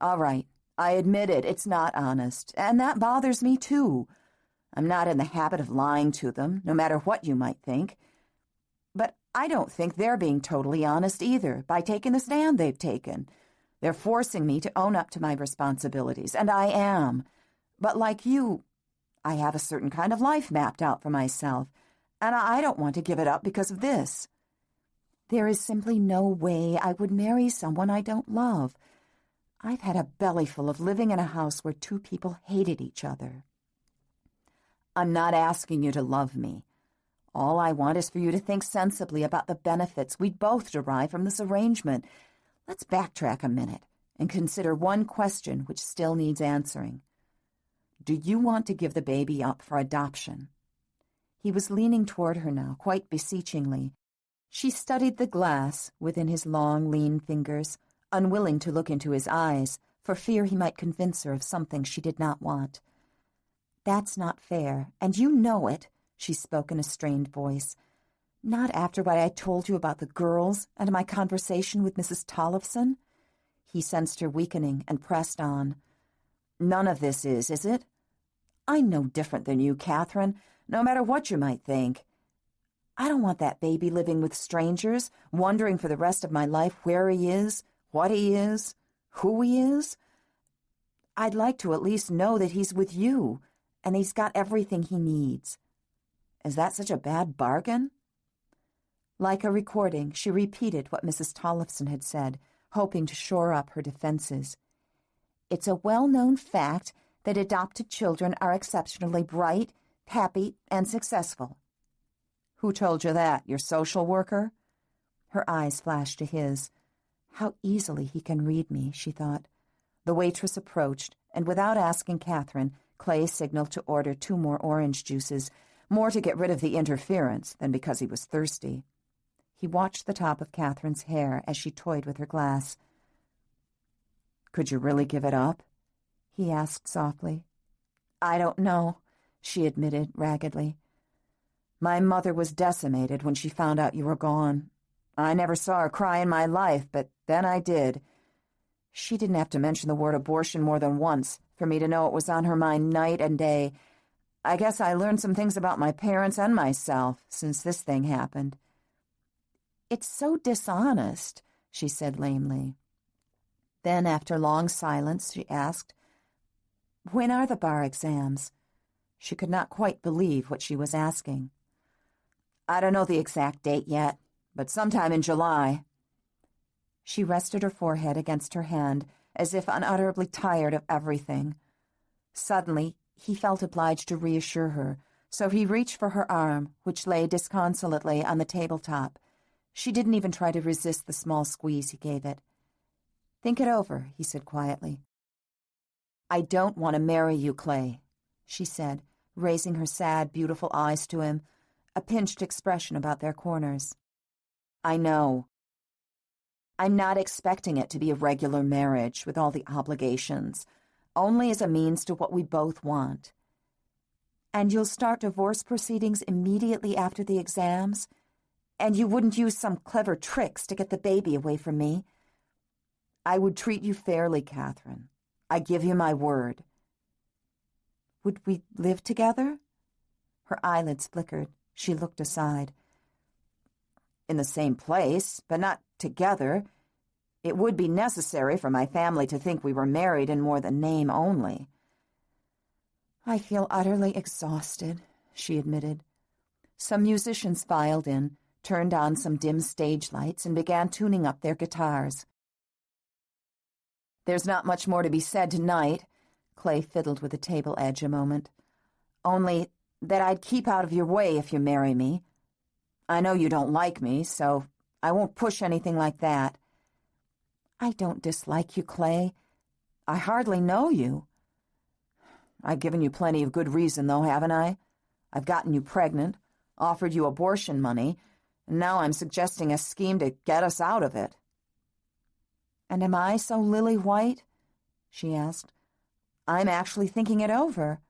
All right, I admit it, it's not honest, and that bothers me too. I'm not in the habit of lying to them, no matter what you might think. But I don't think they're being totally honest either by taking the stand they've taken. They're forcing me to own up to my responsibilities, and I am. But like you, I have a certain kind of life mapped out for myself, and I don't want to give it up because of this. There is simply no way I would marry someone I don't love. I've had a bellyful of living in a house where two people hated each other. I'm not asking you to love me. All I want is for you to think sensibly about the benefits we'd both derive from this arrangement. Let's backtrack a minute. and consider one question which still needs answering. Do you want to give the baby up for adoption?" He was leaning toward her now, quite beseechingly. She studied the glass within his long, lean fingers, unwilling to look into his eyes, for fear he might convince her of something she did not want. "That's not fair, and you know it," she spoke in a strained voice. "Not after what I told you about the girls and my conversation with Mrs. Tollefson." He sensed her weakening and pressed on. "None of this is it? I'm no different than you, Catherine, no matter what you might think. I don't want that baby living with strangers, wondering for the rest of my life where he is, what he is, who he is. I'd like to at least know that he's with you, and he's got everything he needs. Is that such a bad bargain?" Like a recording, she repeated what Mrs. Tollefson had said, hoping to shore up her defenses. "It's a well-known fact that adopted children are exceptionally bright, happy, and successful." "Who told you that? Your social worker?" Her eyes flashed to his. How easily he can read me, she thought. The waitress approached, and without asking Catherine, Clay signaled to order 2 more orange juices, more to get rid of the interference than because he was thirsty. He watched the top of Catherine's hair as she toyed with her glass. "Could you really give it up?" he asked softly. "I don't know," she admitted raggedly. "My mother was decimated when she found out you were gone. I never saw her cry in my life, but then I did. She didn't have to mention the word abortion more than once for me to know it was on her mind night and day. I guess I learned some things about my parents and myself since this thing happened." "It's so dishonest," she said lamely. Then, after long silence, she asked, "When are the bar exams?" She could not quite believe what she was asking. "I don't know the exact date yet, but sometime in July." She rested her forehead against her hand, as if unutterably tired of everything. Suddenly, he felt obliged to reassure her, so he reached for her arm, which lay disconsolately on the tabletop. She didn't even try to resist the small squeeze he gave it. "Think it over," he said quietly. "I don't want to marry you, Clay," she said, raising her sad, beautiful eyes to him, a pinched expression about their corners. "I know. I'm not expecting it to be a regular marriage with all the obligations, only as a means to what we both want." "And you'll start divorce proceedings immediately after the exams? And you wouldn't use some clever tricks to get the baby away from me?" "I would treat you fairly, Catherine. I give you my word." "Would we live together?" Her eyelids flickered. She looked aside. "In the same place, but not together. It would be necessary for my family to think we were married in more than name only." "I feel utterly exhausted," she admitted. Some musicians filed in, turned on some dim stage lights, and began tuning up their guitars. "There's not much more to be said tonight," Clay fiddled with the table edge a moment. "Only that I'd keep out of your way if you marry me. I know you don't like me, so I won't push anything like that." "I don't dislike you, Clay. I hardly know you." "I've given you plenty of good reason, though, haven't I? I've gotten you pregnant, offered you abortion money, and now I'm suggesting a scheme to get us out of it." "And am I so lily-white?" she asked. "I'm actually thinking it over."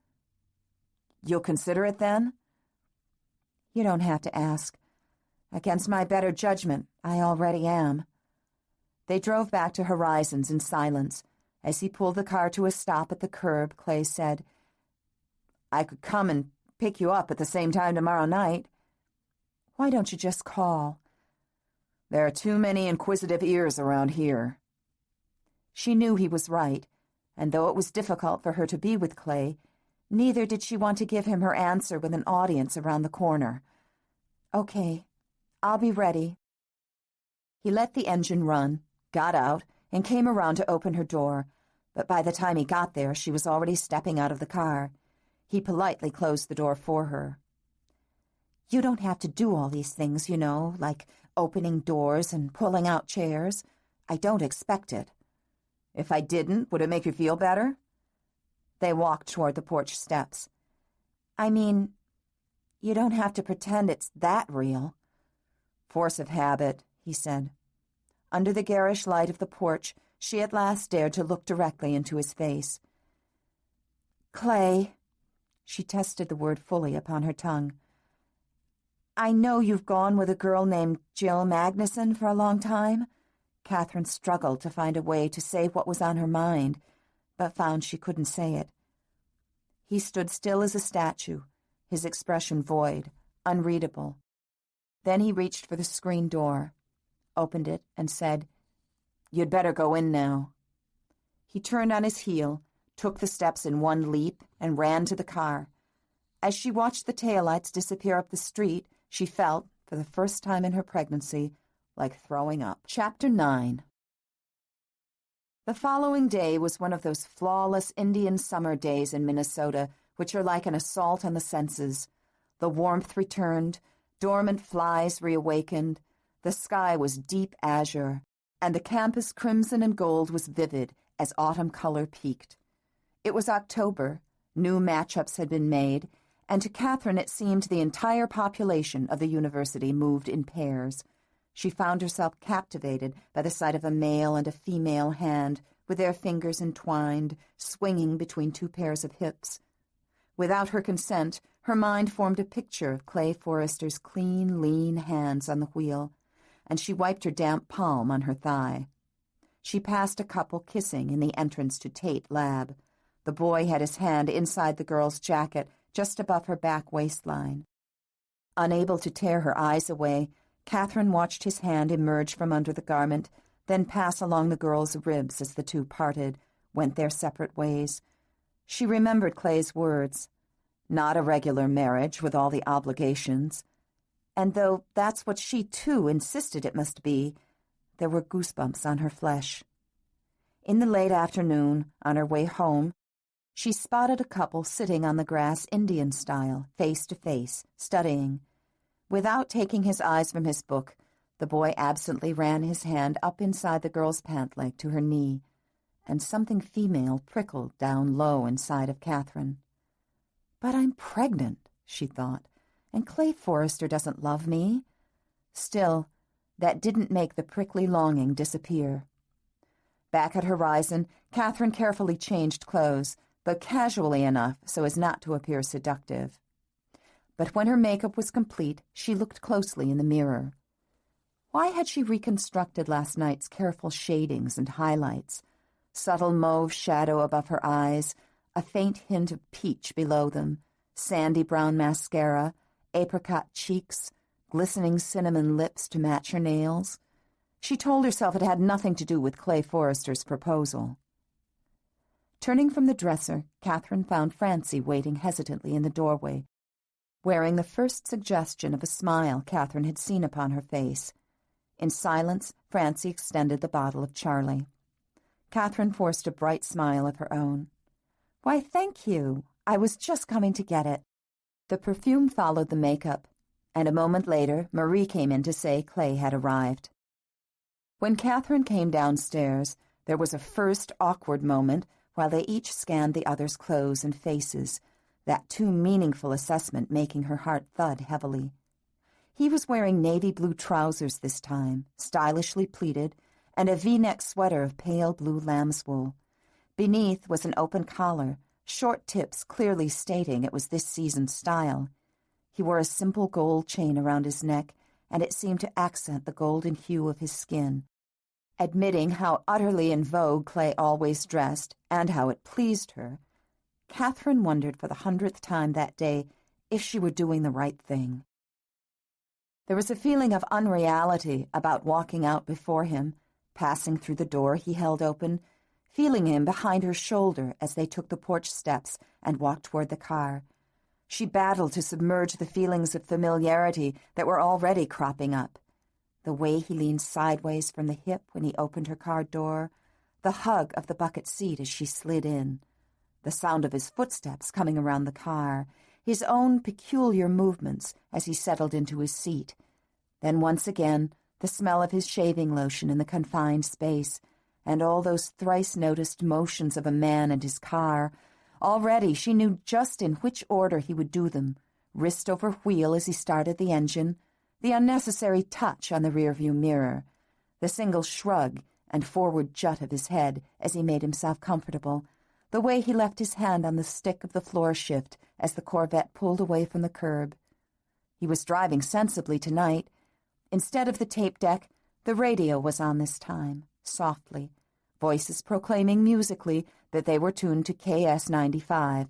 "You'll consider it, then?" "You don't have to ask. Against my better judgment, I already am." They drove back to Horizons in silence. As he pulled the car to a stop at the curb, Clay said, "I could come and pick you up at the same time tomorrow night." "Why don't you just call?" "There are too many inquisitive ears around here." She knew he was right, and though it was difficult for her to be with Clay, neither did she want to give him her answer with an audience around the corner. "Okay, I'll be ready." He let the engine run, got out, and came around to open her door, but by the time he got there, she was already stepping out of the car. He politely closed the door for her. "You don't have to do all these things, you know, like opening doors and pulling out chairs. I don't expect it." If I didn't, would it make you feel better? They walked toward the porch steps. I mean, you don't have to pretend it's that real. Force of habit, he said. Under the garish light of the porch, she at last dared to look directly into his face. Clay, she tested the word fully upon her tongue. I know you've gone with a girl named Jill Magnuson for a long time. Catherine struggled to find a way to say what was on her mind, but found she couldn't say it. He stood still as a statue, his expression void, unreadable. Then he reached for the screen door, opened it, and said, You'd better go in now. He turned on his heel, took the steps in one leap, and ran to the car. As she watched the taillights disappear up the street, she felt, for the first time in her pregnancy, like throwing up. Chapter 9. The following day was one of those flawless Indian summer days in Minnesota, which are like an assault on the senses. The warmth returned, dormant flies reawakened, the sky was deep azure, and the campus crimson and gold was vivid as autumn color peaked. It was October, new matchups had been made, and to Catherine it seemed the entire population of the university moved in pairs. She found herself captivated by the sight of a male and a female hand, with their fingers entwined, swinging between two pairs of hips. Without her consent, her mind formed a picture of Clay Forrester's clean, lean hands on the wheel, and she wiped her damp palm on her thigh. She passed a couple kissing in the entrance to Tate Lab. The boy had his hand inside the girl's jacket, just above her back waistline. Unable to tear her eyes away, Catherine watched his hand emerge from under the garment, then pass along the girl's ribs as the two parted, went their separate ways. She remembered Clay's words, not a regular marriage with all the obligations. And though that's what she, too, insisted it must be, there were goosebumps on her flesh. In the late afternoon, on her way home, she spotted a couple sitting on the grass Indian style, face to face, studying. Without taking his eyes from his book, the boy absently ran his hand up inside the girl's pant leg to her knee, and something female prickled down low inside of Catherine. But I'm pregnant, she thought, and Clay Forrester doesn't love me. Still, that didn't make the prickly longing disappear. Back at Horizon, Catherine carefully changed clothes, but casually enough so as not to appear seductive. But when her makeup was complete, she looked closely in the mirror. Why had she reconstructed last night's careful shadings and highlights? Subtle mauve shadow above her eyes, a faint hint of peach below them, sandy brown mascara, apricot cheeks, glistening cinnamon lips to match her nails. She told herself it had nothing to do with Clay Forrester's proposal. Turning from the dresser, Catherine found Francie waiting hesitantly in the doorway, wearing the first suggestion of a smile Catherine had seen upon her face. In silence, Francie extended the bottle of Charlie. Catherine forced a bright smile of her own. Why, thank you. I was just coming to get it. The perfume followed the makeup, and a moment later, Marie came in to say Clay had arrived. When Catherine came downstairs, there was a first awkward moment while they each scanned the other's clothes and faces, that too meaningful assessment making her heart thud heavily. He was wearing navy blue trousers this time, stylishly pleated, and a V-neck sweater of pale blue lambswool. Beneath was an open collar, short tips clearly stating it was this season's style. He wore a simple gold chain around his neck, and it seemed to accent the golden hue of his skin. Admitting how utterly in vogue Clay always dressed, and how it pleased her, Catherine wondered for the 100th time that day if she were doing the right thing. There was a feeling of unreality about walking out before him, passing through the door he held open, feeling him behind her shoulder as they took the porch steps and walked toward the car. She battled to submerge the feelings of familiarity that were already cropping up. The way he leaned sideways from the hip when he opened her car door, the hug of the bucket seat as she slid in, the sound of his footsteps coming around the car, his own peculiar movements as he settled into his seat. Then once again, the smell of his shaving lotion in the confined space, and all those thrice-noticed motions of a man and his car. Already she knew just in which order he would do them, wrist over wheel as he started the engine, the unnecessary touch on the rearview mirror, the single shrug and forward jut of his head as he made himself comfortable, the way he left his hand on the stick of the floor shift as the Corvette pulled away from the curb. He was driving sensibly tonight. Instead of the tape deck, the radio was on this time, softly, voices proclaiming musically that they were tuned to KS 95.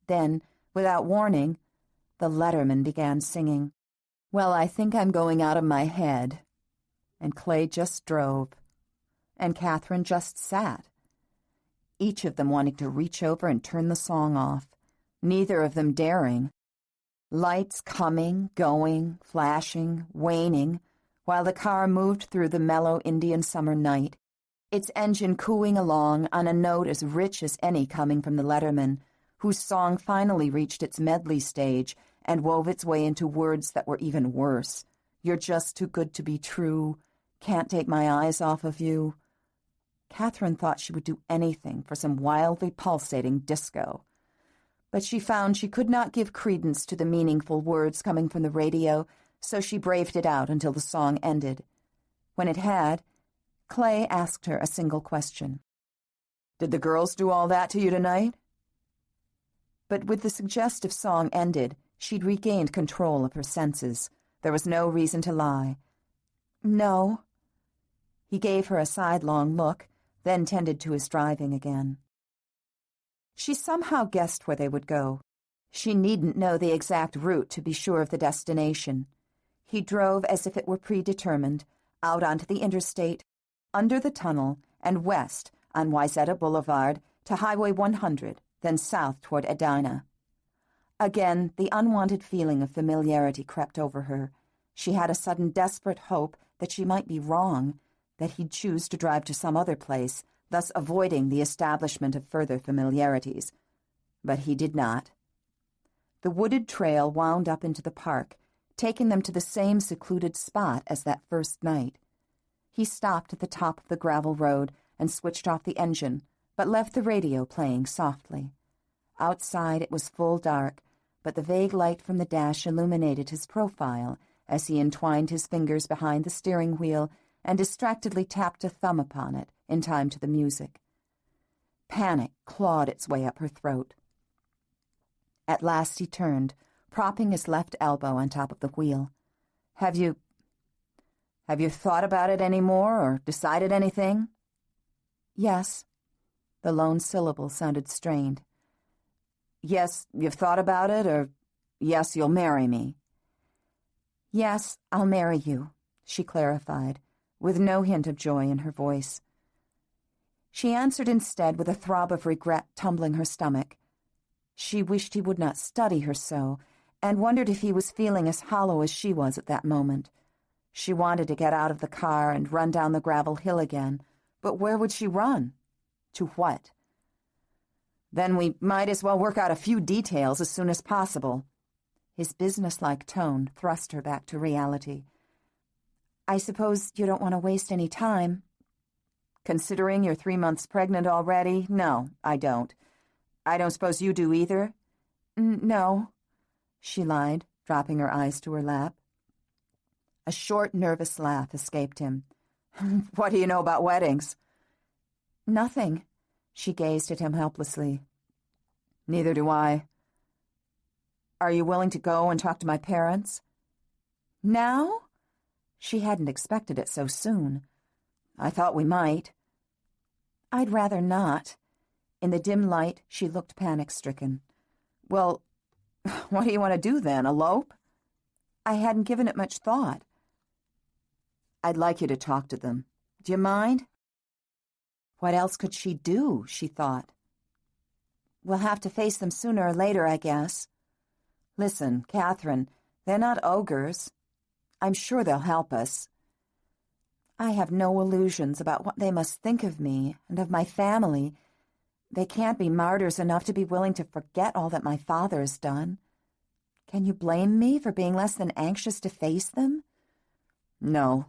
Then, without warning, the letterman began singing, "Well, I think I'm going out of my head." And Clay just drove. And Catherine just sat. Each of them wanting to reach over and turn the song off, neither of them daring. Lights coming, going, flashing, waning, while the car moved through the mellow Indian summer night, its engine cooing along on a note as rich as any coming from the letterman, whose song finally reached its medley stage and wove its way into words that were even worse. "You're just too good to be true. Can't take my eyes off of you." Catherine thought she would do anything for some wildly pulsating disco. But she found she could not give credence to the meaningful words coming from the radio, so she braved it out until the song ended. When it had, Clay asked her a single question. "Did the girls do all that to you tonight?" But with the suggestive song ended, she'd regained control of her senses. There was no reason to lie. "No." He gave her a sidelong look, then tended to his driving again. She somehow guessed where they would go. She needn't know the exact route to be sure of the destination. He drove as if it were predetermined, out onto the interstate, under the tunnel, and west on Wayzata Boulevard to Highway 100, then south toward Edina. Again, the unwanted feeling of familiarity crept over her. She had a sudden desperate hope that she might be wrong, that he'd choose to drive to some other place, thus avoiding the establishment of further familiarities. But he did not. The wooded trail wound up into the park, taking them to the same secluded spot as that first night. He stopped at the top of the gravel road and switched off the engine, but left the radio playing softly. Outside it was full dark, but the vague light from the dash illuminated his profile as he entwined his fingers behind the steering wheel and distractedly tapped a thumb upon it in time to the music. Panic clawed its way up her throat. At last he turned, propping his left elbow on top of the wheel. Have you thought about it any more or decided anything?" "Yes." The lone syllable sounded strained. "Yes, you've thought about it, or yes, you'll marry me?" "Yes, I'll marry you," she clarified, with no hint of joy in her voice. She answered instead with a throb of regret tumbling her stomach. She wished he would not study her so, and wondered if he was feeling as hollow as she was at that moment. She wanted to get out of the car and run down the gravel hill again, but where would she run? To what? "Then we might as well work out a few details as soon as possible." His businesslike tone thrust her back to reality. "I suppose you don't want to waste any time." "Considering you're 3 months pregnant already, no, I don't. I don't suppose you do either?" "No," she lied, dropping her eyes to her lap. A short, nervous laugh escaped him. "What do you know about weddings?" "Nothing." She gazed at him helplessly. "Neither do I." "Are you willing to go and talk to my parents?" "Now?" She hadn't expected it so soon. "I thought we might." "I'd rather not." In the dim light, she looked panic-stricken. "Well, what do you want to do then, elope?" "I hadn't given it much thought." "I'd like you to talk to them. Do you mind?" What else could she do, she thought. "We'll have to face them sooner or later, I guess." "Listen, Catherine, they're not ogres. I'm sure they'll help us." "I have no illusions about what they must think of me and of my family. They can't be martyrs enough to be willing to forget all that my father has done. Can you blame me for being less than anxious to face them?" "No."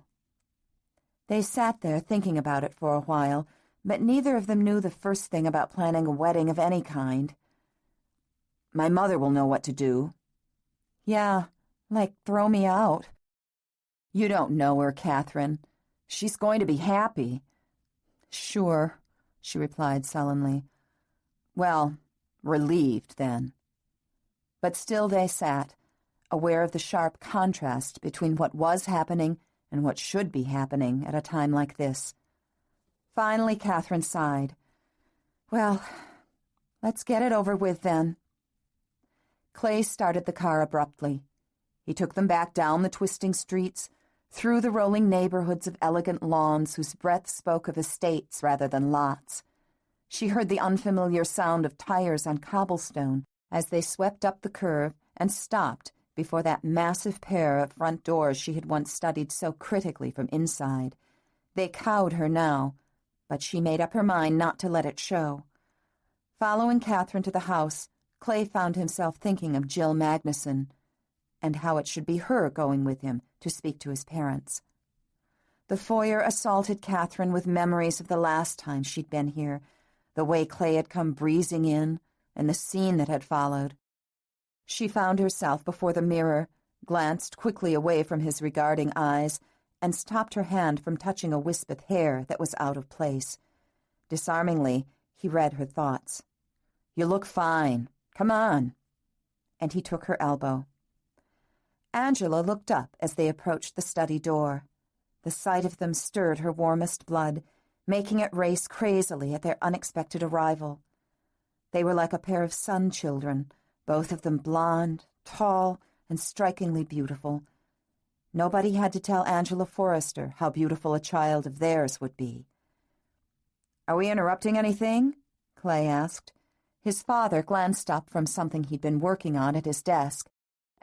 They sat there thinking about it for a while, but neither of them knew the first thing about planning a wedding of any kind. My mother will know what to do. Yeah, like throw me out. You don't know her, Catherine. She's going to be happy. Sure, she replied sullenly. Well, relieved then. But still they sat, aware of the sharp contrast between what was happening and what should be happening at a time like this. Finally, Catherine sighed. Well, let's get it over with then. Clay started the car abruptly. He took them back down the twisting streets, through the rolling neighborhoods of elegant lawns whose breadth spoke of estates rather than lots. She heard the unfamiliar sound of tires on cobblestone as they swept up the curve and stopped before that massive pair of front doors she had once studied so critically from inside. They cowed her now, but she made up her mind not to let it show. Following Catherine to the house, Clay found himself thinking of Jill Magnuson and how it should be her going with him to speak to his parents. The foyer assaulted Catherine with memories of the last time she'd been here, the way Clay had come breezing in, and the scene that had followed. She found herself before the mirror, glanced quickly away from his regarding eyes, and stopped her hand from touching a wisp of hair that was out of place. Disarmingly, he read her thoughts. "You look fine. Come on." And he took her elbow. Angela looked up as they approached the study door. The sight of them stirred her warmest blood, making it race crazily at their unexpected arrival. They were like a pair of sun children, both of them blonde, tall, and strikingly beautiful. Nobody had to tell Angela Forrester how beautiful a child of theirs would be. "Are we interrupting anything?" Clay asked. His father glanced up from something he'd been working on at his desk.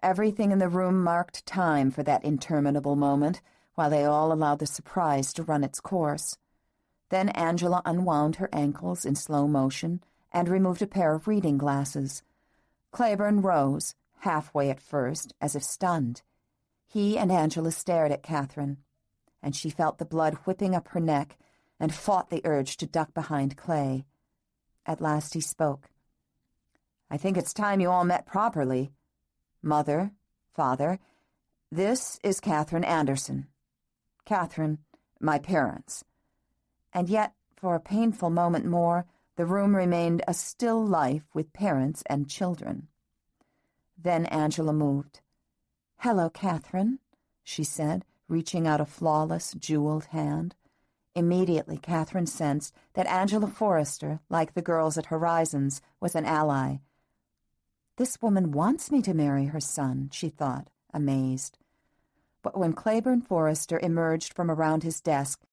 Everything in the room marked time for that interminable moment, while they all allowed the surprise to run its course. Then Angela unwound her ankles in slow motion and removed a pair of reading glasses. Claiborne rose, halfway at first, as if stunned. He and Angela stared at Catherine, and she felt the blood whipping up her neck and fought the urge to duck behind Clay. At last he spoke. "I think it's time you all met properly. Mother, Father, this is Catherine Anderson. Catherine, my parents." And yet, for a painful moment more, the room remained a still life with parents and children. Then Angela moved. "Hello, Catherine," she said, reaching out a flawless, jeweled hand. Immediately, Catherine sensed that Angela Forrester, like the girls at Horizons, was an ally. This woman wants me to marry her son, she thought, amazed. But when Claiborne Forrester emerged from around his desk,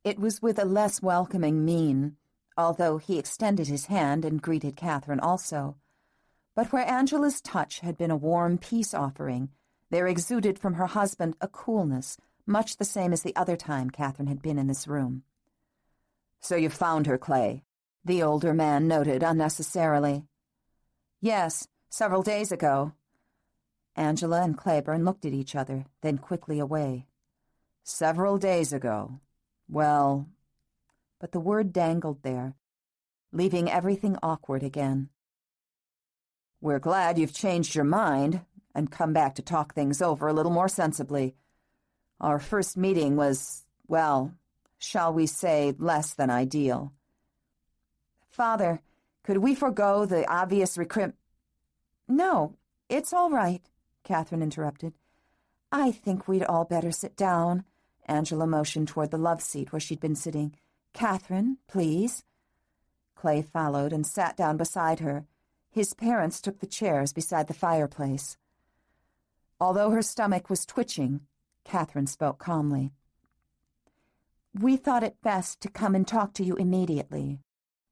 it was with a less welcoming mien, although he extended his hand and greeted Catherine also. But where Angela's touch had been a warm peace offering, there exuded from her husband a coolness, much the same as the other time Catherine had been in this room. "So you found her, Clay," the older man noted unnecessarily. "Yes, several days ago." Angela and Claiborne looked at each other, then quickly away. "Several days ago. Well..." But the word dangled there, leaving everything awkward again. "We're glad you've changed your mind and come back to talk things over a little more sensibly. Our first meeting was, well, shall we say, less than ideal." "Father, could we forego the obvious "No, it's all right," Catherine interrupted. "I think we'd all better sit down." Angela motioned toward the love seat where she'd been sitting. "Catherine, please." Clay followed and sat down beside her. His parents took the chairs beside the fireplace. Although her stomach was twitching, Catherine spoke calmly. "We thought it best to come and talk to you immediately."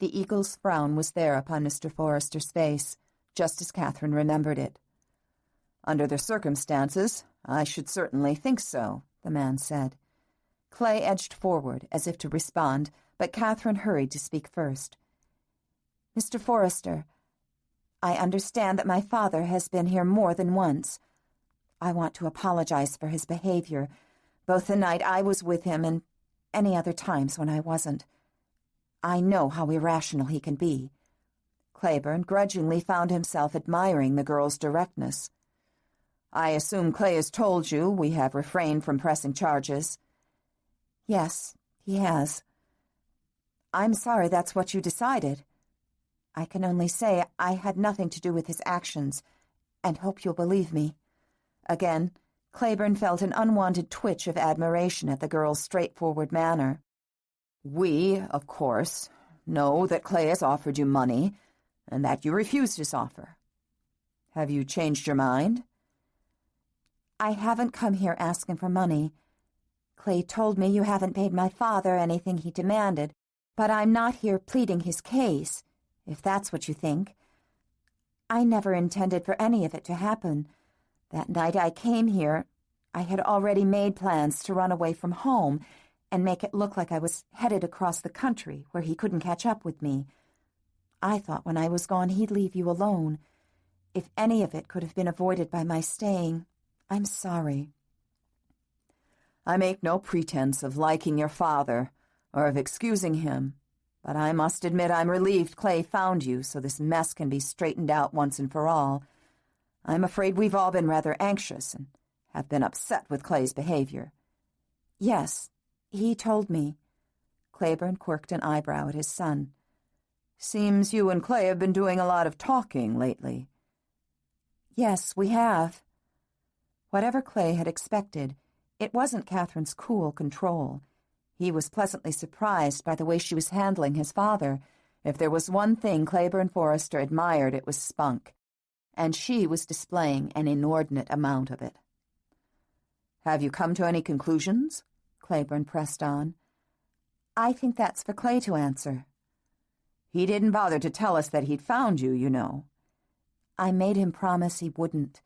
The eagle's frown was there upon Mr. Forrester's face, just as Catherine remembered it. "Under the circumstances, I should certainly think so," the man said. Clay edged forward as if to respond, but Catherine hurried to speak first. "Mr. Forrester, I understand that my father has been here more than once. I want to apologize for his behavior, both the night I was with him and any other times when I wasn't. I know how irrational he can be." Clayburn grudgingly found himself admiring the girl's directness. "I assume Clay has told you we have refrained from pressing charges." "Yes, he has." "I'm sorry that's what you decided. I can only say I had nothing to do with his actions, and hope you'll believe me." Again, Clayburn felt an unwanted twitch of admiration at the girl's straightforward manner. "We, of course, know that Clay has offered you money, and that you refused his offer. Have you changed your mind?" "I haven't come here asking for money. Clay told me you haven't paid my father anything he demanded, but I'm not here pleading his case, if that's what you think. I never intended for any of it to happen. That night I came here, I had already made plans to run away from home and make it look like I was headed across the country where he couldn't catch up with me. I thought when I was gone he'd leave you alone. If any of it could have been avoided by my staying, I'm sorry." "I make no pretense of liking your father or of excusing him, but I must admit I'm relieved Clay found you so this mess can be straightened out once and for all. I'm afraid we've all been rather anxious and have been upset with Clay's behavior." "Yes, he told me." Clayburn quirked an eyebrow at his son. "Seems you and Clay have been doing a lot of talking lately." "Yes, we have." Whatever Clay had expected, it wasn't Catherine's cool control. He was pleasantly surprised by the way she was handling his father. If there was one thing Clayburn Forrester admired, it was spunk, and she was displaying an inordinate amount of it. "Have you come to any conclusions?" Clayburn pressed on. "I think that's for Clay to answer." "He didn't bother to tell us that he'd found you, you know." "I made him promise he wouldn't.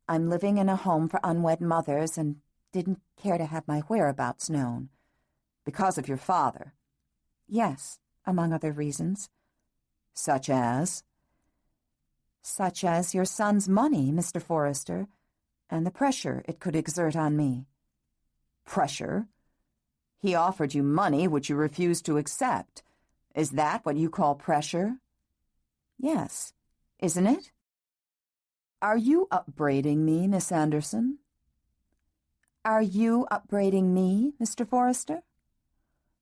I'm living in a home for unwed mothers and didn't care to have my whereabouts known." "Because of your father?" "Yes, among other reasons." "Such as?" "Such as your son's money, Mr. Forrester, and the pressure it could exert on me." "Pressure? He offered you money which you refused to accept. Is that what you call pressure?" "Yes, isn't it?" "Are you upbraiding me, Miss Anderson?" "Are you upbraiding me, Mr. Forrester?"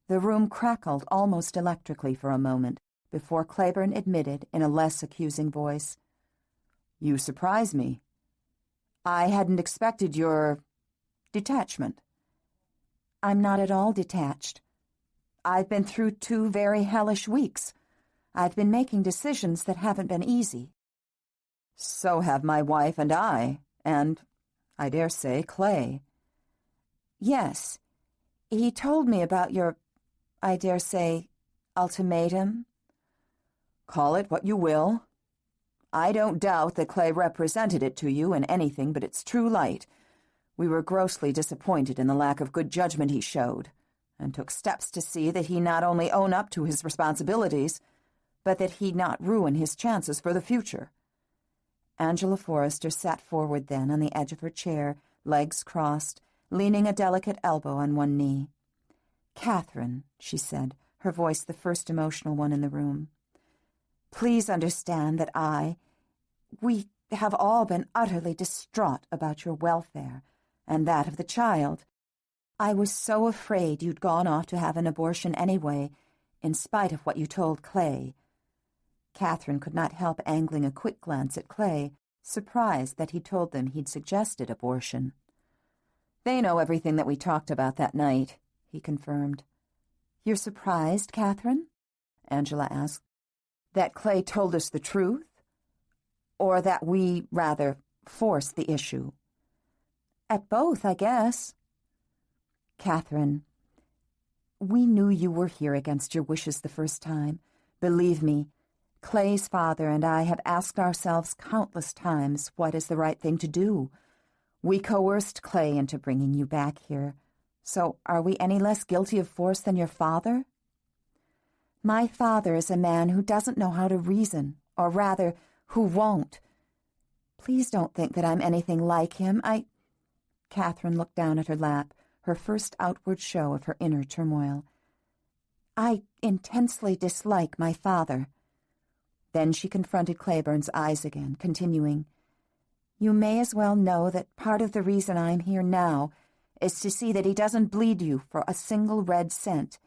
The room crackled almost electrically for a moment before Clayburn admitted in a less accusing voice, "You surprise me. I hadn't expected your detachment." "I'm not at all detached. I've been through 2 very hellish weeks. I've been making decisions that haven't been easy." "So have my wife and I, and, I dare say, Clay." "Yes. He told me about your, I dare say, ultimatum." "Call it what you will. I don't doubt that Clay represented it to you in anything but its true light. We were grossly disappointed in the lack of good judgment he showed, and took steps to see that he not only own up to his responsibilities, but that he not ruin his chances for the future." Angela Forrester sat forward then on the edge of her chair, legs crossed, leaning a delicate elbow on one knee. "Catherine," she said, her voice the first emotional one in the room, "please understand that we have all been utterly distraught about your welfare and that of the child. I was so afraid you'd gone off to have an abortion anyway, in spite of what you told Clay." Catherine could not help angling a quick glance at Clay, surprised that he told them he'd suggested abortion. "They know everything that we talked about that night," he confirmed. "You're surprised, Catherine?" Angela asked. "That Clay told us the truth? Or that we, rather, forced the issue?" "At both, I guess." "Catherine, we knew you were here against your wishes the first time. Believe me, Clay's father and I have asked ourselves countless times what is the right thing to do. We coerced Clay into bringing you back here. So are we any less guilty of force than your father?" "My father is a man who doesn't know how to reason, or rather, who won't. Please don't think that I'm anything like him. Catherine looked down at her lap, her first outward show of her inner turmoil. "I intensely dislike my father." Then she confronted Claiborne's eyes again, continuing, "You may as well know that part of the reason I'm here now is to see that he doesn't bleed you for a single red cent,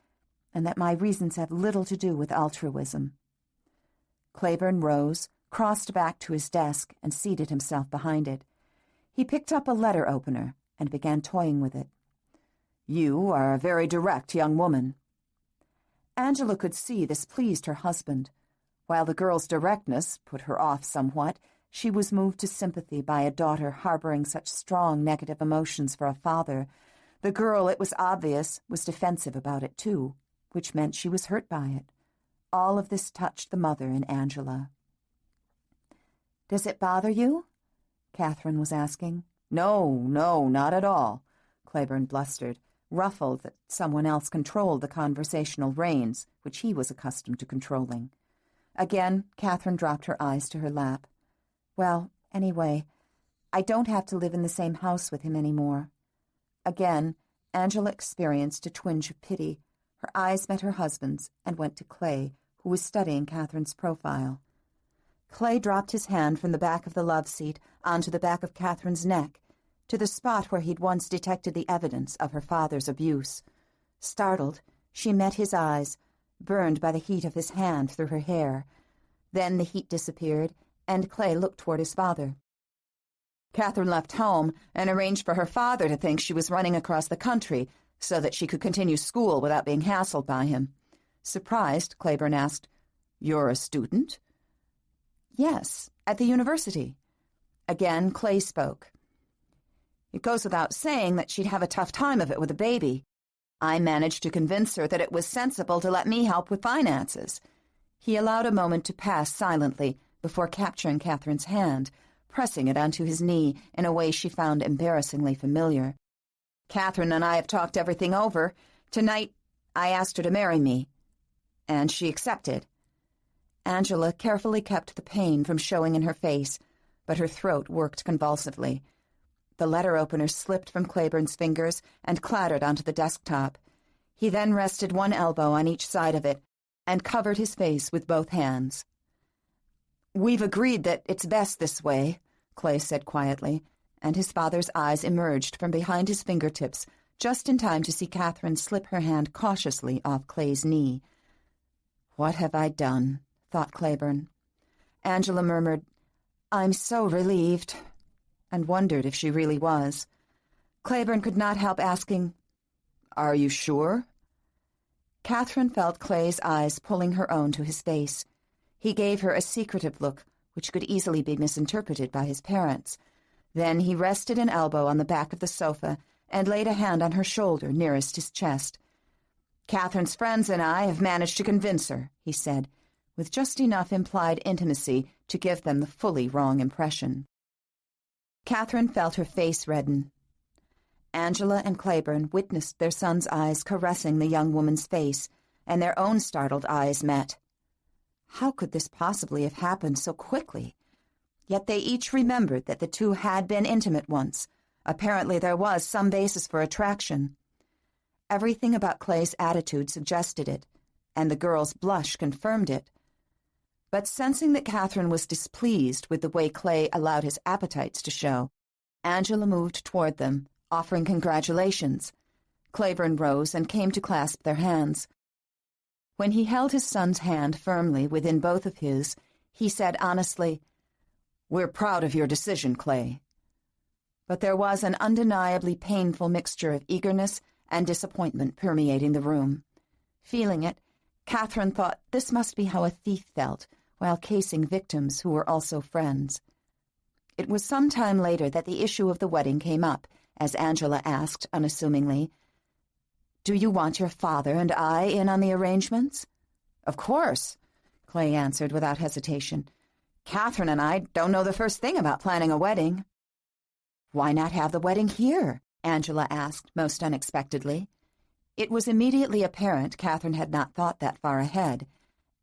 and that my reasons have little to do with altruism." Claiborne rose, crossed back to his desk, and seated himself behind it. He picked up a letter opener and began toying with it. "You are a very direct young woman." Angela could see this pleased her husband. While the girl's directness put her off somewhat, she was moved to sympathy by a daughter harboring such strong negative emotions for a father. The girl, it was obvious, was defensive about it too, which meant she was hurt by it. All of this touched the mother in Angela. "Does it bother you?" Catherine was asking. No, not at all," Claiborne blustered, ruffled that someone else controlled the conversational reins, which he was accustomed to controlling. Again, Catherine dropped her eyes to her lap. "Well, anyway, I don't have to live in the same house with him anymore." Again, Angela experienced a twinge of pity. Her eyes met her husband's and went to Clay, who was studying Catherine's profile. Clay dropped his hand from the back of the love seat onto the back of Catherine's neck, to the spot where he'd once detected the evidence of her father's abuse. Startled, she met his eyes, burned by the heat of his hand through her hair. Then the heat disappeared, and Clay looked toward his father. "Catherine left home and arranged for her father to think she was running across the country so that she could continue school without being hassled by him." Surprised, Claiborne asked, "You're a student?" "Yes, at the university." Again, Clay spoke. "It goes without saying that she'd have a tough time of it with a baby. I managed to convince her that it was sensible to let me help with finances." He allowed a moment to pass silently before capturing Catherine's hand, pressing it onto his knee in a way she found embarrassingly familiar. "Catherine and I have talked everything over. Tonight, I asked her to marry me, and she accepted." Angela carefully kept the pain from showing in her face, but her throat worked convulsively. The letter opener slipped from Claiborne's fingers and clattered onto the desktop. He then rested one elbow on each side of it and covered his face with both hands. "We've agreed that it's best this way," Clay said quietly, and his father's eyes emerged from behind his fingertips just in time to see Catherine slip her hand cautiously off Clay's knee. "What have I done?" thought Claiborne. Angela murmured, "I'm so relieved," and wondered if she really was. Claiborne could not help asking, "Are you sure?" Catherine felt Clay's eyes pulling her own to his face. He gave her a secretive look, which could easily be misinterpreted by his parents. Then he rested an elbow on the back of the sofa and laid a hand on her shoulder nearest his chest. "Catherine's friends and I have managed to convince her," he said, with just enough implied intimacy to give them the fully wrong impression. Catherine felt her face redden. Angela and Claiborne witnessed their son's eyes caressing the young woman's face, and their own startled eyes met. How could this possibly have happened so quickly? Yet they each remembered that the two had been intimate once. Apparently there was some basis for attraction. Everything about Clay's attitude suggested it, and the girl's blush confirmed it. But sensing that Catherine was displeased with the way Clay allowed his appetites to show, Angela moved toward them, offering congratulations. Claiborne rose and came to clasp their hands. When he held his son's hand firmly within both of his, he said honestly, "We're proud of your decision, Clay." But there was an undeniably painful mixture of eagerness and disappointment permeating the room. Feeling it, Catherine thought this must be how a thief felt while casing victims who were also friends. It was some time later that the issue of the wedding came up, as Angela asked unassumingly, "Do you want your father and I in on the arrangements?" "Of course," Clay answered without hesitation. "Catherine and I don't know the first thing about planning a wedding." "Why not have the wedding here?" Angela asked most unexpectedly. It was immediately apparent Catherine had not thought that far ahead.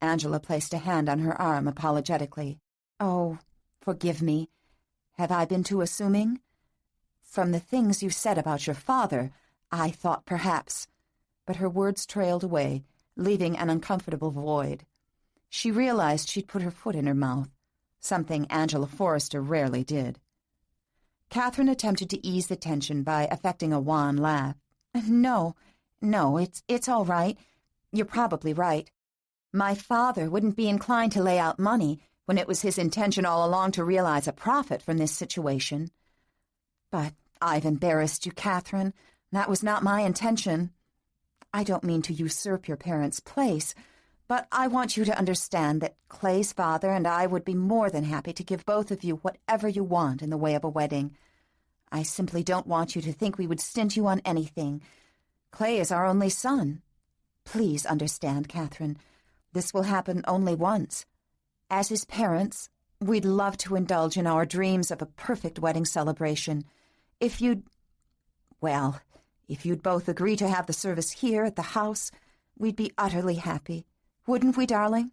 Angela placed a hand on her arm apologetically. "Oh, forgive me. Have I been too assuming? From the things you said about your father, I thought perhaps, but her words trailed away, leaving an uncomfortable void. She realized she'd put her foot in her mouth, something Angela Forrester rarely did. Catherine attempted to ease the tension by affecting a wan laugh. No, it's all right. You're probably right. My father wouldn't be inclined to lay out money when it was his intention all along to realize a profit from this situation. But I've embarrassed you, Catherine. That was not my intention. I don't mean to usurp your parents' place, but I want you to understand that Clay's father and I would be more than happy to give both of you whatever you want in the way of a wedding. I simply don't want you to think we would stint you on anything. Clay is our only son. Please understand, Catherine, this will happen only once. As his parents, we'd love to indulge in our dreams of a perfect wedding celebration. If you'd both agree to have the service here at the house, we'd be utterly happy. Wouldn't we, darling?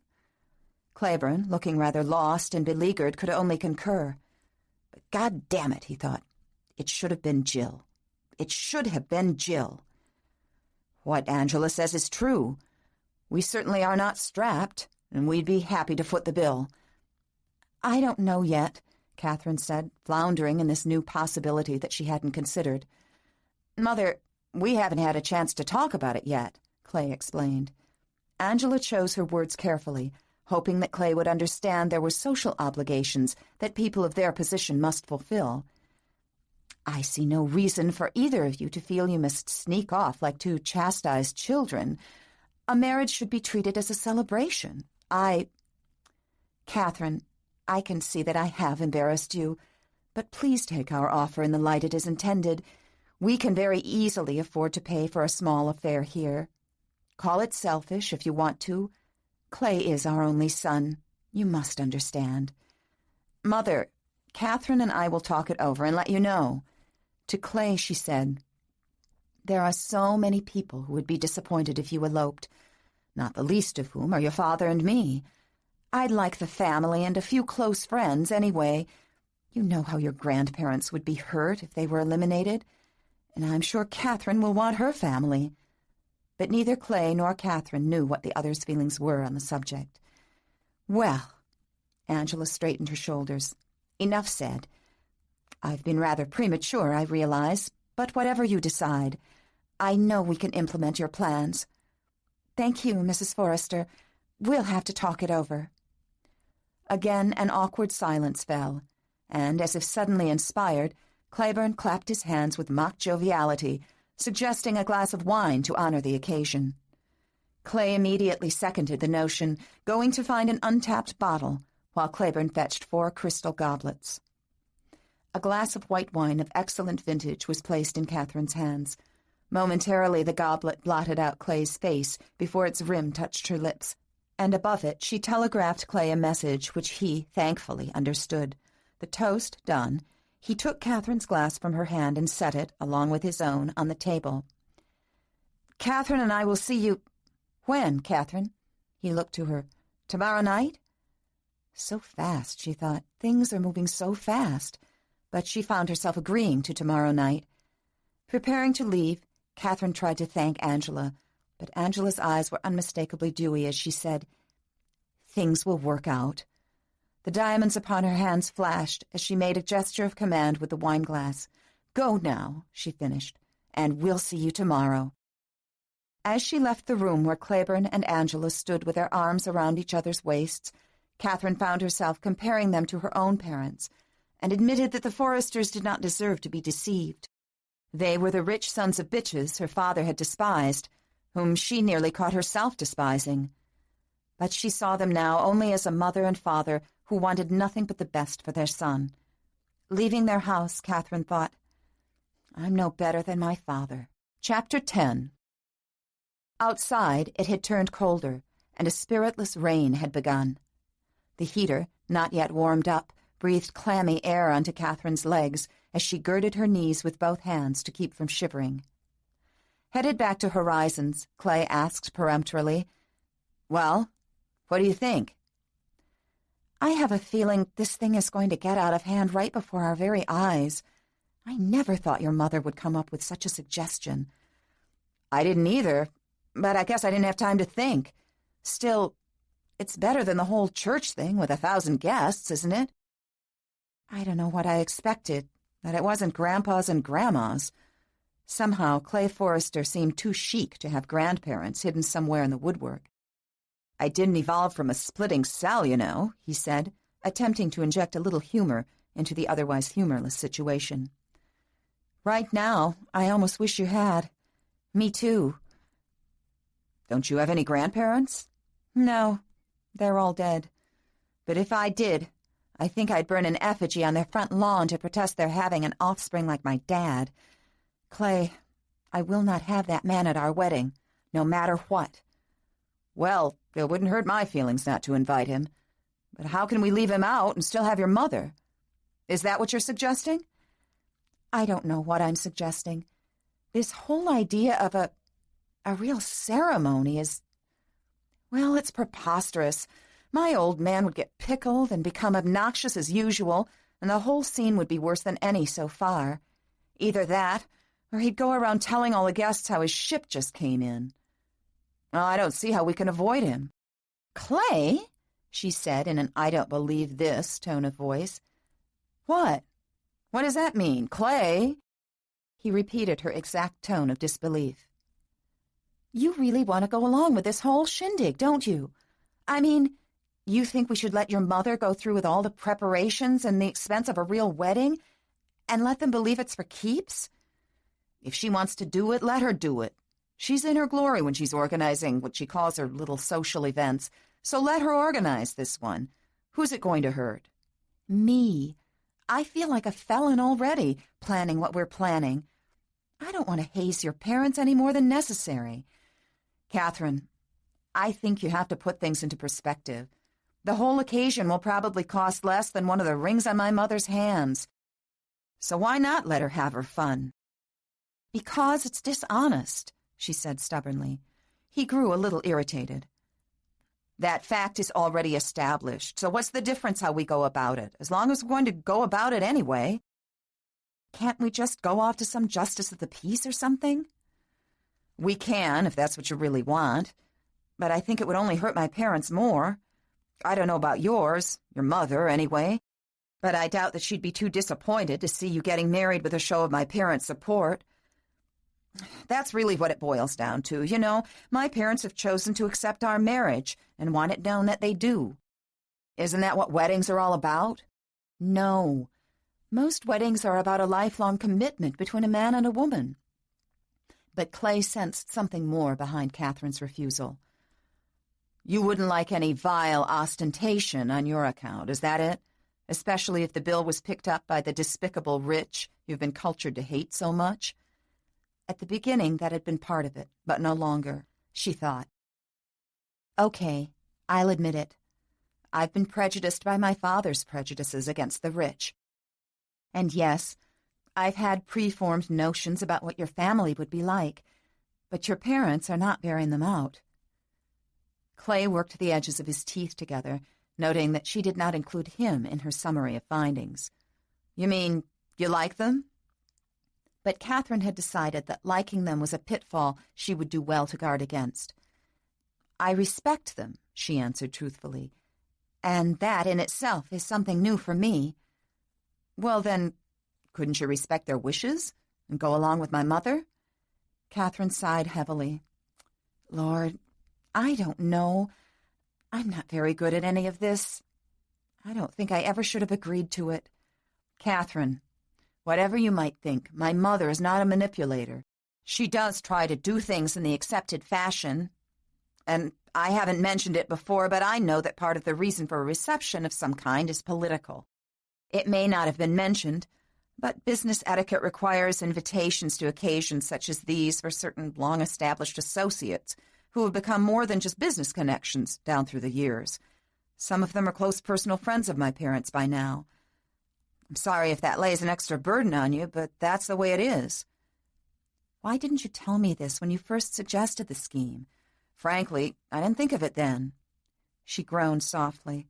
Claiborne, looking rather lost and beleaguered, could only concur. But God damn it, he thought. It should have been Jill. It should have been Jill. What Angela says is true. We certainly are not strapped, and we'd be happy to foot the bill. I don't know yet, Catherine said, floundering in this new possibility that she hadn't considered. Mother, we haven't had a chance to talk about it yet, Clay explained. Angela chose her words carefully, hoping that Clay would understand there were social obligations that people of their position must fulfill. I see no reason for either of you to feel you must sneak off like two chastised children. A marriage should be treated as a celebration. Catherine, I can see that I have embarrassed you, but please take our offer in the light it is intended. We can very easily afford to pay for a small affair here. Call it selfish if you want to. Clay is our only son. You must understand. Mother, Catherine and I will talk it over and let you know. To Clay, she said, there are so many people who would be disappointed if you eloped, not the least of whom are your father and me. I'd like the family and a few close friends anyway. You know how your grandparents would be hurt if they were eliminated, and I'm sure Catherine will want her family. But neither Clay nor Catherine knew what the others' feelings were on the subject. Well, Angela straightened her shoulders. Enough said. I've been rather premature, I realize, but whatever you decide, I know we can implement your plans. Thank you, Mrs. Forrester. We'll have to talk it over. Again, an awkward silence fell, and, as if suddenly inspired, Claiborne clapped his hands with mock joviality, suggesting a glass of wine to honor the occasion. Clay immediately seconded the notion, going to find an untapped bottle, while Claiborne fetched 4 crystal goblets. A glass of white wine of excellent vintage was placed in Catherine's hands. Momentarily the goblet blotted out Clay's face before its rim touched her lips, and above it she telegraphed Clay a message which he, thankfully, understood. The toast done, he took Catherine's glass from her hand and set it, along with his own, on the table. Catherine and I will see you— When, Catherine? He looked to her. Tomorrow night? So fast, she thought. Things are moving so fast. But she found herself agreeing to tomorrow night. Preparing to leave, Catherine tried to thank Angela, but Angela's eyes were unmistakably dewy as she said, Things will work out. The diamonds upon her hands flashed as she made a gesture of command with the wineglass. Go now, she finished, and we'll see you tomorrow. As she left the room where Claiborne and Angela stood with their arms around each other's waists, Catherine found herself comparing them to her own parents, and admitted that the Forresters did not deserve to be deceived. They were the rich sons of bitches her father had despised, whom she nearly caught herself despising. But she saw them now only as a mother and father who wanted nothing but the best for their son. Leaving their house, Catherine thought, I'm no better than my father. Chapter 10. Outside, it had turned colder, and a spiritless rain had begun. The heater, not yet warmed up, breathed clammy air onto Catherine's legs as she girded her knees with both hands to keep from shivering. Headed back to Horizons, Clay asked peremptorily, Well, what do you think? I have a feeling this thing is going to get out of hand right before our very eyes. I never thought your mother would come up with such a suggestion. I didn't either, but I guess I didn't have time to think. Still, it's better than the whole church thing with 1,000 guests, isn't it? I don't know what I expected, that it wasn't Grandpa's and Grandma's. Somehow, Clay Forrester seemed too chic to have grandparents hidden somewhere in the woodwork. I didn't evolve from a splitting cell, you know, he said, attempting to inject a little humor into the otherwise humorless situation. Right now, I almost wish you had. Me too. Don't you have any grandparents? No, they're all dead. But if I did, I think I'd burn an effigy on their front lawn to protest their having an offspring like my dad. Clay, I will not have that man at our wedding, no matter what. Well, it wouldn't hurt my feelings not to invite him. But how can we leave him out and still have your mother? Is that what you're suggesting? I don't know what I'm suggesting. This whole idea of a real ceremony is, well, it's preposterous. My old man would get pickled and become obnoxious as usual, and the whole scene would be worse than any so far. Either that, or he'd go around telling all the guests how his ship just came in. Well, I don't see how we can avoid him. Clay, she said in an I don't believe this tone of voice. What? What does that mean, Clay? He repeated her exact tone of disbelief. You really want to go along with this whole shindig, don't you? I mean, you think we should let your mother go through with all the preparations and the expense of a real wedding and let them believe it's for keeps? If she wants to do it, let her do it. She's in her glory when she's organizing what she calls her little social events, so let her organize this one. Who's it going to hurt? Me. I feel like a felon already, planning what we're planning. I don't want to haze your parents any more than necessary. Catherine, I think you have to put things into perspective. The whole occasion will probably cost less than one of the rings on my mother's hands. So why not let her have her fun? Because it's dishonest, she said stubbornly. He grew a little irritated. That fact is already established, so what's the difference how we go about it, as long as we're going to go about it anyway? Can't we just go off to some justice of the peace or something? We can, if that's what you really want, but I think it would only hurt my parents more. I don't know about yours, your mother, anyway, but I doubt that she'd be too disappointed to see you getting married with a show of my parents' support. That's really what it boils down to. You know, my parents have chosen to accept our marriage and want it known that they do. Isn't that what weddings are all about? No. Most weddings are about a lifelong commitment between a man and a woman. But Clay sensed something more behind Catherine's refusal. You wouldn't like any vile ostentation on your account, is that it? Especially if the bill was picked up by the despicable rich you've been cultured to hate so much? At the beginning, that had been part of it, but no longer, she thought. Okay, I'll admit it. I've been prejudiced by my father's prejudices against the rich. And yes, I've had preformed notions about what your family would be like, but your parents are not bearing them out. Clay worked the edges of his teeth together, noting that she did not include him in her summary of findings. You mean, you like them? But Catherine had decided that liking them was a pitfall she would do well to guard against. I respect them, she answered truthfully, and that in itself is something new for me. Well, then, couldn't you respect their wishes and go along with my mother? Catherine sighed heavily. Lord, I don't know. I'm not very good at any of this. I don't think I ever should have agreed to it. Catherine, whatever you might think, my mother is not a manipulator. She does try to do things in the accepted fashion. And I haven't mentioned it before, but I know that part of the reason for a reception of some kind is political. It may not have been mentioned, but business etiquette requires invitations to occasions such as these for certain long-established associates who have become more than just business connections down through the years. Some of them are close personal friends of my parents by now. I'm sorry if that lays an extra burden on you, but that's the way it is. Why didn't you tell me this when you first suggested the scheme? Frankly, I didn't think of it then. She groaned softly.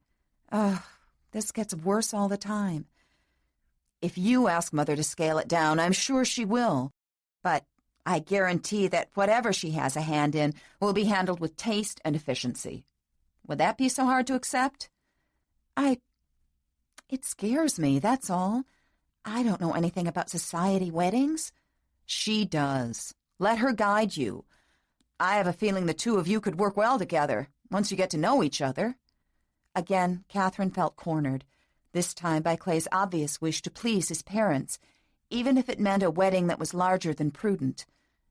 Oh, this gets worse all the time. If you ask Mother to scale it down, I'm sure she will. But I guarantee that whatever she has a hand in will be handled with taste and efficiency. Would that be so hard to accept? It scares me, that's all. I don't know anything about society weddings. She does. Let her guide you. I have a feeling the two of you could work well together, once you get to know each other. Again, Catherine felt cornered, this time by Clay's obvious wish to please his parents, even if it meant a wedding that was larger than prudent.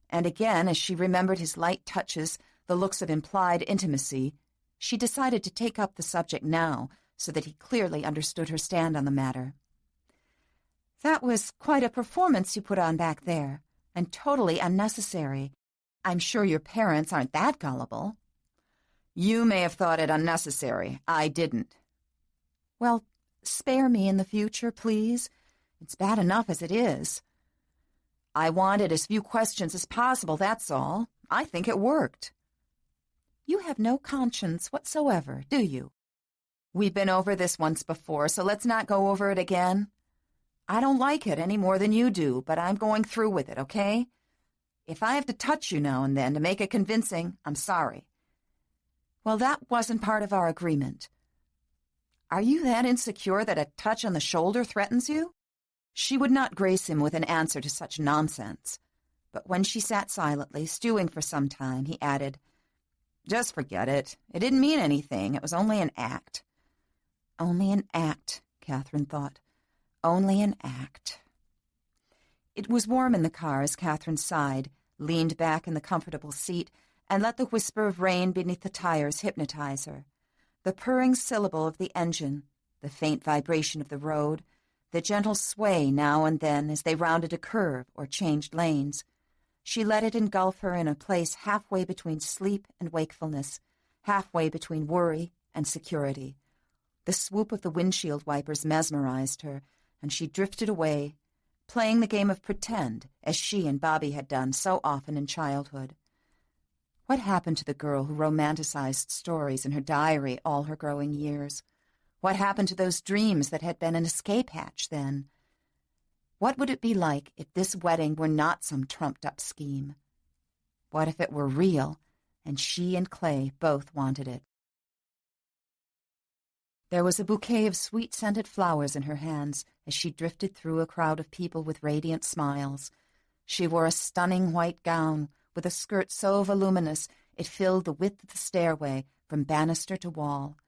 And again, as she remembered his light touches, the looks of implied intimacy, she decided to take up the subject now, so that he clearly understood her stand on the matter. That was quite a performance you put on back there, and totally unnecessary. I'm sure your parents aren't that gullible. You may have thought it unnecessary. I didn't. Well, spare me in the future, please. It's bad enough as it is. I wanted as few questions as possible, that's all. I think it worked. You have no conscience whatsoever, do you? We've been over this once before, so let's not go over it again. I don't like it any more than you do, but I'm going through with it, okay? If I have to touch you now and then to make it convincing, I'm sorry. Well, that wasn't part of our agreement. Are you that insecure that a touch on the shoulder threatens you? She would not grace him with an answer to such nonsense. But when she sat silently, stewing for some time, he added, Just forget it. It didn't mean anything. It was only an act. Only an act, Catherine thought. Only an act. It was warm in the car as Catherine sighed, leaned back in the comfortable seat, and let the whisper of rain beneath the tires hypnotize her. The purring syllable of the engine, the faint vibration of the road, the gentle sway now and then as they rounded a curve or changed lanes. She let it engulf her in a place halfway between sleep and wakefulness, halfway between worry and security. The swoop of the windshield wipers mesmerized her, and she drifted away, playing the game of pretend, as she and Bobby had done so often in childhood. What happened to the girl who romanticized stories in her diary all her growing years? What happened to those dreams that had been an escape hatch then? What would it be like if this wedding were not some trumped-up scheme? What if it were real, and she and Clay both wanted it? There was a bouquet of sweet-scented flowers in her hands as she drifted through a crowd of people with radiant smiles. She wore a stunning white gown with a skirt so voluminous it filled the width of the stairway from banister to wall.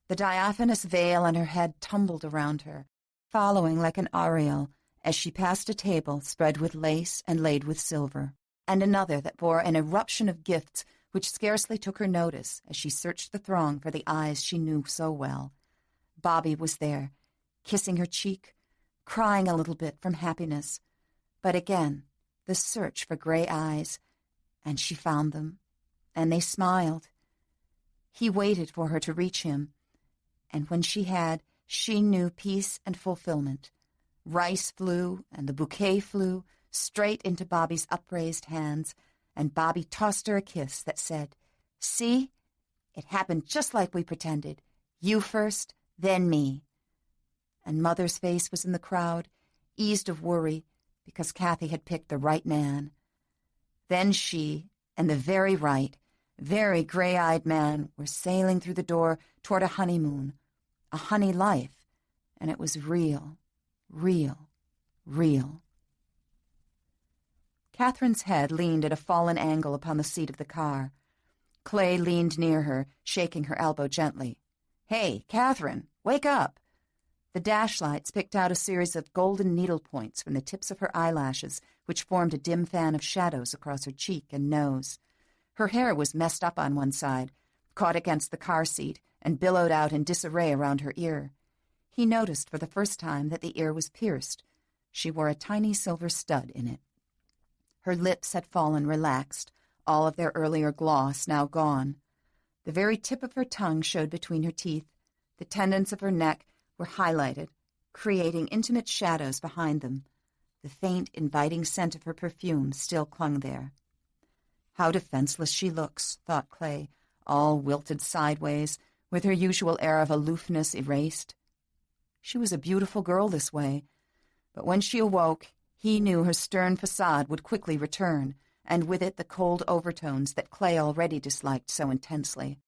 The diaphanous veil on her head tumbled around her, following like an aureole as she passed a table spread with lace and laid with silver, and another that bore an eruption of gifts which scarcely took her notice as she searched the throng for the eyes she knew so well. Bobby was there, kissing her cheek, crying a little bit from happiness. But again, the search for gray eyes, and she found them, and they smiled. He waited for her to reach him, and when she had, she knew peace and fulfillment. Rice flew, and the bouquet flew, straight into Bobby's upraised hands, and Bobby tossed her a kiss that said, "See? It happened just like we pretended. You first, then me." And Mother's face was in the crowd, eased of worry, because Kathy had picked the right man. Then she and the very right, very gray-eyed man were sailing through the door toward a honeymoon, a honey life, and it was real, real, real. Catherine's head leaned at a fallen angle upon the seat of the car. Clay leaned near her, shaking her elbow gently. "Hey, Catherine, wake up!" The dash lights picked out a series of golden needle points from the tips of her eyelashes, which formed a dim fan of shadows across her cheek and nose. Her hair was messed up on one side, caught against the car seat, and billowed out in disarray around her ear. He noticed for the first time that the ear was pierced. She wore a tiny silver stud in it. Her lips had fallen relaxed, all of their earlier gloss now gone. The very tip of her tongue showed between her teeth. The tendons of her neck were highlighted, creating intimate shadows behind them. The faint, inviting scent of her perfume still clung there. How defenseless she looks, thought Clay, all wilted sideways, with her usual air of aloofness erased. She was a beautiful girl this way, but when she awoke, he knew her stern facade would quickly return, and with it the cold overtones that Clay already disliked so intensely.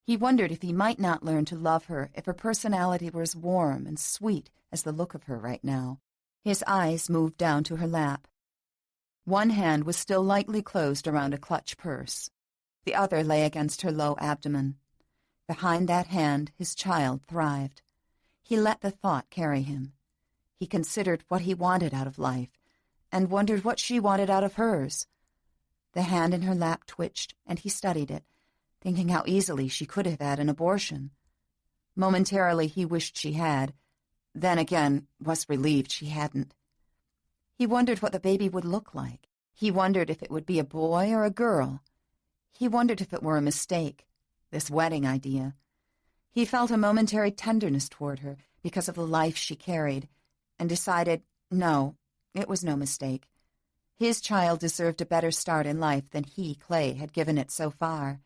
He wondered if he might not learn to love her if her personality were as warm and sweet as the look of her right now. His eyes moved down to her lap. One hand was still lightly closed around a clutch purse. The other lay against her low abdomen. Behind that hand, his child thrived. He let the thought carry him. He considered what he wanted out of life, and wondered what she wanted out of hers. The hand in her lap twitched, and he studied it, thinking how easily she could have had an abortion. Momentarily he wished she had, then again was relieved she hadn't. He wondered what the baby would look like. He wondered if it would be a boy or a girl. He wondered if it were a mistake, this wedding idea. He felt a momentary tenderness toward her because of the life she carried, and decided, no, it was no mistake. His child deserved a better start in life than he, Clay, had given it so far.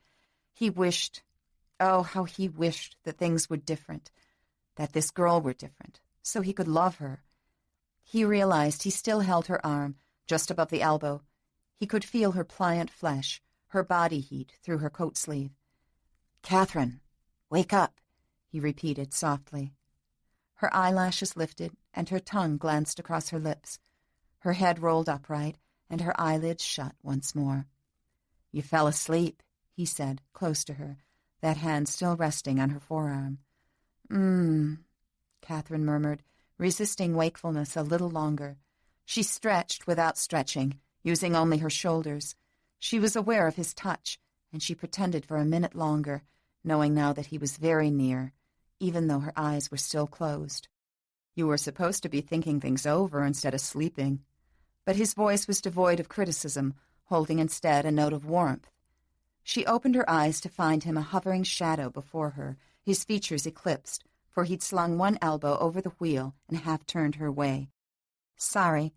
He wished, oh, how he wished that things were different, that this girl were different, so he could love her. He realized he still held her arm, just above the elbow. He could feel her pliant flesh, her body heat through her coat sleeve. "Catherine, wake up," he repeated softly. Her eyelashes lifted, and her tongue glanced across her lips. Her head rolled upright, and her eyelids shut once more. "You fell asleep," he said, close to her, that hand still resting on her forearm. Catherine murmured, resisting wakefulness a little longer. She stretched without stretching, using only her shoulders. She was aware of his touch, and she pretended for a minute longer, knowing now that he was very near, even though her eyes were still closed. "You were supposed to be thinking things over instead of sleeping." But his voice was devoid of criticism, holding instead a note of warmth. She opened her eyes to find him a hovering shadow before her, his features eclipsed, for he'd slung one elbow over the wheel and half-turned her way. "Sorry.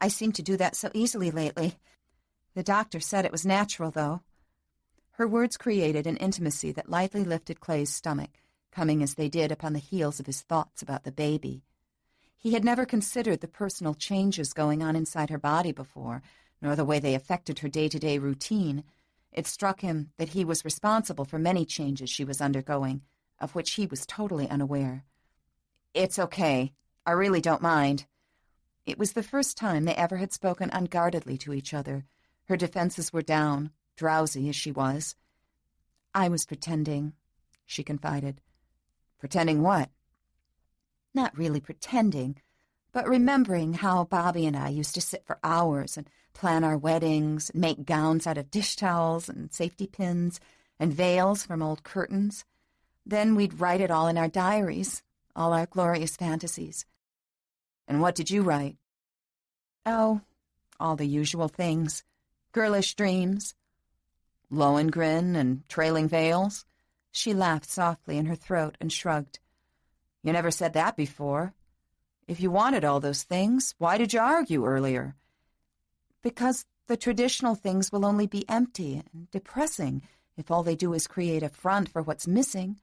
I seem to do that so easily lately. The doctor said it was natural, though." Her words created an intimacy that lightly lifted Clay's stomach, coming as they did upon the heels of his thoughts about the baby. He had never considered the personal changes going on inside her body before, nor the way they affected her day-to-day routine. It struck him that he was responsible for many changes she was undergoing, of which he was totally unaware. "It's okay. I really don't mind." It was the first time they ever had spoken unguardedly to each other. Her defenses were down, drowsy as she was. "I was pretending," she confided. "Pretending what?" "Not really pretending, but remembering how Bobby and I used to sit for hours and plan our weddings and make gowns out of dish towels and safety pins and veils from old curtains. Then we'd write it all in our diaries, all our glorious fantasies." "And what did you write?" "Oh, all the usual things. Girlish dreams." "Lohengrin and trailing veils?" She laughed softly in her throat and shrugged. "You never said that before. If you wanted all those things, why did you argue earlier?" "Because the traditional things will only be empty and depressing if all they do is create a front for what's missing."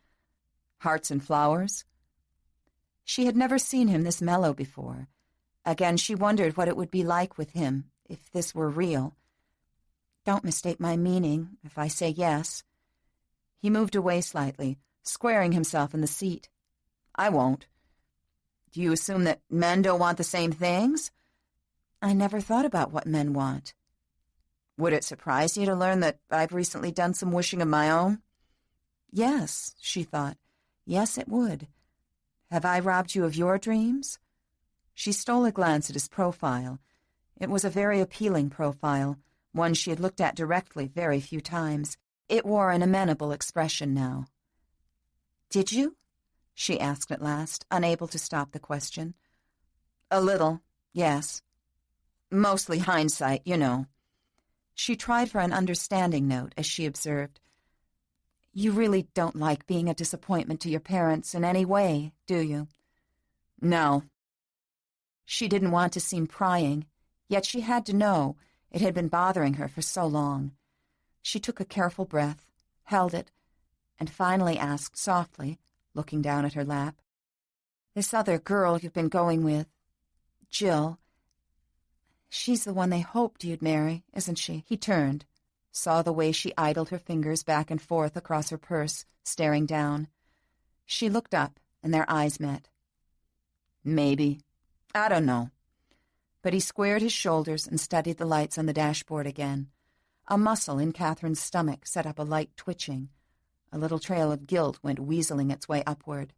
"Hearts and flowers?" She had never seen him this mellow before. Again, she wondered what it would be like with him if this were real. "Don't mistake my meaning if I say yes." He moved away slightly, squaring himself in the seat. "I won't. Do you assume that men don't want the same things?" "I never thought about what men want." "Would it surprise you to learn that I've recently done some wishing of my own?" Yes, she thought. Yes, it would. "Have I robbed you of your dreams?" She stole a glance at his profile. It was a very appealing profile, one she had looked at directly very few times. It wore an amenable expression now. "Did you?" she asked at last, unable to stop the question. "A little, yes. Mostly hindsight, you know." She tried for an understanding note as she observed, "You really don't like being a disappointment to your parents in any way, do you?" "No." She didn't want to seem prying, yet she had to know. It had been bothering her for so long. She took a careful breath, held it, and finally asked softly, looking down at her lap, "This other girl you've been going with, Jill, She's the one they hoped you'd marry, isn't she? He turned, saw the way she idled her fingers back and forth across her purse, staring down. She looked up, and their eyes met. Maybe. I don't know. But he squared his shoulders and studied the lights on the dashboard again. A muscle in Catherine's stomach set up a light twitching. A little trail of guilt went weaseling its way upward.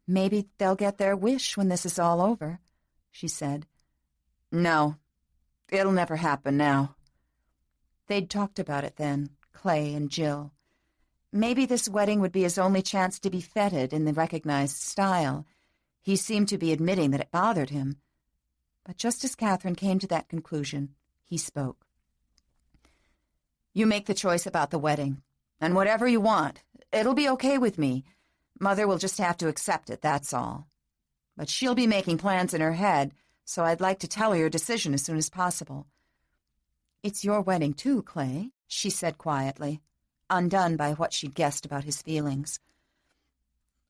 Maybe they'll get their wish when this is all over, she said. No, it'll never happen now. They'd talked about it then, Clay and Jill. Maybe this wedding would be his only chance to be feted in the recognized style. He seemed to be admitting that it bothered him. But just as Catherine came to that conclusion, he spoke. You make the choice about the wedding, and whatever you want, it'll be okay with me. Mother will just have to accept it, that's all. But she'll be making plans in her head, so I'd like to tell her your decision as soon as possible. It's your wedding too, Clay, she said quietly, undone by what she'd guessed about his feelings.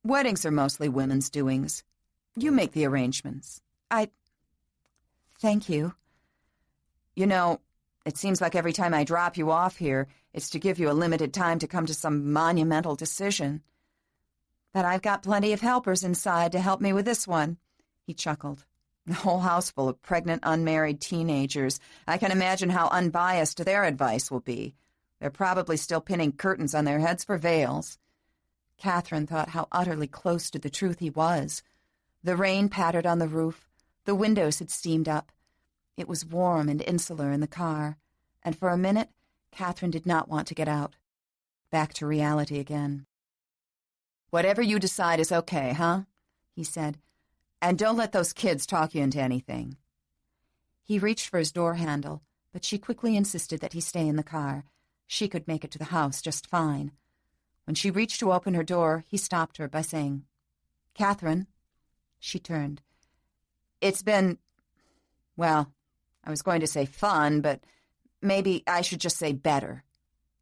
Weddings are mostly women's doings. You make the arrangements. Thank you. You know, it seems like every time I drop you off here, it's to give you a limited time to come to some monumental decision. But I've got plenty of helpers inside to help me with this one, he chuckled. The whole house full of pregnant, unmarried teenagers. I can imagine how unbiased their advice will be. They're probably still pinning curtains on their heads for veils. Catherine thought how utterly close to the truth he was. The rain pattered on the roof. The windows had steamed up. It was warm and insular in the car, and for a minute, Catherine did not want to get out. Back to reality again. Whatever you decide is okay, huh? He said. And don't let those kids talk you into anything. He reached for his door handle, but she quickly insisted that he stay in the car. She could make it to the house just fine. When she reached to open her door, he stopped her by saying, Catherine. She turned. It's been, well, I was going to say fun, but maybe I should just say better.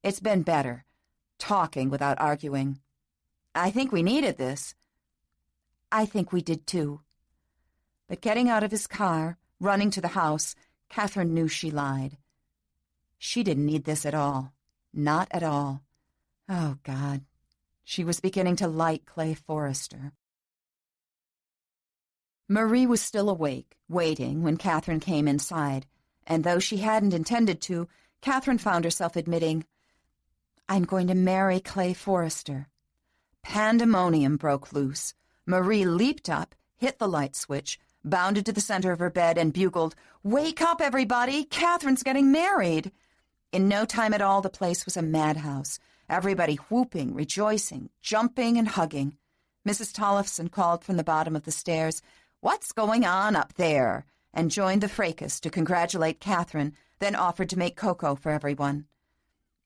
It's been better, talking without arguing. I think we needed this. I think we did too. But getting out of his car, running to the house, Catherine knew she lied. She didn't need this at all. Not at all. Oh, God. She was beginning to like Clay Forrester. Marie was still awake, waiting when Catherine came inside, and though she hadn't intended to, Catherine found herself admitting, I'm going to marry Clay Forrester. Pandemonium broke loose. Marie leaped up, hit the light switch, bounded to the center of her bed, and bugled, Wake up, everybody! Catherine's getting married! In no time at all, the place was a madhouse, everybody whooping, rejoicing, jumping, and hugging. Mrs. Tollefson called from the bottom of the stairs, What's going on up there? And joined the fracas to congratulate Catherine, then offered to make cocoa for everyone.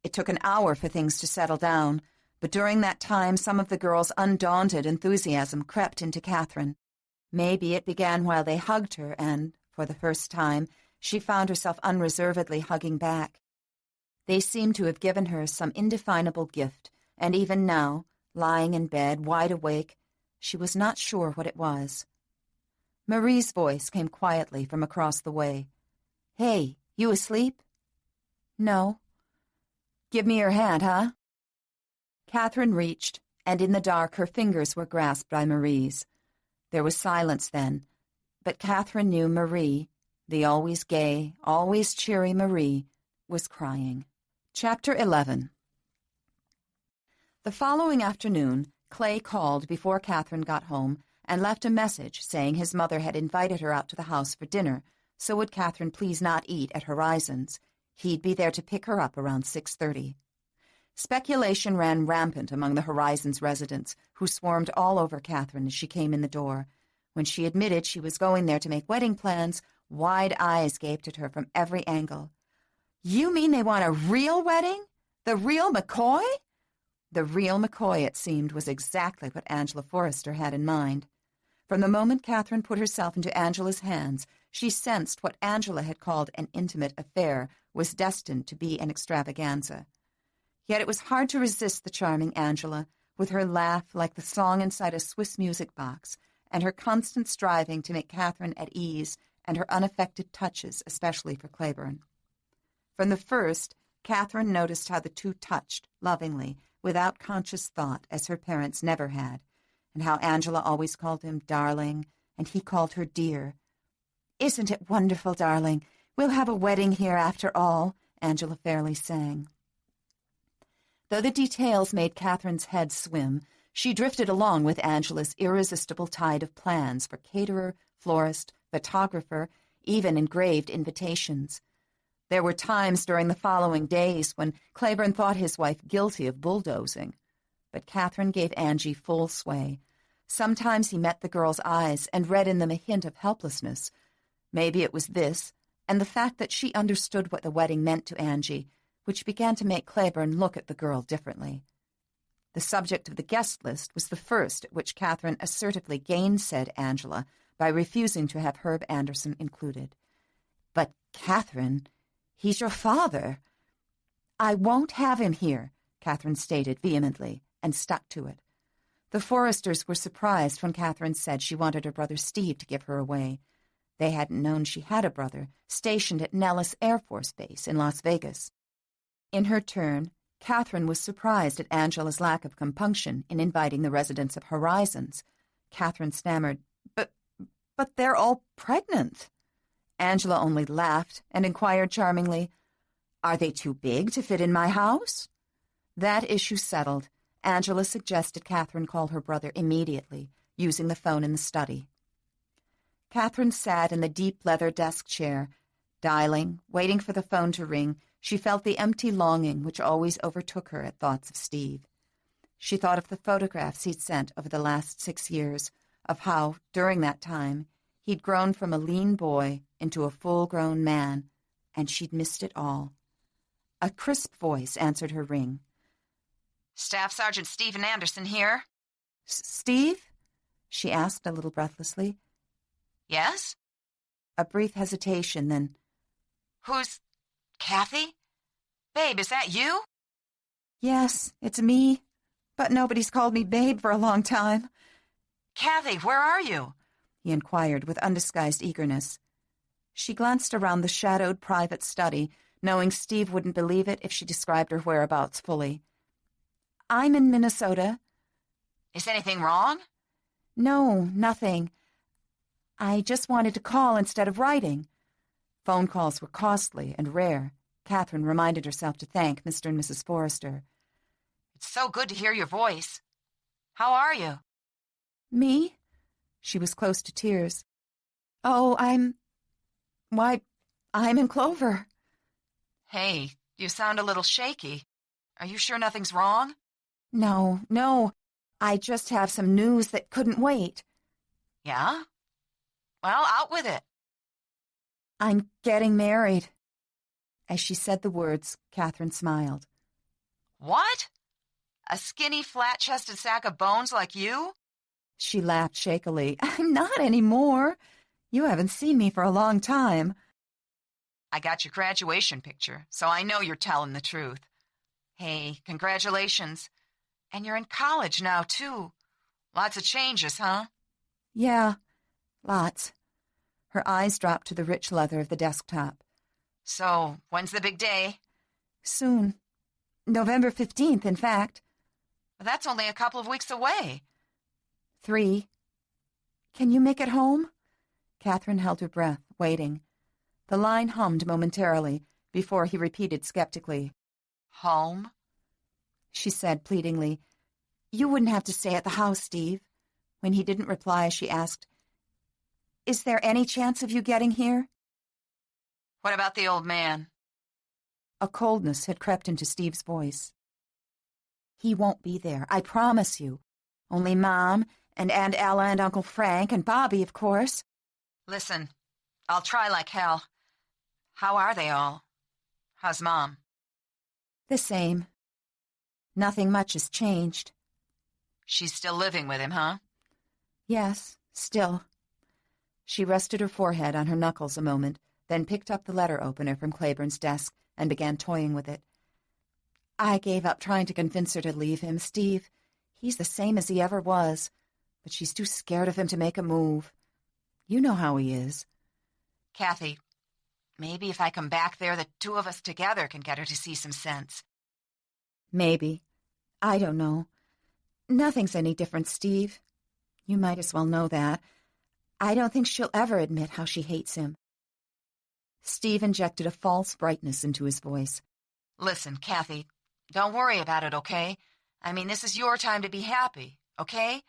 It took an hour for things to settle down, but during that time some of the girls' undaunted enthusiasm crept into Catherine. Maybe it began while they hugged her, and, for the first time, she found herself unreservedly hugging back. They seemed to have given her some indefinable gift, and even now, lying in bed, wide awake, she was not sure what it was. Marie's voice came quietly from across the way. Hey, you asleep? No. Give me your hand, huh? Catherine reached, and in the dark her fingers were grasped by Marie's. There was silence then, but Catherine knew Marie, the always gay, always cheery Marie, was crying. Chapter 11. The following afternoon, Clay called before Catherine got home and left a message saying his mother had invited her out to the house for dinner, so would Catherine please not eat at Horizons. He'd be there to pick her up around 6:30. Speculation ran rampant among the Horizons residents, who swarmed all over Catherine as she came in the door. When she admitted she was going there to make wedding plans, wide eyes gaped at her from every angle. You mean they want a real wedding? The real McCoy? The real McCoy, it seemed, was exactly what Angela Forrester had in mind. From the moment Catherine put herself into Angela's hands, she sensed what Angela had called an intimate affair was destined to be an extravaganza. Yet it was hard to resist the charming Angela, with her laugh like the song inside a Swiss music box, and her constant striving to make Catherine at ease and her unaffected touches, especially for Claiborne. From the first, Catherine noticed how the two touched, lovingly, without conscious thought, as her parents never had, and how Angela always called him darling, and he called her dear. "Isn't it wonderful, darling? We'll have a wedding here after all," Angela fairly sang. Though the details made Catherine's head swim, she drifted along with Angela's irresistible tide of plans for caterer, florist, photographer, even engraved invitations. There were times during the following days when Claiborne thought his wife guilty of bulldozing. But Catherine gave Angie full sway. Sometimes he met the girl's eyes and read in them a hint of helplessness. Maybe it was this, and the fact that she understood what the wedding meant to Angie, which began to make Claiborne look at the girl differently. The subject of the guest list was the first at which Catherine assertively gainsaid Angela by refusing to have Herb Anderson included. "But, Catherine, he's your father." "I won't have him here," Catherine stated vehemently, and stuck to it. The Forresters were surprised when Catherine said she wanted her brother Steve to give her away. They hadn't known she had a brother stationed at Nellis Air Force Base in Las Vegas. In her turn, Catherine was surprised at Angela's lack of compunction in inviting the residents of Horizons. Catherine stammered, But they're all pregnant." Angela only laughed and inquired charmingly, "Are they too big to fit in my house?" That issue settled, Angela suggested Catherine call her brother immediately, using the phone in the study. Catherine sat in the deep leather desk chair. Dialing, waiting for the phone to ring, she felt the empty longing which always overtook her at thoughts of Steve. She thought of the photographs he'd sent over the last 6 years, of how, during that time, he'd grown from a lean boy into a full-grown man, and she'd missed it all. A crisp voice answered her ring. "Staff Sergeant Stephen Anderson here." "Steve?" she asked a little breathlessly. "Yes?" A brief hesitation, then, "Who's... Kathy? Babe, is that you?" "Yes, it's me, but nobody's called me Babe for a long time." "Kathy, where are you?" he inquired with undisguised eagerness. She glanced around the shadowed private study, knowing Steve wouldn't believe it if she described her whereabouts fully. "I'm in Minnesota." "Is anything wrong?" "No, nothing. I just wanted to call instead of writing." Phone calls were costly and rare. Catherine reminded herself to thank Mr. and Mrs. Forrester. "It's so good to hear your voice. How are you?" "Me?" She was close to tears. "Oh, I'm in Clover." "Hey, you sound a little shaky. Are you sure nothing's wrong?" No. I just have some news that couldn't wait." "Yeah? Well, out with it." "I'm getting married." As she said the words, Catherine smiled. "What? A skinny, flat-chested sack of bones like you?" She laughed shakily. "I'm not anymore. You haven't seen me for a long time." "I got your graduation picture, so I know you're telling the truth. Hey, congratulations. And you're in college now, too. Lots of changes, huh?" "Yeah, lots." Her eyes dropped to the rich leather of the desktop. "So, when's the big day?" "Soon. November 15th, in fact." "That's only a couple of weeks away." 3. "Can you make it home?" Catherine held her breath, waiting. The line hummed momentarily before he repeated skeptically. "Home?" She said pleadingly, "You wouldn't have to stay at the house, Steve." When he didn't reply, she asked, "Is there any chance of you getting here?" "What about the old man?" A coldness had crept into Steve's voice. "He won't be there, I promise you. Only Mom and Aunt Ella and Uncle Frank and Bobby, of course." "Listen, I'll try like hell. How are they all? How's Mom?" "The same. Nothing much has changed." "She's still living with him, huh?" "Yes, still." She rested her forehead on her knuckles a moment, then picked up the letter opener from Claiborne's desk and began toying with it. "I gave up trying to convince her to leave him, Steve. He's the same as he ever was, but she's too scared of him to make a move. You know how he is." Kathy, maybe if I come back there, the two of us together can get her to see some sense. Maybe. I don't know. Nothing's any different, Steve. You might as well know that. I don't think she'll ever admit how she hates him. Steve injected a false brightness into his voice. Listen, Kathy, don't worry about it, okay? I mean, this is your time to be happy, okay?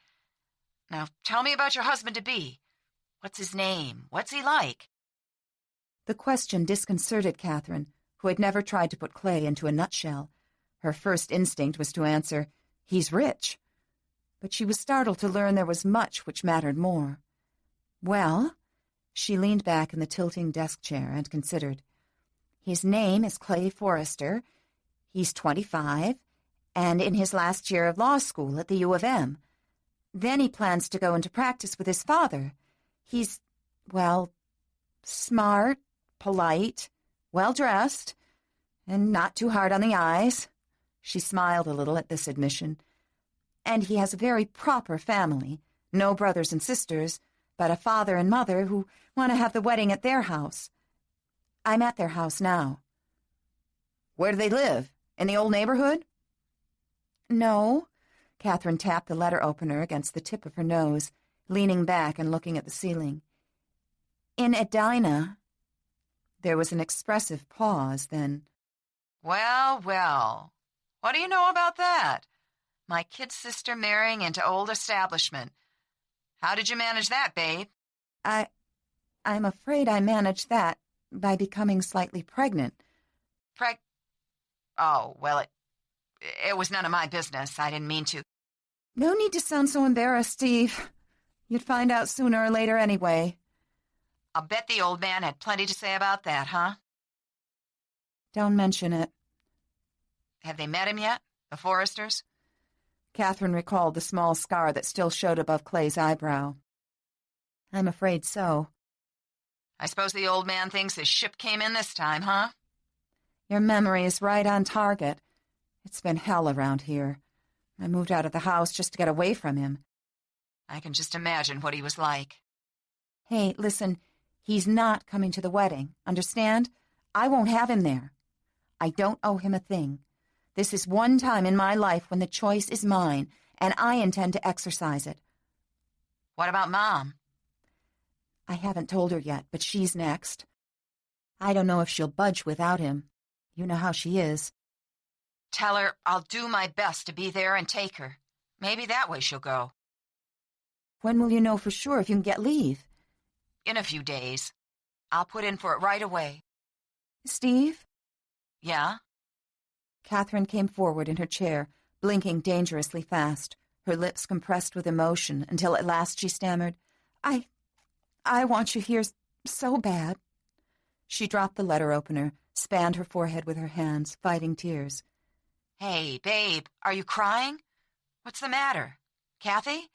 Now, tell me about your husband-to-be. What's his name? What's he like? The question disconcerted Catherine, who had never tried to put Clay into a nutshell. Her first instinct was to answer, "He's rich." But she was startled to learn there was much which mattered more. Well, she leaned back in the tilting desk chair and considered. His name is Clay Forrester. He's 25, and in his last year of law school at the U of M. Then he plans to go into practice with his father. He's, well, smart, polite, well-dressed, and not too hard on the eyes. She smiled a little at this admission. And he has a very proper family, no brothers and sisters, but a father and mother who want to have the wedding at their house. I'm at their house now. Where do they live? In the old neighborhood? No. Catherine tapped the letter opener against the tip of her nose, leaning back and looking at the ceiling. In Edina. There was an expressive pause, then. Well, well, what do you know about that? My kid's sister marrying into old establishment. How did you manage that, babe? I'm afraid I managed that by becoming slightly pregnant. Oh, well, it was none of my business. I didn't mean to. No need to sound so embarrassed, Steve. You'd find out sooner or later anyway. I'll bet the old man had plenty to say about that, huh? Don't mention it. Have they met him yet, the Forresters? Catherine recalled the small scar that still showed above Clay's eyebrow. I'm afraid so. I suppose the old man thinks his ship came in this time, huh? Your memory is right on target. It's been hell around here. I moved out of the house just to get away from him. I can just imagine what he was like. Hey, listen, he's not coming to the wedding, understand? I won't have him there. I don't owe him a thing. This is one time in my life when the choice is mine, and I intend to exercise it. What about Mom? I haven't told her yet, but she's next. I don't know if she'll budge without him. You know how she is. Tell her I'll do my best to be there and take her. Maybe that way she'll go. When will you know for sure if you can get leave? In a few days. I'll put in for it right away. Steve? Yeah? Catherine came forward in her chair, blinking dangerously fast, her lips compressed with emotion until at last she stammered, I want you here so bad. She dropped the letter opener, spanned her forehead with her hands, fighting tears. Hey, babe, are you crying? What's the matter? Kathy?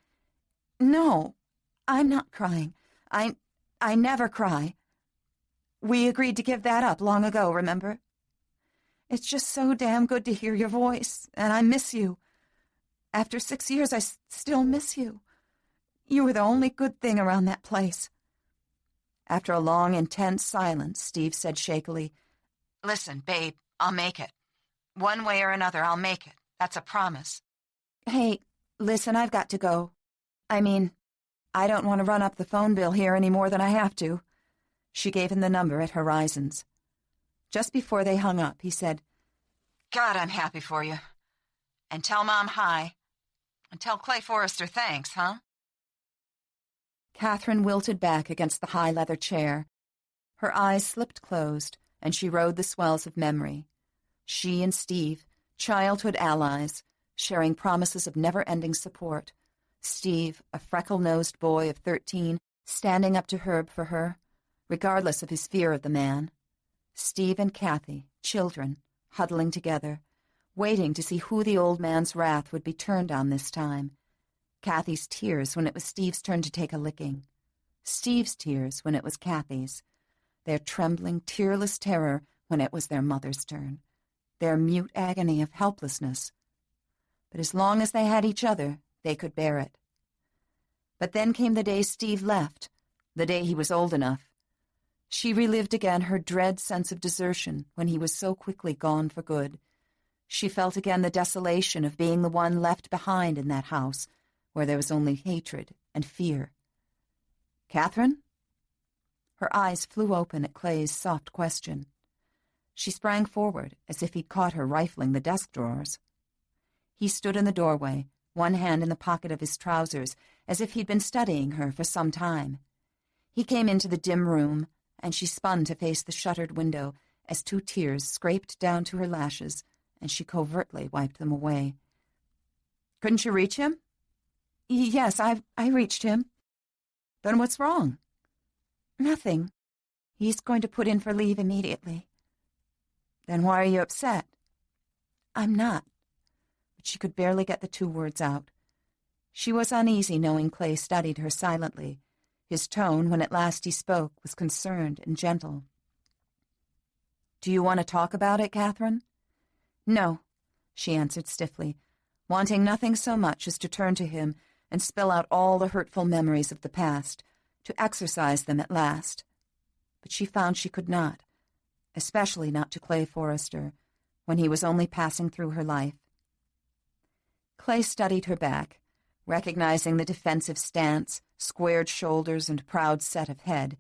No, I'm not crying. I never cry. We agreed to give that up long ago, remember? It's just so damn good to hear your voice, and I miss you. After 6 years, I still miss you. You were the only good thing around that place. After a long, intense silence, Steve said shakily, Listen, babe, I'll make it. One way or another, I'll make it. That's a promise. Hey, listen, I've got to go. I mean, I don't want to run up the phone bill here any more than I have to. She gave him the number at Horizons. Just before they hung up, he said, God, I'm happy for you. And tell Mom hi. And tell Clay Forrester thanks, huh? Catherine wilted back against the high leather chair. Her eyes slipped closed, and she rode the swells of memory. She and Steve, childhood allies, sharing promises of never-ending support. Steve, a freckle-nosed boy of 13, standing up to Herb for her, regardless of his fear of the man. Steve and Kathy, children, huddling together, waiting to see who the old man's wrath would be turned on this time. Kathy's tears when it was Steve's turn to take a licking. Steve's tears when it was Kathy's. Their trembling, tearless terror when it was their mother's turn. Their mute agony of helplessness. But as long as they had each other, they could bear it. But then came the day Steve left, the day he was old enough. She relived again her dread sense of desertion when he was so quickly gone for good. She felt again the desolation of being the one left behind in that house, where there was only hatred and fear. "Catherine?" Her eyes flew open at Clay's soft question. She sprang forward as if he'd caught her rifling the desk drawers. He stood in the doorway, one hand in the pocket of his trousers, as if he'd been studying her for some time. He came into the dim room, and she spun to face the shuttered window as 2 tears scraped down to her lashes, and she covertly wiped them away. "Couldn't you reach him?" "Yes, I reached him." "Then what's wrong?" "Nothing. He's going to put in for leave immediately." "Then why are you upset?" "I'm not." But she could barely get the 2 words out. She was uneasy knowing Clay studied her silently. His tone, when at last he spoke, was concerned and gentle. "Do you want to talk about it, Catherine?" "No," she answered stiffly, wanting nothing so much as to turn to him and spill out all the hurtful memories of the past, to exorcise them at last. But she found she could not, especially not to Clay Forrester, when he was only passing through her life. Clay studied her back, recognizing the defensive stance, squared shoulders, and proud set of head.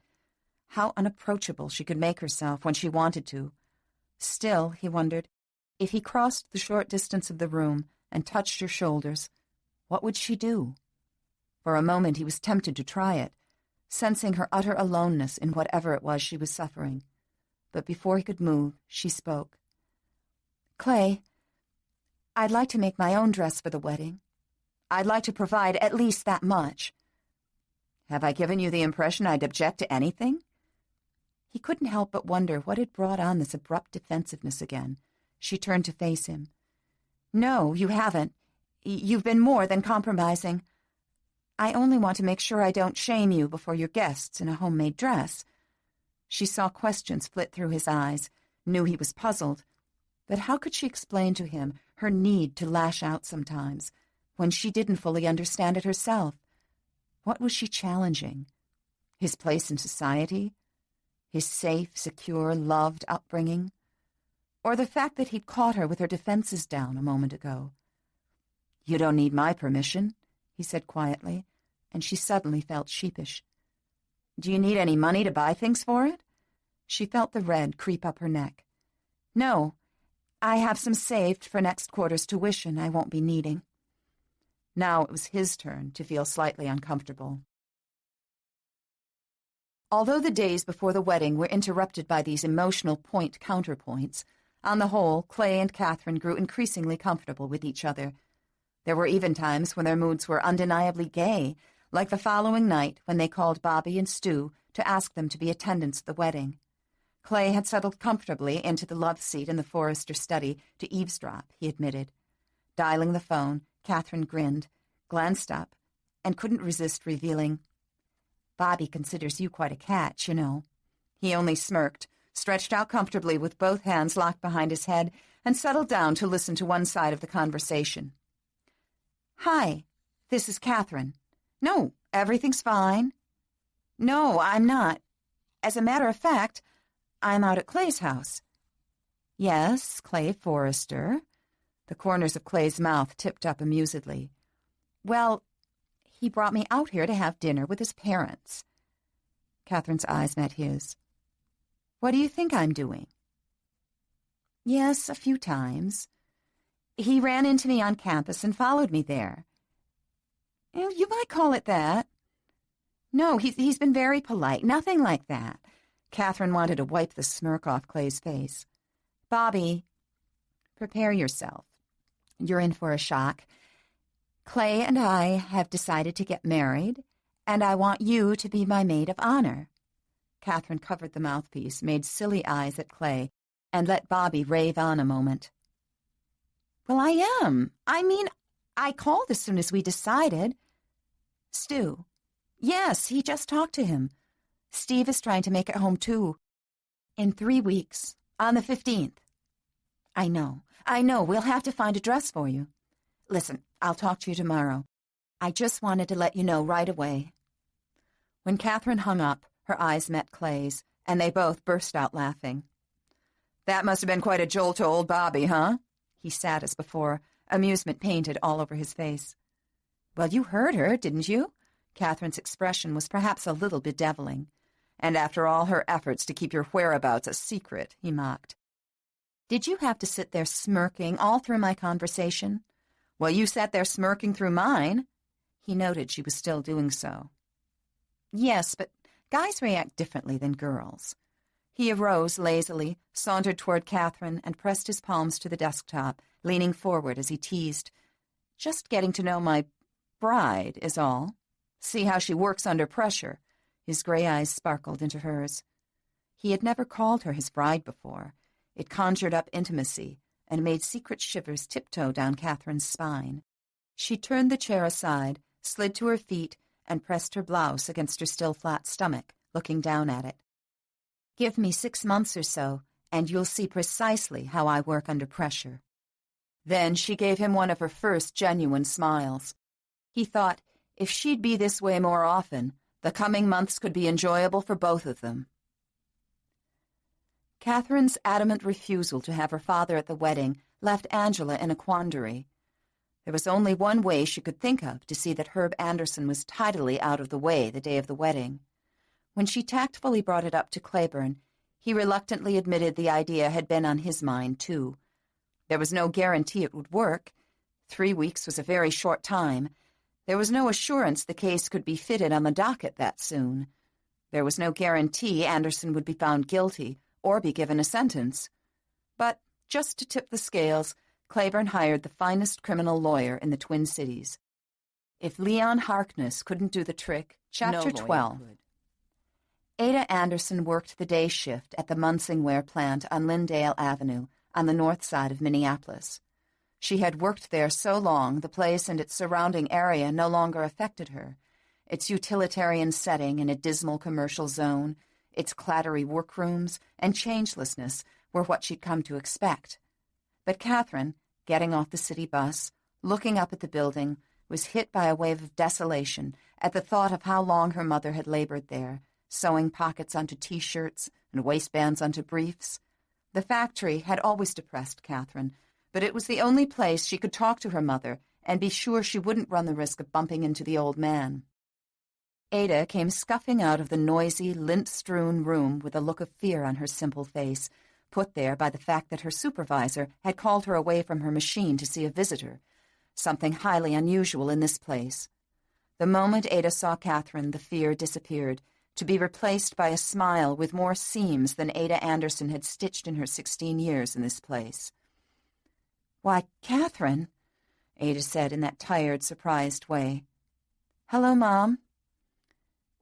How unapproachable she could make herself when she wanted to. Still, he wondered, if he crossed the short distance of the room and touched her shoulders, what would she do? For a moment he was tempted to try it, sensing her utter aloneness in whatever it was she was suffering. But before he could move, she spoke. "Clay, I'd like to make my own dress for the wedding. I'd like to provide at least that much." "Have I given you the impression I'd object to anything?" He couldn't help but wonder what had brought on this abrupt defensiveness again. She turned to face him. "No, you haven't. You've been more than compromising. I only want to make sure I don't shame you before your guests in a homemade dress." She saw questions flit through his eyes, knew he was puzzled. But how could she explain to him her need to lash out sometimes, when she didn't fully understand it herself? What was she challenging? His place in society? His safe, secure, loved upbringing? Or the fact that he'd caught her with her defenses down a moment ago? "You don't need my permission," he said quietly, and she suddenly felt sheepish. "Do you need any money to buy things for it?" She felt the red creep up her neck. "No, I have some saved for next quarter's tuition I won't be needing." Now it was his turn to feel slightly uncomfortable. Although the days before the wedding were interrupted by these emotional point-counterpoints, on the whole, Clay and Catherine grew increasingly comfortable with each other. There were even times when their moods were undeniably gay, like the following night when they called Bobby and Stu to ask them to be attendants at the wedding. Clay had settled comfortably into the love seat in the Forrester study to eavesdrop, he admitted. Dialing the phone, Catherine grinned, glanced up, and couldn't resist revealing, "Bobby considers you quite a catch, you know." He only smirked, stretched out comfortably with both hands locked behind his head, and settled down to listen to one side of the conversation. "Hi, this is Catherine." "No, everything's fine." "No, I'm not. As a matter of fact, I'm out at Clay's house." "Yes, Clay Forrester." The corners of Clay's mouth tipped up amusedly. "Well, he brought me out here to have dinner with his parents." Catherine's eyes met his. "What do you think I'm doing?" "Yes, a few times. He ran into me on campus and followed me there." "You might call it that." "No, he's been very polite. Nothing like that." Catherine wanted to wipe the smirk off Clay's face. "Bobby, prepare yourself. You're in for a shock. Clay and I have decided to get married, and I want you to be my maid of honor." Catherine covered the mouthpiece, made silly eyes at Clay, and let Bobby rave on a moment. "Well, I am. I mean, I called as soon as we decided." "Stu?" "Yes, he just talked to him. Steve is trying to make it home, too. In 3 weeks, on the 15th. I know. We'll have to find a dress for you. Listen, I'll talk to you tomorrow. I just wanted to let you know right away." When Catherine hung up, her eyes met Clay's, and they both burst out laughing. "That must have been quite a jolt to old Bobby, huh?" He sat as before, amusement painted all over his face. "Well, you heard her, didn't you?" Catherine's expression was perhaps a little bedeviling. "And after all her efforts to keep your whereabouts a secret," he mocked. "Did you have to sit there smirking all through my conversation?" "Well, you sat there smirking through mine." He noted she was still doing so. "Yes, but guys react differently than girls." He arose lazily, sauntered toward Catherine, and pressed his palms to the desktop, leaning forward as he teased. "Just getting to know my bride is all. See how she works under pressure." His gray eyes sparkled into hers. He had never called her his bride before. It conjured up intimacy and made secret shivers tiptoe down Catherine's spine. She turned the chair aside, slid to her feet, and pressed her blouse against her still flat stomach, looking down at it. "Give me 6 months or so, and you'll see precisely how I work under pressure." Then she gave him one of her first genuine smiles. He thought, if she'd be this way more often, the coming months could be enjoyable for both of them. Catherine's adamant refusal to have her father at the wedding left Angela in a quandary. There was only one way she could think of to see that Herb Anderson was tidily out of the way the day of the wedding. When she tactfully brought it up to Claiborne, he reluctantly admitted the idea had been on his mind, too. There was no guarantee it would work. 3 weeks was a very short time. There was no assurance the case could be fitted on the docket that soon. There was no guarantee Anderson would be found guilty or be given a sentence. But, just to tip the scales, Claiborne hired the finest criminal lawyer in the Twin Cities. If Leon Harkness couldn't do the trick, Chapter 12. Ada Anderson worked the day shift at the Munsingware plant on Lyndale Avenue, on the north side of Minneapolis. She had worked there so long the place and its surrounding area no longer affected her. Its utilitarian setting in a dismal commercial zone, its clattery workrooms, and changelessness were what she'd come to expect. But Catherine, getting off the city bus, looking up at the building, was hit by a wave of desolation at the thought of how long her mother had labored there, sewing pockets onto T-shirts and waistbands onto briefs. The factory had always depressed Catherine, but it was the only place she could talk to her mother and be sure she wouldn't run the risk of bumping into the old man. Ada came scuffing out of the noisy, lint-strewn room with a look of fear on her simple face, put there by the fact that her supervisor had called her away from her machine to see a visitor, something highly unusual in this place. The moment Ada saw Catherine, the fear disappeared, to be replaced by a smile with more seams than Ada Anderson had stitched in her 16 years in this place. "Why, Catherine," Ada said in that tired, surprised way. "Hello, Mom."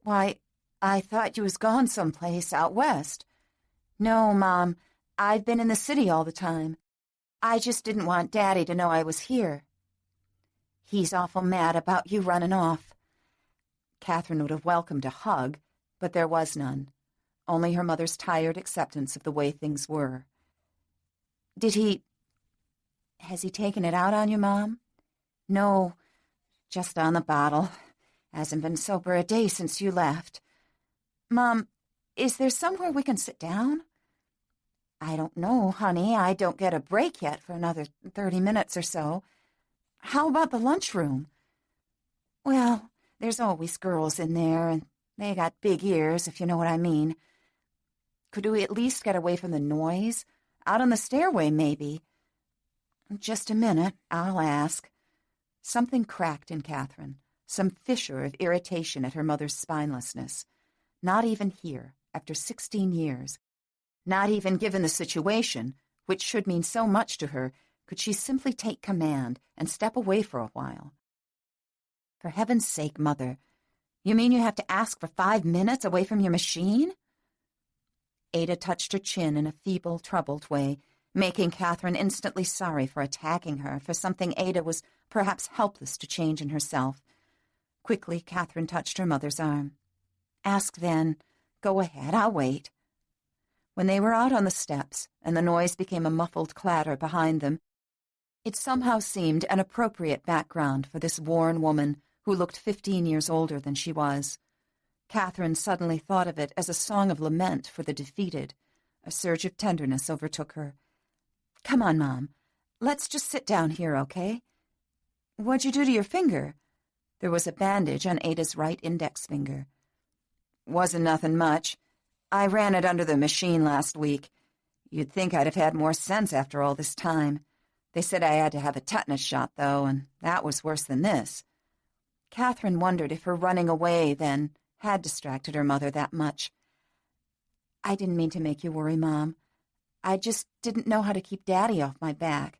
"Why, I thought you was gone someplace out west." "No, Mom, I've been in the city all the time. I just didn't want Daddy to know I was here." "He's awful mad about you running off." Catherine would have welcomed a hug, but there was none, only her mother's tired acceptance of the way things were. Has he taken it out on you, Mom?" "No, just on the bottle. Hasn't been sober a day since you left." "Mom, is there somewhere we can sit down?" "I don't know, honey. I don't get a break yet for another 30 minutes or so." "How about the lunchroom?" "Well, there's always girls in there, and they got big ears, if you know what I mean." "Could we at least get away from the noise? Out on the stairway, maybe?" "Just a minute. I'll ask." Something cracked in Catherine, some fissure of irritation at her mother's spinelessness. Not even here, after 16 years, not even given the situation, which should mean so much to her, could she simply take command and step away for a while. "For heaven's sake, Mother, you mean you have to ask for 5 minutes away from your machine?" Ada touched her chin in a feeble, troubled way, making Catherine instantly sorry for attacking her for something Ada was perhaps helpless to change in herself. Quickly, Catherine touched her mother's arm. "Ask then. Go ahead, I'll wait." When they were out on the steps, and the noise became a muffled clatter behind them, it somehow seemed an appropriate background for this worn woman who looked 15 years older than she was. Catherine suddenly thought of it as a song of lament for the defeated. A surge of tenderness overtook her. "Come on, Mom. Let's just sit down here, okay? What'd you do to your finger?" There was a bandage on Ada's right index finger. "Wasn't nothing much. I ran it under the machine last week. You'd think I'd have had more sense after all this time. They said I had to have a tetanus shot, though, and that was worse than this." Catherine wondered if her running away then had distracted her mother that much. "I didn't mean to make you worry, Mom. I just didn't know how to keep Daddy off my back.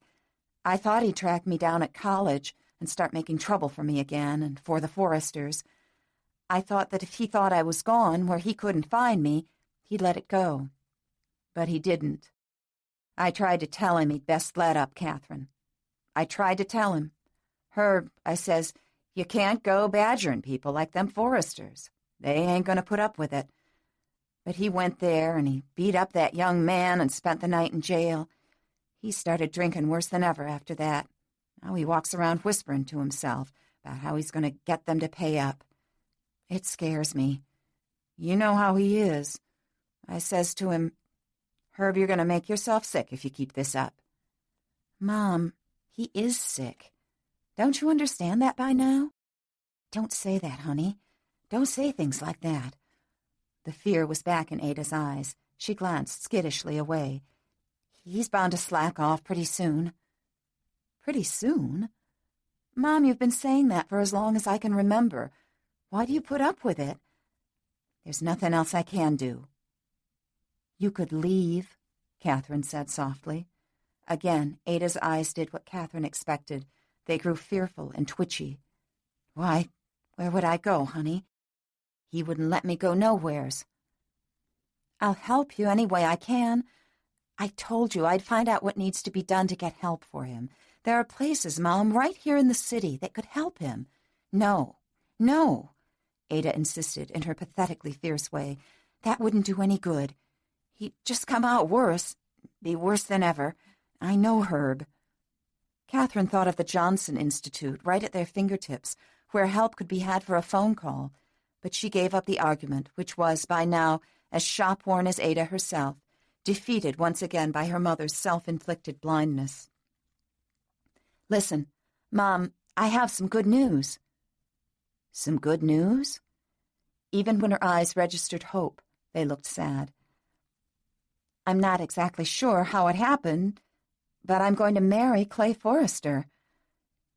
I thought he'd track me down at college and start making trouble for me again and for the Forresters. I thought that if he thought I was gone where he couldn't find me, he'd let it go. But he didn't. I tried to tell him he'd best let up, Catherine. I tried to tell him. 'Herb,' I says, 'you can't go badgering people like them Forresters. They ain't going to put up with it.' But he went there, and he beat up that young man and spent the night in jail. He started drinking worse than ever after that. Now he walks around whispering to himself about how he's going to get them to pay up. It scares me. You know how he is. I says to him, 'Herb, you're going to make yourself sick if you keep this up.'" "Mom, he is sick. Don't you understand that by now?" "Don't say that, honey. Don't say things like that." The fear was back in Ada's eyes. She glanced skittishly away. "He's bound to slack off pretty soon." "Pretty soon? Mom, you've been saying that for as long as I can remember. Why do you put up with it?" "There's nothing else I can do." "You could leave," Catherine said softly. Again, Ada's eyes did what Catherine expected. They grew fearful and twitchy. "Why, where would I go, honey? He wouldn't let me go nowheres." "I'll help you any way I can. I told you I'd find out what needs to be done to get help for him. There are places, Mom, right here in the city that could help him." "No, no," Ada insisted in her pathetically fierce way. "That wouldn't do any good. He'd just come out worse, be worse than ever. I know Herb." Catherine thought of the Johnson Institute right at their fingertips, where help could be had for a phone call, but she gave up the argument, which was, by now, as shop-worn as Ada herself, defeated once again by her mother's self-inflicted blindness. "Listen, Mom, I have some good news." "Some good news?" Even when her eyes registered hope, they looked sad. "I'm not exactly sure how it happened, but I'm going to marry Clay Forrester."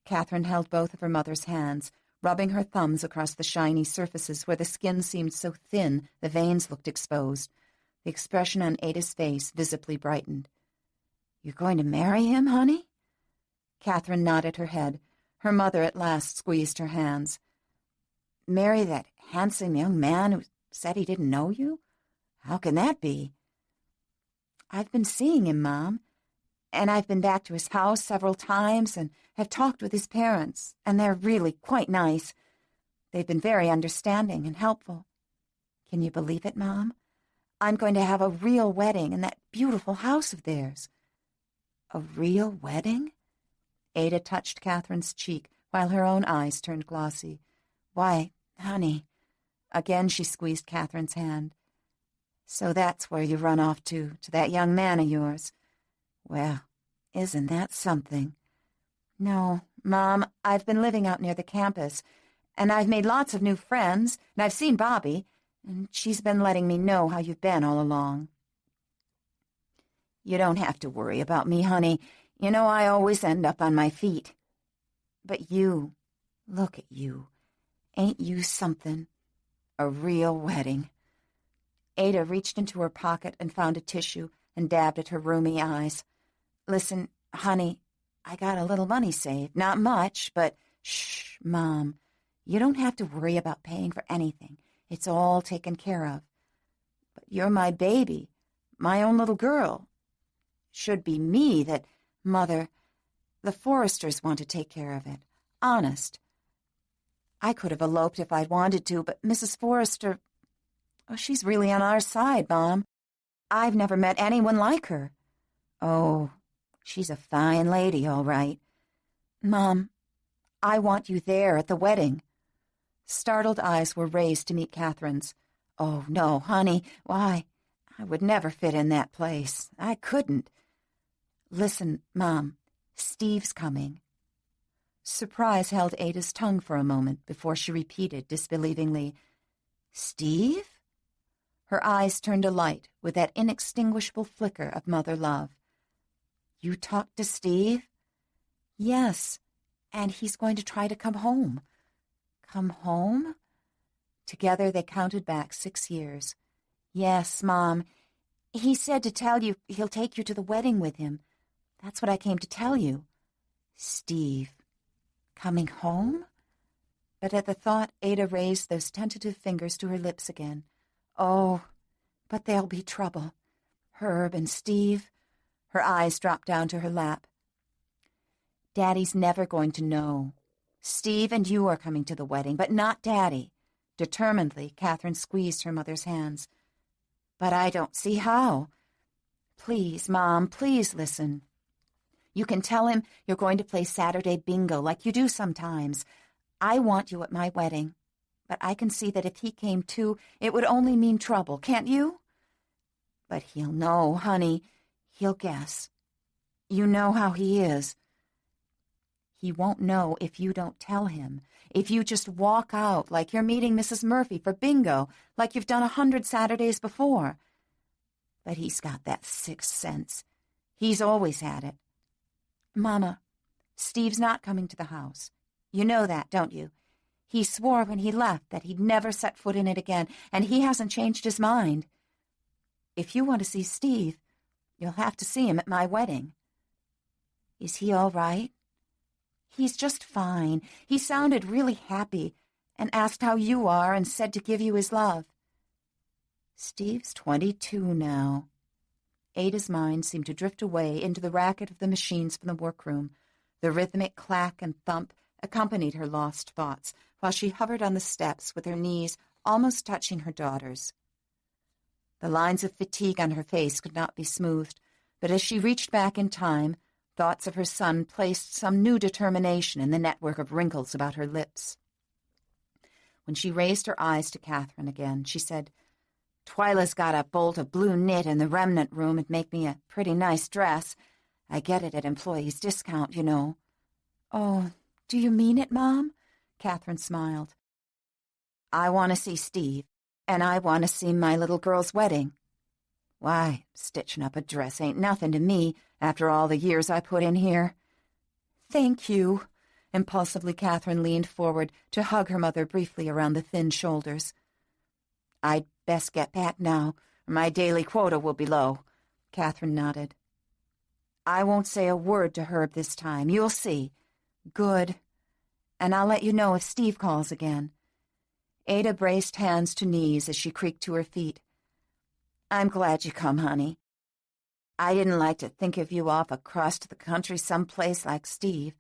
Catherine held both of her mother's hands, rubbing her thumbs across the shiny surfaces where the skin seemed so thin the veins looked exposed. The expression on Ada's face visibly brightened. "You're going to marry him, honey?" Catherine nodded her head. Her mother at last squeezed her hands. "Marry that handsome young man who said he didn't know you? How can that be?" "I've been seeing him, Mom, and I've been back to his house several times and have talked with his parents, and they're really quite nice. They've been very understanding and helpful. Can you believe it, Mom? I'm going to have a real wedding in that beautiful house of theirs." "A real wedding?" Ada touched Catherine's cheek while her own eyes turned glossy. "Why, honey." Again she squeezed Catherine's hand. "So that's where you run off to that young man of yours. Well, isn't that something?" "No, Mom, I've been living out near the campus, and I've made lots of new friends, and I've seen Bobby, and she's been letting me know how you've been all along." "You don't have to worry about me, honey. You know I always end up on my feet. But you, look at you. Ain't you something? A real wedding." Ada reached into her pocket and found a tissue and dabbed at her rheumy eyes. "Listen, honey, I got a little money saved. Not much, but—" "Shh, Mom. You don't have to worry about paying for anything. It's all taken care of. But you're my baby, my own little girl. Should be me that— Mother, the Forresters want to take care of it. Honest. I could have eloped if I'd wanted to, but Mrs. Forrester, oh, she's really on our side, Mom. I've never met anyone like her. Oh, she's a fine lady, all right. Mom, I want you there at the wedding." Startled eyes were raised to meet Catherine's. "Oh, no, honey. Why, I would never fit in that place. I couldn't." "Listen, Mom, Steve's coming." Surprise held Ada's tongue for a moment before she repeated disbelievingly, "Steve?" Her eyes turned alight with that inextinguishable flicker of mother love. "You talked to Steve?" "Yes, and he's going to try to come home." "Come home?" Together they counted back 6 years. "Yes, Mom. He said to tell you he'll take you to the wedding with him. That's what I came to tell you." "Steve coming home?" But at the thought, Ada raised those tentative fingers to her lips again. "Oh, but there'll be trouble. Herb and Steve." Her eyes dropped down to her lap. "Daddy's never going to know. Steve and you are coming to the wedding, but not Daddy." Determinedly, Catherine squeezed her mother's hands. "But I don't see how." "Please, Mom, please listen. You can tell him you're going to play Saturday bingo like you do sometimes. I want you at my wedding, but I can see that if he came too, it would only mean trouble, can't you?" "But he'll know, honey. He'll guess. You know how he is." "He won't know if you don't tell him. If you just walk out like you're meeting Mrs. Murphy for bingo, like you've done 100 Saturdays before." "But he's got that sixth sense. He's always had it." "Mama, Steve's not coming to the house. You know that, don't you? He swore when he left that he'd never set foot in it again, and he hasn't changed his mind. If you want to see Steve, you'll have to see him at my wedding." "Is he all right?" "He's just fine. He sounded really happy and asked how you are and said to give you his love." "Steve's 22 now." Ada's mind seemed to drift away into the racket of the machines from the workroom. The rhythmic clack and thump accompanied her lost thoughts while she hovered on the steps with her knees almost touching her daughter's. The lines of fatigue on her face could not be smoothed, but as she reached back in time, thoughts of her son placed some new determination in the network of wrinkles about her lips. When she raised her eyes to Catherine again, she said, "Twyla's got a bolt of blue knit in the remnant room and make me a pretty nice dress. I get it at employees' discount, you know." "Oh, do you mean it, Mom?" Catherine smiled. "I want to see Steve, and I want to see my little girl's wedding. Why, stitching up a dress ain't nothing to me after all the years I put in here." "Thank you." Impulsively, Catherine leaned forward to hug her mother briefly around the thin shoulders. "I'd best get back now, or my daily quota will be low." Catherine nodded. "I won't say a word to Herb this time. You'll see." "Good. And I'll let you know if Steve calls again." Ada braced hands to knees as she creaked to her feet. "I'm glad you come, honey. I didn't like to think of you off across to the country someplace like Steve."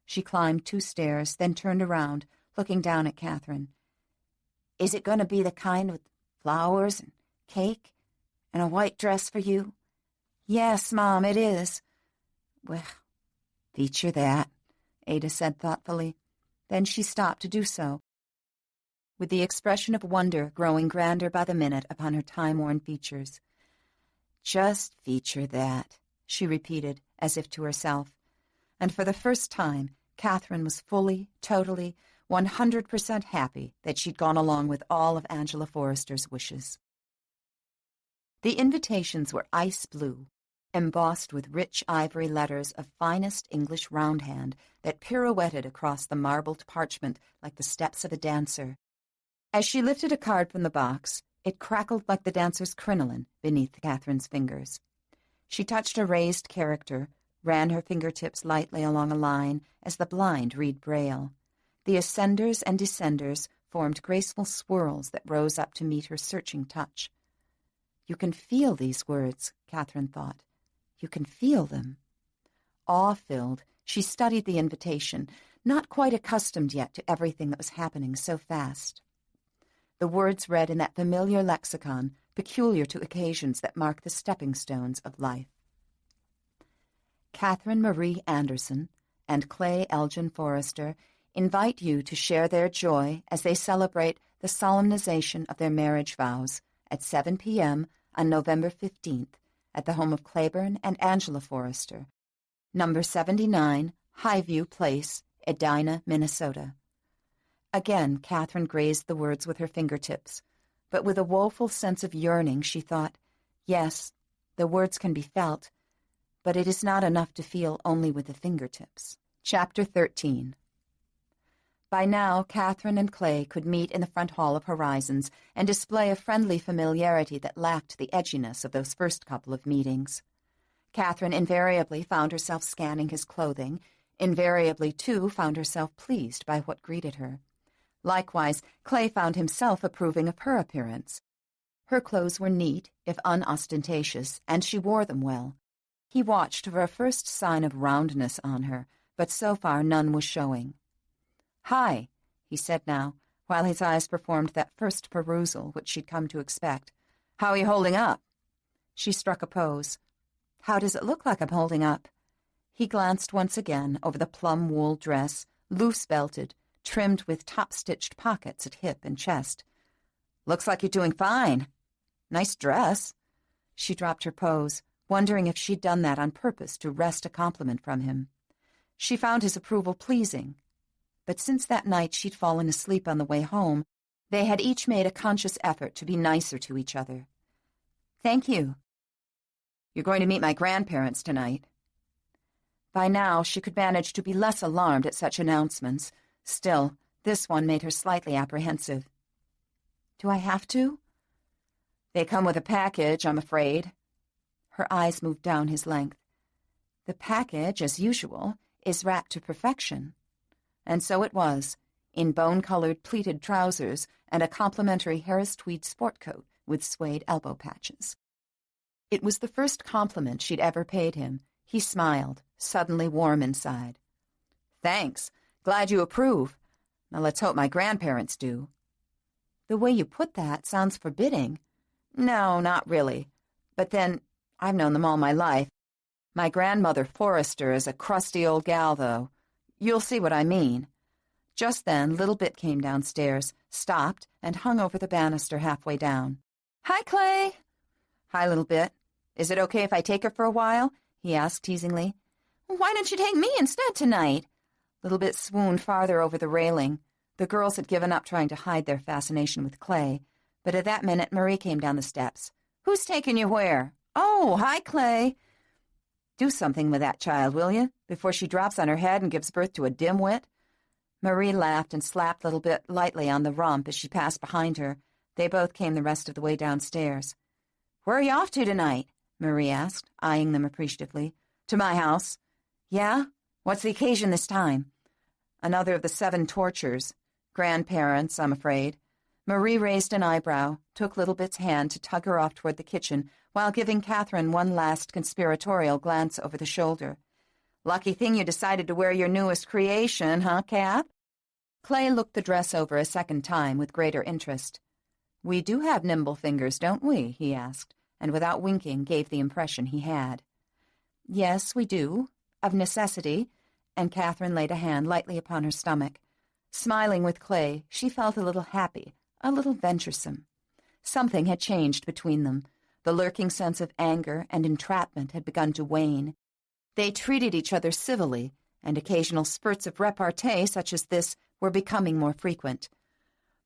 She climbed 2 stairs, then turned around, looking down at Catherine. "Is it going to be the kind with flowers and cake and a white dress for you?" "Yes, Mom, it is." "Well, feature that," Ada said thoughtfully. Then she stopped to do so, with the expression of wonder growing grander by the minute upon her time-worn features. "Just feature that," she repeated, as if to herself. And for the first time, Catherine was fully, totally, 100% happy that she'd gone along with all of Angela Forrester's wishes. The invitations were ice blue, embossed with rich ivory letters of finest English roundhand that pirouetted across the marbled parchment like the steps of a dancer. As she lifted a card from the box, it crackled like the dancer's crinoline beneath Catherine's fingers. She touched a raised character, ran her fingertips lightly along a line as the blind read Braille. The ascenders and descenders formed graceful swirls that rose up to meet her searching touch. You can feel these words, Catherine thought. You can feel them. Awe-filled, she studied the invitation, not quite accustomed yet to everything that was happening so fast. The words read in that familiar lexicon, peculiar to occasions that mark the stepping stones of life. Catherine Marie Anderson and Clay Elgin Forrester invite you to share their joy as they celebrate the solemnization of their marriage vows at 7 p.m. on November 15th at the home of Claiborne and Angela Forrester, number 79, Highview Place, Edina, Minnesota. Again, Catherine grazed the words with her fingertips, but with a woeful sense of yearning she thought, yes, the words can be felt, but it is not enough to feel only with the fingertips. Chapter 13. By now, Catherine and Clay could meet in the front hall of Horizons and display a friendly familiarity that lacked the edginess of those first couple of meetings. Catherine invariably found herself scanning his clothing, invariably, too, found herself pleased by what greeted her. Likewise, Clay found himself approving of her appearance. Her clothes were neat, if unostentatious, and she wore them well. He watched for a first sign of roundness on her, but so far none was showing. "Hi," he said now, while his eyes performed that first perusal which she'd come to expect. "How are you holding up?" She struck a pose. "How does it look like I'm holding up?" He glanced once again over the plum wool dress, loose-belted, trimmed with top-stitched pockets at hip and chest. "Looks like you're doing fine. Nice dress." She dropped her pose, wondering if she'd done that on purpose to wrest a compliment from him. She found his approval pleasing, but since that night she'd fallen asleep on the way home, they had each made a conscious effort to be nicer to each other. "Thank you." "You're going to meet my grandparents tonight." By now she could manage to be less alarmed at such announcements. Still, this one made her slightly apprehensive. "Do I have to?" "They come with a package, I'm afraid." Her eyes moved down his length. "The package, as usual, is wrapped to perfection." And so it was, in bone-colored pleated trousers and a complimentary Harris tweed sport coat with suede elbow patches. It was the first compliment she'd ever paid him. He smiled, suddenly warm inside. "Thanks. Glad you approve. Now let's hope my grandparents do." "The way you put that sounds forbidding." "No, not really. But then, I've known them all my life. My grandmother Forrester is a crusty old gal, though. You'll see what I mean." Just then, Little Bit came downstairs, stopped, and hung over the banister halfway down. "Hi, Clay." "Hi, Little Bit. Is it okay if I take her for a while?" he asked teasingly. "Why don't you take me instead tonight?" Little Bit swooned farther over the railing. The girls had given up trying to hide their fascination with Clay, but at that minute Marie came down the steps. "Who's taking you where?" "Oh, hi, Clay." "Do something with that child, will you, before she drops on her head and gives birth to a dimwit?" Marie laughed and slapped Little Bit lightly on the rump as she passed behind her. They both came the rest of the way downstairs. "Where are you off to tonight?" Marie asked, eyeing them appreciatively. "To my house." "Yeah? What's the occasion this time?" "Another of the 7 tortures. Grandparents, I'm afraid." Marie raised an eyebrow, took Little Bit's hand to tug her off toward the kitchen, while giving Catherine one last conspiratorial glance over the shoulder. "Lucky thing you decided to wear your newest creation, huh, Kath?" Clay looked the dress over a second time with greater interest. "We do have nimble fingers, don't we?" he asked, and without winking gave the impression he had. "Yes, we do, of necessity," and Catherine laid a hand lightly upon her stomach. Smiling with Clay, she felt a little happy, a little venturesome. Something had changed between them. The lurking sense of anger and entrapment had begun to wane. They treated each other civilly, and occasional spurts of repartee such as this were becoming more frequent.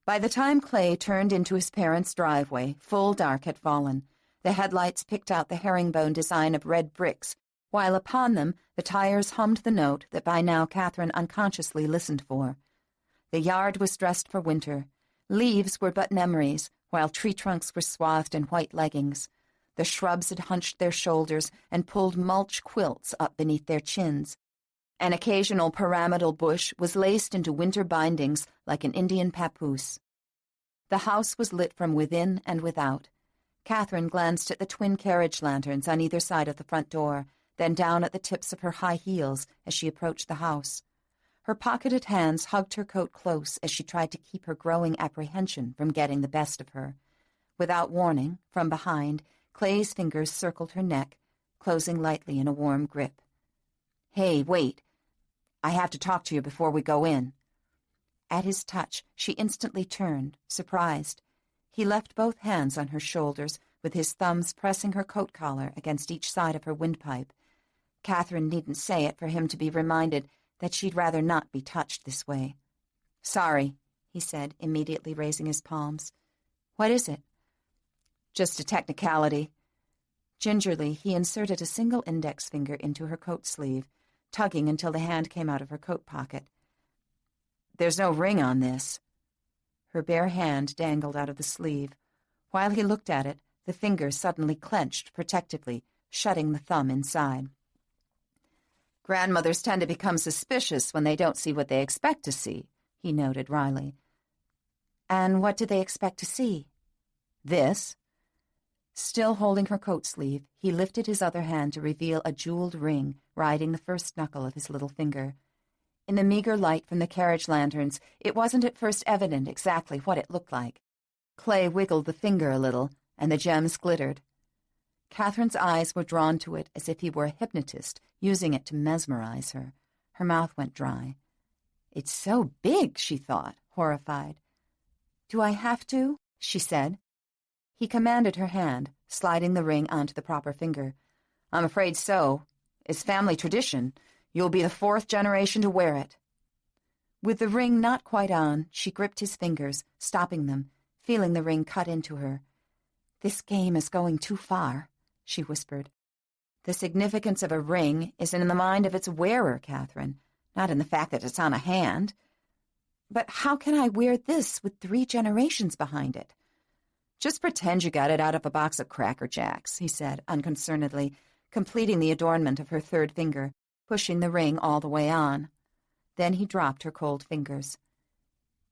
By the time Clay turned into his parents' driveway, full dark had fallen. The headlights picked out the herringbone design of red bricks, while upon them the tires hummed the note that by now Catherine unconsciously listened for. The yard was dressed for winter. Leaves were but memories, while tree trunks were swathed in white leggings. The shrubs had hunched their shoulders and pulled mulch quilts up beneath their chins. An occasional pyramidal bush was laced into winter bindings like an Indian papoose. The house was lit from within and without. Catherine glanced at the twin carriage lanterns on either side of the front door, then down at the tips of her high heels as she approached the house. Her pocketed hands hugged her coat close as she tried to keep her growing apprehension from getting the best of her. Without warning, from behind, Clay's fingers circled her neck, closing lightly in a warm grip. "Hey, wait. I have to talk to you before we go in." At his touch, she instantly turned, surprised. He left both hands on her shoulders, with his thumbs pressing her coat collar against each side of her windpipe. Catherine needn't say it for him to be reminded that she'd rather not be touched this way. "Sorry," he said, immediately raising his palms. "What is it?" "Just a technicality." Gingerly, he inserted a single index finger into her coat sleeve, tugging until the hand came out of her coat pocket. "There's no ring on this." Her bare hand dangled out of the sleeve. While he looked at it, the finger suddenly clenched protectively, shutting the thumb inside. "Grandmothers tend to become suspicious when they don't see what they expect to see," he noted wryly. "And what do they expect to see?" "This." Still holding her coat sleeve, he lifted his other hand to reveal a jeweled ring riding the first knuckle of his little finger. In the meager light from the carriage lanterns, it wasn't at first evident exactly what it looked like. Clay wiggled the finger a little, and the gems glittered. Catherine's eyes were drawn to it as if he were a hypnotist, using it to mesmerize her. Her mouth went dry. "It's so big," she thought, horrified. "Do I have to?" she said. He commanded her hand, sliding the ring onto the proper finger. "I'm afraid so. It's family tradition. You'll be the 4th generation to wear it." With the ring not quite on, she gripped his fingers, stopping them, feeling the ring cut into her. "This game is going too far," she whispered. "The significance of a ring is in the mind of its wearer, Catherine, not in the fact that it's on a hand." "But how can I wear this with 3 generations behind it?" "Just pretend you got it out of a box of Cracker Jacks," he said, unconcernedly, completing the adornment of her 3rd finger, pushing the ring all the way on. Then he dropped her cold fingers.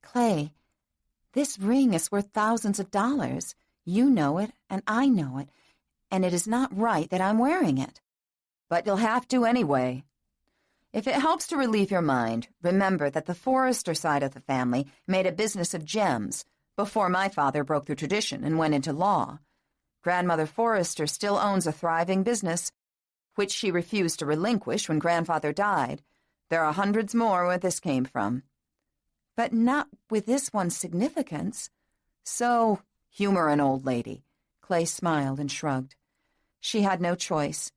"Clay, this ring is worth thousands of dollars. You know it, and I know it, and it is not right that I'm wearing it." "But you'll have to anyway. If it helps to relieve your mind, remember that the Forrester side of the family made a business of gems before my father broke the tradition and went into law. Grandmother Forrester still owns a thriving business, which she refused to relinquish when Grandfather died. There are hundreds more where this came from." "But not with this one's significance." "So, humor an old lady." Clay smiled and shrugged. She had no choice.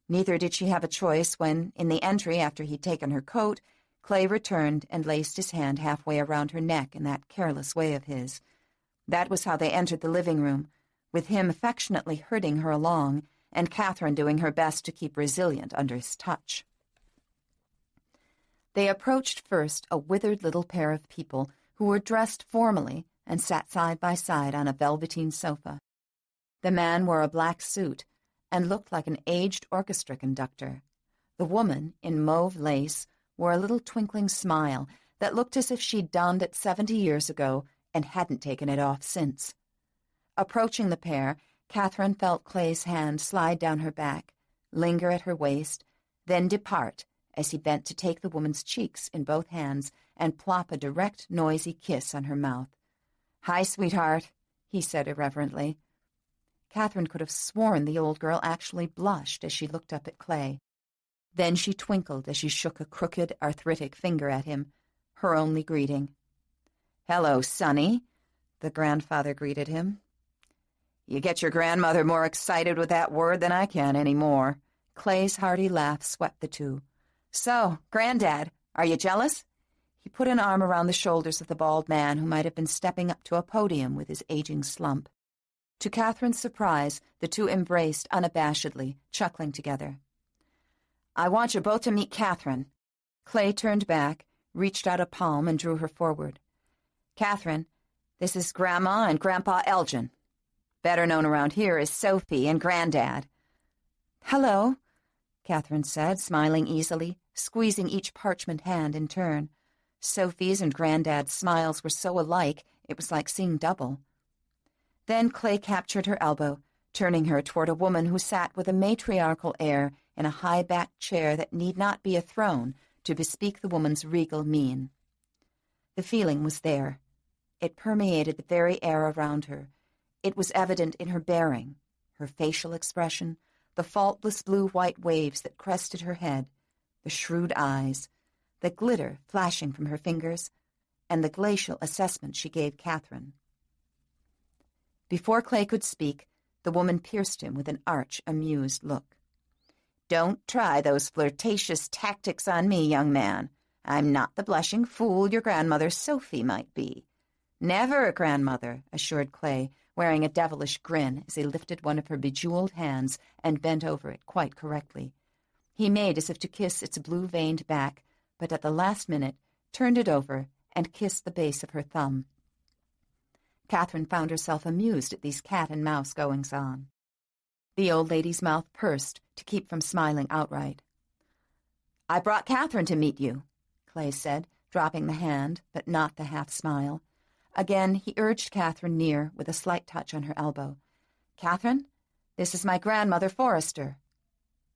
Neither did she have a choice when, in the entry after he'd taken her coat, Clay returned and laced his hand halfway around her neck in that careless way of his. That was how they entered the living room, with him affectionately herding her along, and Catherine doing her best to keep resilient under his touch. They approached first a withered little pair of people who were dressed formally and sat side by side on a velveteen sofa. The man wore a black suit and looked like an aged orchestra conductor. The woman, in mauve lace, wore a little twinkling smile that looked as if she'd donned it 70 years ago and hadn't taken it off since. Approaching the pair, Catherine felt Clay's hand slide down her back, linger at her waist, then depart as he bent to take the woman's cheeks in both hands and plop a direct, noisy kiss on her mouth. "Hi, sweetheart," he said irreverently. Catherine could have sworn the old girl actually blushed as she looked up at Clay. Then she twinkled as she shook a crooked, arthritic finger at him, her only greeting. "Hello, Sonny," the grandfather greeted him. "You get your grandmother more excited with that word than I can anymore." Clay's hearty laugh swept the two. "So, Granddad, are you jealous?" He put an arm around the shoulders of the bald man who might have been stepping up to a podium with his aging slump. To Catherine's surprise, the two embraced unabashedly, chuckling together. "I want you both to meet Catherine." Clay turned back, reached out a palm, and drew her forward. "Catherine, this is Grandma and Grandpa Elgin. Better known around here as Sophie and Granddad." "Hello," Catherine said, smiling easily, squeezing each parchment hand in turn. Sophie's and Granddad's smiles were so alike, it was like seeing double. Then Clay captured her elbow, turning her toward a woman who sat with a matriarchal air in a high-backed chair that need not be a throne to bespeak the woman's regal mien. The feeling was there. It permeated the very air around her. It was evident in her bearing, her facial expression, the faultless blue-white waves that crested her head, the shrewd eyes, the glitter flashing from her fingers, and the glacial assessment she gave Catherine. Before Clay could speak, the woman pierced him with an arch, amused look. "Don't try those flirtatious tactics on me, young man. I'm not the blushing fool your grandmother Sophie might be." "Never, grandmother," assured Clay, wearing a devilish grin as he lifted one of her bejeweled hands and bent over it quite correctly. He made as if to kiss its blue-veined back, but at the last minute turned it over and kissed the base of her thumb. Catherine found herself amused at these cat-and-mouse goings-on. The old lady's mouth pursed to keep from smiling outright. "I brought Catherine to meet you," Clay said, dropping the hand, but not the half-smile. Again he urged Catherine near with a slight touch on her elbow. "Catherine, this is my grandmother Forrester."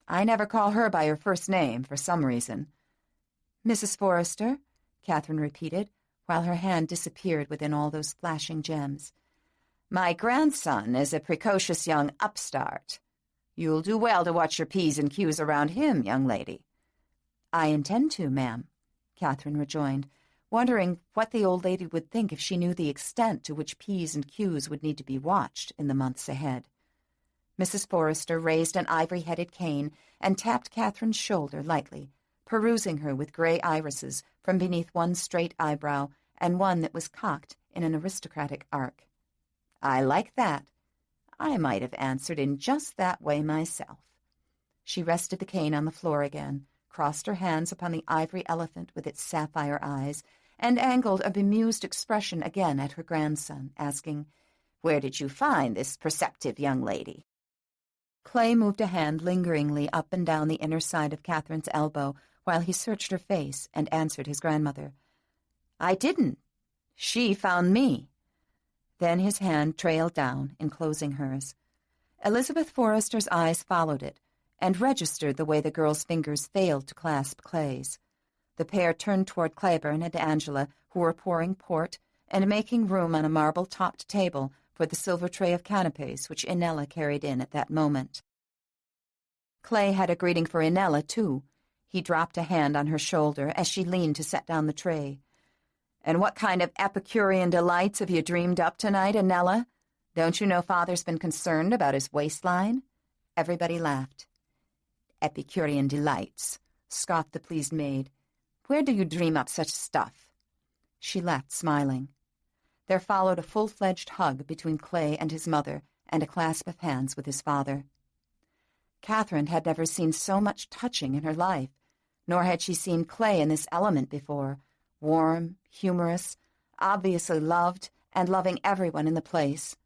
"I never call her by her first name, for some reason." "Mrs. Forrester," Catherine repeated, while her hand disappeared within all those flashing gems. "My grandson is a precocious young upstart. You'll do well to watch your P's and Q's around him, young lady." "I intend to, ma'am," Catherine rejoined, wondering what the old lady would think if she knew the extent to which P's and Q's would need to be watched in the months ahead. Mrs. Forrester raised an ivory-headed cane and tapped Catherine's shoulder lightly, perusing her with gray irises from beneath one straight eyebrow and one that was cocked in an aristocratic arc. "I like that. I might have answered in just that way myself." She rested the cane on the floor again, crossed her hands upon the ivory elephant with its sapphire eyes, and angled a bemused expression again at her grandson, asking, "Where did you find this perceptive young lady?" Clay moved a hand lingeringly up and down the inner side of Catherine's elbow while he searched her face and answered his grandmother. "I didn't. She found me." Then his hand trailed down, enclosing hers. Elizabeth Forrester's eyes followed it and registered the way the girl's fingers failed to clasp Clay's. The pair turned toward Claiborne and Angela, who were pouring port and making room on a marble-topped table for the silver tray of canapes which Inella carried in at that moment. Clay had a greeting for Inella, too. He dropped a hand on her shoulder as she leaned to set down the tray. "And what kind of Epicurean delights have you dreamed up tonight, Inella? Don't you know Father's been concerned about his waistline?" Everybody laughed. "Epicurean delights," scoffed the pleased maid. "Where do you dream up such stuff?" She left, smiling. There followed a full-fledged hug between Clay and his mother and a clasp of hands with his father. Catherine had never seen so much touching in her life, nor had she seen Clay in this element before, warm, humorous, obviously loved and loving everyone in the place.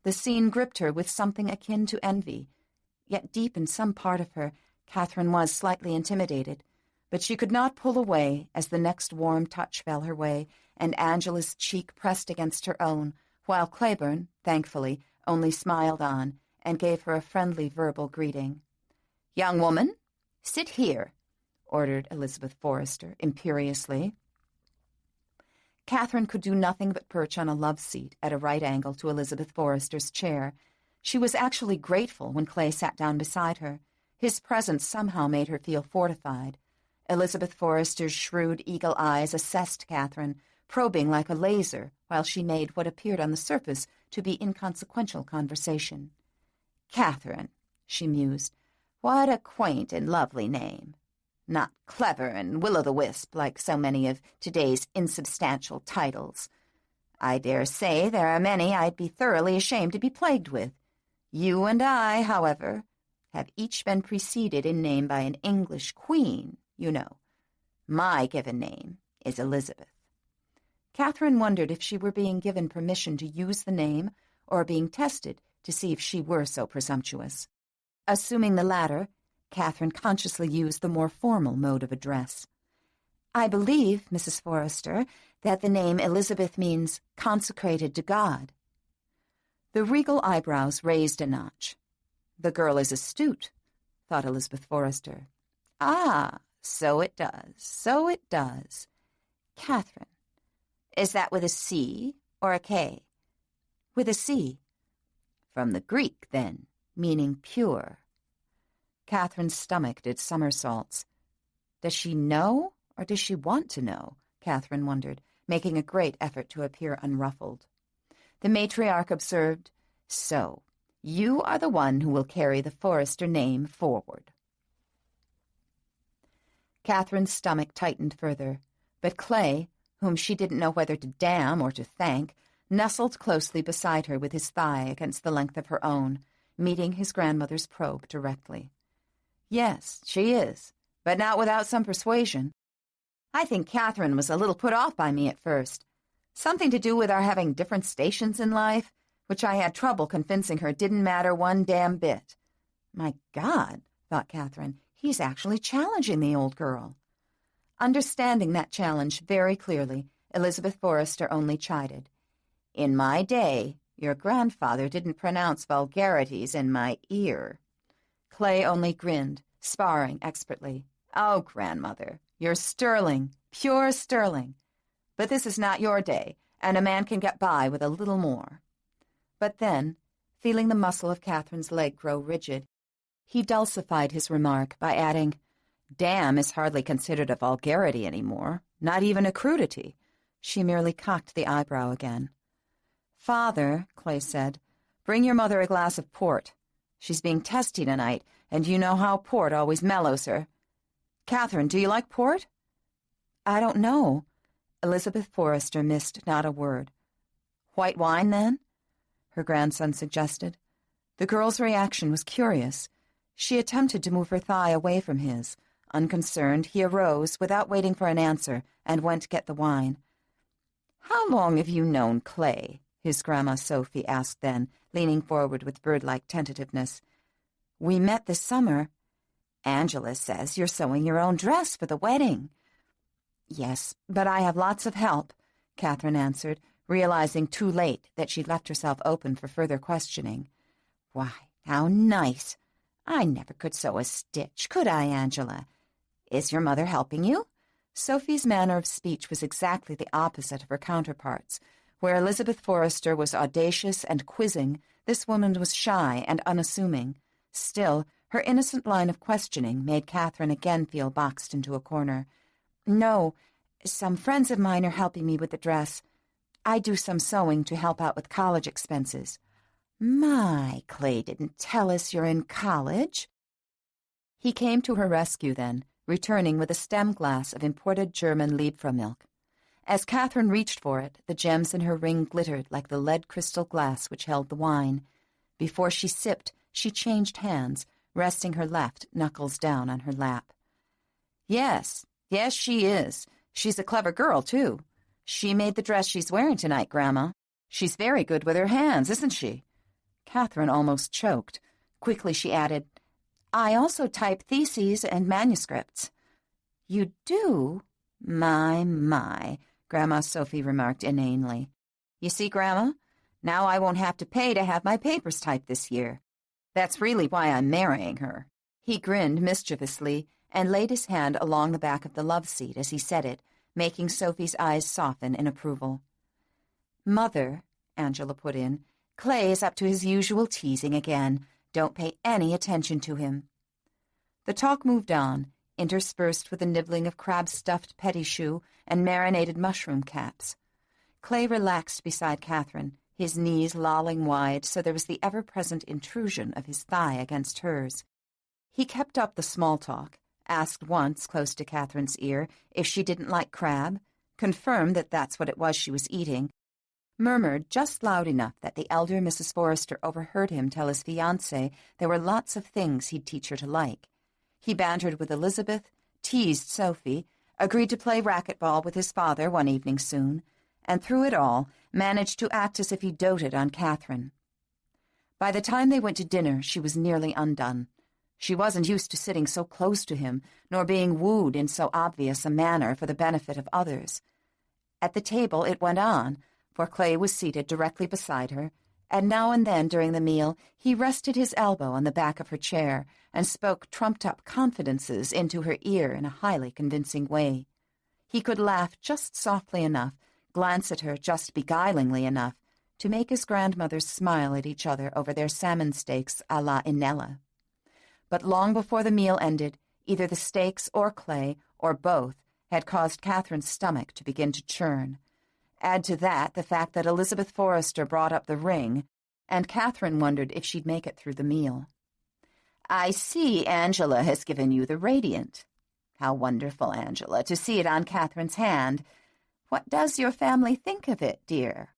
The scene gripped her with something akin to envy, yet deep in some part of her, Catherine was slightly intimidated, but she could not pull away as the next warm touch fell her way and Angela's cheek pressed against her own, while Claiborne, thankfully, only smiled on and gave her a friendly verbal greeting. "Young woman, sit here," ordered Elizabeth Forrester imperiously. Catherine could do nothing but perch on a love seat at a right angle to Elizabeth Forrester's chair. She was actually grateful when Clay sat down beside her. His presence somehow made her feel fortified. Elizabeth Forrester's shrewd eagle eyes assessed Catherine, probing like a laser while she made what appeared on the surface to be inconsequential conversation. "Catherine," she mused, "what a quaint and lovely name. Not clever and will-o'-the-wisp like so many of today's insubstantial titles. I dare say there are many I'd be thoroughly ashamed to be plagued with. You and I, however, have each been preceded in name by an English queen, you know. My given name is Elizabeth." Catherine wondered if she were being given permission to use the name or being tested to see if she were so presumptuous. Assuming the latter, Catherine consciously used the more formal mode of address. "I believe, Mrs. Forrester, that the name Elizabeth means consecrated to God." The regal eyebrows raised a notch. "The girl is astute," thought Elizabeth Forrester. "Ah, so it does, so it does. Catherine. Is that with a C or a K?" "With a C." "From the Greek, then, meaning pure." Catherine's stomach did somersaults. Does she know, or does she want to know? Catherine wondered, making a great effort to appear unruffled. The matriarch observed, "So, you are the one who will carry the Forrester name forward." Catherine's stomach tightened further, but Clay, whom she didn't know whether to damn or to thank, nestled closely beside her with his thigh against the length of her own, meeting his grandmother's probe directly. "Yes, she is, but not without some persuasion. I think Catherine was a little put off by me at first. Something to do with our having different stations in life, which I had trouble convincing her didn't matter one damn bit. My God, thought Catherine, he's actually challenging the old girl." Understanding that challenge very clearly, Elizabeth Forrester only chided. "In my day, your grandfather didn't pronounce vulgarities in my ear." Clay only grinned, sparring expertly. "Oh, grandmother, you're sterling, pure sterling. But this is not your day, and a man can get by with a little more." But then, feeling the muscle of Catherine's leg grow rigid, he dulcified his remark by adding, "Damn is hardly considered a vulgarity anymore, not even a crudity." She merely cocked the eyebrow again. "Father," Clay said, "bring your mother a glass of port. She's being testy tonight, and you know how port always mellows her. Catherine, do you like port?" "I don't know." Elizabeth Forrester missed not a word. "White wine, then?" her grandson suggested. The girl's reaction was curious. She attempted to move her thigh away from his. Unconcerned, he arose without waiting for an answer and went to get the wine. "How long have you known Clay?" his Grandma Sophie asked then, leaning forward with bird-like tentativeness. "We met this summer." "Angela says you're sewing your own dress for the wedding." "Yes, but I have lots of help," Catherine answered, realizing too late that she'd left herself open for further questioning. "Why, how nice. I never could sew a stitch, could I, Angela? Is your mother helping you?" Sophie's manner of speech was exactly the opposite of her counterparts. Where Elizabeth Forrester was audacious and quizzing, this woman was shy and unassuming. Still, her innocent line of questioning made Catherine again feel boxed into a corner. "No, some friends of mine are helping me with the dress. I do some sewing to help out with college expenses." "My, Clay didn't tell us you're in college." He came to her rescue then, returning with a stem glass of imported German Liebfra milk. As Catherine reached for it, the gems in her ring glittered like the lead crystal glass which held the wine. Before she sipped, she changed hands, resting her left knuckles down on her lap. Yes, she is. She's a clever girl, too. She made the dress she's wearing tonight, Grandma. She's very good with her hands, isn't she?" Catherine almost choked. Quickly she added, "I also type theses and manuscripts." "You do? My, Grandma Sophie remarked inanely. "You see, Grandma, now I won't have to pay to have my papers typed this year. That's really why I'm marrying her." He grinned mischievously and laid his hand along the back of the love seat as he said it, making Sophie's eyes soften in approval. "Mother," Angela put in, "Clay is up to his usual teasing again. Don't pay any attention to him." The talk moved on, interspersed with the nibbling of crab-stuffed petit choux and marinated mushroom caps. Clay relaxed beside Catherine, his knees lolling wide so there was the ever-present intrusion of his thigh against hers. He kept up the small talk, asked once, close to Catherine's ear, if she didn't like crab, confirmed that that's what it was she was eating, murmured just loud enough that the elder Mrs. Forrester overheard him tell his fiancée there were lots of things he'd teach her to like. He bantered with Elizabeth, teased Sophie, agreed to play racquetball with his father one evening soon, and through it all managed to act as if he doted on Catherine. By the time they went to dinner, she was nearly undone. She wasn't used to sitting so close to him, nor being wooed in so obvious a manner for the benefit of others. At the table it went on, for Clay was seated directly beside her, and now and then during the meal he rested his elbow on the back of her chair and spoke trumped-up confidences into her ear in a highly convincing way. He could laugh just softly enough, glance at her just beguilingly enough, to make his grandmothers smile at each other over their salmon steaks a la Inella. But long before the meal ended, either the steaks or Clay, or both, had caused Catherine's stomach to begin to churn. Add to that the fact that Elizabeth Forrester brought up the ring, and Catherine wondered if she'd make it through the meal. "I see Angela has given you the radiant. How wonderful, Angela, to see it on Catherine's hand. What does your family think of it, dear?"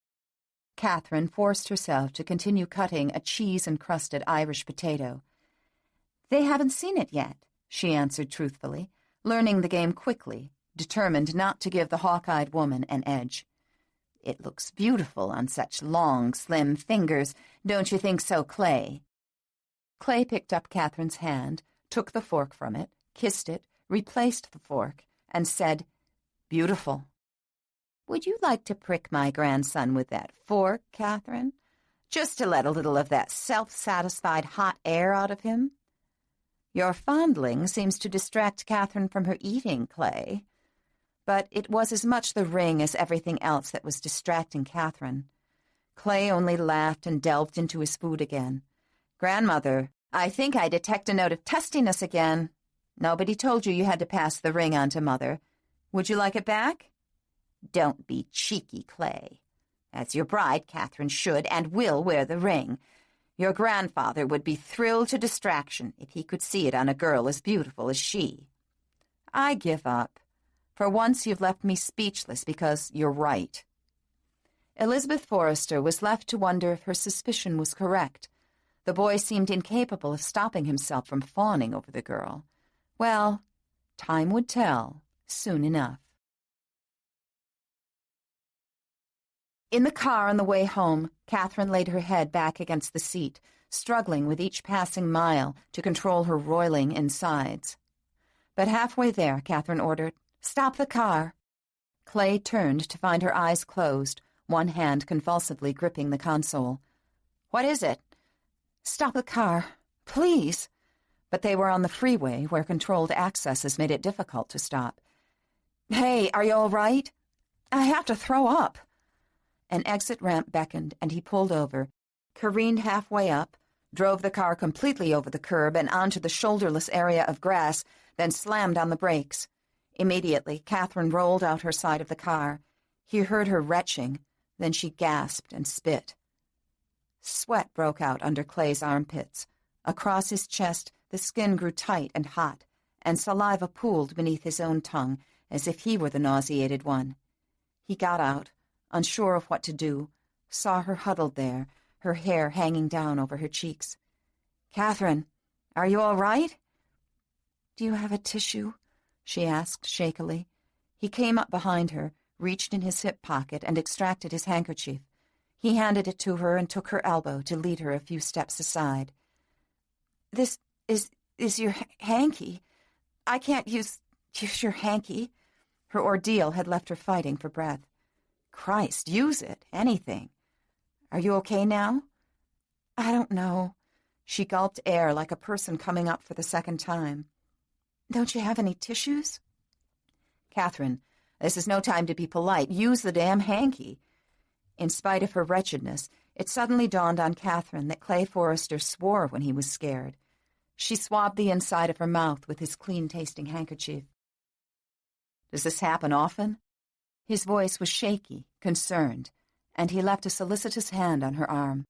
Catherine forced herself to continue cutting a cheese-encrusted Irish potato. "They haven't seen it yet," she answered truthfully, learning the game quickly, determined not to give the hawk-eyed woman an edge. "It looks beautiful on such long, slim fingers. Don't you think so, Clay?" Clay picked up Catherine's hand, took the fork from it, kissed it, replaced the fork, and said, "Beautiful." "Would you like to prick my grandson with that fork, Catherine? Just to let a little of that self-satisfied hot air out of him?" "Your fondling seems to distract Catherine from her eating, Clay." But it was as much the ring as everything else that was distracting Catherine. Clay only laughed and delved into his food again. "Grandmother, I think I detect a note of testiness again. Nobody told you had to pass the ring on to Mother. Would you like it back?" "Don't be cheeky, Clay. As your bride, Catherine should and will wear the ring. Your grandfather would be thrilled to distraction if he could see it on a girl as beautiful as she." "I give up. For once you've left me speechless because you're right." Elizabeth Forrester was left to wonder if her suspicion was correct. The boy seemed incapable of stopping himself from fawning over the girl. Well, time would tell soon enough. In the car on the way home, Catherine laid her head back against the seat, struggling with each passing mile to control her roiling insides. But halfway there, Catherine ordered, "Stop the car." Clay turned to find her eyes closed, one hand convulsively gripping the console. "What is it?" "Stop the car, please." But they were on the freeway, where controlled accesses made it difficult to stop. "Hey, are you all right?" "I have to throw up." An exit ramp beckoned, and he pulled over, careened halfway up, drove the car completely over the curb and onto the shoulderless area of grass, then slammed on the brakes. Immediately, Catherine rolled out her side of the car. He heard her retching, then she gasped and spit. Sweat broke out under Clay's armpits. Across his chest, the skin grew tight and hot, and saliva pooled beneath his own tongue, as if he were the nauseated one. He got out, unsure of what to do, saw her huddled there, her hair hanging down over her cheeks. "Catherine, are you all right?" "Do you have a tissue?" she asked shakily. He came up behind her, reached in his hip pocket, and extracted his handkerchief. He handed it to her and took her elbow to lead her a few steps aside. "This is your hanky. I can't use your hanky." Her ordeal had left her fighting for breath. "Christ, use it, anything. Are you okay now?" "I don't know." She gulped air like a person coming up for the second time. "Don't you have any tissues?" "Catherine, this is no time to be polite. Use the damn hanky." In spite of her wretchedness, it suddenly dawned on Catherine that Clay Forrester swore when he was scared. She swabbed the inside of her mouth with his clean-tasting handkerchief. "Does this happen often?" His voice was shaky, concerned, and he left a solicitous hand on her arm.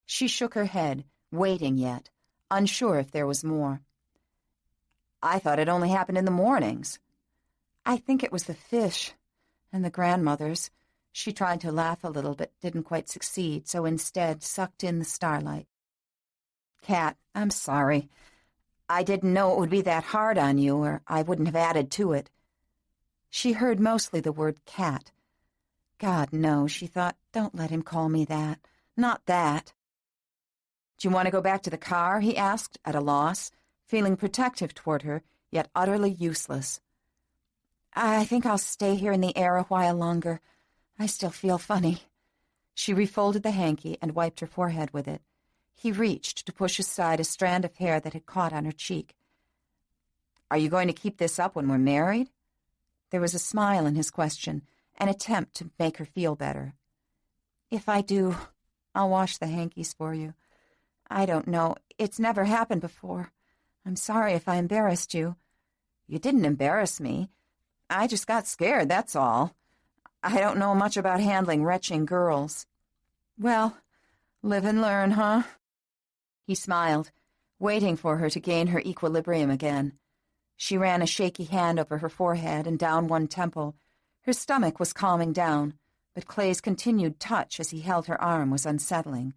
She shook her head, waiting yet, unsure if there was more. "I thought it only happened in the mornings." "I think it was the fish and the grandmothers." She tried to laugh a little but didn't quite succeed, so instead sucked in the starlight. "Cat, I'm sorry. I didn't know it would be that hard on you, or I wouldn't have added to it." She heard mostly the word cat. God, no, she thought, don't let him call me that. Not that. "Do you want to go back to the car?" he asked, at a loss, feeling protective toward her, yet utterly useless. "I think I'll stay here in the air a while longer. I still feel funny." She refolded the hanky and wiped her forehead with it. He reached to push aside a strand of hair that had caught on her cheek. "Are you going to keep this up when we're married?" There was a smile in his question, an attempt to make her feel better. "If I do, I'll wash the hankies for you. I don't know. It's never happened before. I'm sorry if I embarrassed you." "You didn't embarrass me. I just got scared, that's all. I don't know much about handling retching girls." "Well, live and learn, huh?" He smiled, waiting for her to gain her equilibrium again. She ran a shaky hand over her forehead and down one temple. Her stomach was calming down, but Clay's continued touch as he held her arm was unsettling.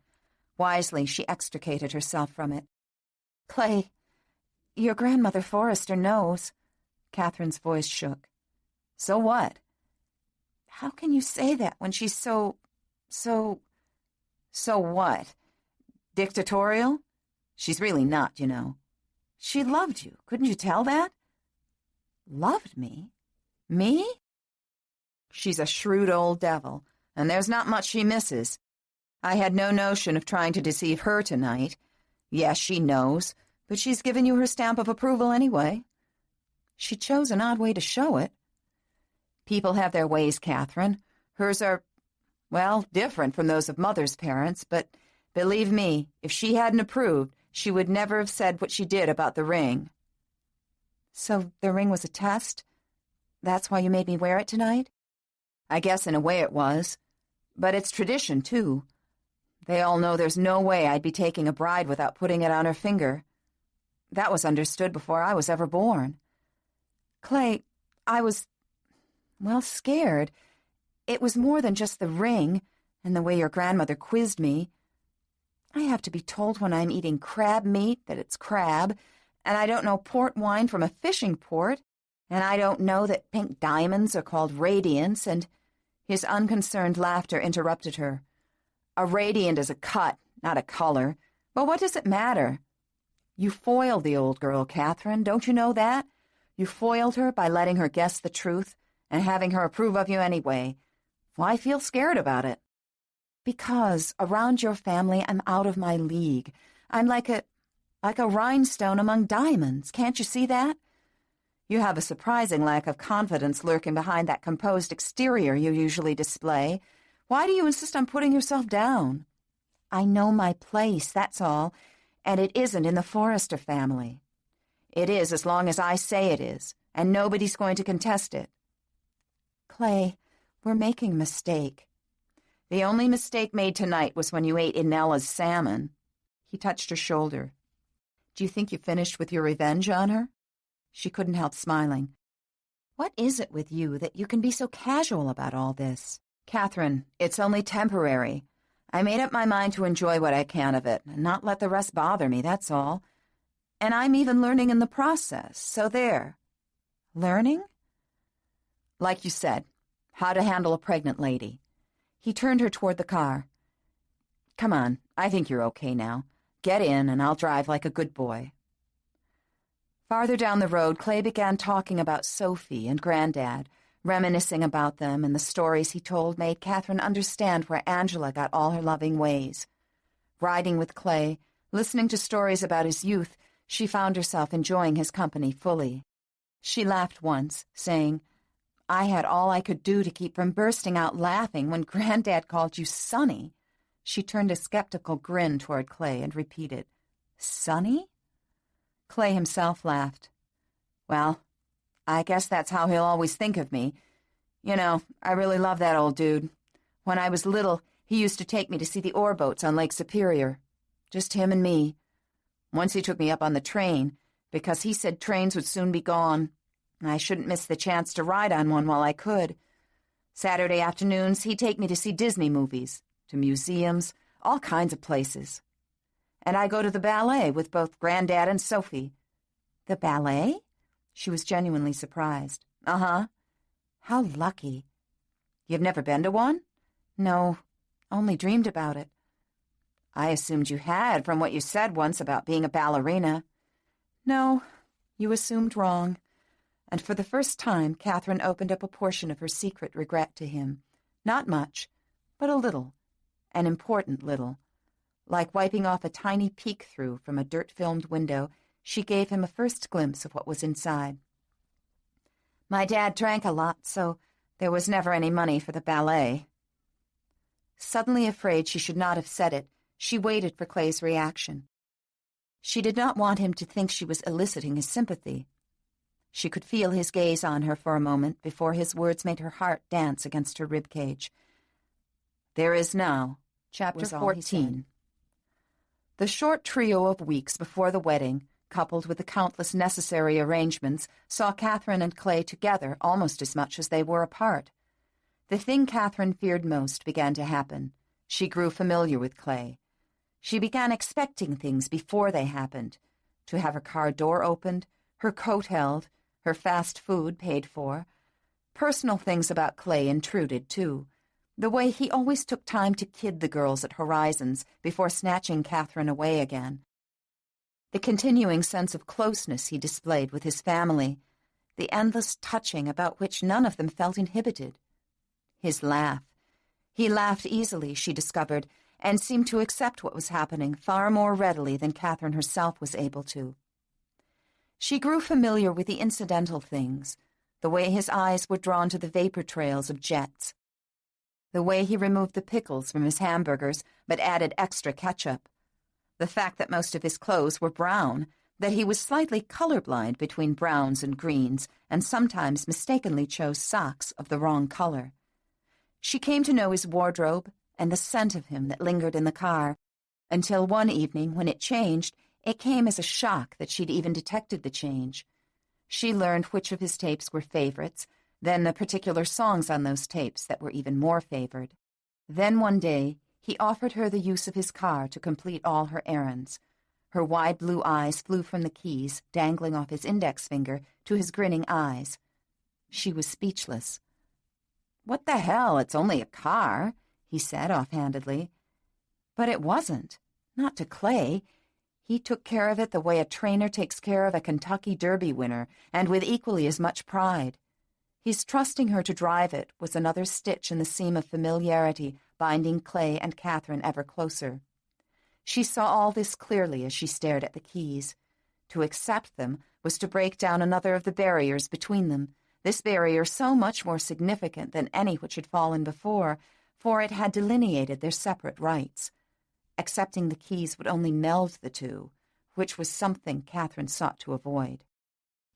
Wisely, she extricated herself from it. "Clay, your grandmother Forrester knows." Catherine's voice shook. "So what?" "How can you say that when she's so... So what? Dictatorial? She's really not, you know. She loved you. Couldn't you tell that?" "Loved me? Me?" "She's a shrewd old devil, and there's not much she misses. I had no notion of trying to deceive her tonight. Yes, she knows, but she's given you her stamp of approval anyway." "She chose an odd way to show it." "People have their ways, Catherine. Hers are, well, different from those of Mother's parents, but believe me, if she hadn't approved, she would never have said what she did about the ring." "So the ring was a test? That's why you made me wear it tonight?" "I guess in a way it was. But it's tradition, too. They all know there's no way I'd be taking a bride without putting it on her finger. That was understood before I was ever born." "Clay, I was, well, scared. It was more than just the ring and the way your grandmother quizzed me. I have to be told when I'm eating crab meat that it's crab, and I don't know port wine from a fishing port, and I don't know that pink diamonds are called radiants, and—" His unconcerned laughter interrupted her. "A radiant is a cut, not a color. But what does it matter? You foiled the old girl, Catherine. Don't you know that? You foiled her by letting her guess the truth and having her approve of you anyway. Why feel scared about it?" "Because around your family I'm out of my league. I'm like a rhinestone among diamonds. Can't you see that? You have a surprising lack of confidence lurking behind that composed exterior you usually display. Why do you insist on putting yourself down?" "I know my place, that's all, and it isn't in the Forrester family." "It is as long as I say it is, and nobody's going to contest it." "Clay, we're making a mistake." "The only mistake made tonight was when you ate Inella's salmon." He touched her shoulder. "Do you think you finished with your revenge on her?" She couldn't help smiling. "What is it with you that you can be so casual about all this?" "Catherine, it's only temporary. I made up my mind to enjoy what I can of it and not let the rest bother me, that's all. And I'm even learning in the process, so there." "Learning?" "Like you said, how to handle a pregnant lady." He turned her toward the car. "Come on, I think you're okay now. Get in, and I'll drive like a good boy." Farther down the road, Clay began talking about Sophie and Granddad. Reminiscing about them and the stories he told made Catherine understand where Angela got all her loving ways. Riding with Clay, listening to stories about his youth, she found herself enjoying his company fully. She laughed once, saying, "I had all I could do to keep from bursting out laughing when Granddad called you Sonny." She turned a skeptical grin toward Clay and repeated, "Sonny?" Clay himself laughed. "Well, I guess that's how he'll always think of me. You know, I really love that old dude. When I was little, he used to take me to see the ore boats on Lake Superior. Just him and me. Once he took me up on the train, because he said trains would soon be gone. I shouldn't miss the chance to ride on one while I could. Saturday afternoons, he'd take me to see Disney movies, to museums, all kinds of places. And I go to the ballet with both Granddad and Sophie." "The ballet?" She was genuinely surprised. "Uh-huh. How lucky." "You've never been to one?" "No, only dreamed about it." "I assumed you had from what you said once about being a ballerina." "No, you assumed wrong." And for the first time, Catherine opened up a portion of her secret regret to him. Not much, but a little, an important little. Like wiping off a tiny peek-through from a dirt-filmed window, she gave him a first glimpse of what was inside. "My dad drank a lot, so there was never any money for the ballet." Suddenly afraid she should not have said it, she waited for Clay's reaction. She did not want him to think she was eliciting his sympathy. She could feel his gaze on her for a moment before his words made her heart dance against her ribcage. "There is now," Chapter 14. The short trio of weeks before the wedding, coupled with the countless necessary arrangements, saw Catherine and Clay together almost as much as they were apart. The thing Catherine feared most began to happen. She grew familiar with Clay. She began expecting things before they happened. To have her car door opened, her coat held, her fast food paid for. Personal things about Clay intruded, too. The way he always took time to kid the girls at Horizons before snatching Catherine away again. The continuing sense of closeness he displayed with his family. The endless touching about which none of them felt inhibited. His laugh. He laughed easily, she discovered, and seemed to accept what was happening far more readily than Catherine herself was able to. She grew familiar with the incidental things, the way his eyes were drawn to the vapor trails of jets, the way he removed the pickles from his hamburgers but added extra ketchup, the fact that most of his clothes were brown, that he was slightly colorblind between browns and greens, and sometimes mistakenly chose socks of the wrong color. She came to know his wardrobe and the scent of him that lingered in the car, until one evening, when it changed, it came as a shock that she'd even detected the change. She learned which of his tapes were favorites, then the particular songs on those tapes that were even more favored. Then one day, he offered her the use of his car to complete all her errands. Her wide blue eyes flew from the keys, dangling off his index finger, to his grinning eyes. She was speechless. "What the hell, it's only a car," he said offhandedly. But it wasn't. Not to Clay. He took care of it the way a trainer takes care of a Kentucky Derby winner, and with equally as much pride. His trusting her to drive it was another stitch in the seam of familiarity binding Clay and Catherine ever closer. She saw all this clearly as she stared at the keys. To accept them was to break down another of the barriers between them, this barrier so much more significant than any which had fallen before, for it had delineated their separate rights. Accepting the keys would only meld the two, which was something Catherine sought to avoid.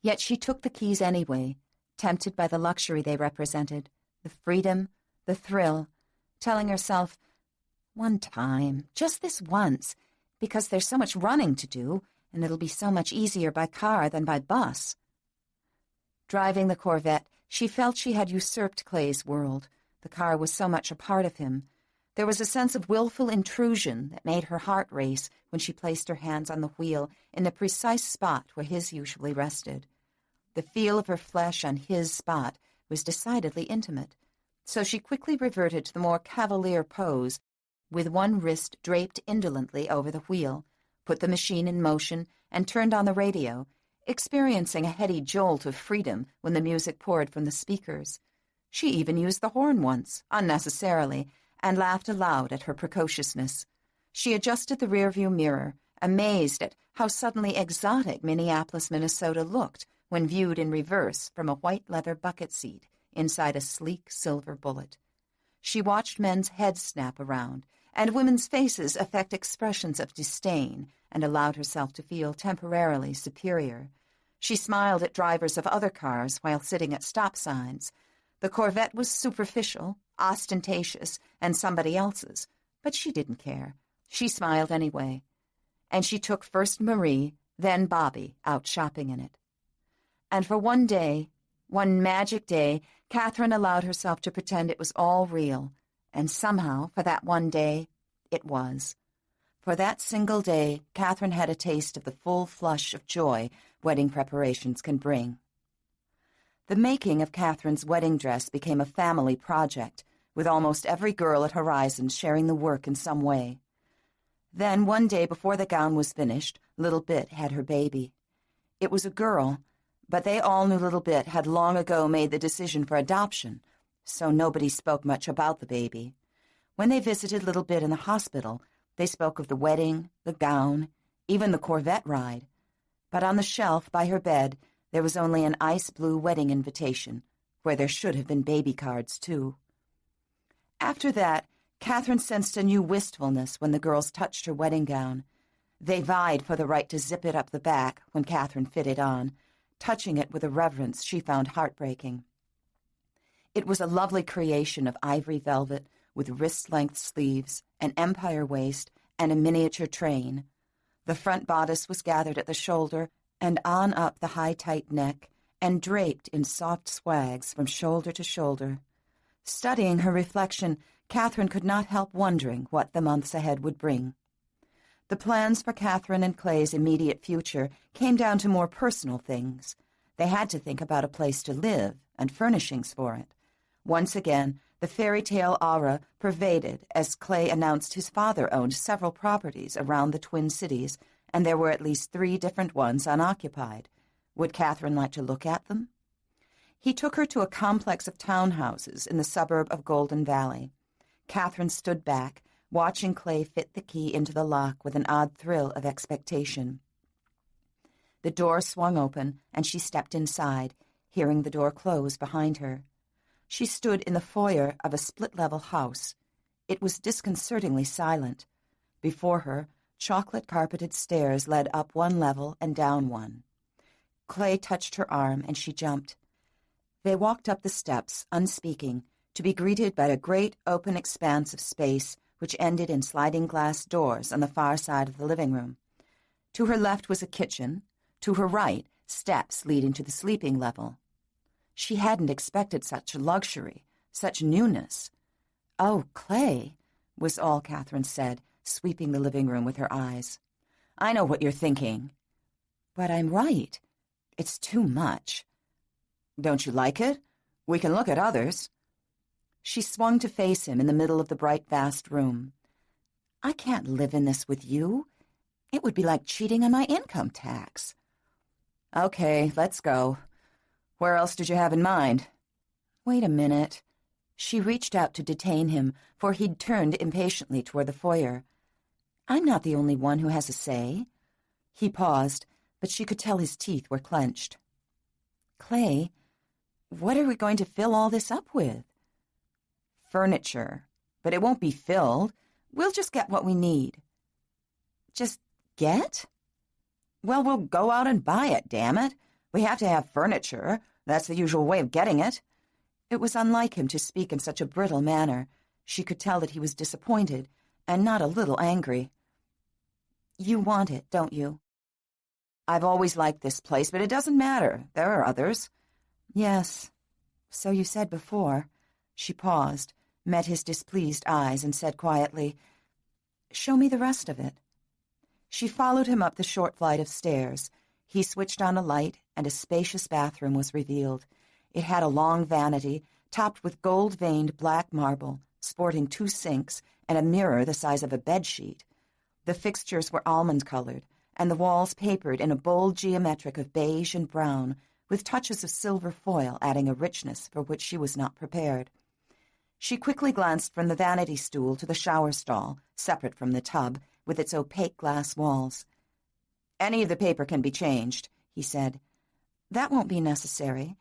Yet she took the keys anyway, tempted by the luxury they represented, the freedom, the thrill, telling herself, "One time, just this once, because there's so much running to do, and it'll be so much easier by car than by bus." Driving the Corvette, she felt she had usurped Clay's world. The car was so much a part of him. There was a sense of willful intrusion that made her heart race when she placed her hands on the wheel in the precise spot where his usually rested. The feel of her flesh on his spot was decidedly intimate, so she quickly reverted to the more cavalier pose, with one wrist draped indolently over the wheel, put the machine in motion, and turned on the radio, experiencing a heady jolt of freedom when the music poured from the speakers. She even used the horn once, unnecessarily, and laughed aloud at her precociousness. She adjusted the rearview mirror, amazed at how suddenly exotic Minneapolis, Minnesota looked when viewed in reverse from a white leather bucket seat inside a sleek silver Bullet. She watched men's heads snap around and women's faces affect expressions of disdain, and allowed herself to feel temporarily superior. She smiled at drivers of other cars while sitting at stop signs. The Corvette was superficial, ostentatious, and somebody else's, but she didn't care. She smiled anyway. And she took first Marie, then Bobby, out shopping in it. And for one day, one magic day, Catherine allowed herself to pretend it was all real, and somehow, for that one day, it was. For that single day, Catherine had a taste of the full flush of joy wedding preparations can bring. The making of Catherine's wedding dress became a family project, with almost every girl at Horizons sharing the work in some way. Then, one day before the gown was finished, Little Bit had her baby. It was a girl, but they all knew Little Bit had long ago made the decision for adoption, so nobody spoke much about the baby. When they visited Little Bit in the hospital, they spoke of the wedding, the gown, even the Corvette ride. But on the shelf by her bed, there was only an ice-blue wedding invitation, where there should have been baby cards, too. After that, Catherine sensed a new wistfulness when the girls touched her wedding gown. They vied for the right to zip it up the back when Catherine fit it on, touching it with a reverence she found heartbreaking. It was a lovely creation of ivory velvet with wrist-length sleeves, an empire waist, and a miniature train. The front bodice was gathered at the shoulder and on up the high, tight neck, and draped in soft swags from shoulder to shoulder. Studying her reflection, Catherine could not help wondering what the months ahead would bring. The plans for Catherine and Clay's immediate future came down to more personal things. They had to think about a place to live and furnishings for it. Once again, the fairy tale aura pervaded as Clay announced his father owned several properties around the Twin Cities, and there were at least 3 different ones unoccupied. Would Catherine like to look at them? He took her to a complex of townhouses in the suburb of Golden Valley. Catherine stood back, watching Clay fit the key into the lock with an odd thrill of expectation. The door swung open, and she stepped inside, hearing the door close behind her. She stood in the foyer of a split-level house. It was disconcertingly silent. Before her, chocolate-carpeted stairs led up one level and down one. Clay touched her arm, and she jumped. They walked up the steps, unspeaking, to be greeted by a great open expanse of space which ended in sliding glass doors on the far side of the living room. To her left was a kitchen. To her right, steps leading to the sleeping level. She hadn't expected such luxury, such newness. "Oh, Clay," was all Catherine said, sweeping the living room with her eyes. "I know what you're thinking." "But I'm right. It's too much." "Don't you like it? We can look at others." She swung to face him in the middle of the bright, vast room. "I can't live in this with you. It would be like cheating on my income tax." "Okay, let's go. Where else did you have in mind?" "Wait a minute." She reached out to detain him, for he'd turned impatiently toward the foyer. "I'm not the only one who has a say." He paused, but she could tell his teeth were clenched. "Clay, what are we going to fill all this up with?" "Furniture, but it won't be filled. We'll just get what we need." "Just get?" "Well, we'll go out and buy it, damn it. We have to have furniture. That's the usual way of getting it." It was unlike him to speak in such a brittle manner. She could tell that he was disappointed, and not a little angry. "You want it, don't you?" "I've always liked this place, but it doesn't matter. There are others." "Yes, so you said before." She paused, met his displeased eyes, and said quietly, "Show me the rest of it." She followed him up the short flight of stairs. He switched on a light, and a spacious bathroom was revealed. It had a long vanity, topped with gold-veined black marble, sporting 2 sinks and a mirror the size of a bedsheet. The fixtures were almond-colored, and the walls papered in a bold geometric of beige and brown, with touches of silver foil adding a richness for which she was not prepared. She quickly glanced from the vanity stool to the shower stall, separate from the tub, with its opaque glass walls. "Any of the paper can be changed," he said. "That won't be necessary.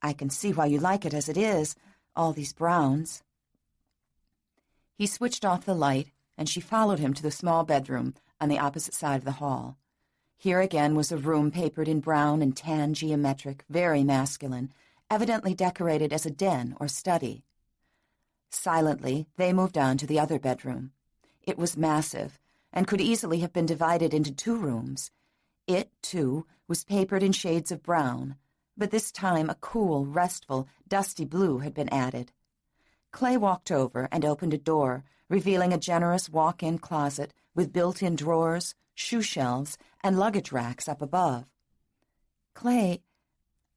I can see why you like it as it is, all these browns." He switched off the light, and she followed him to the small bedroom on the opposite side of the hall. Here again was a room papered in brown and tan geometric, very masculine, evidently decorated as a den or study. Silently, they moved on to the other bedroom. It was massive, and could easily have been divided into 2 rooms. It, too, was papered in shades of brown, but this time a cool, restful, dusty blue had been added. Clay walked over and opened a door, revealing a generous walk-in closet with built-in drawers, shoe shelves, and luggage racks up above. "Clay,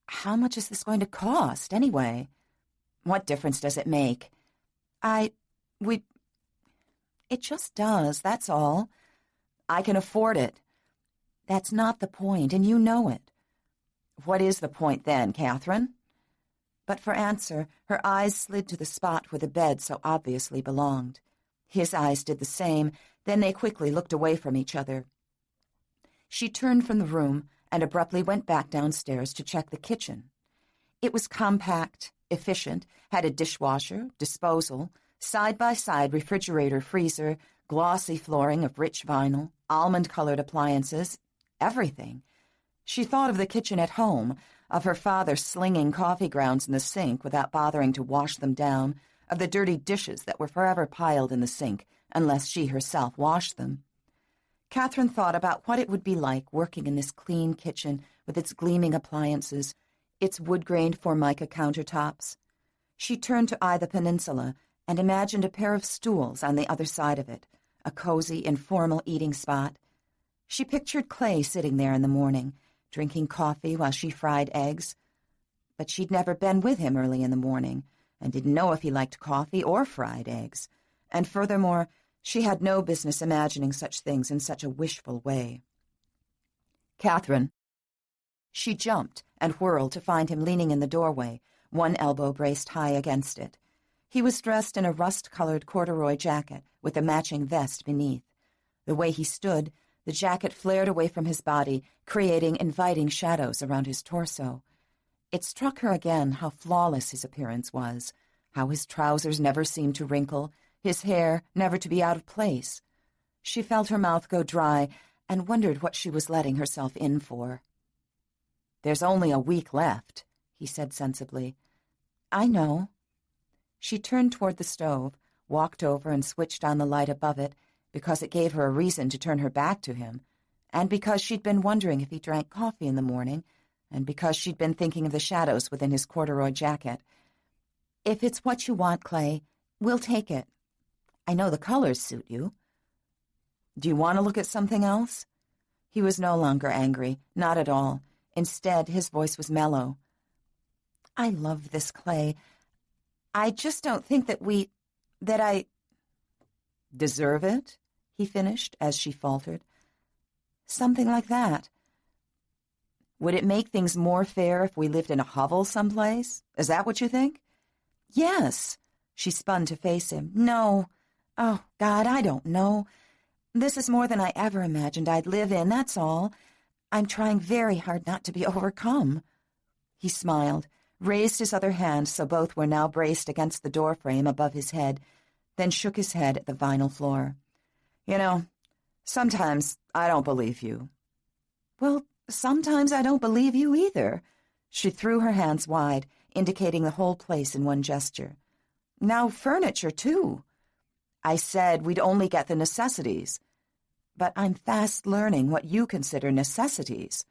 how much is this going to cost, anyway?" "What difference does it make?" It just does, that's all." "I can afford it." "That's not the point, and you know it." "What is the point then, Catherine?" But for answer, her eyes slid to the spot where the bed so obviously belonged. His eyes did the same, then they quickly looked away from each other. She turned from the room and abruptly went back downstairs to check the kitchen. It was compact, efficient, had a dishwasher, disposal, side-by-side refrigerator, freezer, glossy flooring of rich vinyl, almond-colored appliances, everything. She thought of the kitchen at home, of her father slinging coffee grounds in the sink without bothering to wash them down, of the dirty dishes that were forever piled in the sink unless she herself washed them. Catherine thought about what it would be like working in this clean kitchen with its gleaming appliances, its wood-grained formica countertops. She turned to eye the peninsula and imagined a pair of stools on the other side of it, a cozy, informal eating spot. She pictured Clay sitting there in the morning, drinking coffee while she fried eggs. But she'd never been with him early in the morning and didn't know if he liked coffee or fried eggs. And furthermore, she had no business imagining such things in such a wishful way. Catherine. She jumped and whirled to find him leaning in the doorway, one elbow braced high against it. He was dressed in a rust-colored corduroy jacket with a matching vest beneath. The way he stood, the jacket flared away from his body, creating inviting shadows around his torso. It struck her again how flawless his appearance was, how his trousers never seemed to wrinkle, his hair never to be out of place. She felt her mouth go dry and wondered what she was letting herself in for. "There's only a week left," he said sensibly. "I know." She turned toward the stove, walked over and switched on the light above it, because it gave her a reason to turn her back to him, and because she'd been wondering if he drank coffee in the morning, and because she'd been thinking of the shadows within his corduroy jacket. "If it's what you want, Clay, we'll take it. I know the colors suit you." "Do you want to look at something else?" He was no longer angry, not at all. Instead, his voice was mellow. "I love this, Clay. I just don't think that I deserve it," he finished as she faltered. "Something like that." "Would it make things more fair if we lived in a hovel someplace? Is that what you think?" "Yes." She spun to face him. "No. Oh, God, I don't know. This is more than I ever imagined I'd live in, that's all. I'm trying very hard not to be overcome." He smiled, raised his other hand so both were now braced against the doorframe above his head, then shook his head at the vinyl floor. "You know, sometimes I don't believe you." "Well, sometimes I don't believe you either." She threw her hands wide, indicating the whole place in one gesture. "Now furniture, too." "I said we'd only get the necessities." "But I'm fast learning what you consider necessities."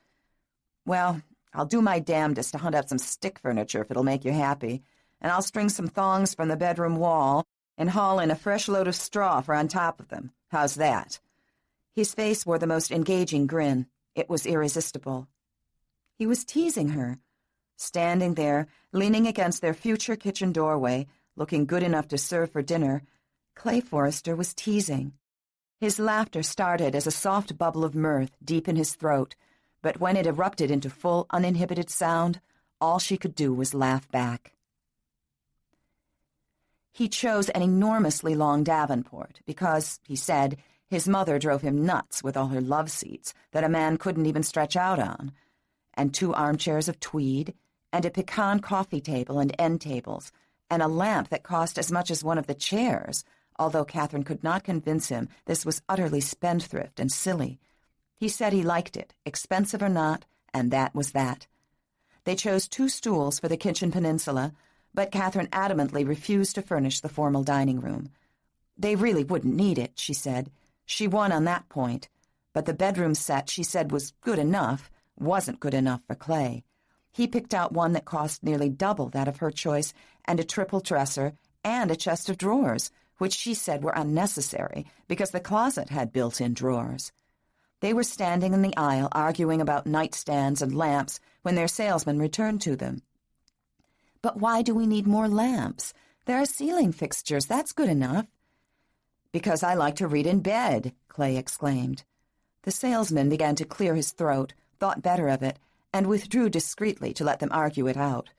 "Well, I'll do my damnedest to hunt up some stick furniture if it'll make you happy, and I'll string some thongs from the bedroom wall and haul in a fresh load of straw for on top of them. How's that?" His face wore the most engaging grin. It was irresistible. He was teasing her. Standing there, leaning against their future kitchen doorway, looking good enough to serve for dinner, Clay Forrester was teasing. His laughter started as a soft bubble of mirth deep in his throat, but when it erupted into full, uninhibited sound, all she could do was laugh back. He chose an enormously long Davenport because, he said, his mother drove him nuts with all her love seats that a man couldn't even stretch out on, and 2 armchairs of tweed, and a pecan coffee table and end tables, and a lamp that cost as much as one of the chairs, although Catherine could not convince him this was utterly spendthrift and silly. He said he liked it, expensive or not, and that was that. They chose 2 stools for the kitchen peninsula, but Catherine adamantly refused to furnish the formal dining room. They really wouldn't need it, she said. She won on that point, but the bedroom set she said was good enough, wasn't good enough for Clay. He picked out one that cost nearly double that of her choice, and a triple dresser, and a chest of drawers, which she said were unnecessary because the closet had built-in drawers. They were standing in the aisle arguing about nightstands and lamps when their salesman returned to them. "But why do we need more lamps? There are ceiling fixtures, that's good enough." "Because I like to read in bed," Clay exclaimed. The salesman began to clear his throat, thought better of it, and withdrew discreetly to let them argue it out.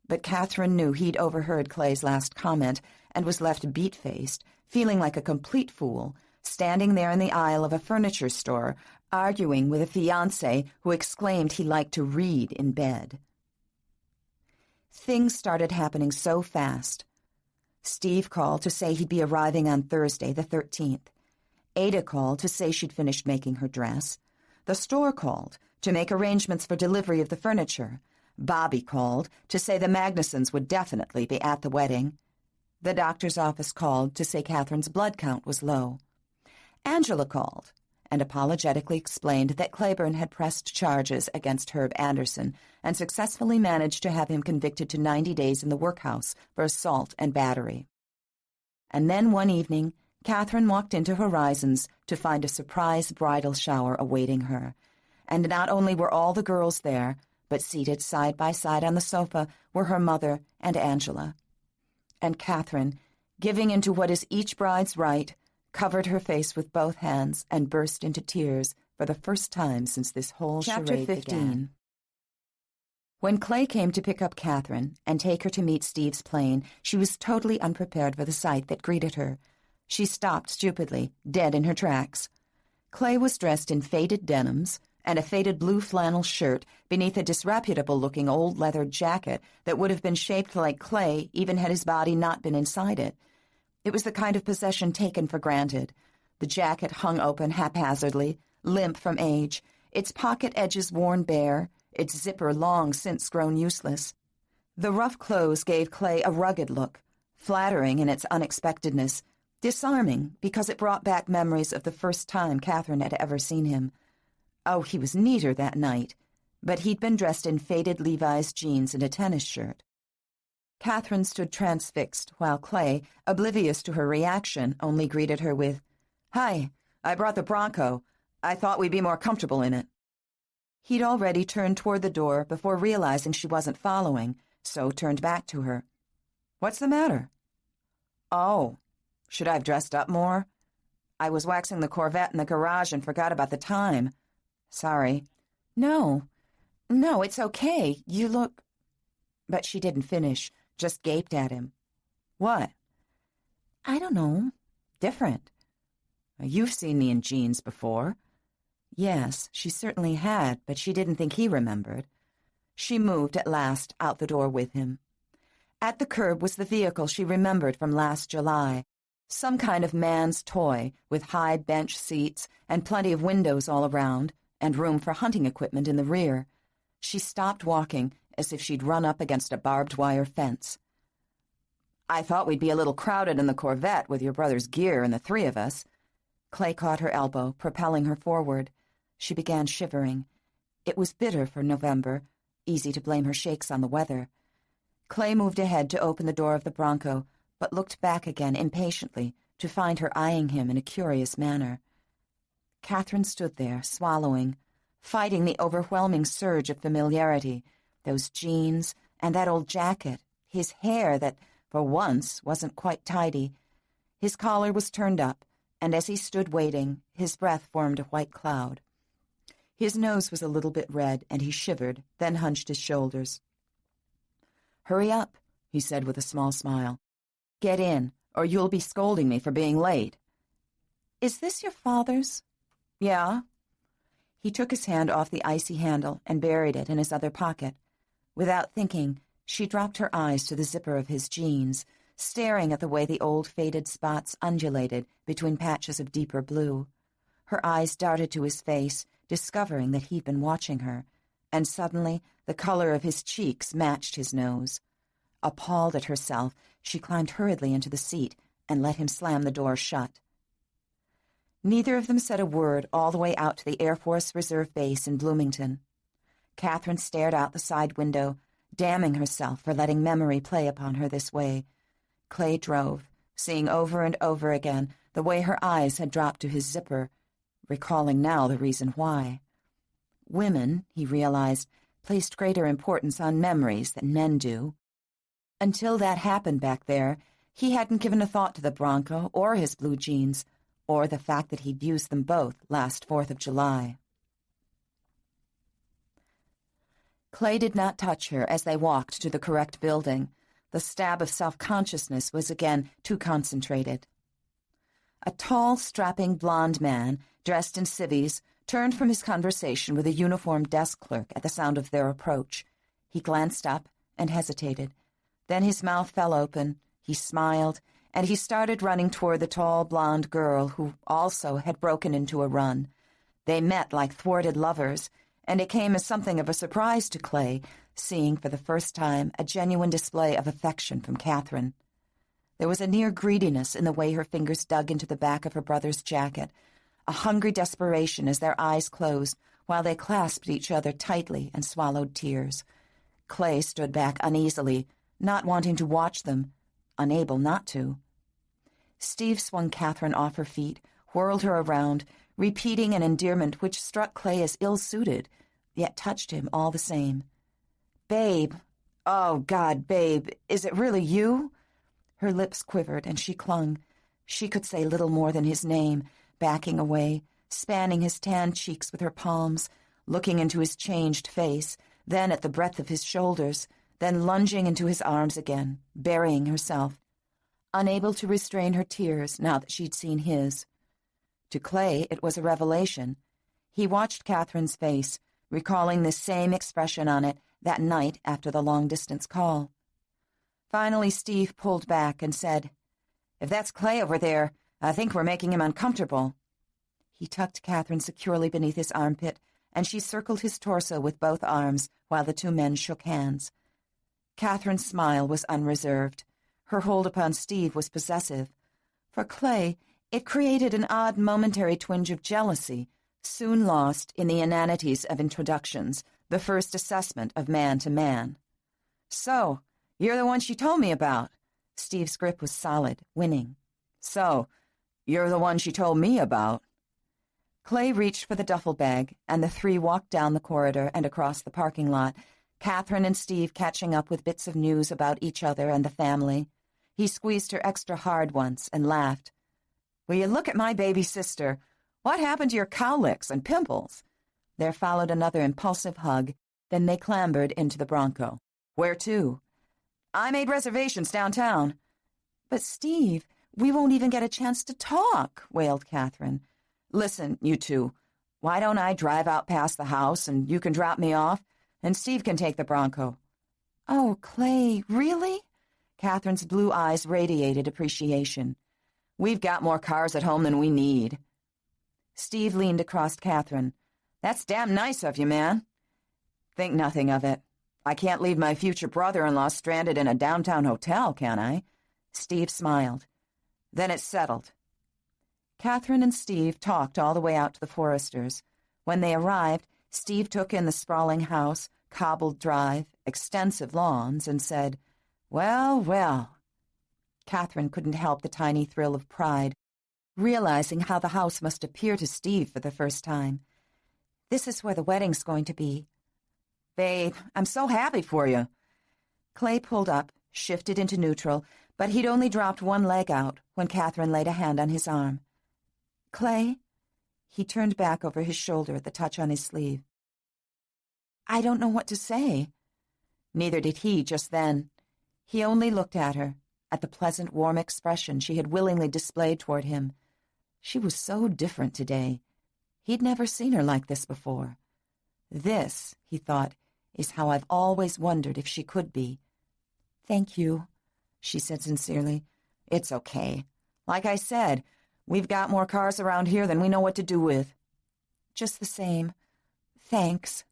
But Catherine knew he'd overheard Clay's last comment and was left beat-faced, feeling like a complete fool, standing there in the aisle of a furniture store, arguing with a fiancé who exclaimed he liked to read in bed. Things started happening so fast. Steve called to say he'd be arriving on Thursday, the 13th. Ada called to say she'd finished making her dress. The store called to make arrangements for delivery of the furniture. Bobby called to say the Magnusons would definitely be at the wedding. The doctor's office called to say Catherine's blood count was low. Angela called and apologetically explained that Claiborne had pressed charges against Herb Anderson and successfully managed to have him convicted to 90 days in the workhouse for assault and battery. And then one evening, Catherine walked into Horizons to find a surprise bridal shower awaiting her. And not only were all the girls there, but seated side by side on the sofa were her mother and Angela. And Catherine, giving into what is each bride's right, covered her face with both hands and burst into tears for the first time since this whole charade 15 began. When Clay came to pick up Catherine and take her to meet Steve's plane, she was totally unprepared for the sight that greeted her. She stopped stupidly, dead in her tracks. Clay was dressed in faded denims and a faded blue flannel shirt beneath a disreputable-looking old leather jacket that would have been shaped like clay even had his body not been inside it. It was the kind of possession taken for granted. The jacket hung open haphazardly, limp from age, its pocket edges worn bare, its zipper long since grown useless. The rough clothes gave Clay a rugged look, flattering in its unexpectedness, disarming because it brought back memories of the first time Catherine had ever seen him. Oh, he was neater that night, but he'd been dressed in faded Levi's jeans and a tennis shirt. Catherine stood transfixed, while Clay, oblivious to her reaction, only greeted her with, "Hi, I brought the Bronco. I thought we'd be more comfortable in it." He'd already turned toward the door before realizing she wasn't following, so turned back to her. "What's the matter?" "Oh, should I have dressed up more? I was waxing the Corvette in the garage and forgot about the time. Sorry." No, it's okay. You look—" But she didn't finish, just gaped at him. "What?" "I don't know. Different." "You've seen me in jeans before." Yes, she certainly had, but she didn't think he remembered. She moved at last out the door with him. At the curb was the vehicle she remembered from last July, some kind of man's toy with high bench seats and plenty of windows all around and room for hunting equipment in the rear. She stopped walking as if she'd run up against a barbed wire fence. "I thought we'd be a little crowded in the Corvette with your brother's gear and the three of us." Clay caught her elbow, propelling her forward. She began shivering. It was bitter for November, easy to blame her shakes on the weather. Clay moved ahead to open the door of the Bronco, but looked back again impatiently to find her eyeing him in a curious manner. Catherine stood there, swallowing, fighting the overwhelming surge of familiarity, those jeans and that old jacket, his hair that, for once, wasn't quite tidy. His collar was turned up, and as he stood waiting, his breath formed a white cloud. His nose was a little bit red, and he shivered, then hunched his shoulders. "Hurry up," he said with a small smile. "Get in, or you'll be scolding me for being late." "Is this your father's?" "Yeah." He took his hand off the icy handle and buried it in his other pocket. Without thinking, she dropped her eyes to the zipper of his jeans, staring at the way the old faded spots undulated between patches of deeper blue. Her eyes darted to his face, discovering that he'd been watching her, and suddenly the color of his cheeks matched his nose. Appalled at herself, she climbed hurriedly into the seat and let him slam the door shut. Neither of them said a word all the way out to the Air Force Reserve Base in Bloomington. Catherine stared out the side window, damning herself for letting memory play upon her this way. Clay drove, seeing over and over again the way her eyes had dropped to his zipper, recalling now the reason why. Women, he realized, placed greater importance on memories than men do. Until that happened back there, he hadn't given a thought to the Bronco or his blue jeans, or the fact that he'd used them both last 4th of July. Clay did not touch her as they walked to the correct building. The stab of self-consciousness was again too concentrated. A tall, strapping blond man, dressed in civvies, turned from his conversation with a uniformed desk clerk at the sound of their approach. He glanced up and hesitated. Then his mouth fell open, he smiled, and he started running toward the tall, blonde girl who also had broken into a run. They met like thwarted lovers, and it came as something of a surprise to Clay, seeing for the first time a genuine display of affection from Catherine. There was a near greediness in the way her fingers dug into the back of her brother's jacket, a hungry desperation as their eyes closed while they clasped each other tightly and swallowed tears. Clay stood back uneasily, not wanting to watch them, unable not to. Steve swung Catherine off her feet, whirled her around, repeating an endearment which struck Clay as ill-suited, yet touched him all the same. "Babe, oh, God, babe, is it really you?" Her lips quivered, and she clung. She could say little more than his name, backing away, spanning his tanned cheeks with her palms, looking into his changed face, then at the breadth of his shoulders, then lunging into his arms again, burying herself, unable to restrain her tears now that she'd seen his. To Clay, it was a revelation. He watched Catherine's face, recalling this same expression on it that night after the long-distance call. Finally, Steve pulled back and said, "If that's Clay over there, I think we're making him uncomfortable." He tucked Catherine securely beneath his armpit, and she circled his torso with both arms while the two men shook hands. Catherine's smile was unreserved. Her hold upon Steve was possessive. For Clay, it created an odd momentary twinge of jealousy, soon lost in the inanities of introductions, the first assessment of man to man. "So, you're the one she told me about." Steve's grip was solid, winning. "So, you're the one she told me about." Clay reached for the duffel bag, and the three walked down the corridor and across the parking lot, Catherine and Steve catching up with bits of news about each other and the family. He squeezed her extra hard once and laughed. "Will you look at my baby sister? What happened to your cowlicks and pimples?" There followed another impulsive hug, then they clambered into the Bronco. "Where to?" "I made reservations downtown." "But, Steve, we won't even get a chance to talk," wailed Catherine. "Listen, you two, why don't I drive out past the house and you can drop me off, and Steve can take the Bronco?" "Oh, Clay, really?" Catherine's blue eyes radiated appreciation. "We've got more cars at home than we need." Steve leaned across Catherine. "That's damn nice of you, man." "Think nothing of it. I can't leave my future brother-in-law stranded in a downtown hotel, can I?" Steve smiled. "Then it's settled." Catherine and Steve talked all the way out to the Forresters. When they arrived, Steve took in the sprawling house, cobbled drive, extensive lawns, and said, "Well, well." Catherine couldn't help the tiny thrill of pride, realizing how the house must appear to Steve for the first time. "This is where the wedding's going to be." "Babe, I'm so happy for you." Clay pulled up, shifted into neutral, but he'd only dropped one leg out when Catherine laid a hand on his arm. "Clay?" He turned back over his shoulder at the touch on his sleeve. "I don't know what to say." Neither did he just then. He only looked at her, at the pleasant, warm expression she had willingly displayed toward him. She was so different today. He'd never seen her like this before. "This," he thought, "is how I've always wondered if she could be." "Thank you," she said sincerely. "It's okay. Like I said, we've got more cars around here than we know what to do with." "Just the same. Thanks."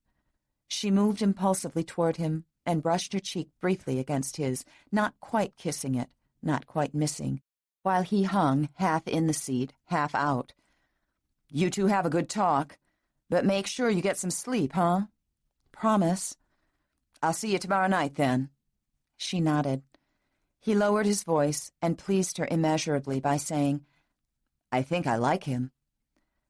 She moved impulsively toward him and brushed her cheek briefly against his, not quite kissing it, not quite missing, while he hung half in the seat, half out. "You two have a good talk, but make sure you get some sleep, huh?" "Promise." "I'll see you tomorrow night, then." She nodded. He lowered his voice and pleased her immeasurably by saying, "I think I like him."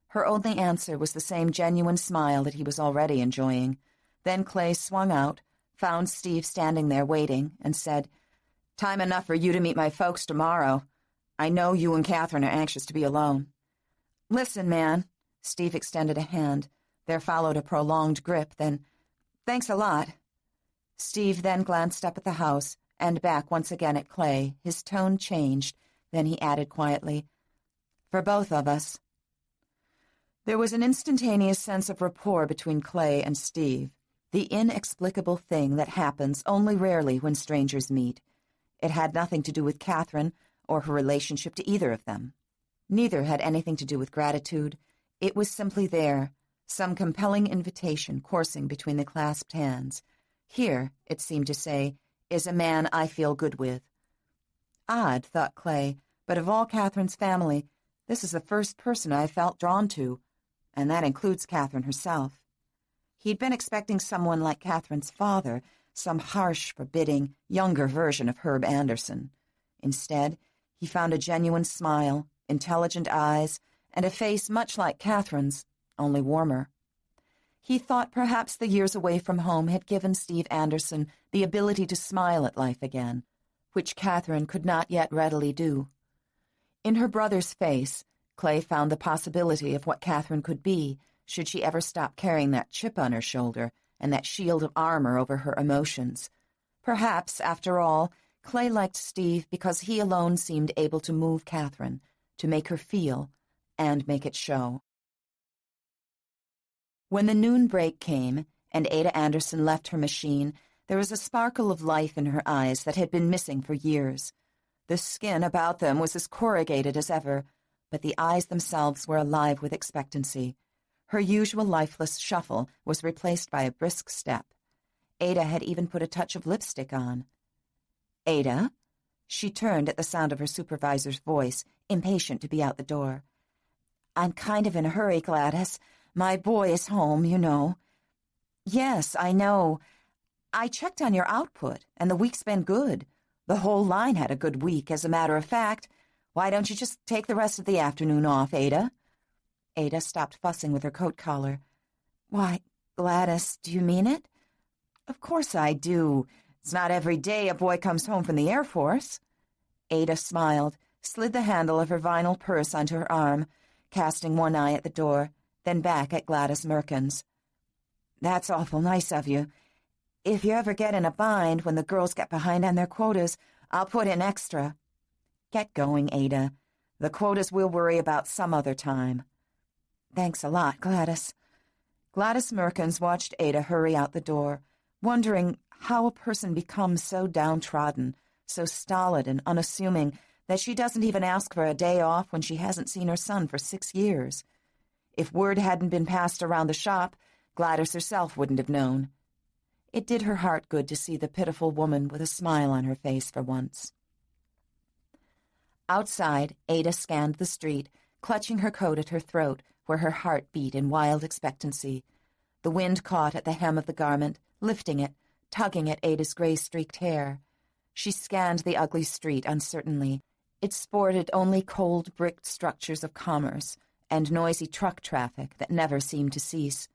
Her only answer was the same genuine smile that he was already enjoying. Then Clay swung out, found Steve standing there waiting, and said, "Time enough for you to meet my folks tomorrow. I know you and Catherine are anxious to be alone." "Listen, man." Steve extended a hand. There followed a prolonged grip, then, "Thanks a lot." Steve then glanced up at the house and back once again at Clay. His tone changed. Then he added quietly, "For both of us." There was an instantaneous sense of rapport between Clay and Steve, the inexplicable thing that happens only rarely when strangers meet. It had nothing to do with Catherine or her relationship to either of them. Neither had anything to do with gratitude. It was simply there, some compelling invitation coursing between the clasped hands. Here, it seemed to say, is a man I feel good with. Odd, thought Clay, but of all Catherine's family, this is the first person I have felt drawn to, and that includes Catherine herself. He'd been expecting someone like Catherine's father, some harsh, forbidding, younger version of Herb Anderson. Instead, he found a genuine smile, intelligent eyes, and a face much like Catherine's, only warmer. He thought perhaps the years away from home had given Steve Anderson the ability to smile at life again, which Catherine could not yet readily do. In her brother's face, Clay found the possibility of what Catherine could be should she ever stop carrying that chip on her shoulder and that shield of armor over her emotions. Perhaps, after all, Clay liked Steve because he alone seemed able to move Catherine, to make her feel, and make it show. When the noon break came and Ada Anderson left her machine, there was a sparkle of life in her eyes that had been missing for years. The skin about them was as corrugated as ever, but the eyes themselves were alive with expectancy. Her usual lifeless shuffle was replaced by a brisk step. Ada had even put a touch of lipstick on. "Ada?" She turned at the sound of her supervisor's voice, impatient to be out the door. "I'm kind of in a hurry, Gladys. My boy is home, you know." "Yes, I know. I checked on your output, and the week's been good. The whole line had a good week, as a matter of fact. Why don't you just take the rest of the afternoon off, Ada?" Ada stopped fussing with her coat collar. "Why, Gladys, do you mean it?" "Of course I do. It's not every day a boy comes home from the Air Force." Ada smiled, slid the handle of her vinyl purse onto her arm, casting one eye at the door, then back at Gladys Merkins. "That's awful nice of you. If you ever get in a bind when the girls get behind on their quotas, I'll put in extra." "Get going, Ada. The quotas we'll worry about some other time." "Thanks a lot, Gladys." Gladys Merkins watched Ada hurry out the door, wondering how a person becomes so downtrodden, so stolid and unassuming that she doesn't even ask for a day off when she hasn't seen her son for 6 years. If word hadn't been passed around the shop, Gladys herself wouldn't have known. It did her heart good to see the pitiful woman with a smile on her face for once. Outside, Ada scanned the street, clutching her coat at her throat, where her heart beat in wild expectancy. The wind caught at the hem of the garment, lifting it, tugging at Ada's gray-streaked hair. She scanned the ugly street uncertainly. It sported only cold-bricked structures of commerce and noisy truck traffic that never seemed to cease.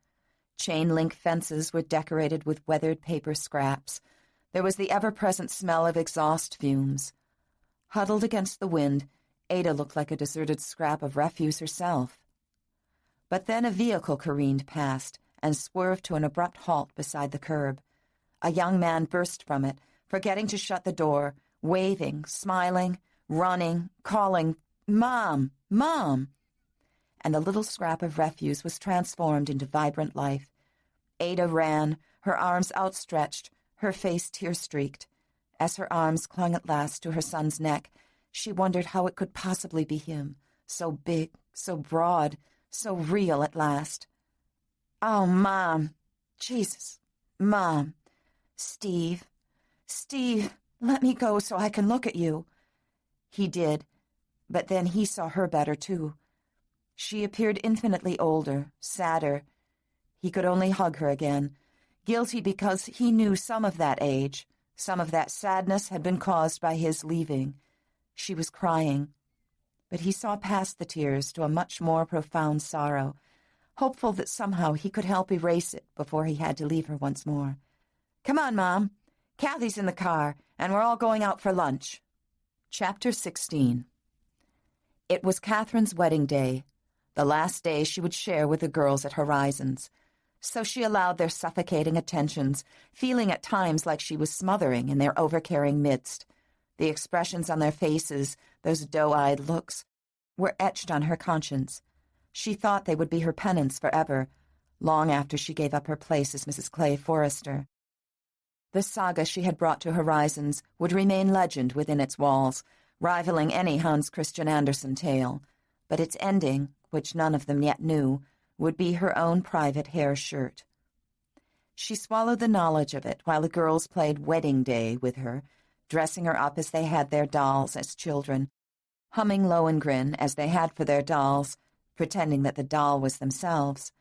Chain-link fences were decorated with weathered paper scraps. There was the ever-present smell of exhaust fumes. Huddled against the wind, Ada looked like a deserted scrap of refuse herself. But then a vehicle careened past and swerved to an abrupt halt beside the curb. A young man burst from it, forgetting to shut the door, waving, smiling, running, calling, "Mom! Mom!" And the little scrap of refuse was transformed into vibrant life. Ada ran, her arms outstretched, her face tear-streaked. As her arms clung at last to her son's neck, she wondered how it could possibly be him, so big, so broad, so real at last. "Oh, Mom! Jesus! Mom! Steve! Steve, let me go so I can look at you." He did, but then he saw her better, too. She appeared infinitely older, sadder. He could only hug her again, guilty because he knew some of that age, some of that sadness had been caused by his leaving. She was crying, but he saw past the tears to a much more profound sorrow, hopeful that somehow he could help erase it before he had to leave her once more. "Come on, Mom. Kathy's in the car, and we're all going out for lunch." Chapter 16. It was Catherine's wedding day, the last day she would share with the girls at Horizons. So she allowed their suffocating attentions, feeling at times like she was smothering in their overcaring midst. The expressions on their faces, those doe-eyed looks, were etched on her conscience. She thought they would be her penance forever, long after she gave up her place as Mrs. Clay Forrester. The saga she had brought to Horizons would remain legend within its walls, rivaling any Hans Christian Andersen tale, but its ending, which none of them yet knew, would be her own private hair shirt. She swallowed the knowledge of it while the girls played Wedding Day with her, dressing her up as they had their dolls as children, humming Lohengrin as they had for their dolls, pretending that the doll was themselves.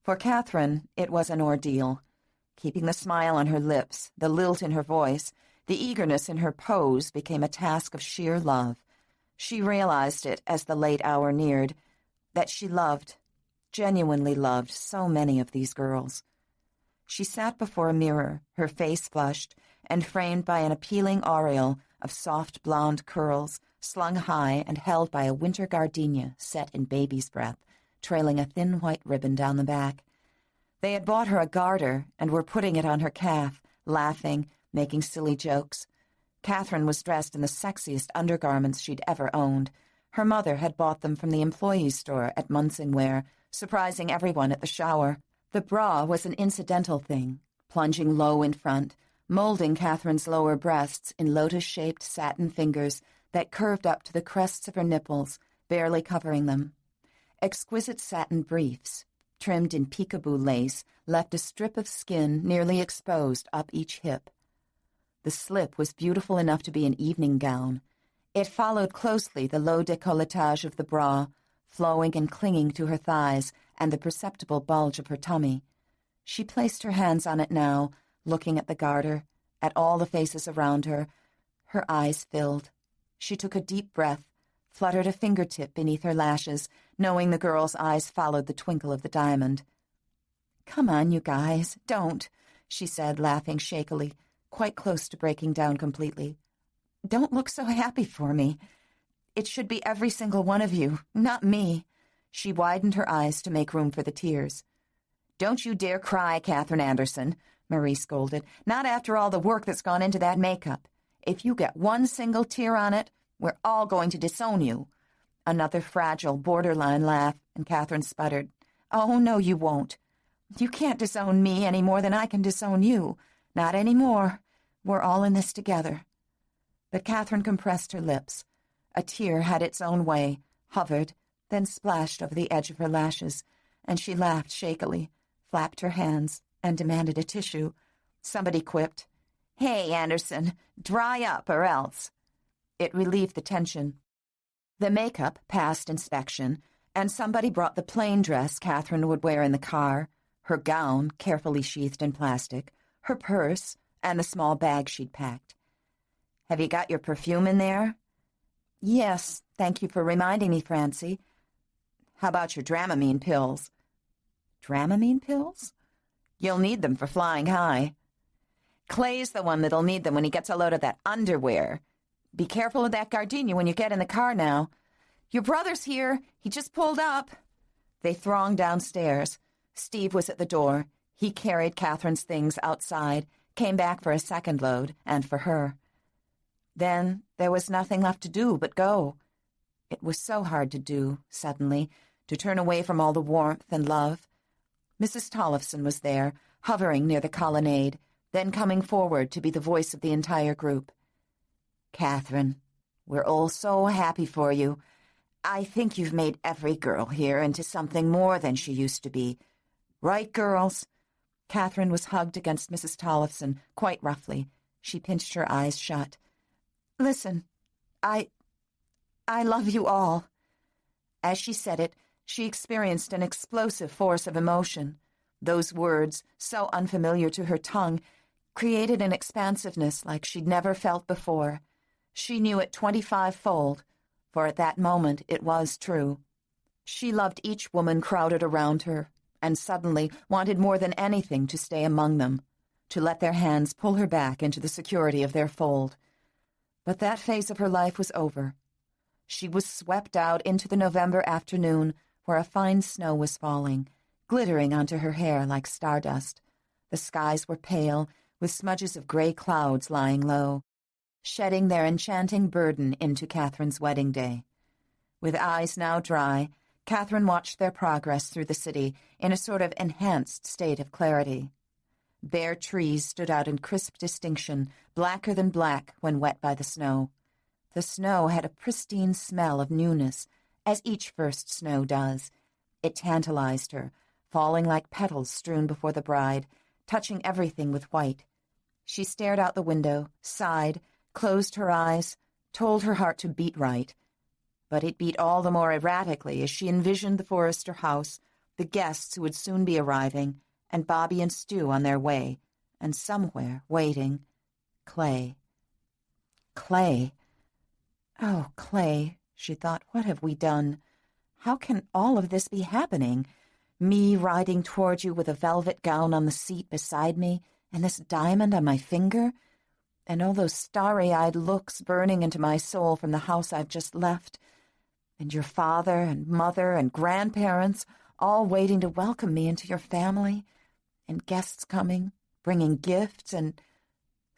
For Catherine, it was an ordeal. Keeping the smile on her lips, the lilt in her voice, the eagerness in her pose became a task of sheer love. She realized it as the late hour neared, that she loved, genuinely loved, so many of these girls. She sat before a mirror, her face flushed and framed by an appealing aureole of soft blonde curls, slung high and held by a winter gardenia set in baby's breath, trailing a thin white ribbon down the back. They had bought her a garter and were putting it on her calf, laughing, making silly jokes. Catherine was dressed in the sexiest undergarments she'd ever owned. Her mother had bought them from the employees' store at Munsingware, surprising everyone at the shower. The bra was an incidental thing, plunging low in front, molding Catherine's lower breasts in lotus-shaped satin fingers that curved up to the crests of her nipples, barely covering them. Exquisite satin briefs, trimmed in peekaboo lace, left a strip of skin nearly exposed up each hip. The slip was beautiful enough to be an evening gown. It followed closely the low décolletage of the bra, flowing and clinging to her thighs and the perceptible bulge of her tummy. She placed her hands on it now, looking at the garter, at all the faces around her. Her eyes filled. She took a deep breath, fluttered a fingertip beneath her lashes, knowing the girl's eyes followed the twinkle of the diamond. "Come on, you guys, don't," she said, laughing shakily, quite close to breaking down completely. "Don't look so happy for me. It should be every single one of you, not me." She widened her eyes to make room for the tears. "Don't you dare cry, Catherine Anderson," Marie scolded. "Not after all the work that's gone into that makeup. If you get one single tear on it, we're all going to disown you." Another fragile, borderline laugh, and Catherine sputtered, "Oh, no, you won't. You can't disown me any more than I can disown you. Not any more. We're all in this together." But Catherine compressed her lips. A tear had its own way, hovered, then splashed over the edge of her lashes, and she laughed shakily, flapped her hands, and demanded a tissue. Somebody quipped, "Hey, Anderson, dry up or else." It relieved the tension. The makeup passed inspection, and somebody brought the plain dress Catherine would wear in the car, her gown carefully sheathed in plastic, her purse, and the small bag she'd packed. "Have you got your perfume in there?" "Yes, thank you for reminding me, Francie." "How about your Dramamine pills?" "Dramamine pills?" "You'll need them for flying high." "Clay's the one that'll need them when he gets a load of that underwear. Be careful of that gardenia when you get in the car now." "Your brother's here. He just pulled up." They thronged downstairs. Steve was at the door. He carried Catherine's things outside, came back for a second load, and for her. Then there was nothing left to do but go. It was so hard to do, suddenly, to turn away from all the warmth and love. Mrs. Tollefson was there, hovering near the colonnade, then coming forward to be the voice of the entire group. "Catherine, we're all so happy for you. I think you've made every girl here into something more than she used to be. Right, girls?" Catherine was hugged against Mrs. Tollefson, quite roughly. She pinched her eyes shut. "Listen, I love you all." As she said it, she experienced an explosive force of emotion. Those words, so unfamiliar to her tongue, created an expansiveness like she'd never felt before. She knew it 25-fold, for at that moment it was true. She loved each woman crowded around her, and suddenly wanted more than anything to stay among them, to let their hands pull her back into the security of their fold. But that phase of her life was over. She was swept out into the November afternoon where a fine snow was falling, glittering onto her hair like stardust. The skies were pale, with smudges of gray clouds lying low, shedding their enchanting burden into Catherine's wedding day. With eyes now dry, Catherine watched their progress through the city in a sort of enhanced state of clarity. Bare trees stood out in crisp distinction, blacker than black when wet by the snow. The snow had a pristine smell of newness, as each first snow does. It tantalized her, falling like petals strewn before the bride, touching everything with white. She stared out the window, sighed, closed her eyes, told her heart to beat right. But it beat all the more erratically as she envisioned the Forrester house, the guests who would soon be arriving, and Bobby and Stu on their way, and somewhere, waiting, Clay. Clay. Oh, Clay, she thought, what have we done? How can all of this be happening? Me riding toward you with a velvet gown on the seat beside me, and this diamond on my finger, and all those starry-eyed looks burning into my soul from the house I've just left, and your father and mother and grandparents all waiting to welcome me into your family, and guests coming, bringing gifts, and—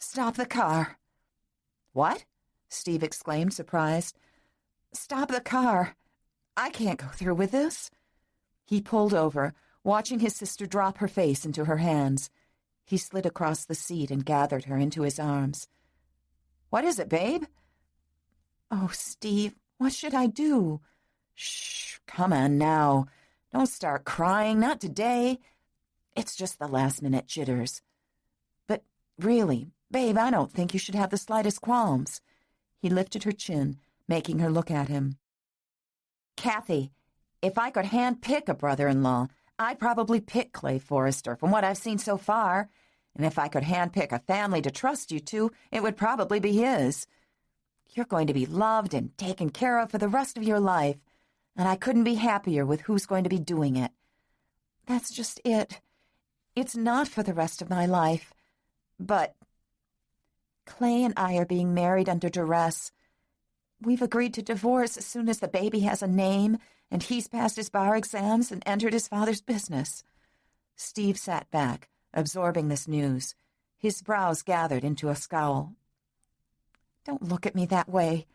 Stop the car. What? Steve exclaimed, surprised. Stop the car. I can't go through with this. He pulled over, watching his sister drop her face into her hands. He slid across the seat and gathered her into his arms. What is it, babe? Oh, Steve, what should I do? Shh, come on now. Don't start crying, not today. It's just the last-minute jitters. But really, babe, I don't think you should have the slightest qualms. He lifted her chin, making her look at him. Kathy, if I could hand-pick a brother-in-law, I'd probably pick Clay Forrester from what I've seen so far. And if I could hand-pick a family to trust you to, it would probably be his. You're going to be loved and taken care of for the rest of your life, and I couldn't be happier with who's going to be doing it. That's just it. It's not for the rest of my life, but Clay and I are being married under duress. We've agreed to divorce as soon as the baby has a name and he's passed his bar exams and entered his father's business. Steve sat back, absorbing this news. His brows gathered into a scowl. Don't look at me that way.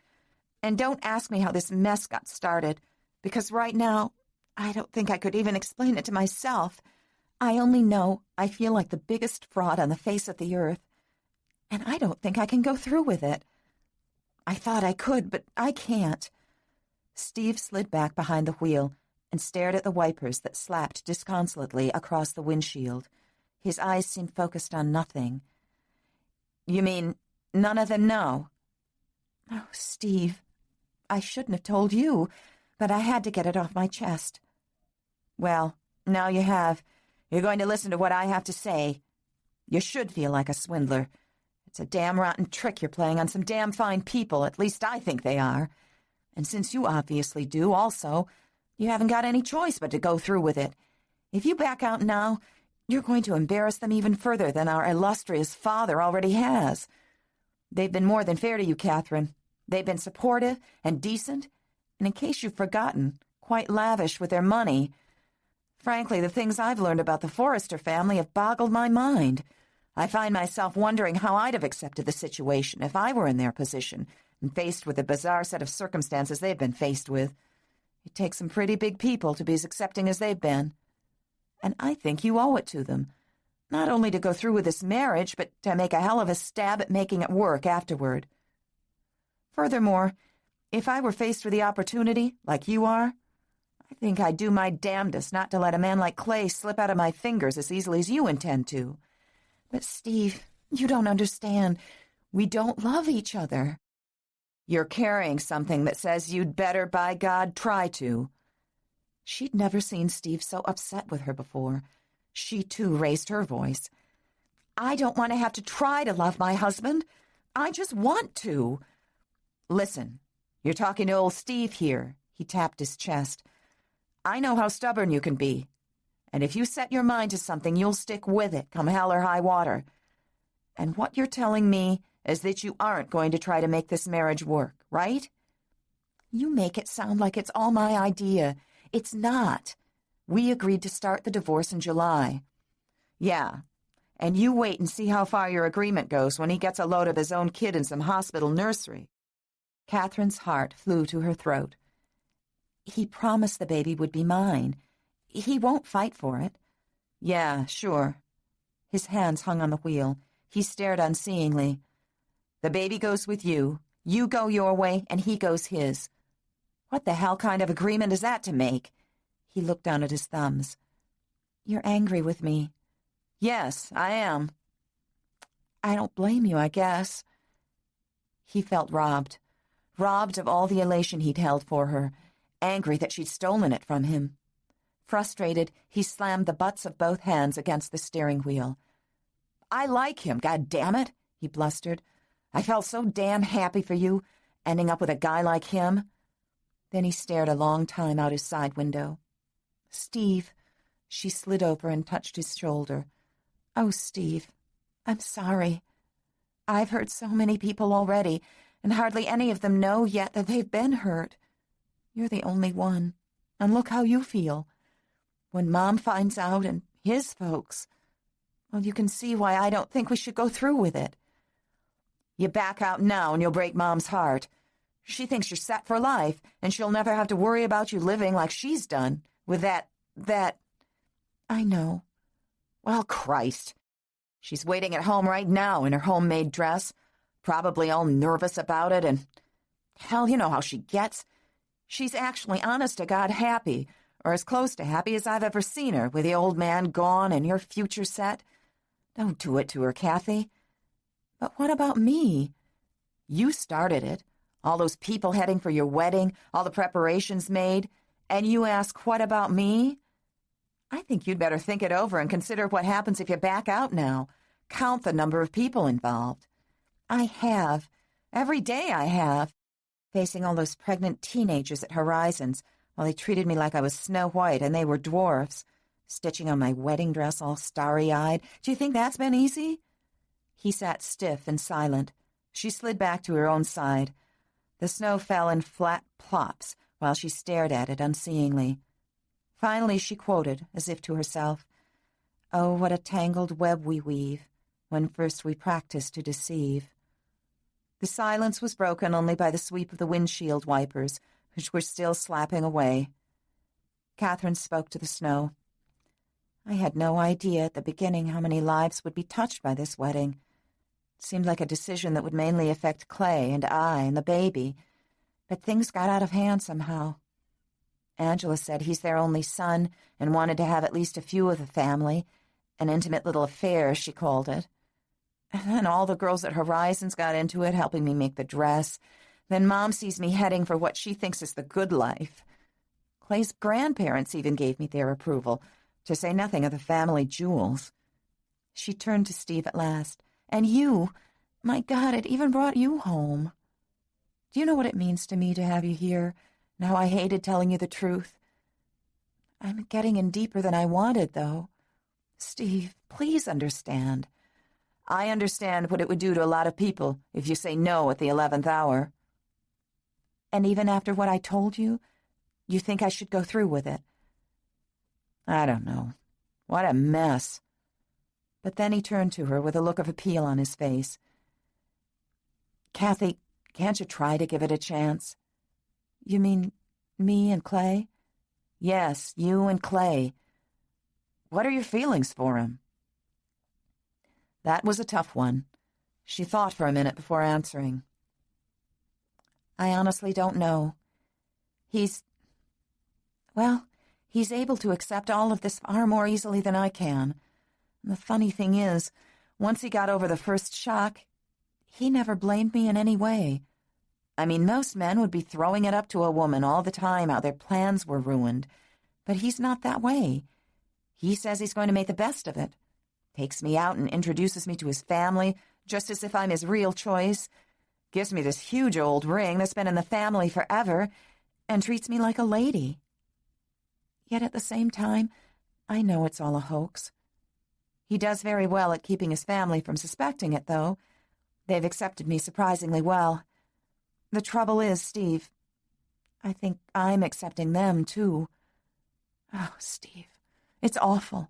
And don't ask me how this mess got started, because right now, I don't think I could even explain it to myself. I only know I feel like the biggest fraud on the face of the earth, and I don't think I can go through with it. I thought I could, but I can't. Steve slid back behind the wheel and stared at the wipers that slapped disconsolately across the windshield. His eyes seemed focused on nothing. You mean none of them know? Oh, Steve, I shouldn't have told you, but I had to get it off my chest. Well, now you have. You're going to listen to what I have to say. You should feel like a swindler. It's a damn rotten trick you're playing on some damn fine people, at least I think they are. And since you obviously do also, you haven't got any choice but to go through with it. If you back out now, you're going to embarrass them even further than our illustrious father already has. They've been more than fair to you, Catherine. They've been supportive and decent, and in case you've forgotten, quite lavish with their money. Frankly, the things I've learned about the Forrester family have boggled my mind. I find myself wondering how I'd have accepted the situation if I were in their position and faced with the bizarre set of circumstances they've been faced with. It takes some pretty big people to be as accepting as they've been. And I think you owe it to them, not only to go through with this marriage, but to make a hell of a stab at making it work afterward. Furthermore, if I were faced with the opportunity, like you are, I think I'd do my damnedest not to let a man like Clay slip out of my fingers as easily as you intend to. But, Steve, you don't understand. We don't love each other. You're carrying something that says you'd better, by God, try to. She'd never seen Steve so upset with her before. She, too, raised her voice. I don't want to have to try to love my husband. I just want to. Listen, you're talking to old Steve here. He tapped his chest. I know how stubborn you can be. And if you set your mind to something, you'll stick with it, come hell or high water. And what you're telling me is that you aren't going to try to make this marriage work, right? You make it sound like it's all my idea. It's not. We agreed to start the divorce in July. Yeah, and you wait and see how far your agreement goes when he gets a load of his own kid in some hospital nursery. Catherine's heart flew to her throat. He promised the baby would be mine. He won't fight for it. Yeah, sure. His hands hung on the wheel. He stared unseeingly. The baby goes with you. You go your way, and he goes his. What the hell kind of agreement is that to make? He looked down at his thumbs. You're angry with me. Yes, I am. I don't blame you, I guess. He felt robbed of all the elation he'd held for her, angry that she'd stolen it from him. Frustrated, he slammed the butts of both hands against the steering wheel. I like him, God damn it, he blustered. I felt so damn happy for you, ending up with a guy like him. Then he stared a long time out his side window. Steve. She slid over and touched his shoulder. Oh, Steve, I'm sorry. I've hurt so many people already, and hardly any of them know yet that they've been hurt. You're the only one, and look how you feel. When Mom finds out, and his folks, well, you can see why I don't think we should go through with it. You back out now and you'll break Mom's heart. She thinks you're set for life, and she'll never have to worry about you living like she's done, with that... I know. Well, Christ. She's waiting at home right now in her homemade dress, probably all nervous about it, and hell, you know how she gets. She's actually honest-to-God happy, or as close to happy as I've ever seen her, with the old man gone and your future set. Don't do it to her, Kathy. But what about me? You started it. All those people heading for your wedding, all the preparations made, and you ask, what about me? I think you'd better think it over and consider what happens if you back out now. Count the number of people involved. I have. Every day I have. Facing all those pregnant teenagers at Horizons while they treated me like I was Snow White and they were dwarfs. Stitching on my wedding dress all starry-eyed. Do you think that's been easy? He sat stiff and silent. She slid back to her own side. The snow fell in flat plops while she stared at it unseeingly. Finally she quoted, as if to herself, "Oh, what a tangled web we weave, when first we practice to deceive." The silence was broken only by the sweep of the windshield wipers, which were still slapping away. Catherine spoke to the snow. I had no idea at the beginning how many lives would be touched by this wedding. It seemed like a decision that would mainly affect Clay and I and the baby, but things got out of hand somehow. Angela said he's their only son and wanted to have at least a few of the family, an intimate little affair, she called it. And then all the girls at Horizons got into it, helping me make the dress. Then Mom sees me heading for what she thinks is the good life. Clay's grandparents even gave me their approval, to say nothing of the family jewels. She turned to Steve at last. And you, my God, it even brought you home. Do you know what it means to me to have you here, and how I hated telling you the truth? I'm getting in deeper than I wanted, though. Steve, please understand. I understand what it would do to a lot of people if you say no at the 11th hour. And even after what I told you, you think I should go through with it? I don't know. What a mess. But then he turned to her with a look of appeal on his face. Kathy, can't you try to give it a chance? You mean me and Clay? Yes, you and Clay. What are your feelings for him? That was a tough one. She thought for a minute before answering. I honestly don't know. He's able to accept all of this far more easily than I can. And the funny thing is, once he got over the first shock, he never blamed me in any way. I mean, most men would be throwing it up to a woman all the time how their plans were ruined. But he's not that way. He says he's going to make the best of it. Takes me out and introduces me to his family, just as if I'm his real choice. Gives me this huge old ring that's been in the family forever, and treats me like a lady. Yet at the same time, I know it's all a hoax. He does very well at keeping his family from suspecting it, though. They've accepted me surprisingly well. The trouble is, Steve, I think I'm accepting them, too. Oh, Steve, it's awful.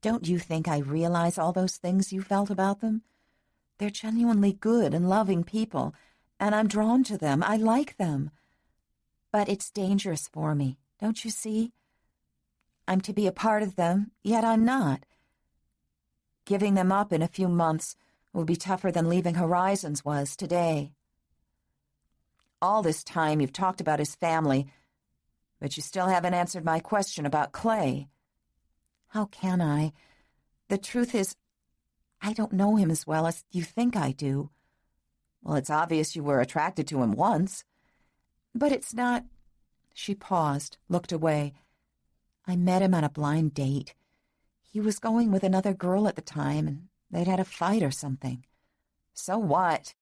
Don't you think I realize all those things you felt about them? They're genuinely good and loving people, and I'm drawn to them. I like them. But it's dangerous for me, don't you see? I'm to be a part of them, yet I'm not. Giving them up in a few months will be tougher than leaving Horizons was today. All this time you've talked about his family, but you still haven't answered my question about Clay. How can I? The truth is, I don't know him as well as you think I do. Well, it's obvious you were attracted to him once. But it's not... She paused, looked away. I met him on a blind date. He was going with another girl at the time, and they'd had a fight or something. So what?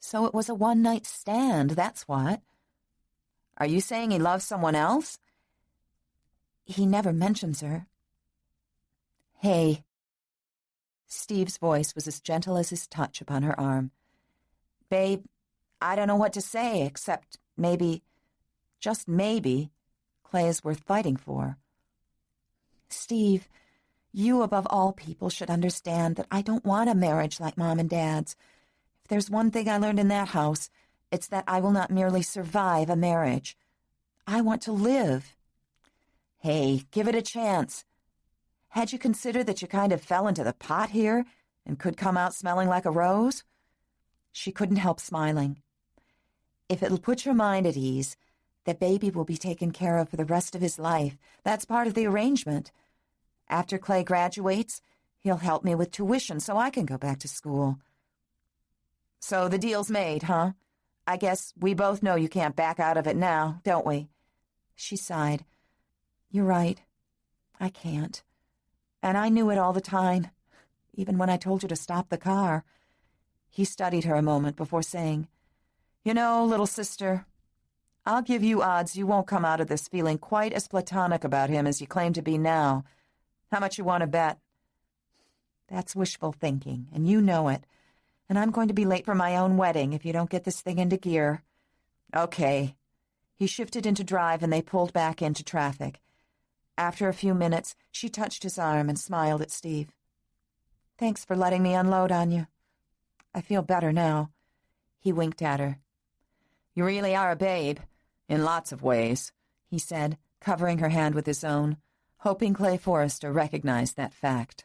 So it was a one-night stand, that's what. Are you saying he loves someone else? He never mentions her. Hey. Steve's voice was as gentle as his touch upon her arm. Babe, I don't know what to say, except maybe, just maybe, Clay is worth fighting for. Steve, you above all people should understand that I don't want a marriage like Mom and Dad's. If there's one thing I learned in that house, it's that I will not merely survive a marriage. I want to live. Hey, give it a chance. Had you considered that you kind of fell into the pot here and could come out smelling like a rose? She couldn't help smiling. If it'll put your mind at ease, the baby will be taken care of for the rest of his life. That's part of the arrangement. After Clay graduates, he'll help me with tuition so I can go back to school. So the deal's made, huh? I guess we both know you can't back out of it now, don't we? She sighed. You're right. I can't. And I knew it all the time, even when I told you to stop the car. He studied her a moment before saying, You know, little sister, I'll give you odds you won't come out of this feeling quite as platonic about him as you claim to be now. How much you want to bet? That's wishful thinking, and you know it. And I'm going to be late for my own wedding if you don't get this thing into gear. Okay. He shifted into drive and they pulled back into traffic. After a few minutes, she touched his arm and smiled at Steve. Thanks for letting me unload on you. I feel better now. He winked at her. You really are a babe, in lots of ways, he said, covering her hand with his own, hoping Clay Forrester recognized that fact.